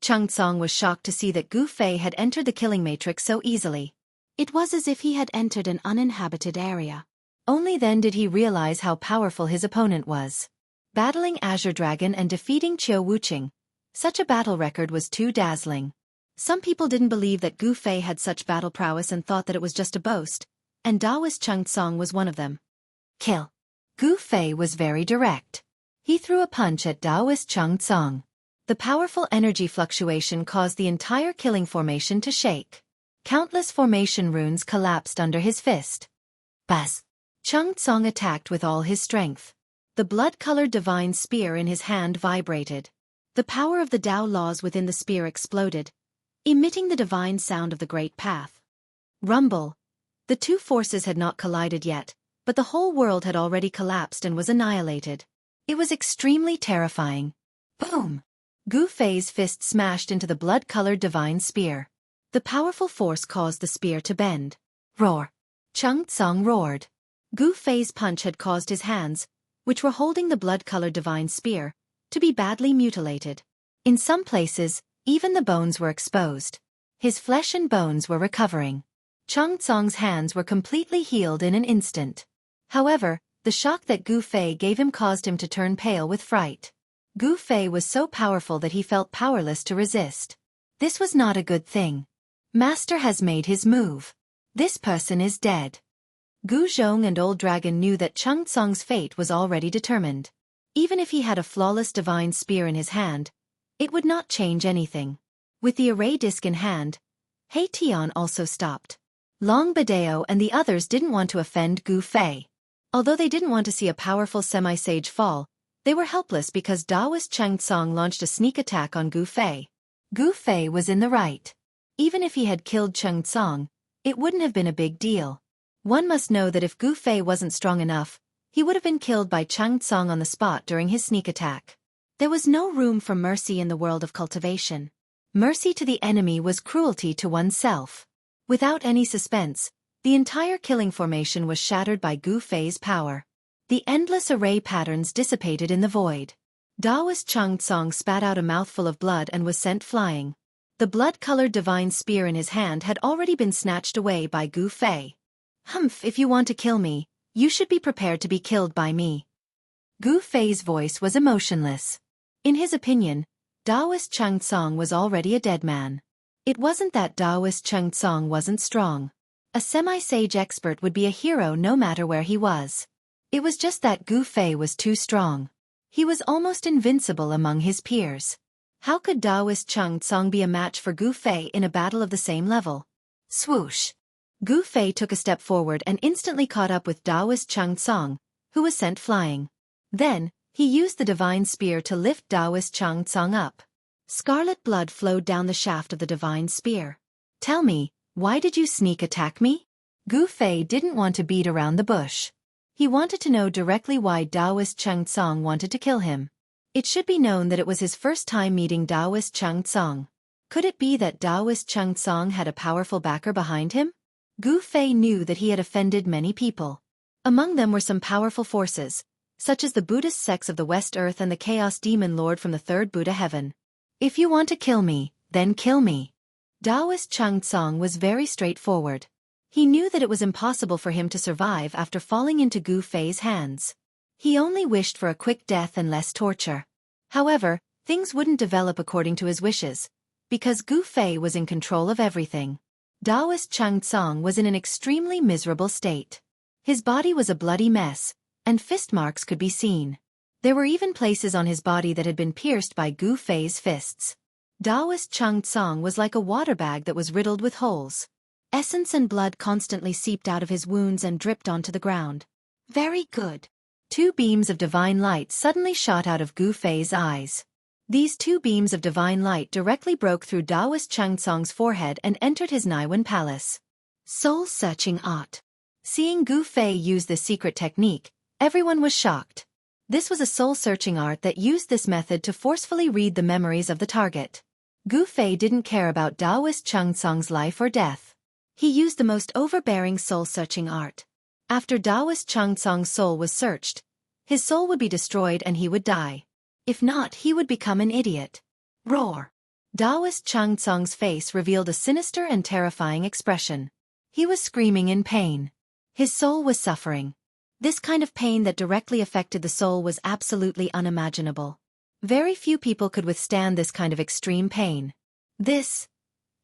S1: Chung Tsong was shocked to see that Gu Fei had entered the killing matrix so easily. It was as if he had entered an uninhabited area. Only then did he realize how powerful his opponent was. Battling Azure Dragon and defeating Chiu Wuqing, such a battle record was too dazzling. Some people didn't believe that Gu Fei had such battle prowess and thought that it was just a boast, and Taoist Chung Tsong was one of them. Kill. Gu Fei was very direct. He threw a punch at Taoist Chung Tsong. The powerful energy fluctuation caused the entire killing formation to shake. Countless formation runes collapsed under his fist. Buzz! Chung Tsong attacked with all his strength. The blood-colored divine spear in his hand vibrated. The power of the Tao laws within the spear exploded, emitting the divine sound of the Great Path. Rumble. The two forces had not collided yet, but the whole world had already collapsed and was annihilated. It was extremely terrifying. Boom! Gu Fei's fist smashed into the blood-colored divine spear. The powerful force caused the spear to bend. Roar! Chung Tsung roared. Gu Fei's punch had caused his hands, which were holding the blood-colored divine spear, to be badly mutilated. In some places, even the bones were exposed. His flesh and bones were recovering. Chung Tsung's hands were completely healed in an instant. However, the shock that Gu Fei gave him caused him to turn pale with fright. Gu Fei was so powerful that he felt powerless to resist. This was not a good thing. Master has made his move. This person is dead. Gu Zhong and Old Dragon knew that Chung Tsung's fate was already determined. Even if he had a flawless divine spear in his hand, it would not change anything. With the array disc in hand, He Tian also stopped. Long Badeo and the others didn't want to offend Gu Fei. Although they didn't want to see a powerful semi-sage fall, they were helpless because Daoist Chung Tsung launched a sneak attack on Gu Fei. Gu Fei was in the right. Even if he had killed Chung Tsung, it wouldn't have been a big deal. One must know that if Gu Fei wasn't strong enough, he would have been killed by Chung Tsung on the spot during his sneak attack. There was no room for mercy in the world of cultivation. Mercy to the enemy was cruelty to oneself. Without any suspense, the entire killing formation was shattered by Gu Fei's power. The endless array patterns dissipated in the void. Daoist Chung Tsung spat out a mouthful of blood and was sent flying. The blood-colored divine spear in his hand had already been snatched away by Gu Fei. Humph, if you want to kill me, you should be prepared to be killed by me. Gu Fei's voice was emotionless. In his opinion, Daoist Chung Tsung was already a dead man. It wasn't that Daoist Chung Tsung wasn't strong. A semi-sage expert would be a hero no matter where he was. It was just that Gu Fei was too strong. He was almost invincible among his peers. How could Daoist Chung Tsung be a match for Gu Fei in a battle of the same level? Swoosh! Gu Fei took a step forward and instantly caught up with Daoist Chung Tsung, who was sent flying. Then, he used the divine spear to lift Daoist Chung Tsung up. Scarlet blood flowed down the shaft of the divine spear. Tell me, why did you sneak attack me? Gu Fei didn't want to beat around the bush. He wanted to know directly why Daoist Chung Tsung wanted to kill him. It should be known that it was his first time meeting Daoist Chung Tsung. Could it be that Daoist Chung Tsung had a powerful backer behind him? Gu Fei knew that he had offended many people. Among them were some powerful forces, such as the Buddhist sects of the West Earth and the Chaos Demon Lord from the Third Buddha Heaven. If you want to kill me, then kill me. Daoist Chung Tsung was very straightforward. He knew that it was impossible for him to survive after falling into Gu Fei's hands. He only wished for a quick death and less torture. However, things wouldn't develop according to his wishes, because Gu Fei was in control of everything. Daoist Chung Tsung was in an extremely miserable state. His body was a bloody mess, and fist marks could be seen. There were even places on his body that had been pierced by Gu Fei's fists. Daoist Chung Tsung was like a water bag that was riddled with holes. Essence and blood constantly seeped out of his wounds and dripped onto the ground. Very good. 2 beams of divine light suddenly shot out of Gu Fei's eyes. These 2 beams of divine light directly broke through Daoist Chung Tsung's forehead and entered his Naiwen palace. Soul-searching art. Seeing Gu Fei use this secret technique, everyone was shocked. This was a soul-searching art that used this method to forcefully read the memories of the target. Gu Fei didn't care about Daoist Chung Tsung's life or death. He used the most overbearing soul-searching art. After Daoist Chung Tsung's soul was searched, his soul would be destroyed and he would die. If not, he would become an idiot. Roar! Daoist Chung Tsung's face revealed a sinister and terrifying expression. He was screaming in pain. His soul was suffering. This kind of pain that directly affected the soul was absolutely unimaginable. Very few people could withstand this kind of extreme pain.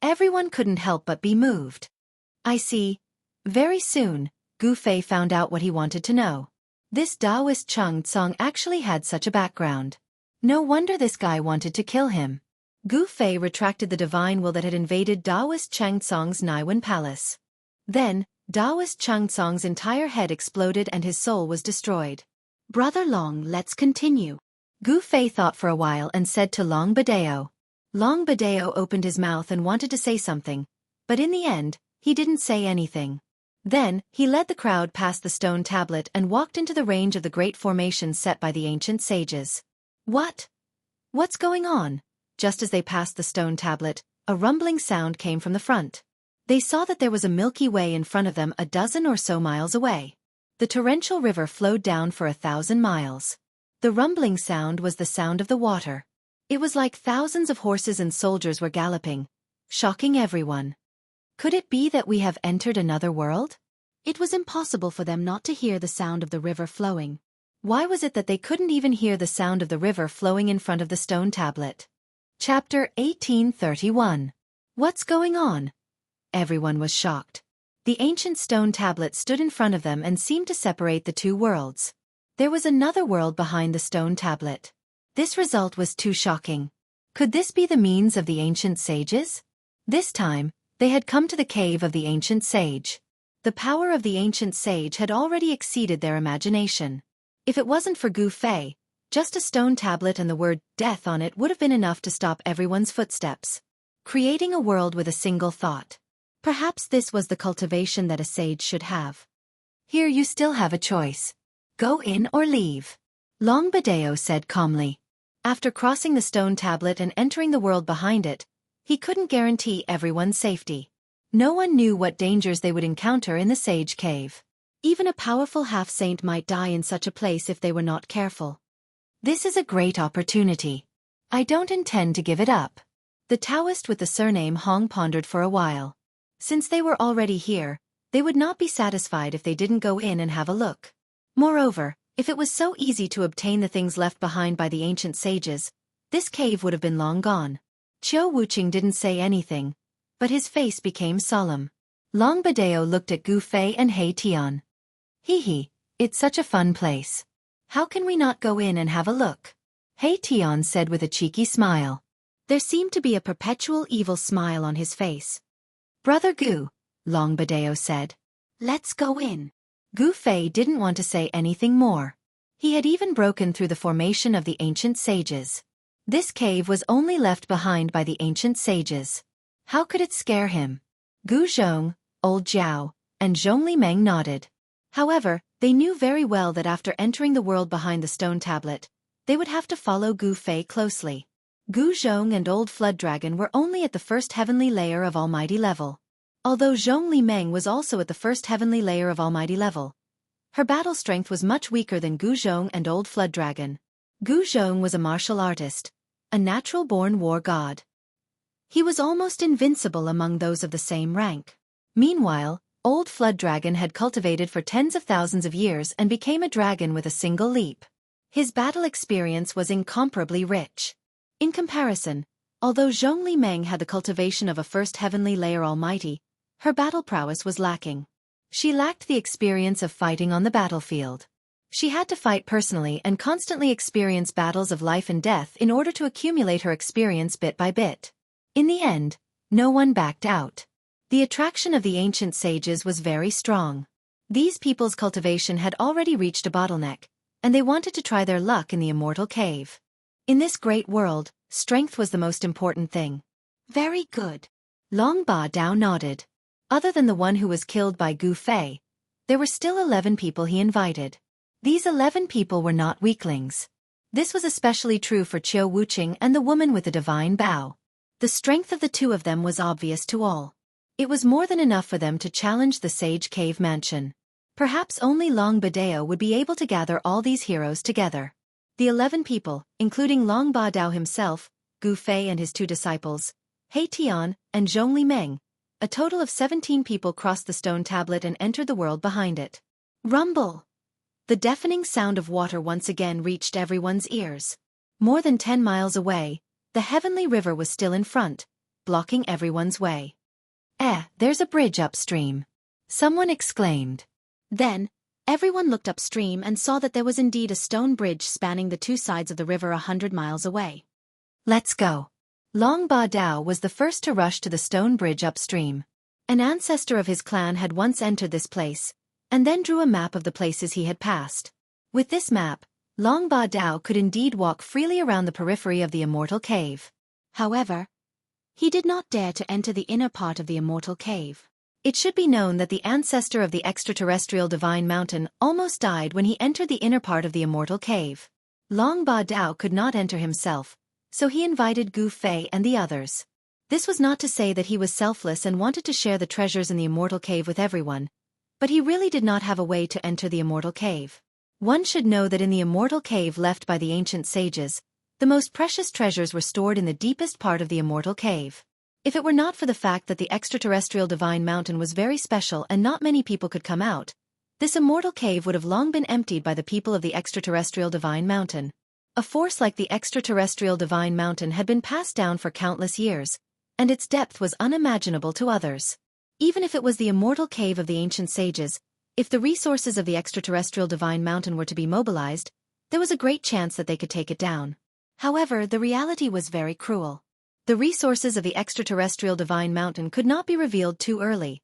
S1: Everyone couldn't help but be moved. I see. Very soon, Gu Fei found out what he wanted to know. This Daoist Chung Tsung actually had such a background. No wonder this guy wanted to kill him. Gu Fei retracted the divine will that had invaded Daoist Chung Tsung's Naiwen palace. Then, Daoist Chung Tsung's entire head exploded and his soul was destroyed. Brother Long, let's continue. Gu Fei thought for a while and said to Long Badeo. Long Badeo opened his mouth and wanted to say something, but in the end, He didn't say anything. Then, he led the crowd past the stone tablet and walked into the range of the great formations set by the ancient sages. What? What's going on? Just as they passed the stone tablet, a rumbling sound came from the front. They saw that there was a Milky Way in front of them a dozen or so miles away. The torrential river flowed down for 1,000 miles. The rumbling sound was the sound of the water. It was like thousands of horses and soldiers were galloping, shocking everyone. Could it be that we have entered another world? It was impossible for them not to hear the sound of the river flowing. Why was it that they couldn't even hear the sound of the river flowing in front of the stone tablet? Chapter 1831. What's going on? Everyone was shocked. The ancient stone tablet stood in front of them and seemed to separate the two worlds. There was another world behind the stone tablet. This result was too shocking. Could this be the means of the ancient sages? This time, they had come to the cave of the ancient sage. The power of the ancient sage had already exceeded their imagination. If it wasn't for Gu Fei, just a stone tablet and the word death on it would have been enough to stop everyone's footsteps. Creating a world with a single thought. Perhaps this was the cultivation that a sage should have. Here you still have a choice. Go in or leave. Long Badeo said calmly. After crossing the stone tablet and entering the world behind it, he couldn't guarantee everyone's safety. No one knew what dangers they would encounter in the sage cave. Even a powerful half-saint might die in such a place if they were not careful. This is a great opportunity. I don't intend to give it up. The Taoist with the surname Hong pondered for a while. Since they were already here, they would not be satisfied if they didn't go in and have a look. Moreover, if it was so easy to obtain the things left behind by the ancient sages, this cave would have been long gone. Chiu Wuqing didn't say anything, but his face became solemn. Long Badeo looked at Gu Fei and He Tian. Hee, it's such a fun place. How can we not go in and have a look? He Tian said with a cheeky smile. There seemed to be a perpetual evil smile on his face. Brother Gu, Long Badeo said. Let's go in. Gu Fei didn't want to say anything more. He had even broken through the formation of the ancient sages. This cave was only left behind by the ancient sages. How could it scare him? Gu Zhong, Old Jiao, and Zhongli Meng nodded. However, they knew very well that after entering the world behind the stone tablet, they would have to follow Gu Fei closely. Gu Zhong and Old Flood Dragon were only at the first heavenly layer of Almighty level. Although Zhongli Meng was also at the first heavenly layer of Almighty level, her battle strength was much weaker than Gu Zhong and Old Flood Dragon. Gu Zhong was a martial artist, a natural-born war god. He was almost invincible among those of the same rank. Meanwhile, Old Flood Dragon had cultivated for tens of thousands of years and became a dragon with a single leap. His battle experience was incomparably rich. In comparison, although Zhongli Meng had the cultivation of a first heavenly layer almighty, her battle prowess was lacking. She lacked the experience of fighting on the battlefield. She had to fight personally and constantly experience battles of life and death in order to accumulate her experience bit by bit. In the end, no one backed out. The attraction of the ancient sages was very strong. These people's cultivation had already reached a bottleneck, and they wanted to try their luck in the immortal cave. In this great world, strength was the most important thing. Very good. Long Ba Dao nodded. Other than the one who was killed by Gu Fei, there were still 11 people he invited. These 11 people were not weaklings. This was especially true for Chiu Wuqing and the woman with the divine bow. The strength of the two of them was obvious to all. It was more than enough for them to challenge the Sage Cave Mansion. Perhaps only Long Badeo would be able to gather all these heroes together. The 11 people, including Long Ba Dao himself, Gu Fei and his 2 disciples, He Tian, and Zhongli Meng, a total of 17 people crossed the stone tablet and entered the world behind it. Rumble! The deafening sound of water once again reached everyone's ears. More than 10 miles away, the heavenly river was still in front, blocking everyone's way. There's a bridge upstream. Someone exclaimed. Then, everyone looked upstream and saw that there was indeed a stone bridge spanning the 2 sides of the river 100 miles away. Let's go. Long Ba Dao was the first to rush to the stone bridge upstream. An ancestor of his clan had once entered this place, and then drew a map of the places he had passed. With this map, Long Ba Dao could indeed walk freely around the periphery of the immortal cave. However, he did not dare to enter the inner part of the immortal cave. It should be known that the ancestor of the extraterrestrial divine mountain almost died when he entered the inner part of the immortal cave. Long Ba Dao could not enter himself, so he invited Gu Fei and the others. This was not to say that he was selfless and wanted to share the treasures in the immortal cave with everyone, but he really did not have a way to enter the immortal cave. One should know that in the immortal cave left by the ancient sages, the most precious treasures were stored in the deepest part of the immortal cave. If it were not for the fact that the extraterrestrial divine mountain was very special and not many people could come out, this immortal cave would have long been emptied by the people of the extraterrestrial divine mountain. A force like the extraterrestrial divine mountain had been passed down for countless years, and its depth was unimaginable to others. Even if it was the immortal cave of the ancient sages, if the resources of the extraterrestrial divine mountain were to be mobilized, there was a great chance that they could take it down. However, the reality was very cruel. The resources of the extraterrestrial divine mountain could not be revealed too early,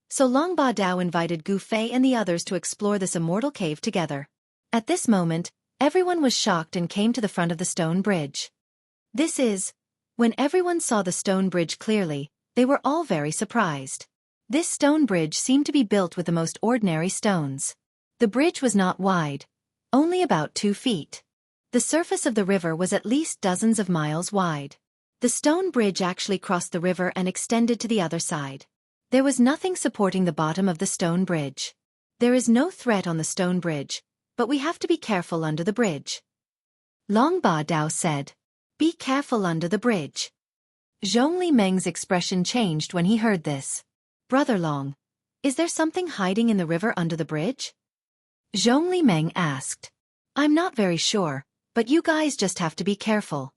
S1: so Long Ba Dao invited Gu Fei and the others to explore this immortal cave together. At this moment, everyone was shocked and came to the front of the stone bridge. When everyone saw the stone bridge clearly, they were all very surprised. This stone bridge seemed to be built with the most ordinary stones. The bridge was not wide, only about 2 feet. The surface of the river was at least dozens of miles wide. The stone bridge actually crossed the river and extended to the other side. There was nothing supporting the bottom of the stone bridge. There is no threat on the stone bridge, but we have to be careful under the bridge. Long Ba Dao said. Be careful under the bridge. Zhongli Meng's expression changed when he heard this. Brother Long, is there something hiding in the river under the bridge? Zhongli Meng asked. I'm not very sure, but you guys just have to be careful.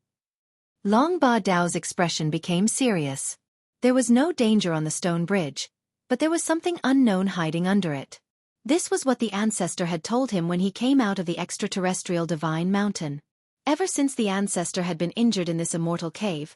S1: Long Ba Dao's expression became serious. There was no danger on the stone bridge, but there was something unknown hiding under it. This was what the ancestor had told him when he came out of the extraterrestrial divine mountain. Ever since the ancestor had been injured in this immortal cave,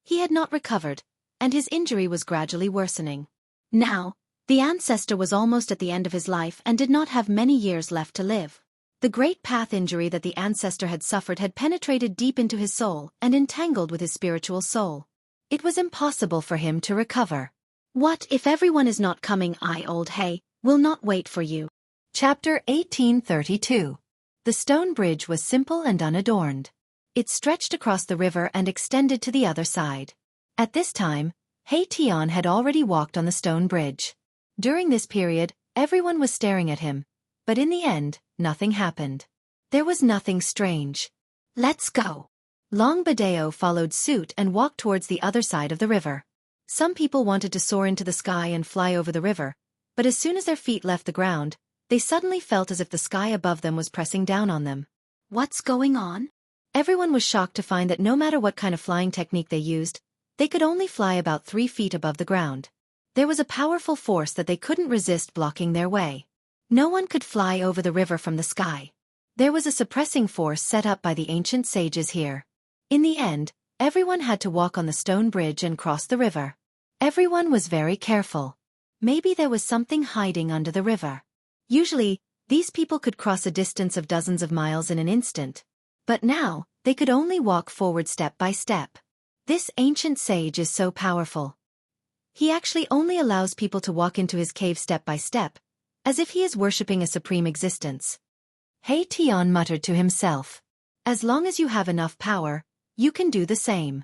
S1: he had not recovered, and his injury was gradually worsening. Now, the ancestor was almost at the end of his life and did not have many years left to live. The great path injury that the ancestor had suffered had penetrated deep into his soul and entangled with his spiritual soul. It was impossible for him to recover. What if everyone is not coming? I, old Hay, will not wait for you. Chapter 1832. The stone bridge was simple and unadorned. It stretched across the river and extended to the other side. At this time, He Tian had already walked on the stone bridge. During this period, everyone was staring at him, but in the end, nothing happened. There was nothing strange. Let's go. Long Ba Dao followed suit and walked towards the other side of the river. Some people wanted to soar into the sky and fly over the river, but as soon as their feet left the ground, they suddenly felt as if the sky above them was pressing down on them. What's going on? Everyone was shocked to find that no matter what kind of flying technique they used, they could only fly about 3 feet above the ground. There was a powerful force that they couldn't resist blocking their way. No one could fly over the river from the sky. There was a suppressing force set up by the ancient sages here. In the end, everyone had to walk on the stone bridge and cross the river. Everyone was very careful. Maybe there was something hiding under the river. Usually, these people could cross a distance of dozens of miles in an instant. But now, they could only walk forward step by step. This ancient sage is so powerful. He actually only allows people to walk into his cave step by step, as if he is worshipping a supreme existence. He Tian muttered to himself. As long as you have enough power, you can do the same.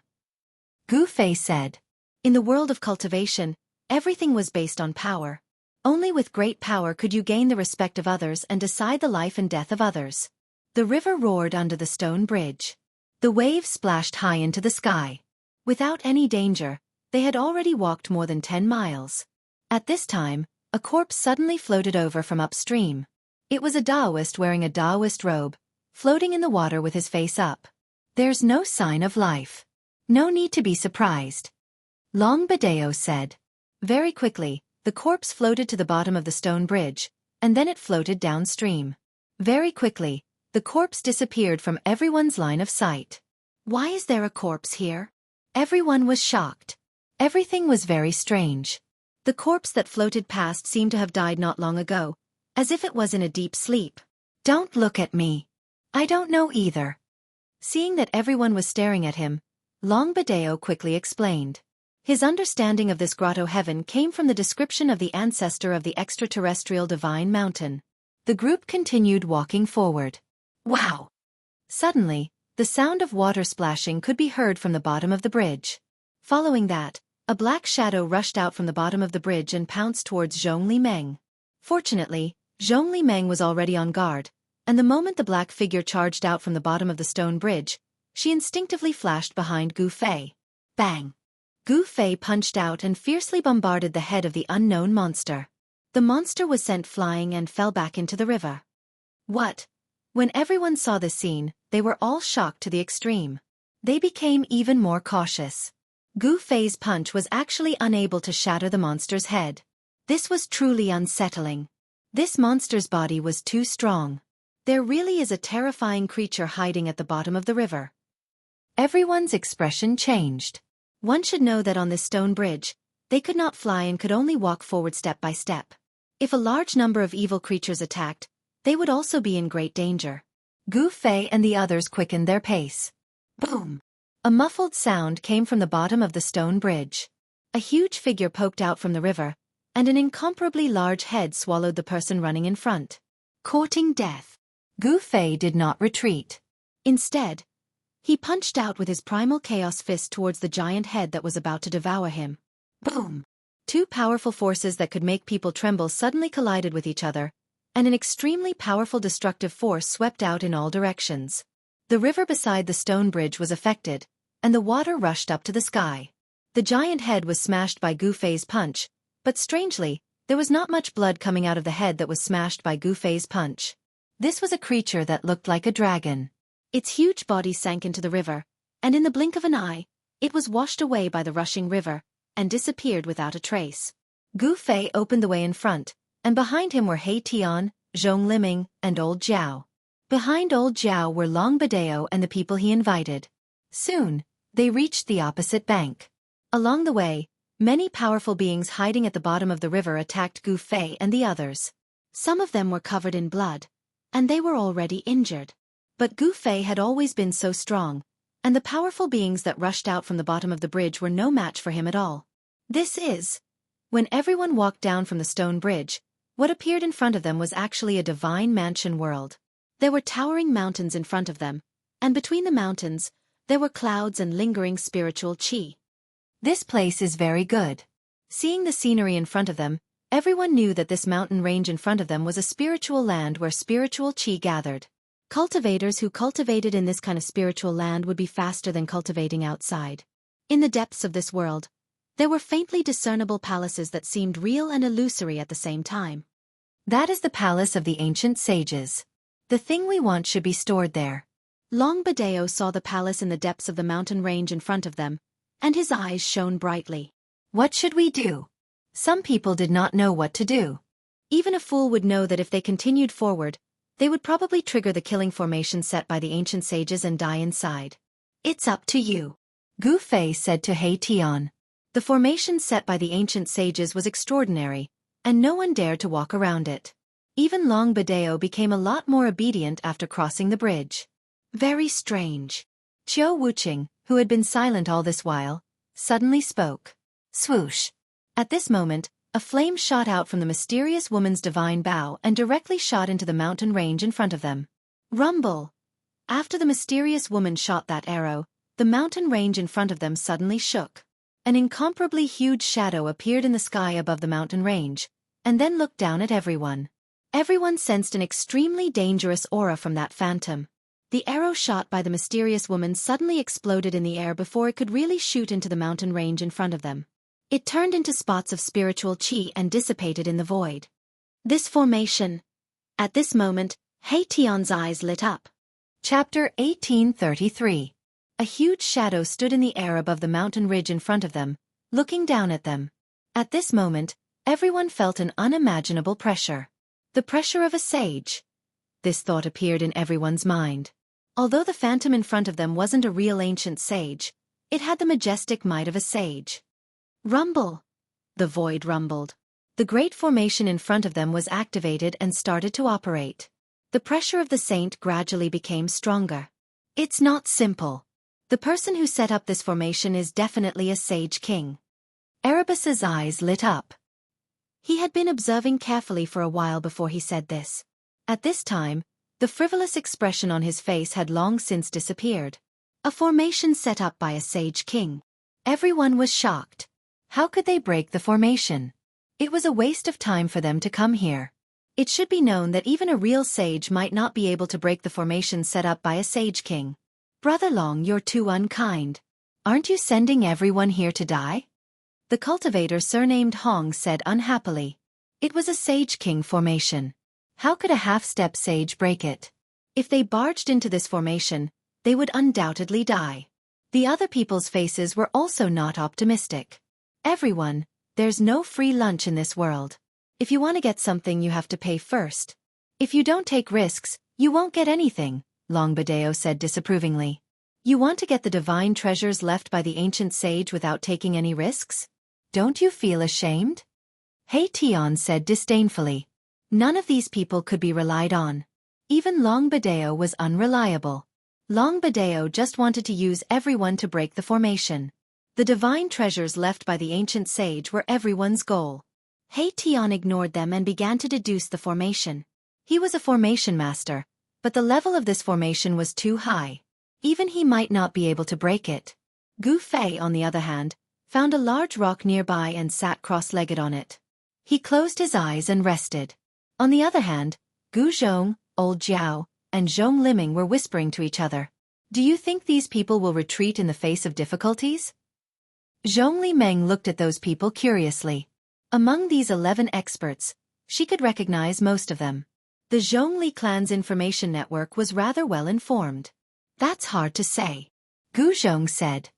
S1: Gu Fei said. In the world of cultivation, everything was based on power. Only with great power could you gain the respect of others and decide the life and death of others. The river roared under the stone bridge. The waves splashed high into the sky. Without any danger, they had already walked more than 10 miles. At this time, a corpse suddenly floated over from upstream. It was a Taoist wearing a Taoist robe, floating in the water with his face up. There's no sign of life. No need to be surprised. Long Ba Dao said. Very quickly, the corpse floated to the bottom of the stone bridge, and then it floated downstream. Very quickly, the corpse disappeared from everyone's line of sight. Why is there a corpse here? Everyone was shocked. Everything was very strange. The corpse that floated past seemed to have died not long ago, as if it was in a deep sleep. Don't look at me. I don't know either. Seeing that everyone was staring at him, Long Ba Dao quickly explained. His understanding of this grotto heaven came from the description of the ancestor of the extraterrestrial divine mountain. The group continued walking forward. Wow! Suddenly, the sound of water splashing could be heard from the bottom of the bridge. Following that, a black shadow rushed out from the bottom of the bridge and pounced towards Zhong Li Meng. Fortunately, Zhong Li Meng was already on guard, and the moment the black figure charged out from the bottom of the stone bridge, she instinctively flashed behind Gu Fei. Bang! Gu Fei punched out and fiercely bombarded the head of the unknown monster. The monster was sent flying and fell back into the river. What? When everyone saw this scene, they were all shocked to the extreme. They became even more cautious. Gu Fei's punch was actually unable to shatter the monster's head. This was truly unsettling. This monster's body was too strong. There really is a terrifying creature hiding at the bottom of the river. Everyone's expression changed. One should know that on this stone bridge, they could not fly and could only walk forward step by step. If a large number of evil creatures attacked, they would also be in great danger. Gu Fei and the others quickened their pace. Boom! A muffled sound came from the bottom of the stone bridge. A huge figure poked out from the river, and an incomparably large head swallowed the person running in front. Courting death. Gu Fei did not retreat. Instead, he punched out with his primal chaos fist towards the giant head that was about to devour him. Boom! Two powerful forces that could make people tremble suddenly collided with each other, and an extremely powerful destructive force swept out in all directions. The river beside the stone bridge was affected, and the water rushed up to the sky. The giant head was smashed by Gu Fei's punch, but strangely, there was not much blood coming out of the head that was smashed by Gu Fei's punch. This was a creature that looked like a dragon. Its huge body sank into the river, and in the blink of an eye, it was washed away by the rushing river, and disappeared without a trace. Gu Fei opened the way in front, and behind him were He Tian, Zhong Liming, and Old Zhao. Behind Old Zhao were Long Badeo and the people he invited. Soon, they reached the opposite bank. Along the way, many powerful beings hiding at the bottom of the river attacked Gu Fei and the others. Some of them were covered in blood, and they were already injured. But Gu Fei had always been so strong, and the powerful beings that rushed out from the bottom of the bridge were no match for him at all. When everyone walked down from the stone bridge, what appeared in front of them was actually a divine mansion world. There were towering mountains in front of them, and between the mountains, there were clouds and lingering spiritual qi. This place is very good. Seeing the scenery in front of them, everyone knew that this mountain range in front of them was a spiritual land where spiritual qi gathered. Cultivators who cultivated in this kind of spiritual land would be faster than cultivating outside. In the depths of this world, there were faintly discernible palaces that seemed real and illusory at the same time. That is the palace of the ancient sages. The thing we want should be stored there. Long Badeo saw the palace in the depths of the mountain range in front of them, and his eyes shone brightly. What should we do? Some people did not know what to do. Even a fool would know that if they continued forward, they would probably trigger the killing formation set by the ancient sages and die inside. It's up to you, Gu Fei said to He Tian. The formation set by the ancient sages was extraordinary, and no one dared to walk around it. Even Long Badeo became a lot more obedient after crossing the bridge. Very strange. Qiu Wuqing, who had been silent all this while, suddenly spoke. Swoosh. At this moment, a flame shot out from the mysterious woman's divine bow and directly shot into the mountain range in front of them. Rumble! After the mysterious woman shot that arrow, the mountain range in front of them suddenly shook. An incomparably huge shadow appeared in the sky above the mountain range, and then looked down at everyone. Everyone sensed an extremely dangerous aura from that phantom. The arrow shot by the mysterious woman suddenly exploded in the air before it could really shoot into the mountain range in front of them. It turned into spots of spiritual qi and dissipated in the void. This formation. At this moment, He Tian's eyes lit up. Chapter 1833. A huge shadow stood in the air above the mountain ridge in front of them, looking down at them. At this moment, everyone felt an unimaginable pressure. The pressure of a sage. This thought appeared in everyone's mind. Although the phantom in front of them wasn't a real ancient sage, it had the majestic might of a sage. Rumble! The void rumbled. The great formation in front of them was activated and started to operate. The pressure of the saint gradually became stronger. It's not simple. The person who set up this formation is definitely a sage king. Erebus's eyes lit up. He had been observing carefully for a while before he said this. At this time, the frivolous expression on his face had long since disappeared. A formation set up by a sage king. Everyone was shocked. How could they break the formation? It was a waste of time for them to come here. It should be known that even a real sage might not be able to break the formation set up by a sage king. Brother Long, you're too unkind. Aren't you sending everyone here to die? The cultivator surnamed Hong said unhappily. It was a sage king formation. How could a half-step sage break it? If they barged into this formation, they would undoubtedly die. The other people's faces were also not optimistic. Everyone, there's no free lunch in this world. If you want to get something, you have to pay first. If you don't take risks, you won't get anything, Longbadeo said disapprovingly. You want to get the divine treasures left by the ancient sage without taking any risks? Don't you feel ashamed? Hei Tian said disdainfully. None of these people could be relied on. Even Longbadeo was unreliable. Longbadeo just wanted to use everyone to break the formation. The divine treasures left by the ancient sage were everyone's goal. Hei Tian ignored them and began to deduce the formation. He was a formation master, but the level of this formation was too high. Even he might not be able to break it. Gu Fei, on the other hand, found a large rock nearby and sat cross-legged on it. He closed his eyes and rested. On the other hand, Gu Zhong, Old Jiao, and Zhong Liming were whispering to each other. Do you think these people will retreat in the face of difficulties? Zhong Liming looked at those people curiously. Among these 11 experts, she could recognize most of them. The Zhongli clan's information network was rather well informed. That's hard to say. Gu Zhong said.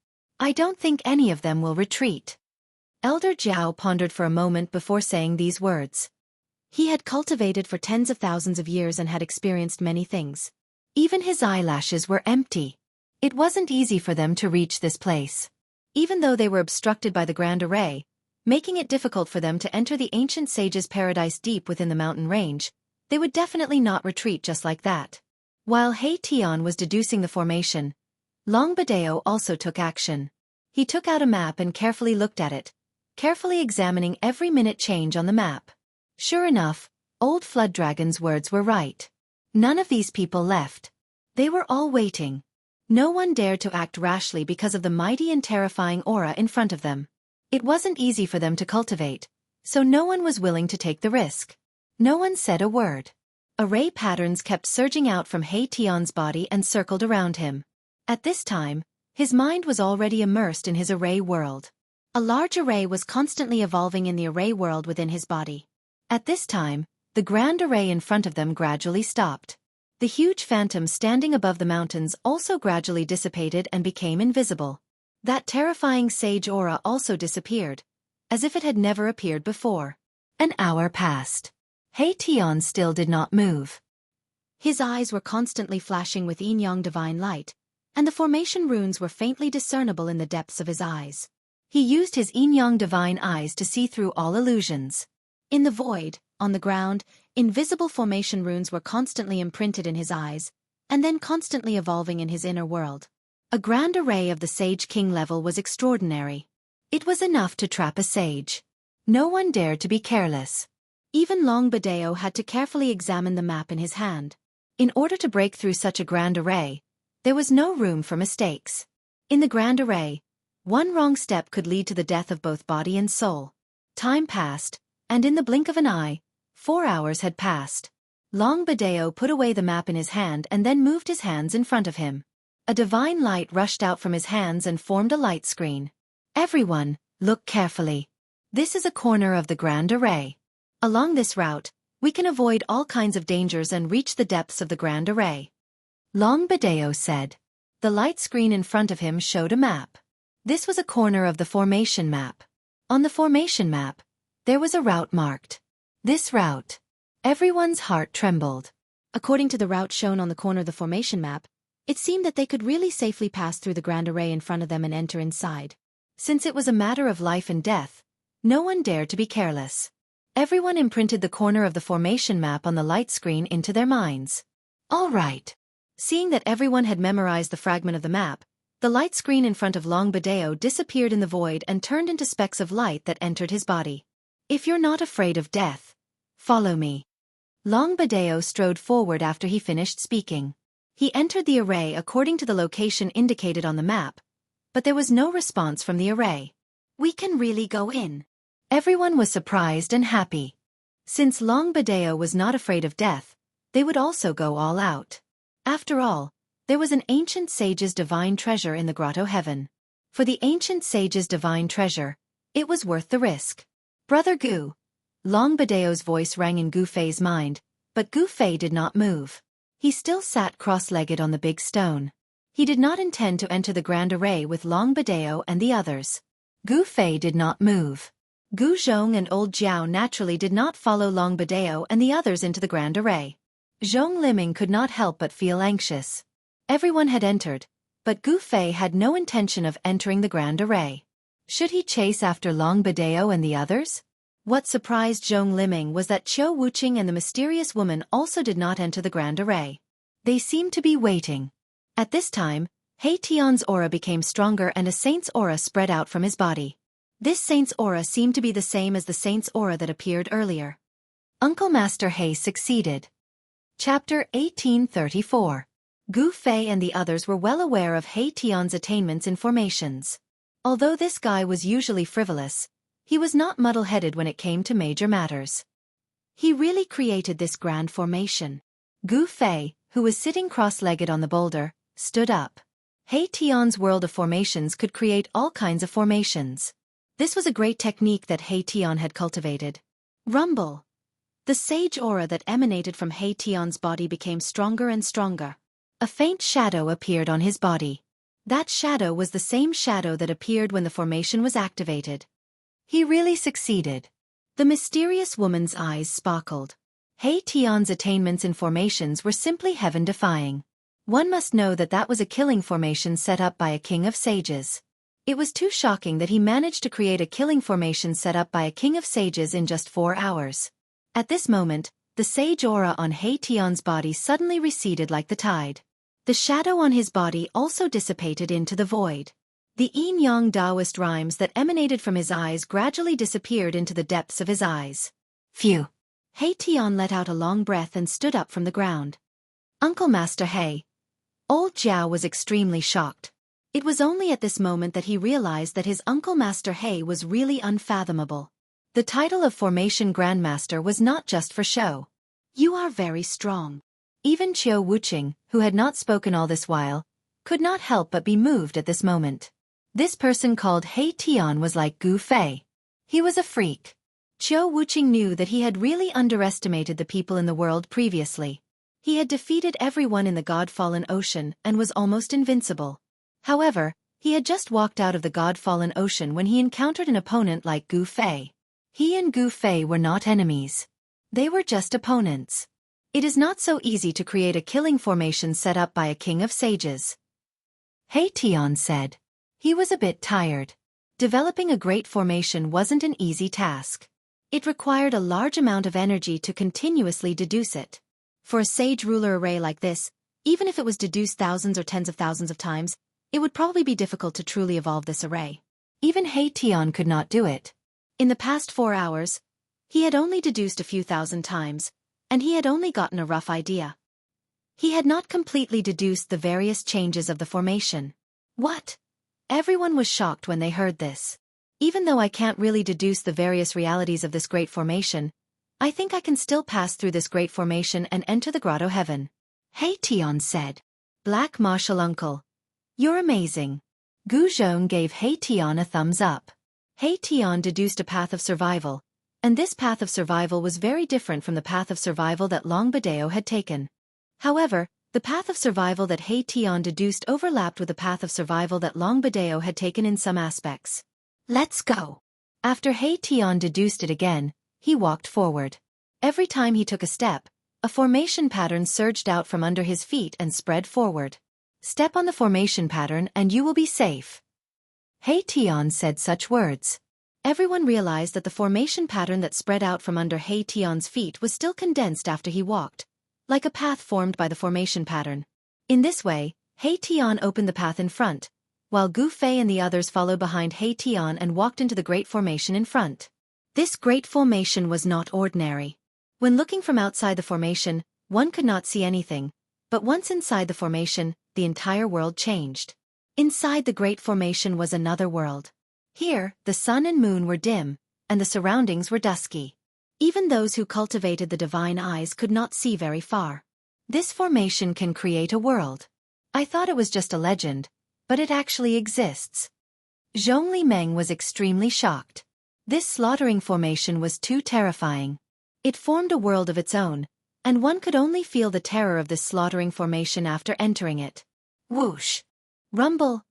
S1: I don't think any of them will retreat. Elder Jiao pondered for a moment before saying these words. He had cultivated for tens of thousands of years and had experienced many things. Even his eyelashes were empty. It wasn't easy for them to reach this place. Even though they were obstructed by the Grand Array, making it difficult for them to enter the ancient sage's paradise deep within the mountain range, they would definitely not retreat just like that. While Hei Tian was deducing the formation, Longbadeo also took action. He took out a map and carefully looked at it, carefully examining every minute change on the map. Sure enough, Old Flood Dragon's words were right. None of these people left. They were all waiting. No one dared to act rashly because of the mighty and terrifying aura in front of them. It wasn't easy for them to cultivate, so no one was willing to take the risk. No one said a word. Array patterns kept surging out from Hei Tian's body and circled around him. At this time, his mind was already immersed in his array world. A large array was constantly evolving in the array world within his body. At this time, the grand array in front of them gradually stopped. The huge phantom standing above the mountains also gradually dissipated and became invisible. That terrifying sage aura also disappeared, as if it had never appeared before. An hour passed. Hei Tian still did not move. His eyes were constantly flashing with yin-yang divine light, and the formation runes were faintly discernible in the depths of his eyes. He used his yin-yang divine eyes to see through all illusions. In the void, on the ground, invisible formation runes were constantly imprinted in his eyes, and then constantly evolving in his inner world. A grand array of the Sage King level was extraordinary. It was enough to trap a sage. No one dared to be careless. Even Longbadeo had to carefully examine the map in his hand. In order to break through such a grand array, there was no room for mistakes. In the grand array, one wrong step could lead to the death of both body and soul. Time passed, and in the blink of an eye, 4 hours had passed. Longbadeo put away the map in his hand and then moved his hands in front of him. A divine light rushed out from his hands and formed a light screen. Everyone, look carefully. This is a corner of the grand array. Along this route, we can avoid all kinds of dangers and reach the depths of the grand array. Longbadeo said. The light screen in front of him showed a map. This was a corner of the formation map. On the formation map, there was a route marked. This route. Everyone's heart trembled. According to the route shown on the corner of the formation map, it seemed that they could really safely pass through the grand array in front of them and enter inside. Since it was a matter of life and death, no one dared to be careless. Everyone imprinted the corner of the formation map on the light screen into their minds. All right. Seeing that everyone had memorized the fragment of the map, The light screen in front of Long Badeo disappeared in the void and turned into specks of light that entered his body. If you're not afraid of death, follow me. Long Badeo strode forward after he finished speaking. He entered the array according to the location indicated on the map, but there was no response from the array. We can really go in. Everyone was surprised and happy. Since Long Badeo was not afraid of death, they would also go all out. After all, there was an ancient sage's divine treasure in the grotto heaven. For the ancient sage's divine treasure, it was worth the risk. Brother Gu. Long Badeo's voice rang in Gu Fei's mind, but Gu Fei did not move. He still sat cross-legged on the big stone. He did not intend to enter the grand array with Long Badeo and the others. Gu Fei did not move. Gu Zhong and Old Jiao naturally did not follow Long Badeo and the others into the grand array. Zhong Liming could not help but feel anxious. Everyone had entered, but Gu Fei had no intention of entering the grand array. Should he chase after Long Badeo and the others? What surprised Zhong Liming was that Qiu Wuqing and the mysterious woman also did not enter the grand array. They seemed to be waiting. At this time, He Tian's aura became stronger and a saint's aura spread out from his body. This saint's aura seemed to be the same as the saint's aura that appeared earlier. Uncle Master He succeeded. Chapter 1834. Gu Fei and the others were well aware of He Tian's attainments in formations. Although this guy was usually frivolous, he was not muddle-headed when it came to major matters. He really created this grand formation. Gu Fei, who was sitting cross-legged on the boulder, stood up. He Tian's world of formations could create all kinds of formations. This was a great technique that He Tian had cultivated. Rumble. The sage aura that emanated from He Tian's body became stronger and stronger. A faint shadow appeared on his body. That shadow was the same shadow that appeared when the formation was activated. He really succeeded. The mysterious woman's eyes sparkled. He Tian's attainments in formations were simply heaven-defying. One must know that that was a killing formation set up by a king of sages. It was too shocking that he managed to create a killing formation set up by a king of sages in just 4 hours. At this moment, the sage aura on He Tian's body suddenly receded like the tide. The shadow on his body also dissipated into the void. The yin-yang Taoist rhymes that emanated from his eyes gradually disappeared into the depths of his eyes. Phew! He Tian let out a long breath and stood up from the ground. Uncle Master He. Old Jiao was extremely shocked. It was only at this moment that he realized that his Uncle Master He was really unfathomable. The title of Formation Grandmaster was not just for show. You are very strong. Even Qiu Wuqing, who had not spoken all this while, could not help but be moved at this moment. This person called He Tian was like Gu Fei. He was a freak. Qiu Wuqing knew that he had really underestimated the people in the world previously. He had defeated everyone in the God-Fallen Ocean and was almost invincible. However, he had just walked out of the God-Fallen Ocean when he encountered an opponent like Gu Fei. He and Gu Fei were not enemies. They were just opponents. It is not so easy to create a killing formation set up by a king of sages. He Tian said. He was a bit tired. Developing a great formation wasn't an easy task. It required a large amount of energy to continuously deduce it. For a sage ruler array like this, even if it was deduced thousands or tens of thousands of times, it would probably be difficult to truly evolve this array. Even He Tian could not do it. In the past 4 hours, he had only deduced a few thousand times, and he had only gotten a rough idea. He had not completely deduced the various changes of the formation. What? Everyone was shocked when they heard this. Even though I can't really deduce the various realities of this great formation, I think I can still pass through this great formation and enter the grotto heaven. He Tian said. Black Martial Uncle. You're amazing. Gu Zhong gave He Tian a thumbs up. He Tian deduced a path of survival, and this path of survival was very different from the path of survival that Long Badeo had taken. However, the path of survival that He Tian deduced overlapped with the path of survival that Long Badeo had taken in some aspects. Let's go. After He Tian deduced it again, he walked forward. Every time he took a step, a formation pattern surged out from under his feet and spread forward. Step on the formation pattern and you will be safe. He Tian said such words. Everyone realized that the formation pattern that spread out from under He Tian's feet was still condensed after he walked, like a path formed by the formation pattern. In this way, He Tian opened the path in front, while Gu Fei and the others followed behind He Tian and walked into the great formation in front. This great formation was not ordinary. When looking from outside the formation, one could not see anything, but once inside the formation, the entire world changed. Inside the great formation was another world. Here, the sun and moon were dim, and the surroundings were dusky. Even those who cultivated the divine eyes could not see very far. This formation can create a world. I thought it was just a legend, but it actually exists. Zhongli Meng was extremely shocked. This slaughtering formation was too terrifying. It formed a world of its own, and one could only feel the terror of this slaughtering formation after entering it. Whoosh! Rumble!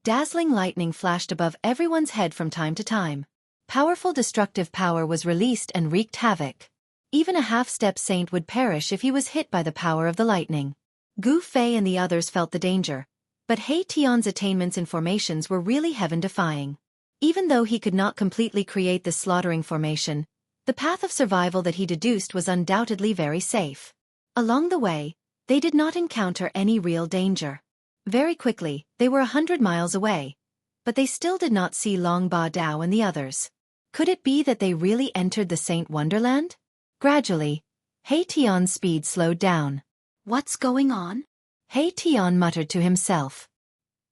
S1: Dazzling lightning flashed above everyone's head from time to time. Powerful destructive power was released and wreaked havoc. Even a half-step saint would perish if he was hit by the power of the lightning. Gu Fei and the others felt the danger, but He Tian's attainments in formations were really heaven-defying. Even though he could not completely create this slaughtering formation, the path of survival that he deduced was undoubtedly very safe. Along the way, they did not encounter any real danger. Very quickly, they were 100 miles away, but they still did not see Long Ba Dao and the others. Could it be that they really entered the Saint Wonderland? Gradually, He Tian's speed slowed down. What's going on? He Tian muttered to himself.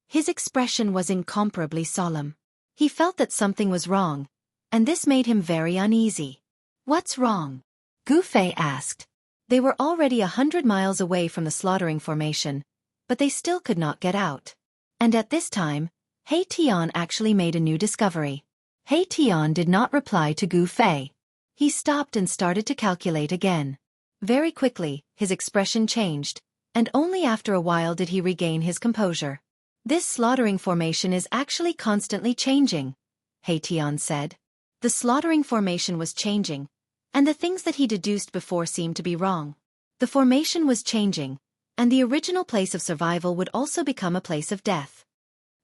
S1: His expression was incomparably solemn. He felt that something was wrong, and this made him very uneasy. What's wrong? Gu Fei asked. They were already 100 miles away from the slaughtering formation, but they still could not get out. And at this time, He Tian actually made a new discovery. He Tian did not reply to Gu Fei. He stopped and started to calculate again. Very quickly, his expression changed, and only after a while did he regain his composure. This slaughtering formation is actually constantly changing, He Tian said. The slaughtering formation was changing, and the things that he deduced before seemed to be wrong. The formation was changing, and the original place of survival would also become a place of death.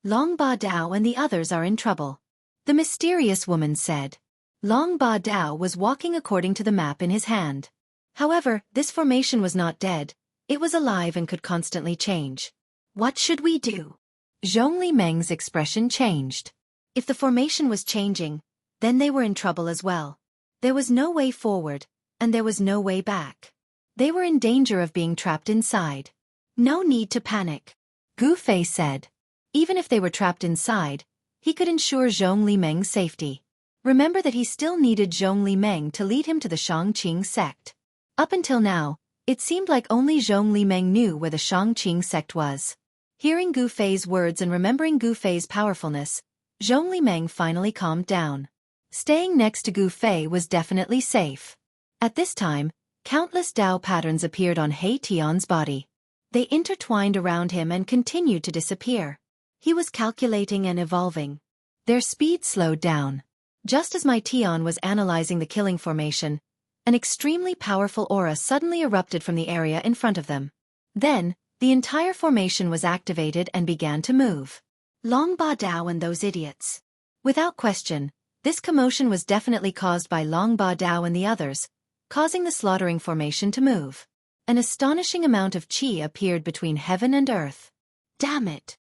S1: Long Ba Dao and the others are in trouble, the mysterious woman said. Long Ba Dao was walking according to the map in his hand. However, this formation was not dead, it was alive and could constantly change. What should we do? Zhongli Meng's expression changed. If the formation was changing, then they were in trouble as well. There was no way forward, and there was no way back. They were in danger of being trapped inside. No need to panic, Gu Fei said. Even if they were trapped inside, he could ensure Zhongli Meng's safety. Remember that he still needed Zhongli Meng to lead him to the Shangqing sect. Up until now, it seemed like only Zhongli Meng knew where the Shangqing sect was. Hearing Gu Fei's words and remembering Gu Fei's powerfulness, Zhongli Meng finally calmed down. Staying next to Gu Fei was definitely safe. At this time, countless Dao patterns appeared on He Tian's body. They intertwined around him and continued to disappear. He was calculating and evolving. Their speed slowed down. Just as my Tian was analyzing the killing formation, an extremely powerful aura suddenly erupted from the area in front of them. Then, the entire formation was activated and began to move. Long Ba Dao and those idiots. Without question, this commotion was definitely caused by Long Ba Dao and the others, causing the slaughtering formation to move. An astonishing amount of qi appeared between heaven and earth. Damn it!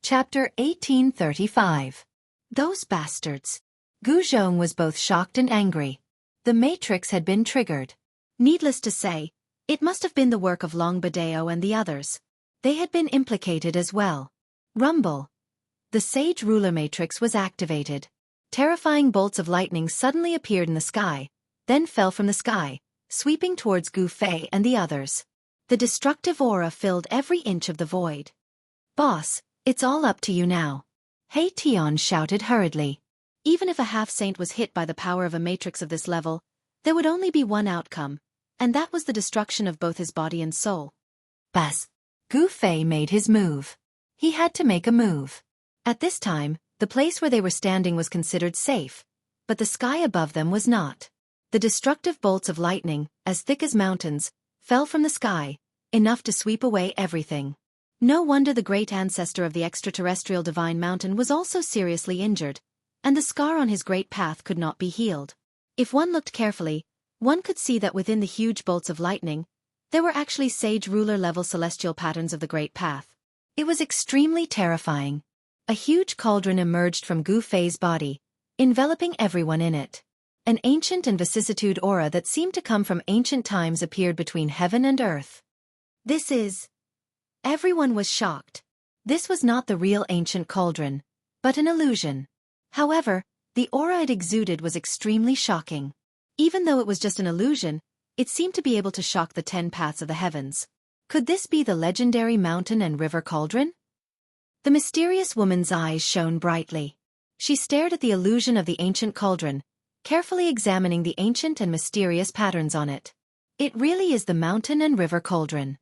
S1: Chapter 1835. Those bastards. Gu Zhong was both shocked and angry. The Matrix had been triggered. Needless to say, it must have been the work of Long Ba Dao and the others. They had been implicated as well. Rumble. The Sage Ruler Matrix was activated. Terrifying bolts of lightning suddenly appeared in the sky, then fell from the sky, sweeping towards Gu Fei and the others. The destructive aura filled every inch of the void. Boss, it's all up to you now. He Tian shouted hurriedly. Even if a half-saint was hit by the power of a matrix of this level, there would only be one outcome, and that was the destruction of both his body and soul. Bas. Gu Fei made his move. He had to make a move. At this time, the place where they were standing was considered safe, but the sky above them was not. The destructive bolts of lightning, as thick as mountains, fell from the sky, enough to sweep away everything. No wonder the great ancestor of the extraterrestrial divine mountain was also seriously injured, and the scar on his great path could not be healed. If one looked carefully, one could see that within the huge bolts of lightning, there were actually sage ruler-level celestial patterns of the great path. It was extremely terrifying. A huge cauldron emerged from Gu Fei's body, enveloping everyone in it. An ancient and vicissitude aura that seemed to come from ancient times appeared between heaven and earth. This is... Everyone was shocked. This was not the real ancient cauldron, but an illusion. However, the aura it exuded was extremely shocking. Even though it was just an illusion, it seemed to be able to shock the 10 paths of the heavens. Could this be the legendary mountain and river cauldron? The mysterious woman's eyes shone brightly. She stared at the illusion of the ancient cauldron, carefully examining the ancient and mysterious patterns on it. It really is the mountain and river cauldron.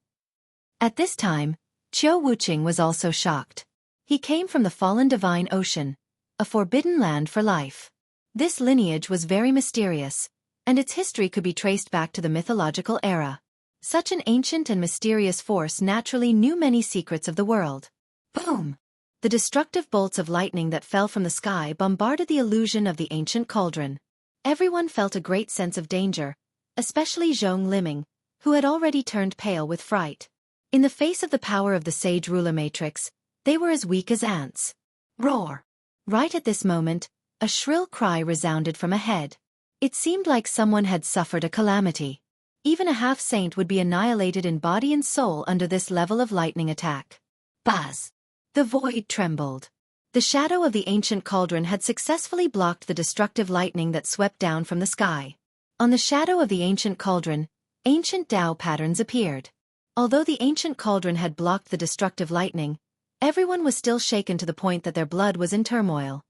S1: At this time, Qiu Wuqing was also shocked. He came from the fallen divine ocean, a forbidden land for life. This lineage was very mysterious, and its history could be traced back to the mythological era. Such an ancient and mysterious force naturally knew many secrets of the world. Boom! The destructive bolts of lightning that fell from the sky bombarded the illusion of the ancient cauldron. Everyone felt a great sense of danger, especially Zhong Liming, who had already turned pale with fright. In the face of the power of the sage ruler matrix, they were as weak as ants. Roar! Right at this moment, a shrill cry resounded from ahead. It seemed like someone had suffered a calamity. Even a half-saint would be annihilated in body and soul under this level of lightning attack. Buzz! The void trembled. The shadow of the ancient cauldron had successfully blocked the destructive lightning that swept down from the sky. On the shadow of the ancient cauldron, ancient Tao patterns appeared. Although the ancient cauldron had blocked the destructive lightning, everyone was still shaken to the point that their blood was in turmoil.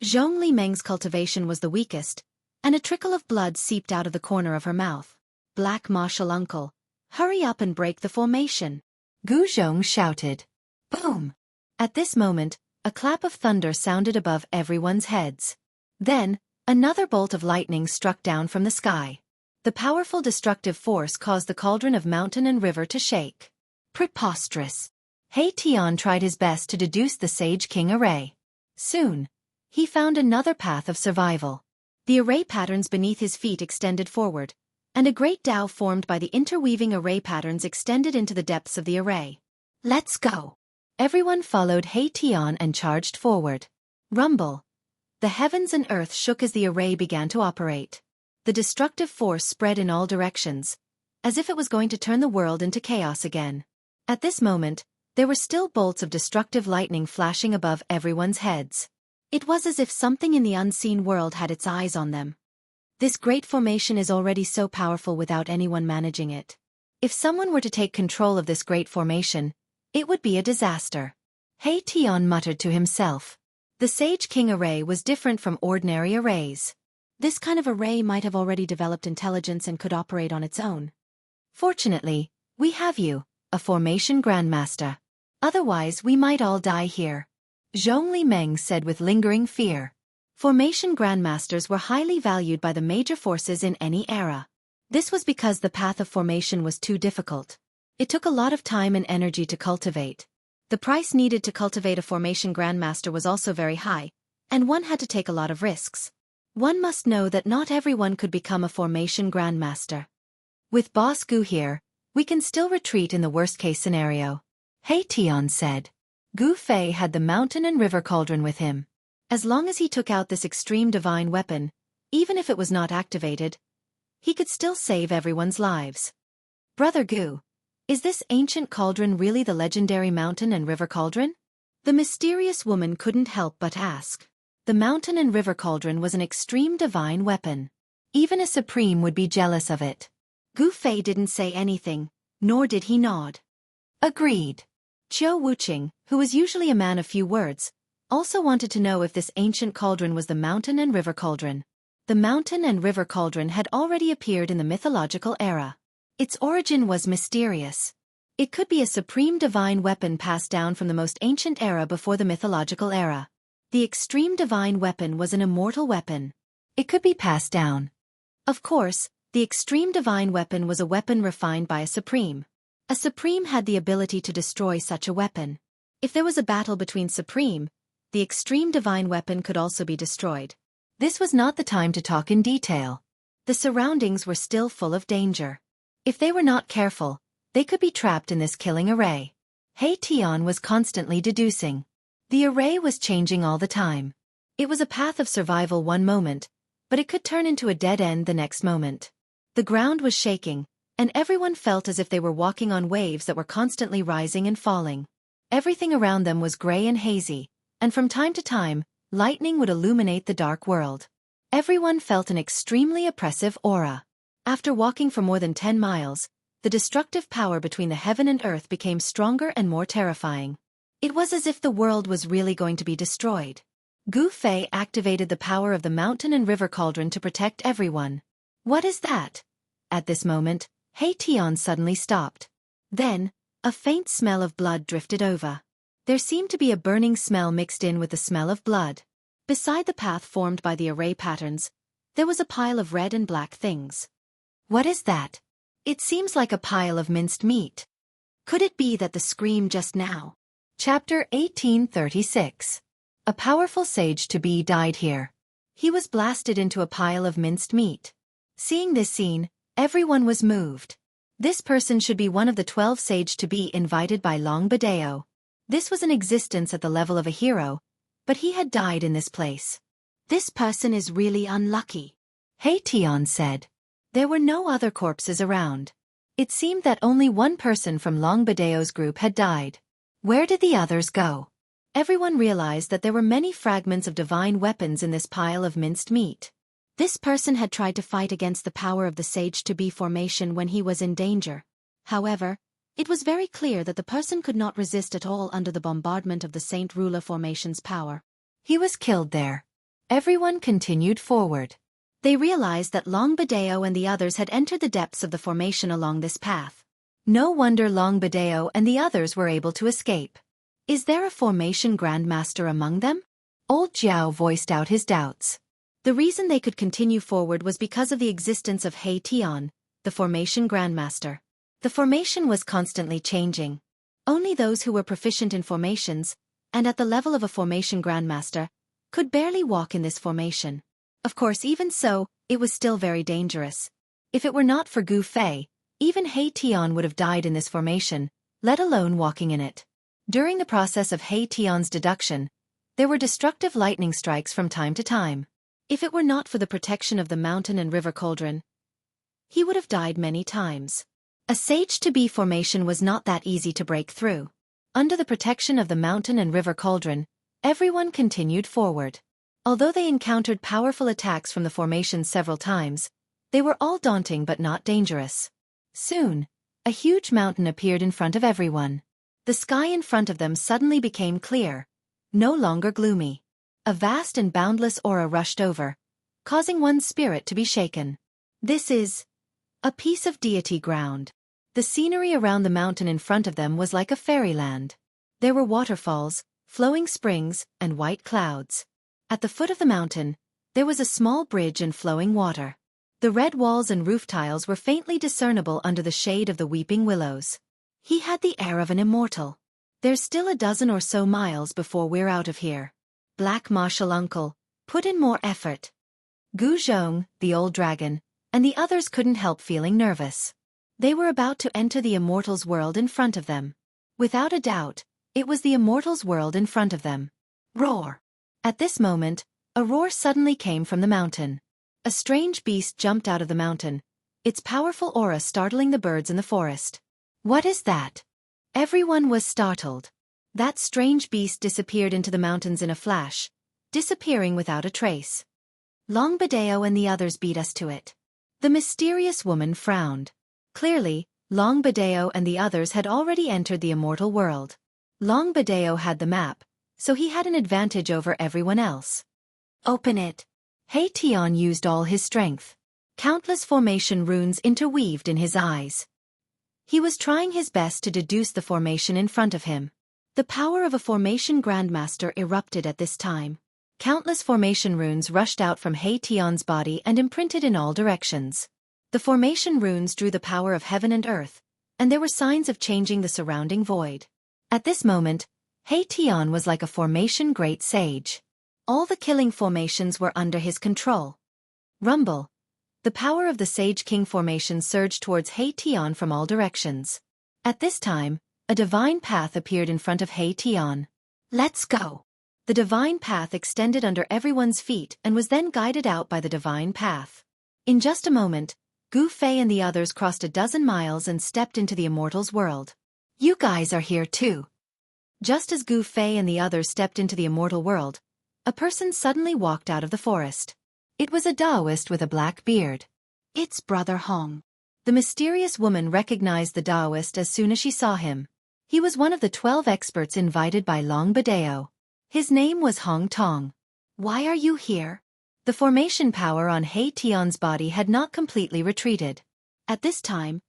S1: Zhong Limeng's cultivation was the weakest, and a trickle of blood seeped out of the corner of her mouth. Black martial uncle, hurry up and break the formation. Gu Zhong shouted. Boom! At this moment, a clap of thunder sounded above everyone's heads. Then, another bolt of lightning struck down from the sky. The powerful destructive force caused the cauldron of mountain and river to shake. Preposterous! He Tian tried his best to deduce the Sage King array. Soon, he found another path of survival. The array patterns beneath his feet extended forward, and a great Tao formed by the interweaving array patterns extended into the depths of the array. Let's go! Everyone followed He Tian and charged forward. Rumble! The heavens and earth shook as the array began to operate. The destructive force spread in all directions, as if it was going to turn the world into chaos again. At this moment, there were still bolts of destructive lightning flashing above everyone's heads. It was as if something in the unseen world had its eyes on them. This great formation is already so powerful without anyone managing it. If someone were to take control of this great formation, it would be a disaster. He Tian muttered to himself. The Sage King array was different from ordinary arrays. This kind of array might have already developed intelligence and could operate on its own. Fortunately, we have you, a formation grandmaster. Otherwise we might all die here. Zhong Limeng said with lingering fear. Formation grandmasters were highly valued by the major forces in any era. This was because the path of formation was too difficult. It took a lot of time and energy to cultivate. The price needed to cultivate a formation grandmaster was also very high, and one had to take a lot of risks. One must know that not everyone could become a formation grandmaster. With Boss Gu here, we can still retreat in the worst-case scenario. He Tian said. Gu Fei had the mountain and river cauldron with him. As long as he took out this extreme divine weapon, even if it was not activated, he could still save everyone's lives. Brother Gu, is this ancient cauldron really the legendary mountain and river cauldron? The mysterious woman couldn't help but ask. The mountain and river cauldron was an extreme divine weapon. Even a supreme would be jealous of it. Gu Fei didn't say anything, nor did he nod. Agreed. Qiu Wuqing, who was usually a man of few words, also wanted to know if this ancient cauldron was the mountain and river cauldron. The mountain and river cauldron had already appeared in the mythological era. Its origin was mysterious. It could be a supreme divine weapon passed down from the most ancient era before the mythological era. The extreme divine weapon was an immortal weapon. It could be passed down. Of course, the extreme divine weapon was a weapon refined by a supreme. A supreme had the ability to destroy such a weapon. If there was a battle between supreme, the extreme divine weapon could also be destroyed. This was not the time to talk in detail. The surroundings were still full of danger. If they were not careful, they could be trapped in this killing array. He Tian was constantly deducing. The array was changing all the time. It was a path of survival one moment, but it could turn into a dead end the next moment. The ground was shaking, and everyone felt as if they were walking on waves that were constantly rising and falling. Everything around them was gray and hazy, and from time to time, lightning would illuminate the dark world. Everyone felt an extremely oppressive aura. After walking for more than 10 miles, the destructive power between the heaven and earth became stronger and more terrifying. It was as if the world was really going to be destroyed. Gu Fei activated the power of the mountain and river cauldron to protect everyone. What is that? At this moment, He Tian suddenly stopped. Then, a faint smell of blood drifted over. There seemed to be a burning smell mixed in with the smell of blood. Beside the path formed by the array patterns, there was a pile of red and black things. What is that? It seems like a pile of minced meat. Could it be that the scream just now? Chapter 1836. A powerful sage-to-be died here. He was blasted into a pile of minced meat. Seeing this scene, everyone was moved. This person should be one of the 12 sage-to-be invited by Long Badeo. This was an existence at the level of a hero, but he had died in this place. This person is really unlucky, He Tian said. There were no other corpses around. It seemed that only one person from Long Badeo's group had died. Where did the others go? Everyone realized that there were many fragments of divine weapons in this pile of minced meat. This person had tried to fight against the power of the sage-to-be formation when he was in danger. However, it was very clear that the person could not resist at all under the bombardment of the Saint Ruler formation's power. He was killed there. Everyone continued forward. They realized that Long Badeo and the others had entered the depths of the formation along this path. No wonder Long Badeo and the others were able to escape. Is there a formation grandmaster among them? Old Jiao voiced out his doubts. The reason they could continue forward was because of the existence of He Tian, the formation grandmaster. The formation was constantly changing. Only those who were proficient in formations, and at the level of a formation grandmaster, could barely walk in this formation. Of course, even so, it was still very dangerous. If it were not for Gu Fei, even He Tian would have died in this formation, let alone walking in it. During the process of He Tian's deduction, there were destructive lightning strikes from time to time. If it were not for the protection of the mountain and river cauldron, he would have died many times. A sage-to-be formation was not that easy to break through. Under the protection of the mountain and river cauldron, everyone continued forward. Although they encountered powerful attacks from the formation several times, they were all daunting but not dangerous. Soon, a huge mountain appeared in front of everyone. The sky in front of them suddenly became clear, no longer gloomy. A vast and boundless aura rushed over, causing one's spirit to be shaken. This is a piece of deity ground. The scenery around the mountain in front of them was like a fairyland. There were waterfalls, flowing springs, and white clouds. At the foot of the mountain, there was a small bridge and flowing water. The red walls and roof tiles were faintly discernible under the shade of the weeping willows. He had the air of an immortal. There's still a dozen or so miles before we're out of here. Black Martial Uncle, put in more effort. Gu Zhong, the old dragon, and the others couldn't help feeling nervous. They were about to enter the immortals' world in front of them. Without a doubt, it was the immortals' world in front of them. Roar! At this moment, a roar suddenly came from the mountain. A strange beast jumped out of the mountain, its powerful aura startling the birds in the forest. What is that? Everyone was startled. That strange beast disappeared into the mountains in a flash, disappearing without a trace. Long Badeo and the others beat us to it. The mysterious woman frowned. Clearly, Long Badeo and the others had already entered the immortal world. Long Badeo had the map, so he had an advantage over everyone else. Open it. He Tian used all his strength. Countless formation runes interweaved in his eyes. He was trying his best to deduce the formation in front of him. The power of a formation grandmaster erupted at this time. Countless formation runes rushed out from He Tian's body and imprinted in all directions. The formation runes drew the power of heaven and earth, and there were signs of changing the surrounding void. At this moment, He Tian was like a formation great sage. All the killing formations were under his control. Rumble. The power of the Sage King formation surged towards He Tian from all directions. At this time, a divine path appeared in front of He Tian. Let's go. The divine path extended under everyone's feet and was then guided out by the divine path. In just a moment, Gu Fei and the others crossed a dozen miles and stepped into the immortals' world. You guys are here too. Just as Gu Fei and the others stepped into the immortal world, a person suddenly walked out of the forest. It was a Taoist with a black beard. It's Brother Hong. The mysterious woman recognized the Taoist as soon as she saw him. He was one of the 12 experts invited by Long Badeo. His name was Hong Tong. Why are you here? The formation power on He Tian's body had not completely retreated. At this time,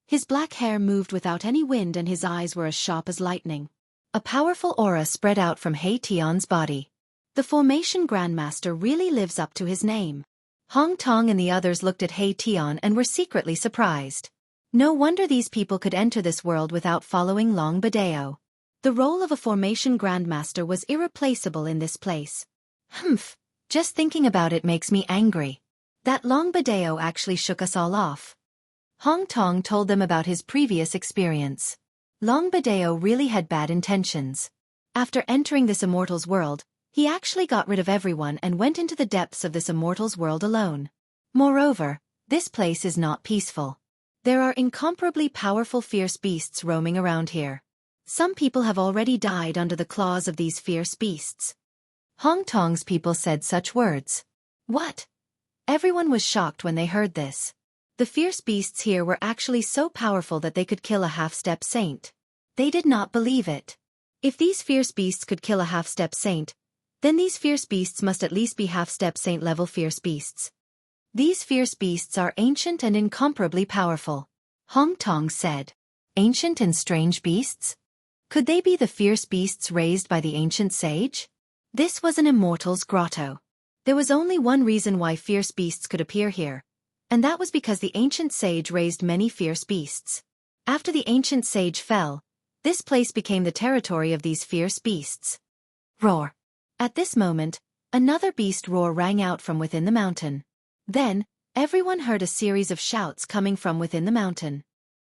S1: his black hair moved without any wind and his eyes were as sharp as lightning. A powerful aura spread out from He Tian's body. The formation grandmaster really lives up to his name. Hong Tong and the others looked at He Tian and were secretly surprised. No wonder these people could enter this world without following Long Badeo. The role of a formation grandmaster was irreplaceable in this place. Humph, just thinking about it makes me angry. That Long Badeo actually shook us all off. Hong Tong told them about his previous experience. Long Badeo really had bad intentions. After entering this immortal's world, he actually got rid of everyone and went into the depths of this immortal's world alone. Moreover, this place is not peaceful. There are incomparably powerful fierce beasts roaming around here. Some people have already died under the claws of these fierce beasts. Hong Tong's people said such words. What? Everyone was shocked when they heard this. The fierce beasts here were actually so powerful that they could kill a half-step saint. They did not believe it. If these fierce beasts could kill a half-step saint, then these fierce beasts must at least be half-step saint-level fierce beasts. These fierce beasts are ancient and incomparably powerful. Hong Tong said. Ancient and strange beasts? Could they be the fierce beasts raised by the ancient sage? This was an immortal's grotto. There was only one reason why fierce beasts could appear here, and that was because the ancient sage raised many fierce beasts. After the ancient sage fell, this place became the territory of these fierce beasts. Roar. At this moment, another beast roar rang out from within the mountain. Then, everyone heard a series of shouts coming from within the mountain.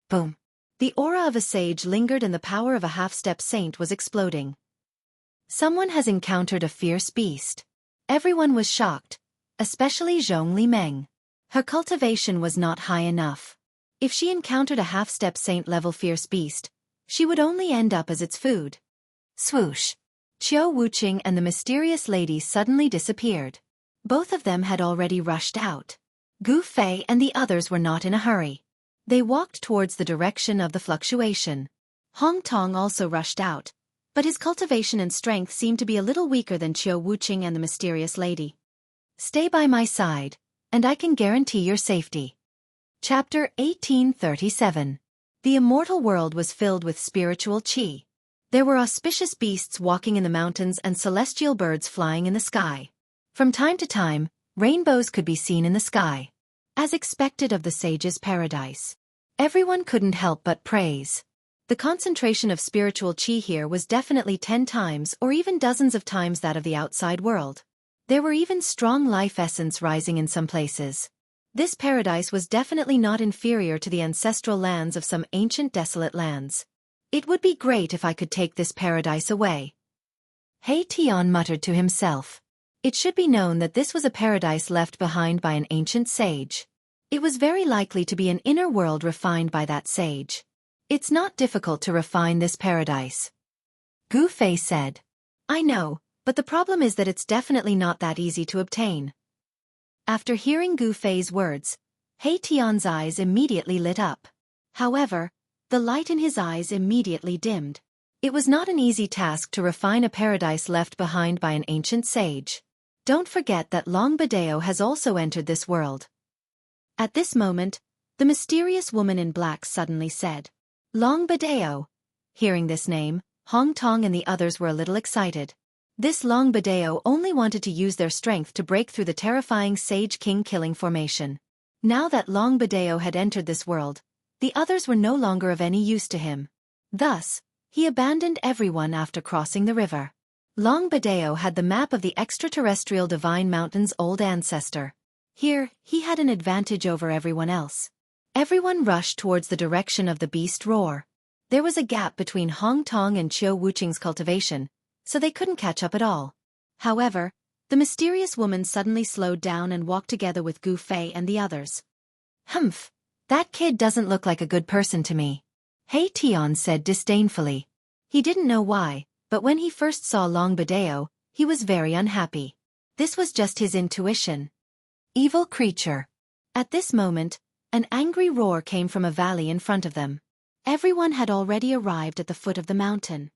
S1: Boom. The aura of a sage lingered and the power of a half-step saint was exploding. Someone has encountered a fierce beast. Everyone was shocked, especially Zhong Li Meng. Her cultivation was not high enough. If she encountered a half-step saint-level fierce beast, she would only end up as its food. Swoosh. Qiu Wuqing and the mysterious lady suddenly disappeared. Both of them had already rushed out. Gu Fei and the others were not in a hurry. They walked towards the direction of the fluctuation. Hong Tong also rushed out, but his cultivation and strength seemed to be a little weaker than Qiu Wuqing and the mysterious lady. Stay by my side, and I can guarantee your safety. Chapter 1837. The immortal world was filled with spiritual qi. There were auspicious beasts walking in the mountains and celestial birds flying in the sky. From time to time, rainbows could be seen in the sky. As expected of the sage's paradise. Everyone couldn't help but praise. The concentration of spiritual qi here was definitely 10 times or even dozens of times that of the outside world. There were even strong life essence rising in some places. This paradise was definitely not inferior to the ancestral lands of some ancient desolate lands. It would be great if I could take this paradise away. He Tian muttered to himself. It should be known that this was a paradise left behind by an ancient sage. It was very likely to be an inner world refined by that sage. It's not difficult to refine this paradise. Gu Fei said. I know, but the problem is that it's definitely not that easy to obtain. After hearing Gu Fei's words, He Tian's eyes immediately lit up. However, the light in his eyes immediately dimmed. It was not an easy task to refine a paradise left behind by an ancient sage. Don't forget that Long Badeo has also entered this world. At this moment, the mysterious woman in black suddenly said, Long Badeo. Hearing this name, Hong Tong and the others were a little excited. This Long Badeo only wanted to use their strength to break through the terrifying Sage King killing formation. Now that Long Badeo had entered this world, the others were no longer of any use to him. Thus, he abandoned everyone after crossing the river. Long Badeo had the map of the extraterrestrial Divine Mountain's old ancestor. Here, he had an advantage over everyone else. Everyone rushed towards the direction of the beast roar. There was a gap between Hong Tong and Qiu Wuqing's cultivation, so they couldn't catch up at all. However, the mysterious woman suddenly slowed down and walked together with Gu Fei and the others. Humph, that kid doesn't look like a good person to me, He Tian said disdainfully. He didn't know why, but when he first saw Long Badeo, he was very unhappy. This was just his intuition. Evil creature. At this moment, an angry roar came from a valley in front of them. Everyone had already arrived at the foot of the mountain.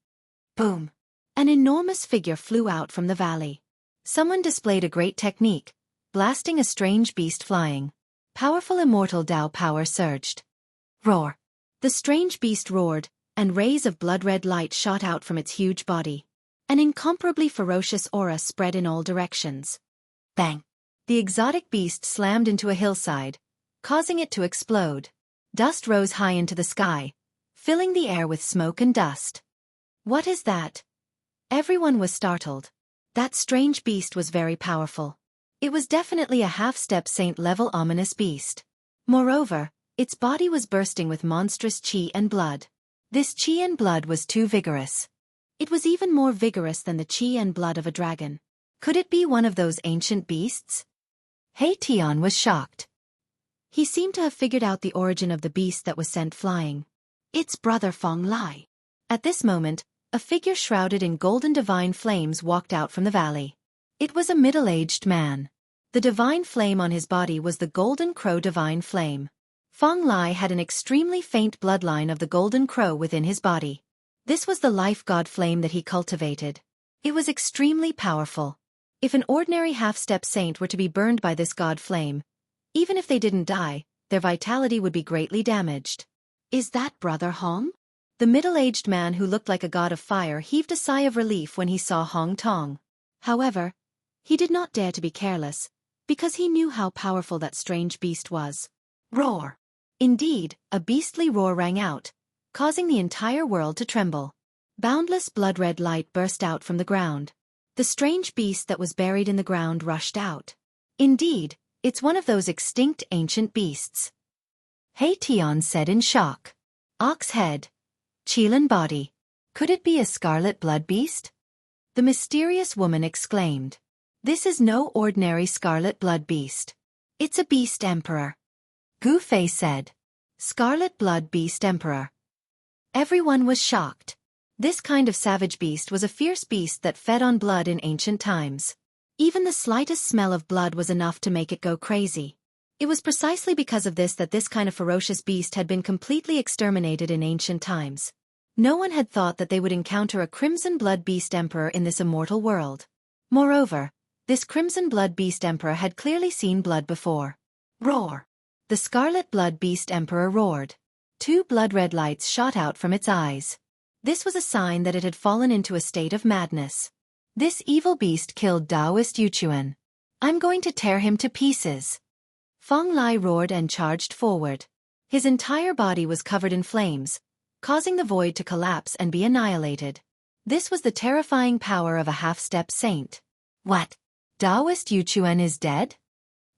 S1: Boom! An enormous figure flew out from the valley. Someone displayed a great technique, blasting a strange beast flying. Powerful immortal Dao power surged. Roar! The strange beast roared, and rays of blood-red light shot out from its huge body. An incomparably ferocious aura spread in all directions. Bang! The exotic beast slammed into a hillside, causing it to explode. Dust rose high into the sky, filling the air with smoke and dust. What is that? Everyone was startled. That strange beast was very powerful. It was definitely a half-step saint-level ominous beast. Moreover, its body was bursting with monstrous chi and blood. This chi and blood was too vigorous. It was even more vigorous than the chi and blood of a dragon. Could it be one of those ancient beasts? He Tian was shocked. He seemed to have figured out the origin of the beast that was sent flying. It's brother Fong Lai. At this moment, a figure shrouded in golden divine flames walked out from the valley. It was a middle-aged man. The divine flame on his body was the golden crow divine flame. Fong Lai had an extremely faint bloodline of the golden crow within his body. This was the life god flame that he cultivated. It was extremely powerful. If an ordinary half-step saint were to be burned by this god flame, even if they didn't die, their vitality would be greatly damaged. Is that Brother Hong? The middle-aged man who looked like a god of fire heaved a sigh of relief when he saw Hong Tong. However, he did not dare to be careless, because he knew how powerful that strange beast was. Roar! Indeed, a beastly roar rang out, causing the entire world to tremble. Boundless blood-red light burst out from the ground. The strange beast that was buried in the ground rushed out. Indeed, it's one of those extinct ancient beasts. He Tian said in shock. Ox head. Qilin body. Could it be a scarlet blood beast? The mysterious woman exclaimed. This is no ordinary scarlet blood beast. It's a beast emperor. Gu Fei said. Scarlet blood beast emperor. Everyone was shocked. This kind of savage beast was a fierce beast that fed on blood in ancient times. Even the slightest smell of blood was enough to make it go crazy. It was precisely because of this that this kind of ferocious beast had been completely exterminated in ancient times. No one had thought that they would encounter a crimson blood beast emperor in this immortal world. Moreover, this crimson blood beast emperor had clearly seen blood before. Roar! The scarlet blood beast emperor roared. 2 blood-red lights shot out from its eyes. This was a sign that it had fallen into a state of madness. This evil beast killed Taoist Yuchuan. I'm going to tear him to pieces. Fong Lai roared and charged forward. His entire body was covered in flames, causing the void to collapse and be annihilated. This was the terrifying power of a half-step saint. What? Taoist Yuchuan is dead?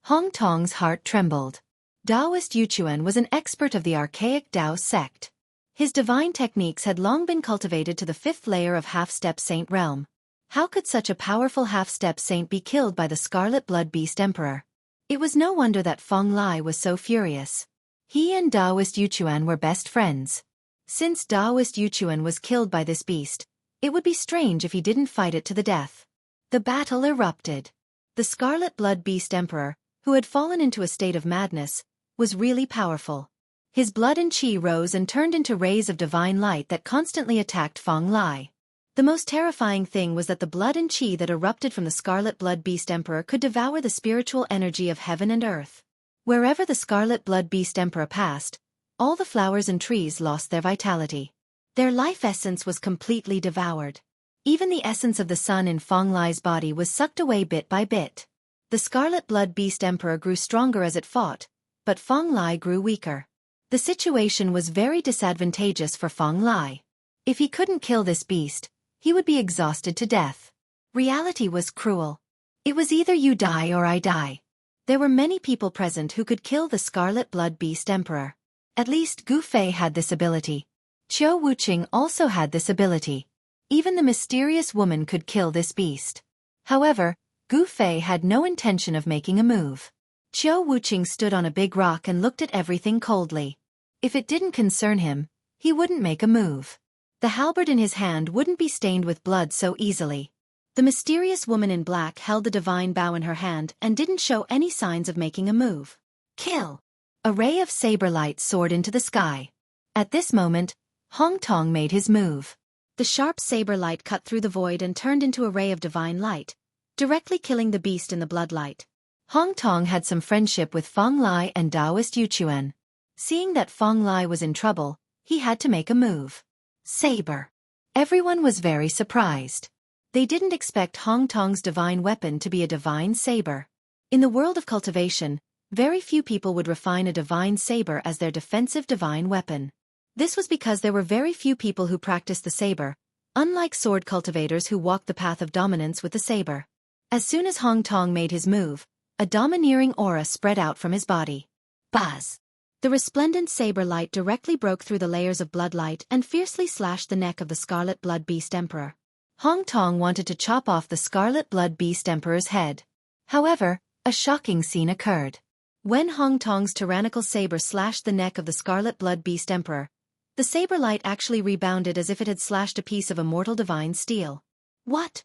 S1: Hong Tong's heart trembled. Taoist Yuchuan was an expert of the archaic Tao sect. His divine techniques had long been cultivated to the 5th layer of half-step saint realm. How could such a powerful half-step saint be killed by the scarlet blood beast emperor? It was no wonder that Fong Lai was so furious. He and Taoist Yuchuan were best friends. Since Taoist Yuchuan was killed by this beast, it would be strange if he didn't fight it to the death. The battle erupted. The scarlet blood beast emperor, who had fallen into a state of madness, was really powerful. His blood and chi rose and turned into rays of divine light that constantly attacked Fong Lai. The most terrifying thing was that the blood and chi that erupted from the scarlet blood beast emperor could devour the spiritual energy of heaven and earth. Wherever the scarlet blood beast emperor passed, all the flowers and trees lost their vitality. Their life essence was completely devoured. Even the essence of the sun in Fong Lai's body was sucked away bit by bit. The scarlet blood beast emperor grew stronger as it fought, but Fong Lai grew weaker. The situation was very disadvantageous for Fong Lai. If he couldn't kill this beast, he would be exhausted to death. Reality was cruel. It was either you die or I die. There were many people present who could kill the scarlet blood beast emperor. At least Gu Fei had this ability. Qiu Wuqing also had this ability. Even the mysterious woman could kill this beast. However, Gu Fei had no intention of making a move. Qiu Wuqing stood on a big rock and looked at everything coldly. If it didn't concern him, he wouldn't make a move. The halberd in his hand wouldn't be stained with blood so easily. The mysterious woman in black held the divine bow in her hand and didn't show any signs of making a move. Kill! A ray of saber light soared into the sky. At this moment, Hong Tong made his move. The sharp saber light cut through the void and turned into a ray of divine light, directly killing the beast in the bloodlight. Hong Tong had some friendship with Fong Lai and Taoist Yuchuan. Seeing that Fong Lai was in trouble, he had to make a move. Saber. Everyone was very surprised. They didn't expect Hong Tong's divine weapon to be a divine saber. In the world of cultivation, very few people would refine a divine saber as their defensive divine weapon. This was because there were very few people who practiced the saber, unlike sword cultivators who walked the path of dominance with the saber. As soon as Hong Tong made his move, a domineering aura spread out from his body. Buzz! The resplendent saber light directly broke through the layers of bloodlight and fiercely slashed the neck of the Scarlet Blood Beast Emperor. Hong Tong wanted to chop off the Scarlet Blood Beast Emperor's head. However, a shocking scene occurred. When Hong Tong's tyrannical saber slashed the neck of the Scarlet Blood Beast Emperor, the saber light actually rebounded as if it had slashed a piece of immortal divine steel. What?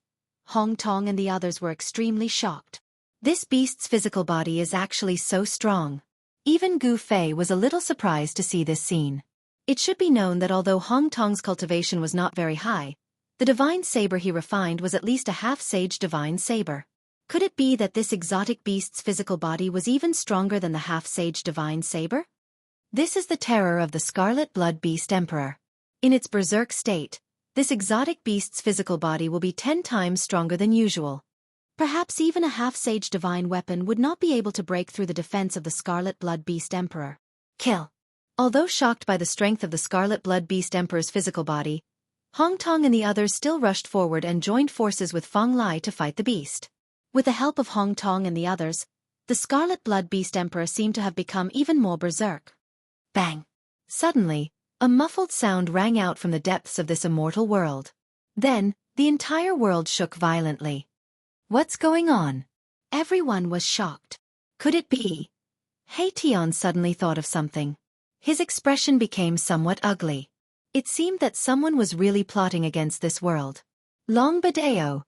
S1: Hong Tong and the others were extremely shocked. This beast's physical body is actually so strong. Even Gu Fei was a little surprised to see this scene. It should be known that although Hong Tong's cultivation was not very high, the divine saber he refined was at least a half-sage divine saber. Could it be that this exotic beast's physical body was even stronger than the half-sage divine saber? This is the terror of the Scarlet Blood Beast Emperor. In its berserk state, this exotic beast's physical body will be 10 times stronger than usual. Perhaps even a half-sage divine weapon would not be able to break through the defense of the Scarlet Blood Beast Emperor. Kill. Although shocked by the strength of the Scarlet Blood Beast Emperor's physical body, Hong Tong and the others still rushed forward and joined forces with Fong Lai to fight the beast. With the help of Hong Tong and the others, the Scarlet Blood Beast Emperor seemed to have become even more berserk. Bang! Suddenly, a muffled sound rang out from the depths of this immortal world. Then, the entire world shook violently. What's going on? Everyone was shocked. Could it be? He Tian suddenly thought of something. His expression became somewhat ugly. It seemed that someone was really plotting against this world. Long Badeo,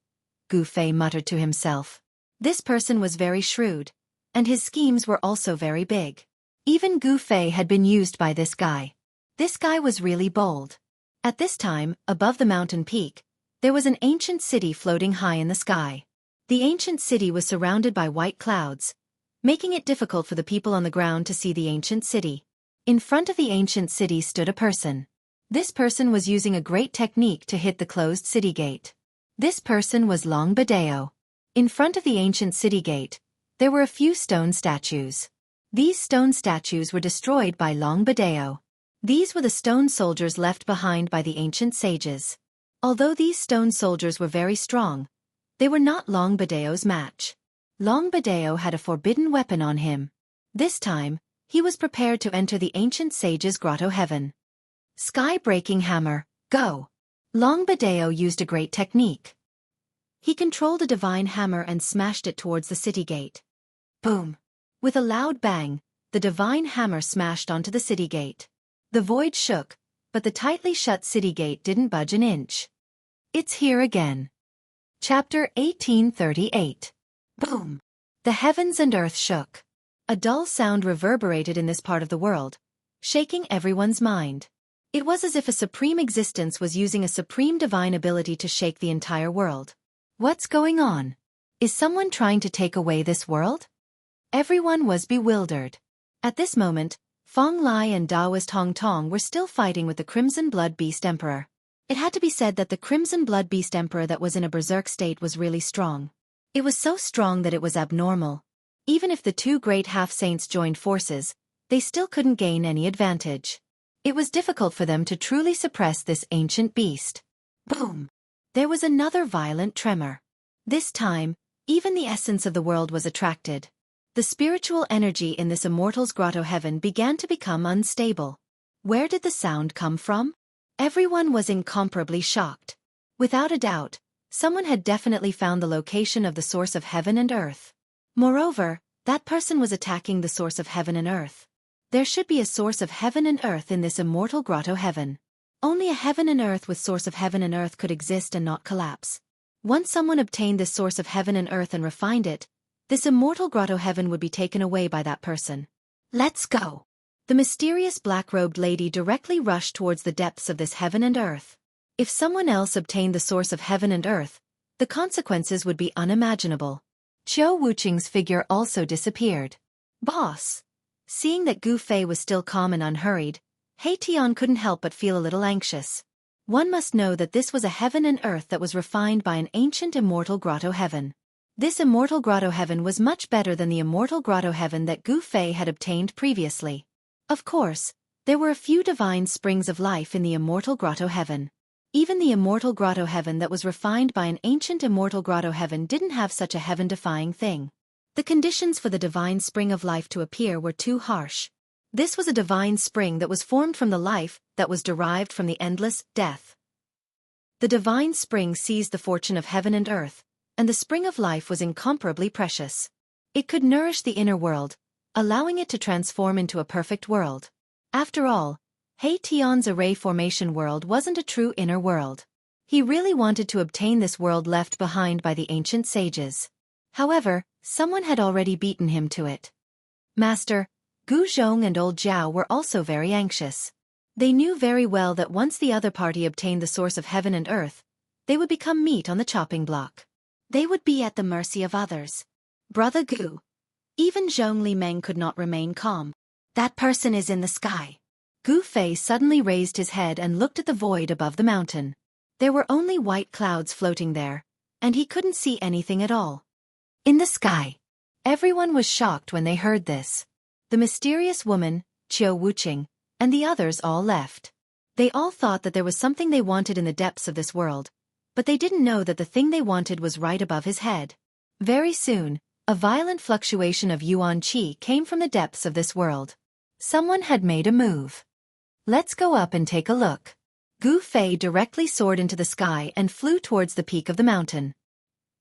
S1: Gu Fei muttered to himself. This person was very shrewd, and his schemes were also very big. Even Gu Fei had been used by this guy. This guy was really bold. At this time, above the mountain peak, there was an ancient city floating high in the sky. The ancient city was surrounded by white clouds, making it difficult for the people on the ground to see the ancient city. In front of the ancient city stood a person. This person was using a great technique to hit the closed city gate. This person was Long Badeo. In front of the ancient city gate, there were a few stone statues. These stone statues were destroyed by Long Badeo. These were the stone soldiers left behind by the ancient sages. Although these stone soldiers were very strong, they were not Long Badeo's match. Long Badeo had a forbidden weapon on him. This time, he was prepared to enter the ancient sage's grotto heaven. Sky-breaking hammer, go! Long Badeo used a great technique. He controlled a divine hammer and smashed it towards the city gate. Boom! With a loud bang, the divine hammer smashed onto the city gate. The void shook, but the tightly shut city gate didn't budge an inch. It's here again. Chapter 1838. Boom! The heavens and earth shook. A dull sound reverberated in this part of the world, shaking everyone's mind. It was as if a supreme existence was using a supreme divine ability to shake the entire world. What's going on? Is someone trying to take away this world? Everyone was bewildered. At this moment, Fong Lai and Taoist Hong Tong were still fighting with the Crimson Blood Beast Emperor. It had to be said that the Crimson Blood Beast Emperor that was in a berserk state was really strong. It was so strong that it was abnormal. Even if the two great half-saints joined forces, they still couldn't gain any advantage. It was difficult for them to truly suppress this ancient beast. Boom! There was another violent tremor. This time, even the essence of the world was attracted. The spiritual energy in this immortal's grotto heaven began to become unstable. Where did the sound come from? Everyone was incomparably shocked. Without a doubt, someone had definitely found the location of the source of heaven and earth. Moreover, that person was attacking the source of heaven and earth. There should be a source of heaven and earth in this immortal grotto heaven. Only a heaven and earth with source of heaven and earth could exist and not collapse. Once someone obtained this source of heaven and earth and refined it, this immortal grotto heaven would be taken away by that person. Let's go. The mysterious black-robed lady directly rushed towards the depths of this heaven and earth. If someone else obtained the source of heaven and earth, the consequences would be unimaginable. Qiu Wuqing's figure also disappeared. Boss. Seeing that Gu Fei was still calm and unhurried, He Tian couldn't help but feel a little anxious. One must know that this was a heaven and earth that was refined by an ancient immortal grotto heaven. This immortal grotto heaven was much better than the immortal grotto heaven that Gu Fei had obtained previously. Of course, there were a few divine springs of life in the immortal grotto heaven. Even the immortal grotto heaven that was refined by an ancient immortal grotto heaven didn't have such a heaven-defying thing. The conditions for the divine spring of life to appear were too harsh. This was a divine spring that was formed from the life that was derived from the endless death. The divine spring seized the fortune of heaven and earth, and the spring of life was incomparably precious. It could nourish the inner world, allowing it to transform into a perfect world. After all, He Tian's array formation world wasn't a true inner world. He really wanted to obtain this world left behind by the ancient sages. However, someone had already beaten him to it. Master, Gu Zhong and Old Zhao were also very anxious. They knew very well that once the other party obtained the source of heaven and earth, they would become meat on the chopping block. They would be at the mercy of others. Brother Gu. Even Zhong Li Meng could not remain calm. That person is in the sky. Gu Fei suddenly raised his head and looked at the void above the mountain. There were only white clouds floating there, and he couldn't see anything at all. In the sky. Everyone was shocked when they heard this. The mysterious woman, Qiu Wuqing, and the others all left. They all thought that there was something they wanted in the depths of this world, but they didn't know that the thing they wanted was right above his head. Very soon, a violent fluctuation of yuan qi came from the depths of this world. Someone had made a move. Let's go up and take a look. Gu Fei directly soared into the sky and flew towards the peak of the mountain.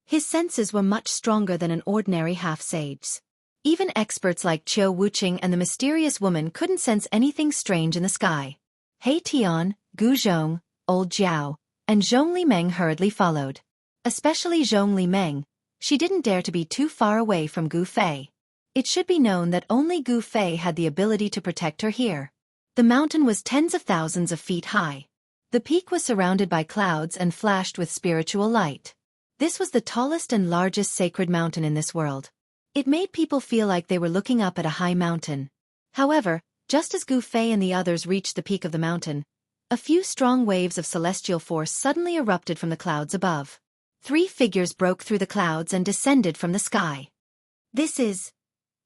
S1: His senses were much stronger than an ordinary half-sage's. Even experts like Qiu Wuqing and the mysterious woman couldn't sense anything strange in the sky. He Tian, Gu Zhong, Old Zhao, and Zhong Li Meng hurriedly followed. Especially Zhong Li Meng, she didn't dare to be too far away from Gu Fei. It should be known that only Gu Fei had the ability to protect her here. The mountain was tens of thousands of feet high. The peak was surrounded by clouds and flashed with spiritual light. This was the tallest and largest sacred mountain in this world. It made people feel like they were looking up at a high mountain. However, just as Gu Fei and the others reached the peak of the mountain, a few strong waves of celestial force suddenly erupted from the clouds above. 3 figures broke through the clouds and descended from the sky. This is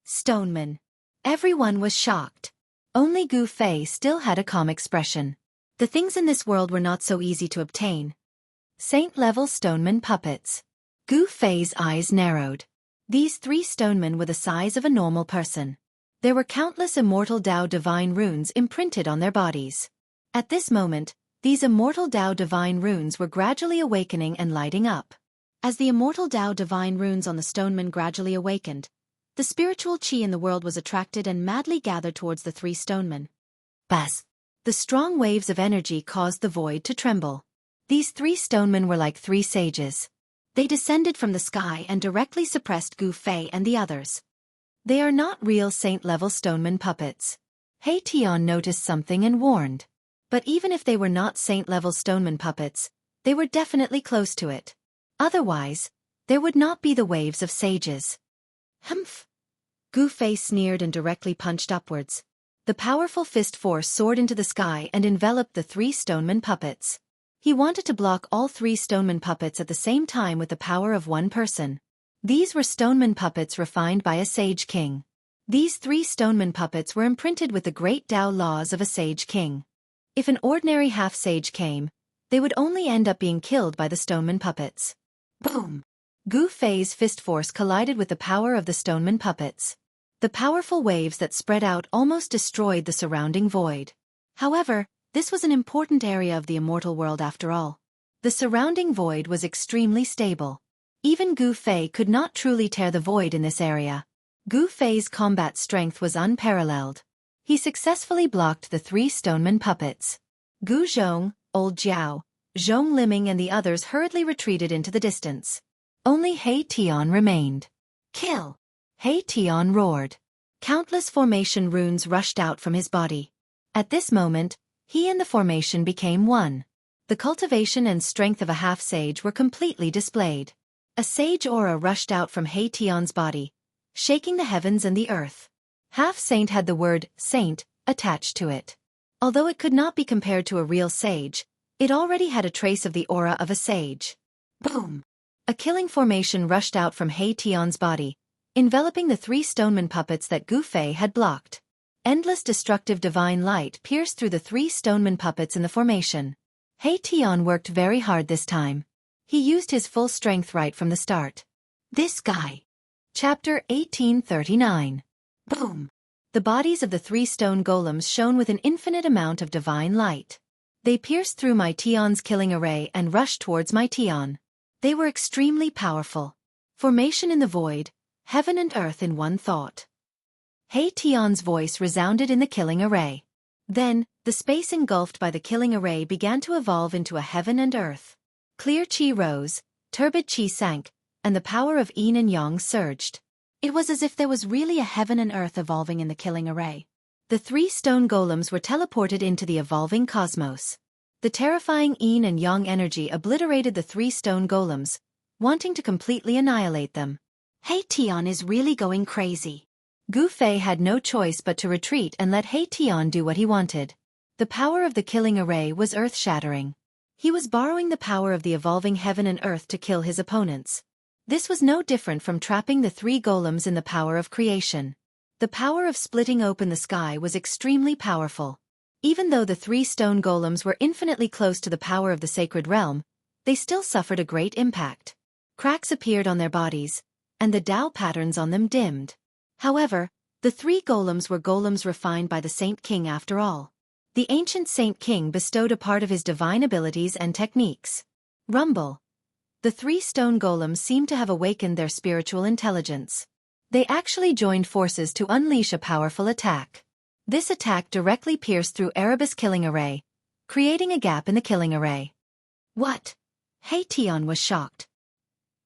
S1: Stoneman. Everyone was shocked. Only Gu Fei still had a calm expression. The things in this world were not so easy to obtain. Saint-level stoneman puppets. Gu Fei's eyes narrowed. These 3 stonemen were the size of a normal person. There were countless immortal Tao divine runes imprinted on their bodies. At this moment, these immortal Tao divine runes were gradually awakening and lighting up. As the immortal Tao divine runes on the stonemen gradually awakened, the spiritual qi in the world was attracted and madly gathered towards the 3 stonemen. Buzz! The strong waves of energy caused the void to tremble. These 3 stonemen were like 3 sages. They descended from the sky and directly suppressed Gu Fei and the others. They are not real saint-level stoneman puppets. He Tian noticed something and warned. But even if they were not saint-level stoneman puppets, they were definitely close to it. Otherwise, there would not be the waves of sages. Humph! Gu Fei sneered and directly punched upwards. The powerful fist force soared into the sky and enveloped the 3 stoneman puppets. He wanted to block all 3 stoneman puppets at the same time with the power of one person. These were stoneman puppets refined by a sage king. These 3 stoneman puppets were imprinted with the great Tao laws of a sage king. If an ordinary half-sage came, they would only end up being killed by the stoneman puppets. Boom! Gu Fei's fist force collided with the power of the stoneman puppets. The powerful waves that spread out almost destroyed the surrounding void. However, this was an important area of the immortal world after all. The surrounding void was extremely stable. Even Gu Fei could not truly tear the void in this area. Gu Fei's combat strength was unparalleled. He successfully blocked the 3 stoneman puppets. Gu Zhong, Old Jiao, Zhong Liming and the others hurriedly retreated into the distance. Only He Tian remained. Kill! He Tian roared. Countless formation runes rushed out from his body. At this moment, he and the formation became one. The cultivation and strength of a half-sage were completely displayed. A sage aura rushed out from He Tian's body, shaking the heavens and the earth. Half-saint had the word saint attached to it. Although it could not be compared to a real sage, it already had a trace of the aura of a sage. Boom! A killing formation rushed out from He Tian's body, enveloping the 3 stoneman puppets that Gu Fei had blocked. Endless destructive divine light pierced through the 3 stoneman puppets in the formation. He Tian worked very hard this time. He used his full strength right from the start. This guy. Chapter 1839. Boom! The bodies of the 3 stone golems shone with an infinite amount of divine light. They pierced through my Tian's killing array and rushed towards my Tian. They were extremely powerful. Formation in the void, heaven and earth in one thought. He Tian's voice resounded in the killing array. Then, the space engulfed by the killing array began to evolve into a heaven and earth. Clear qi rose, turbid qi sank, and the power of yin and yang surged. It was as if there was really a heaven and earth evolving in the killing array. The 3 stone golems were teleported into the evolving cosmos. The terrifying yin and yang energy obliterated the 3 stone golems, wanting to completely annihilate them. He Tian is really going crazy. Gu Fei had no choice but to retreat and let He Tian do what he wanted. The power of the killing array was earth-shattering. He was borrowing the power of the evolving heaven and earth to kill his opponents. This was no different from trapping the 3 golems in the power of creation. The power of splitting open the sky was extremely powerful. Even though the 3 stone golems were infinitely close to the power of the sacred realm, they still suffered a great impact. Cracks appeared on their bodies, and the Tao patterns on them dimmed. However, the 3 golems were golems refined by the Saint King after all. The ancient Saint King bestowed a part of his divine abilities and techniques. Rumble. The 3 stone golems seemed to have awakened their spiritual intelligence. They actually joined forces to unleash a powerful attack. This attack directly pierced through Erebus killing array, creating a gap in the killing array. What? He Tian was shocked.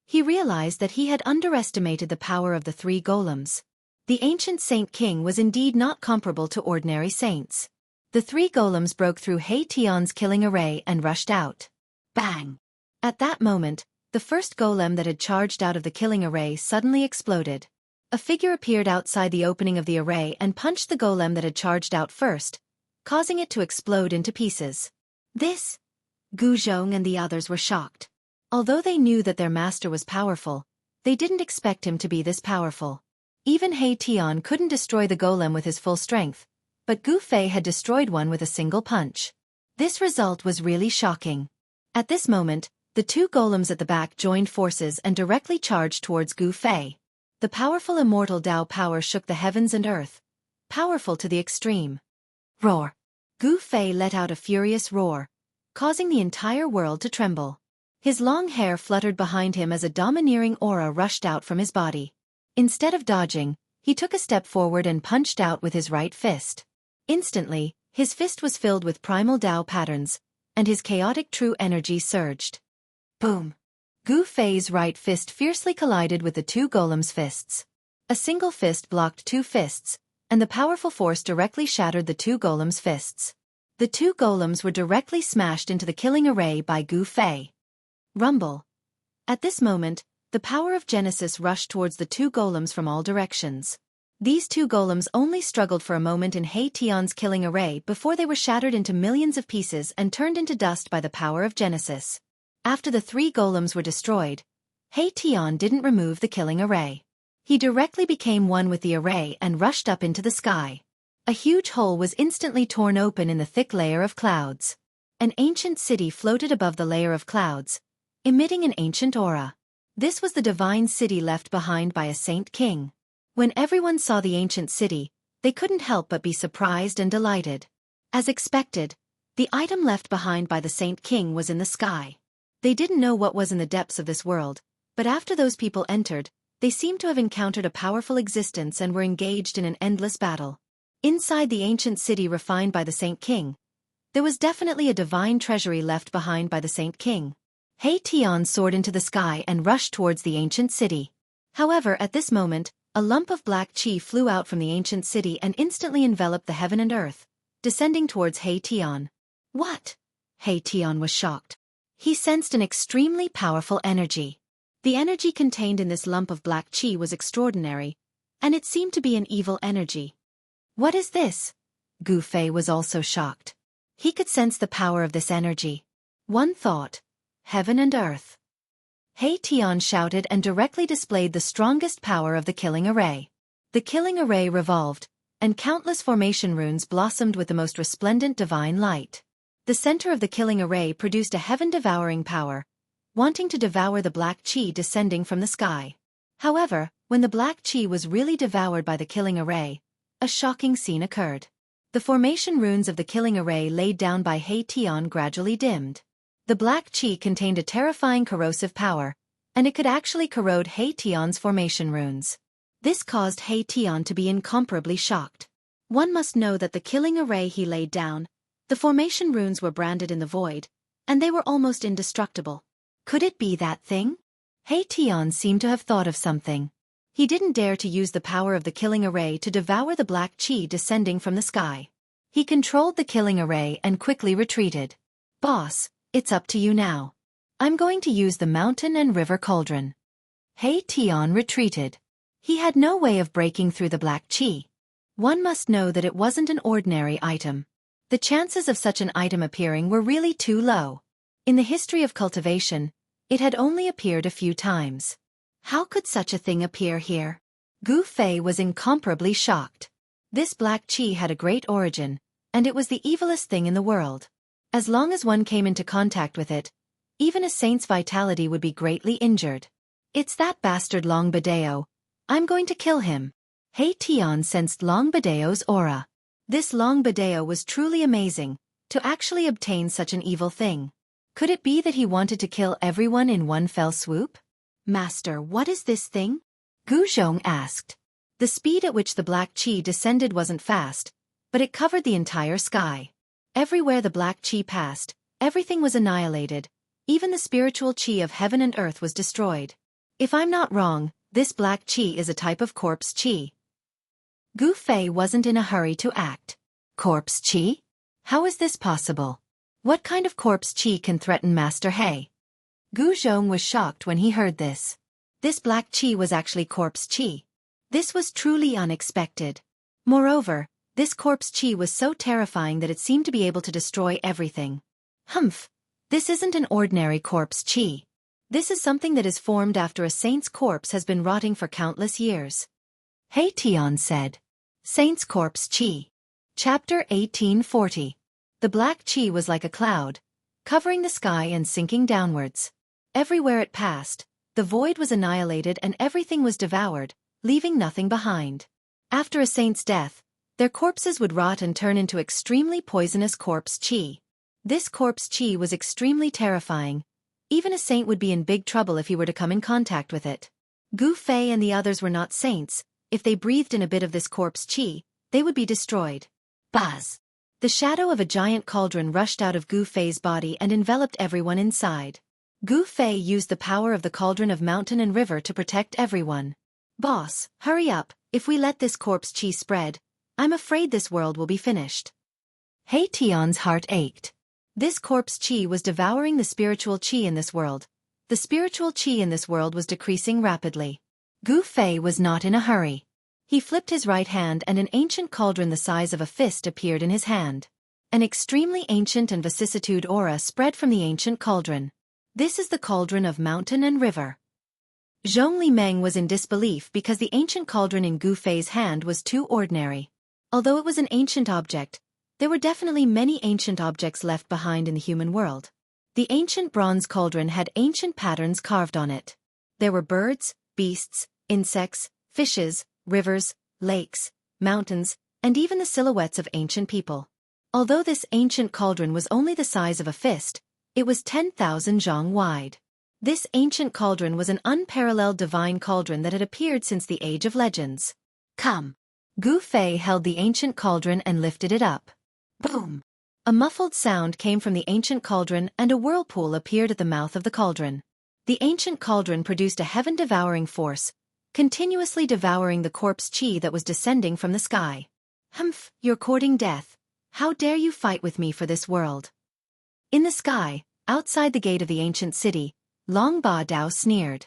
S1: He realized that he had underestimated the power of the 3 golems. The ancient Saint King was indeed not comparable to ordinary saints. The 3 golems broke through He Tian's killing array and rushed out. Bang! At that moment, the first golem that had charged out of the killing array suddenly exploded. A figure appeared outside the opening of the array and punched the golem that had charged out first, causing it to explode into pieces. This? Gu Zhong and the others were shocked. Although they knew that their master was powerful, they didn't expect him to be this powerful. Even He Tian couldn't destroy the golem with his full strength, but Gu Fei had destroyed one with a single punch. This result was really shocking. At this moment, the 2 golems at the back joined forces and directly charged towards Gu Fei. The powerful immortal Tao power shook the heavens and earth, powerful to the extreme. Roar! Gu Fei let out a furious roar, causing the entire world to tremble. His long hair fluttered behind him as a domineering aura rushed out from his body. Instead of dodging, he took a step forward and punched out with his right fist. Instantly, his fist was filled with primal Tao patterns, and his chaotic true energy surged. Boom! Gu Fei's right fist fiercely collided with the 2 golems' fists. A single fist blocked 2 fists, and the powerful force directly shattered the 2 golems' fists. The 2 golems were directly smashed into the killing array by Gu Fei. Rumble! At this moment, the power of Genesis rushed towards the 2 golems from all directions. These 2 golems only struggled for a moment in He Tian's killing array before they were shattered into millions of pieces and turned into dust by the power of Genesis. After the 3 golems were destroyed, He Tian didn't remove the killing array. He directly became one with the array and rushed up into the sky. A huge hole was instantly torn open in the thick layer of clouds. An ancient city floated above the layer of clouds, emitting an ancient aura. This was the divine city left behind by a Saint King. When everyone saw the ancient city, they couldn't help but be surprised and delighted. As expected, the item left behind by the Saint King was in the sky. They didn't know what was in the depths of this world, but after those people entered, they seemed to have encountered a powerful existence and were engaged in an endless battle. Inside the ancient city refined by the Saint King, there was definitely a divine treasury left behind by the Saint King. Tian soared into the sky and rushed towards the ancient city. However, at this moment, a lump of black chi flew out from the ancient city and instantly enveloped the heaven and earth, descending towards Tian. What? Tian was shocked. He sensed an extremely powerful energy. The energy contained in this lump of black chi was extraordinary, and it seemed to be an evil energy. What is this? Gu Fei was also shocked. He could sense the power of this energy. One thought. Heaven and earth. Tian shouted and directly displayed the strongest power of the killing array. The killing array revolved, and countless formation runes blossomed with the most resplendent divine light. The center of the killing array produced a heaven-devouring power, wanting to devour the black chi descending from the sky. However, when the black chi was really devoured by the killing array, a shocking scene occurred. The formation runes of the killing array laid down by Tian gradually dimmed. The black chi contained a terrifying corrosive power, and it could actually corrode Tian's formation runes. This caused Tian to be incomparably shocked. One must know that the killing array he laid down, the formation runes were branded in the void, and they were almost indestructible. Could it be that thing? Tian seemed to have thought of something. He didn't dare to use the power of the killing array to devour the black chi descending from the sky. He controlled the killing array and quickly retreated. Boss, it's up to you now. I'm going to use the mountain and river cauldron. Tian retreated. He had no way of breaking through the black chi. One must know that it wasn't an ordinary item. The chances of such an item appearing were really too low. In the history of cultivation, it had only appeared a few times. How could such a thing appear here? Gu Fei was incomparably shocked. This black chi had a great origin, and it was the evilest thing in the world. As long as one came into contact with it, even a saint's vitality would be greatly injured. It's that bastard Long Badeo. I'm going to kill him. Tian sensed Long Badeo's aura. This Long Badeo was truly amazing, to actually obtain such an evil thing. Could it be that he wanted to kill everyone in one fell swoop? Master, what is this thing? Gu Zhong asked. The speed at which the black chi descended wasn't fast, but it covered the entire sky. Everywhere the black chi passed, everything was annihilated, even the spiritual chi of heaven and earth was destroyed. If I'm not wrong, this black chi is a type of corpse chi. Gu Fei wasn't in a hurry to act. Corpse chi? How is this possible? What kind of corpse chi can threaten Master He? Gu Zhong was shocked when he heard this. This black chi was actually corpse chi. This was truly unexpected. Moreover, this corpse chi was so terrifying that it seemed to be able to destroy everything. Humph! This isn't an ordinary corpse chi. This is something that is formed after a saint's corpse has been rotting for countless years. Tian said. Saint's Corpse Chi. Chapter 1840. The black chi was like a cloud, covering the sky and sinking downwards. Everywhere it passed, the void was annihilated and everything was devoured, leaving nothing behind. After a saint's death, their corpses would rot and turn into extremely poisonous corpse chi. This corpse chi was extremely terrifying. Even a saint would be in big trouble if he were to come in contact with it. Gu Fei and the others were not saints. If they breathed in a bit of this corpse chi, they would be destroyed. Buzz! The shadow of a giant cauldron rushed out of Gu Fei's body and enveloped everyone inside. Gu Fei used the power of the cauldron of mountain and river to protect everyone. Boss, hurry up, if we let this corpse chi spread, I'm afraid this world will be finished. Tian's heart ached. This corpse chi was devouring the spiritual chi in this world. The spiritual chi in this world was decreasing rapidly. Gu Fei was not in a hurry. He flipped his right hand and an ancient cauldron the size of a fist appeared in his hand. An extremely ancient and vicissitude aura spread from the ancient cauldron. This is the cauldron of mountain and river. Zhong Li Meng was in disbelief because the ancient cauldron in Gu Fei's hand was too ordinary. Although it was an ancient object, there were definitely many ancient objects left behind in the human world. The ancient bronze cauldron had ancient patterns carved on it. There were birds, beasts, insects, fishes, rivers, lakes, mountains, and even the silhouettes of ancient people. Although this ancient cauldron was only the size of a fist, It was 10,000 zhang wide. This ancient cauldron was an unparalleled divine cauldron that had appeared since the Age of Legends. Come. Gu Fei held the ancient cauldron and lifted it up. Boom! A muffled sound came from the ancient cauldron and a whirlpool appeared at the mouth of the cauldron. The ancient cauldron produced a heaven-devouring force, continuously devouring the corpse chi that was descending from the sky. Humph, you're courting death. How dare you fight with me for this world? In the sky, outside the gate of the ancient city, Long Ba Dao sneered.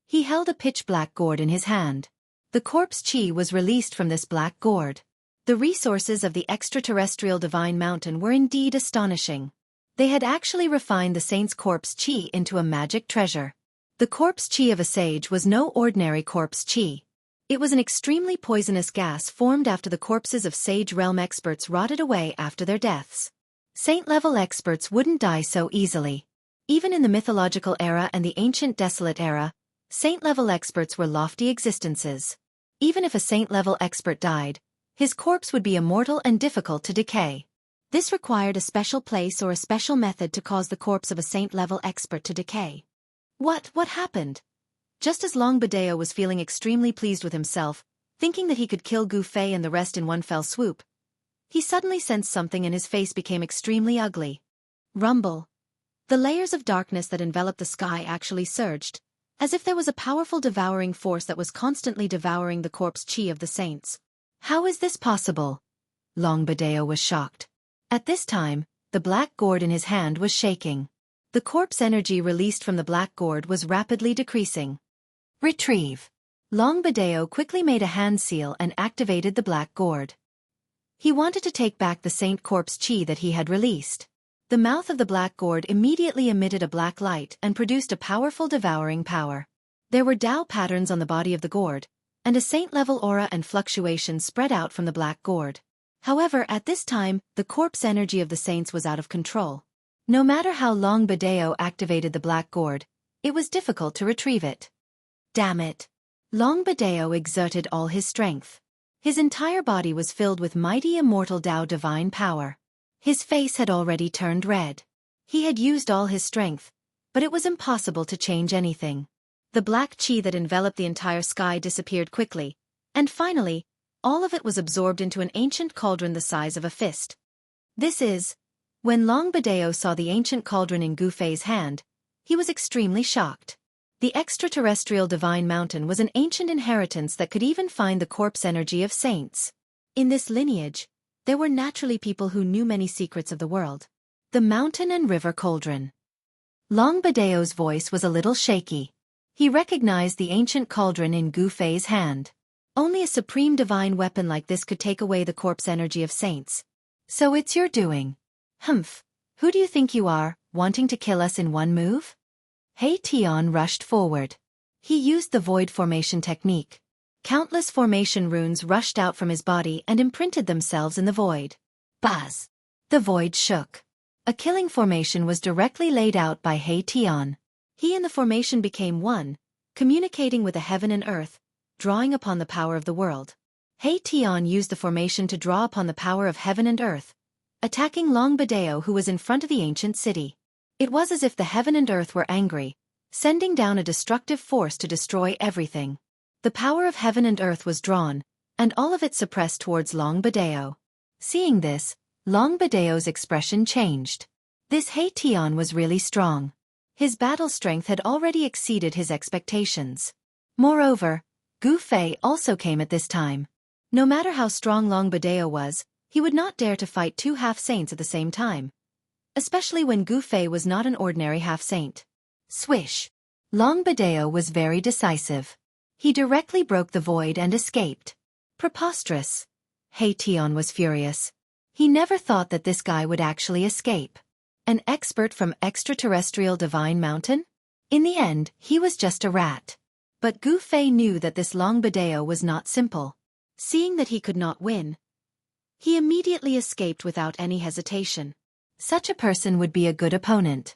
S1: He held a pitch-black gourd in his hand. The corpse chi was released from this black gourd. The resources of the extraterrestrial divine mountain were indeed astonishing. They had actually refined the saint's corpse chi into a magic treasure. The corpse chi of a sage was no ordinary corpse chi. It was an extremely poisonous gas formed after the corpses of sage realm experts rotted away after their deaths. Saint-level experts wouldn't die so easily. Even in the mythological era and the ancient desolate era, saint-level experts were lofty existences. Even if a saint-level expert died, his corpse would be immortal and difficult to decay. This required a special place or a special method to cause the corpse of a saint-level expert to decay. What happened? Just as Long Badeo was feeling extremely pleased with himself, thinking that he could kill Gu Fei and the rest in one fell swoop, he suddenly sensed something and his face became extremely ugly. Rumble. The layers of darkness that enveloped the sky actually surged, as if there was a powerful devouring force that was constantly devouring the corpse chi of the saints. How is this possible? Long Badeo was shocked. At this time, the black gourd in his hand was shaking. The corpse energy released from the black gourd was rapidly decreasing. Retrieve. Long Badeo quickly made a hand seal and activated the black gourd. He wanted to take back the saint corpse chi that he had released. The mouth of the black gourd immediately emitted a black light and produced a powerful devouring power. There were Tao patterns on the body of the gourd, and a saint-level aura and fluctuation spread out from the black gourd. However, at this time, the corpse energy of the saints was out of control. No matter how Long Badeo activated the black gourd, it was difficult to retrieve it. Damn it! Long Badeo exerted all his strength. His entire body was filled with mighty immortal Tao divine power. His face had already turned red. He had used all his strength, but it was impossible to change anything. The black chi that enveloped the entire sky disappeared quickly, and finally, all of it was absorbed into an ancient cauldron the size of a fist. When Long Badeo saw the ancient cauldron in Gu Fei's hand, he was extremely shocked. The extraterrestrial divine mountain was an ancient inheritance that could even find the corpse energy of saints. In this lineage, there were naturally people who knew many secrets of the world. The mountain and river cauldron. Long Badeo's voice was a little shaky. He recognized the ancient cauldron in Gu Fei's hand. Only a supreme divine weapon like this could take away the corpse energy of saints. So it's your doing. Humph. Who do you think you are, wanting to kill us in one move? He Tian rushed forward. He used the void formation technique. Countless formation runes rushed out from his body and imprinted themselves in the void. Buzz! The void shook. A killing formation was directly laid out by He Tian. He and the formation became one, communicating with the heaven and earth, drawing upon the power of the world. He Tian used the formation to draw upon the power of heaven and earth, attacking Long Badeo who was in front of the ancient city. It was as if the heaven and earth were angry, sending down a destructive force to destroy everything. The power of heaven and earth was drawn, and all of it suppressed towards Long Badeo. Seeing this, Long Badeo's expression changed. This He Tian was really strong. His battle strength had already exceeded his expectations. Moreover, Gu Fei also came at this time. No matter how strong Long Badeo was, he would not dare to fight two half-saints at the same time, especially when Gu Fei was not an ordinary half-saint. Swish! Long Badeo was very decisive. He directly broke the void and escaped. Preposterous! He Tian was furious. He never thought that this guy would actually escape. An expert from extraterrestrial divine mountain? In the end, he was just a rat. But Gu Fei knew that this Long Badeo was not simple. Seeing that he could not win, he immediately escaped without any hesitation. Such a person would be a good opponent.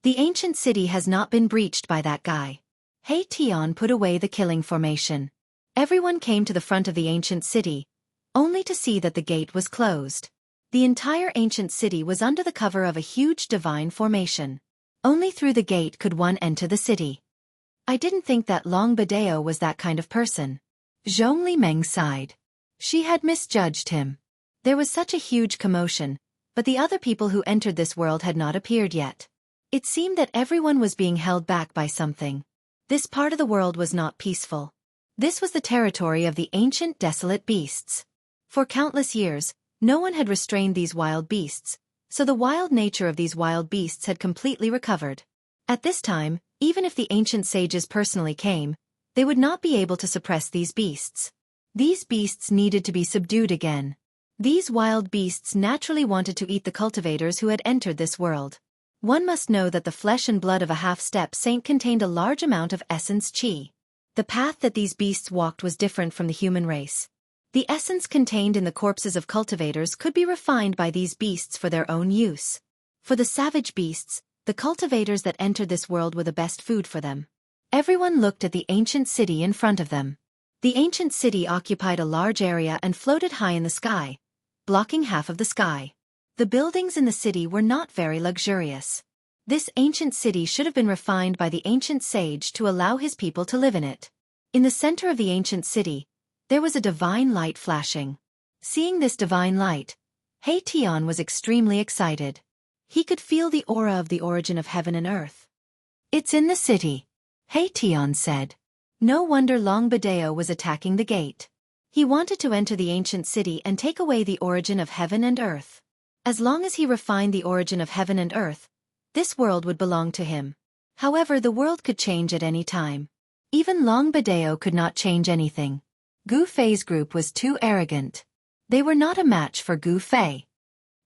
S1: The ancient city has not been breached by that guy. He Tian put away the killing formation. Everyone came to the front of the ancient city, only to see that the gate was closed. The entire ancient city was under the cover of a huge divine formation. Only through the gate could one enter the city. I didn't think that Long Badeo was that kind of person. Zhong Limeng sighed. She had misjudged him. There was such a huge commotion, but the other people who entered this world had not appeared yet. It seemed that everyone was being held back by something. This part of the world was not peaceful. This was the territory of the ancient desolate beasts. For countless years, no one had restrained these wild beasts, so the wild nature of these wild beasts had completely recovered. At this time, even if the ancient sages personally came, they would not be able to suppress these beasts. These beasts needed to be subdued again. These wild beasts naturally wanted to eat the cultivators who had entered this world. One must know that the flesh and blood of a half-step saint contained a large amount of essence qi. The path that these beasts walked was different from the human race. The essence contained in the corpses of cultivators could be refined by these beasts for their own use. For the savage beasts, the cultivators that entered this world were the best food for them. Everyone looked at the ancient city in front of them. The ancient city occupied a large area and floated high in the sky, blocking half of the sky. The buildings in the city were not very luxurious. This ancient city should have been refined by the ancient sage to allow his people to live in it. In the center of the ancient city, there was a divine light flashing. Seeing this divine light, He Tian was extremely excited. He could feel the aura of the origin of heaven and earth. "It's in the city," He Tian said. No wonder Long Badeo was attacking the gate. He wanted to enter the ancient city and take away the origin of heaven and earth. As long as he refined the origin of heaven and earth, this world would belong to him. However, the world could change at any time. Even Long Badeo could not change anything. Gu Fei's group was too arrogant. They were not a match for Gu Fei.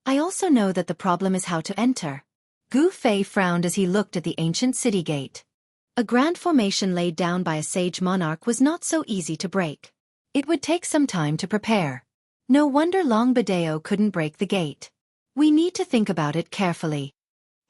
S1: I also know that the problem is how to enter. Gu Fei frowned as he looked at the ancient city gate. A grand formation laid down by a sage monarch was not so easy to break. It would take some time to prepare. No wonder Long Badeo couldn't break the gate. We need to think about it carefully.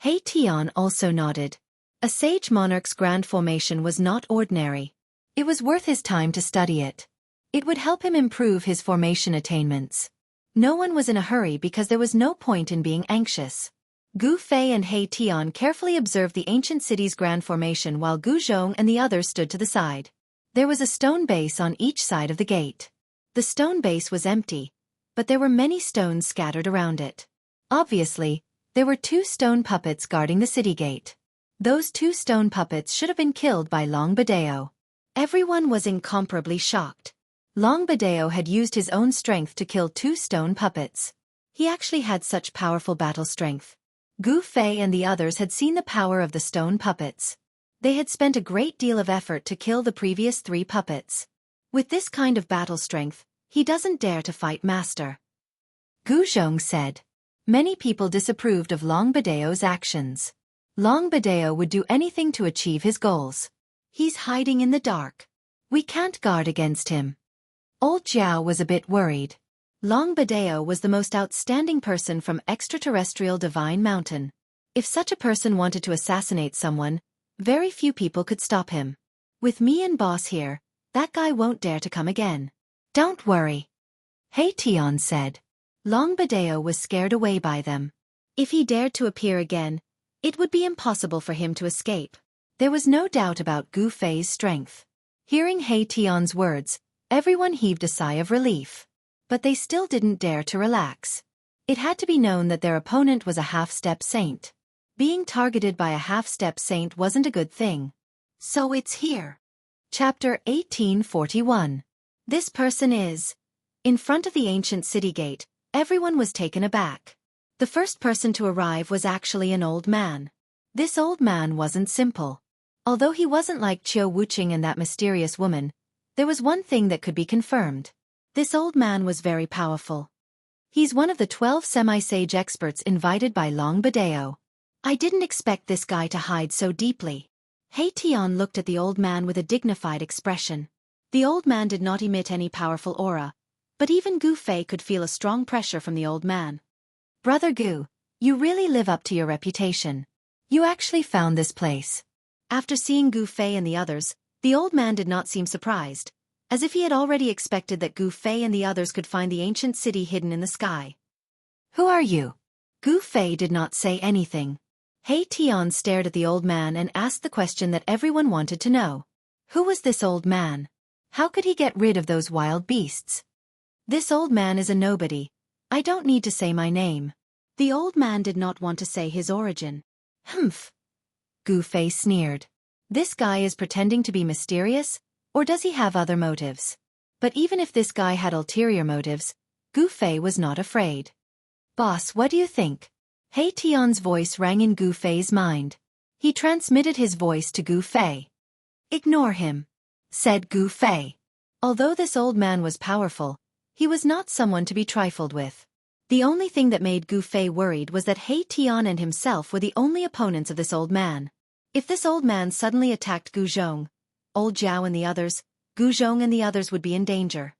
S1: He Tian also nodded. A sage monarch's grand formation was not ordinary. It was worth his time to study it. It would help him improve his formation attainments. No one was in a hurry because there was no point in being anxious. Gu Fei and He Tian carefully observed the ancient city's grand formation while Gu Zhong and the others stood to the side. There was a stone base on each side of the gate. The stone base was empty, but there were many stones scattered around it. Obviously, there were 2 stone puppets guarding the city gate. Those 2 stone puppets should have been killed by Long Badeo. Everyone was incomparably shocked. Long Badeo had used his own strength to kill 2 stone puppets. He actually had such powerful battle strength. Gu Fei and the others had seen the power of the stone puppets. They had spent a great deal of effort to kill the previous 3 puppets. With this kind of battle strength, he doesn't dare to fight Master. Gu Zhong said. Many people disapproved of Long Badeo's actions. Long Badeo would do anything to achieve his goals. He's hiding in the dark. We can't guard against him. Old Jiao was a bit worried. Long Badeo was the most outstanding person from extraterrestrial Divine Mountain. If such a person wanted to assassinate someone, very few people could stop him. With me and Boss here, that guy won't dare to come again. Don't worry. He Tian said. Long Badeo was scared away by them. If he dared to appear again, it would be impossible for him to escape. There was no doubt about Gu Fei's strength. Hearing He Tian's words, everyone heaved a sigh of relief. But they still didn't dare to relax. It had to be known that their opponent was a half-step saint. Being targeted by a half-step saint wasn't a good thing. So it's here. Chapter 1841. This person is. In front of the ancient city gate, everyone was taken aback. The first person to arrive was actually an old man. This old man wasn't simple. Although he wasn't like Qiu Wuqing and that mysterious woman, there was one thing that could be confirmed. This old man was very powerful. He's one of the 12 semi-sage experts invited by Long Badeo. I didn't expect this guy to hide so deeply. He Tian looked at the old man with a dignified expression. The old man did not emit any powerful aura, but even Gu Fei could feel a strong pressure from the old man. Brother Gu, you really live up to your reputation. You actually found this place. After seeing Gu Fei and the others, the old man did not seem surprised, as if he had already expected that Gu Fei and the others could find the ancient city hidden in the sky. Who are you? Gu Fei did not say anything. He Tian stared at the old man and asked the question that everyone wanted to know. Who was this old man? How could he get rid of those wild beasts? This old man is a nobody. I don't need to say my name. The old man did not want to say his origin. Humph. Gu Fei sneered. This guy is pretending to be mysterious, or does he have other motives? But even if this guy had ulterior motives, Gu Fei was not afraid. Boss, what do you think? He Tian's voice rang in Gu Fei's mind. He transmitted his voice to Gu Fei. Ignore him, said Gu Fei. Although this old man was powerful, he was not someone to be trifled with. The only thing that made Gu Fei worried was that He Tian and himself were the only opponents of this old man. If this old man suddenly attacked Gu Zhong, old Zhao and the others, Gu Zhong and the others would be in danger.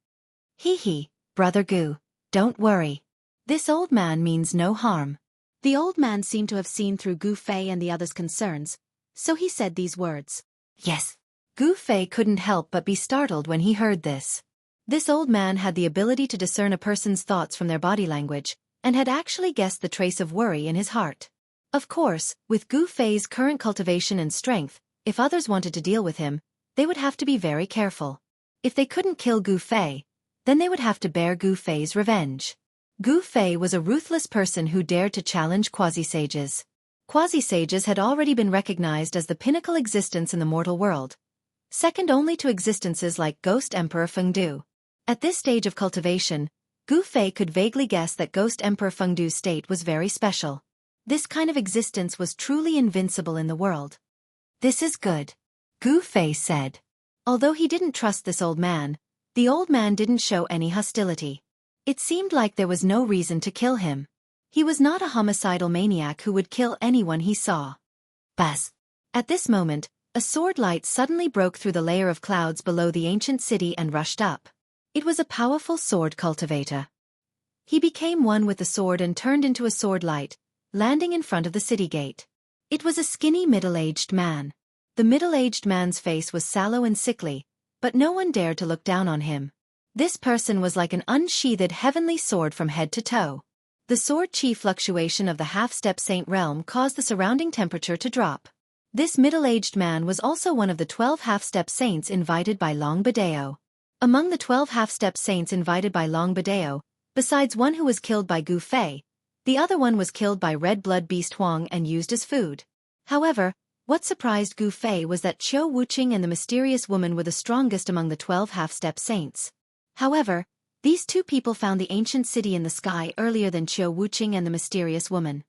S1: Hee, brother Gu, don't worry. This old man means no harm. The old man seemed to have seen through Gu Fei and the others' concerns, so he said these words. Yes. Gu Fei couldn't help but be startled when he heard this. This old man had the ability to discern a person's thoughts from their body language, and had actually guessed the trace of worry in his heart. Of course, with Gu Fei's current cultivation and strength, if others wanted to deal with him, they would have to be very careful. If they couldn't kill Gu Fei, then they would have to bear Gu Fei's revenge. Gu Fei was a ruthless person who dared to challenge quasi-sages. Quasi-sages had already been recognized as the pinnacle existence in the mortal world, second only to existences like Ghost Emperor Fengdu. At this stage of cultivation, Gu Fei could vaguely guess that Ghost Emperor Fengdu's state was very special. This kind of existence was truly invincible in the world. This is good, Gu Fei said. Although he didn't trust this old man, the old man didn't show any hostility. It seemed like there was no reason to kill him. He was not a homicidal maniac who would kill anyone he saw. Buzz. At this moment, a sword light suddenly broke through the layer of clouds below the ancient city and rushed up. It was a powerful sword cultivator. He became one with the sword and turned into a sword light, landing in front of the city gate. It was a skinny middle-aged man. The middle-aged man's face was sallow and sickly, but no one dared to look down on him. This person was like an unsheathed heavenly sword from head to toe. The sword chi fluctuation of the half-step saint realm caused the surrounding temperature to drop. This middle-aged man was also one of the 12 half-step saints invited by Long Badeo. Among the 12 half-step saints invited by Long Badeo, besides one who was killed by Gu Fei, the other one was killed by Red Blood Beast Huang and used as food. However, what surprised Gu Fei was that Qiu Wuqing and the mysterious woman were the strongest among the 12 half-step saints. However, these two people found the ancient city in the sky earlier than Qiu Wuqing and the mysterious woman.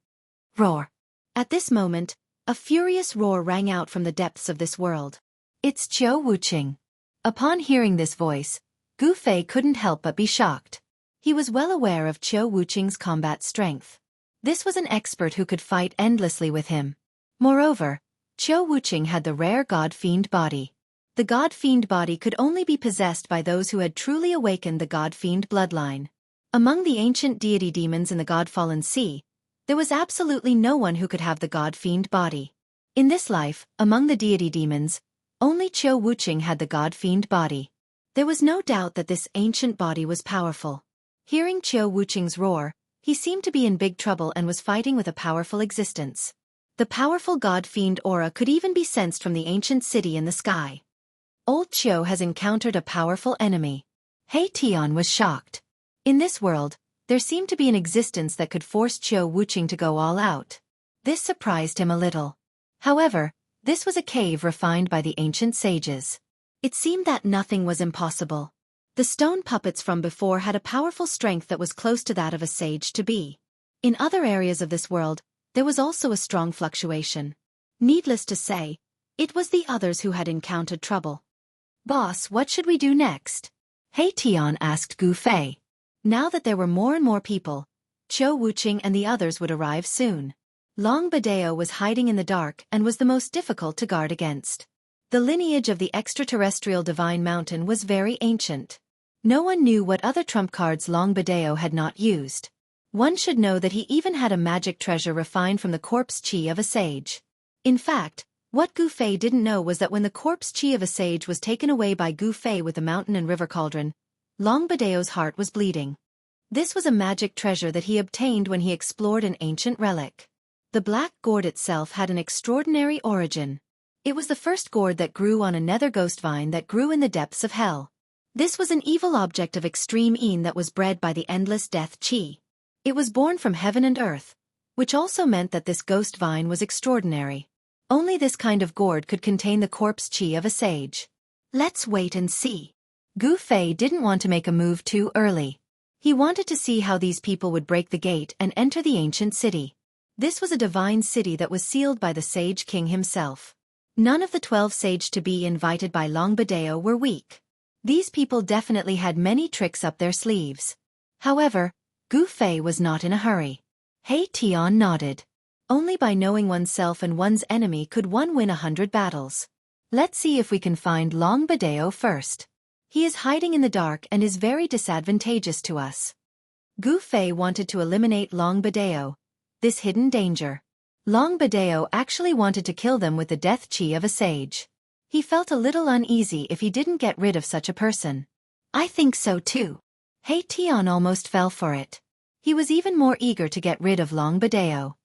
S1: Roar. At this moment, a furious roar rang out from the depths of this world. It's Qiu Wuqing. Upon hearing this voice, Gu Fei couldn't help but be shocked. He was well aware of Qiu Wuqing's combat strength. This was an expert who could fight endlessly with him. Moreover, Qiu Wuqing had the rare God-Fiend body. The God-Fiend body could only be possessed by those who had truly awakened the God-Fiend bloodline. Among the ancient deity demons in the God-Fallen Sea, there was absolutely no one who could have the God-Fiend body. In this life, among the deity demons, only Qiu Wuqing had the God-Fiend body. There was no doubt that this ancient body was powerful. Hearing Qiu Wuqing's roar, he seemed to be in big trouble and was fighting with a powerful existence. The powerful God-Fiend aura could even be sensed from the ancient city in the sky. Old Qiu has encountered a powerful enemy. He Tian was shocked. In this world, there seemed to be an existence that could force Qiu Wuqing to go all out. This surprised him a little. However, this was a cave refined by the ancient sages. It seemed that nothing was impossible. The stone puppets from before had a powerful strength that was close to that of a sage to be. In other areas of this world, there was also a strong fluctuation. Needless to say, it was the others who had encountered trouble. Boss, what should we do next? He Tian asked Gu Fei. Now that there were more and more people, Qiu Wuqing and the others would arrive soon. Long Badeo was hiding in the dark and was the most difficult to guard against. The lineage of the extraterrestrial divine mountain was very ancient. No one knew what other trump cards Long Badeo had not used. One should know that he even had a magic treasure refined from the corpse chi of a sage. In fact, what Gu Fei didn't know was that when the corpse chi of a sage was taken away by Gu Fei with the mountain and river cauldron, Long Badeo's heart was bleeding. This was a magic treasure that he obtained when he explored an ancient relic. The black gourd itself had an extraordinary origin. It was the first gourd that grew on a nether ghost vine that grew in the depths of hell. This was an evil object of extreme een that was bred by the endless death chi. It was born from heaven and earth, which also meant that this ghost vine was extraordinary. Only this kind of gourd could contain the corpse chi of a sage. Let's wait and see. Gu Fei didn't want to make a move too early. He wanted to see how these people would break the gate and enter the ancient city. This was a divine city that was sealed by the Sage King himself. None of the 12 sage to be invited by Longbadeo were weak. These people definitely had many tricks up their sleeves. However, Gu Fei was not in a hurry. He Tian nodded. Only by knowing oneself and one's enemy could one win 100 battles. Let's see if we can find Longbadeo first. He is hiding in the dark and is very disadvantageous to us. Gu Fei wanted to eliminate Longbadeo, this hidden danger. Longbadeo actually wanted to kill them with the death chi of a sage. He felt a little uneasy if he didn't get rid of such a person. I think so too. He Tian almost fell for it. He was even more eager to get rid of Longbadeo.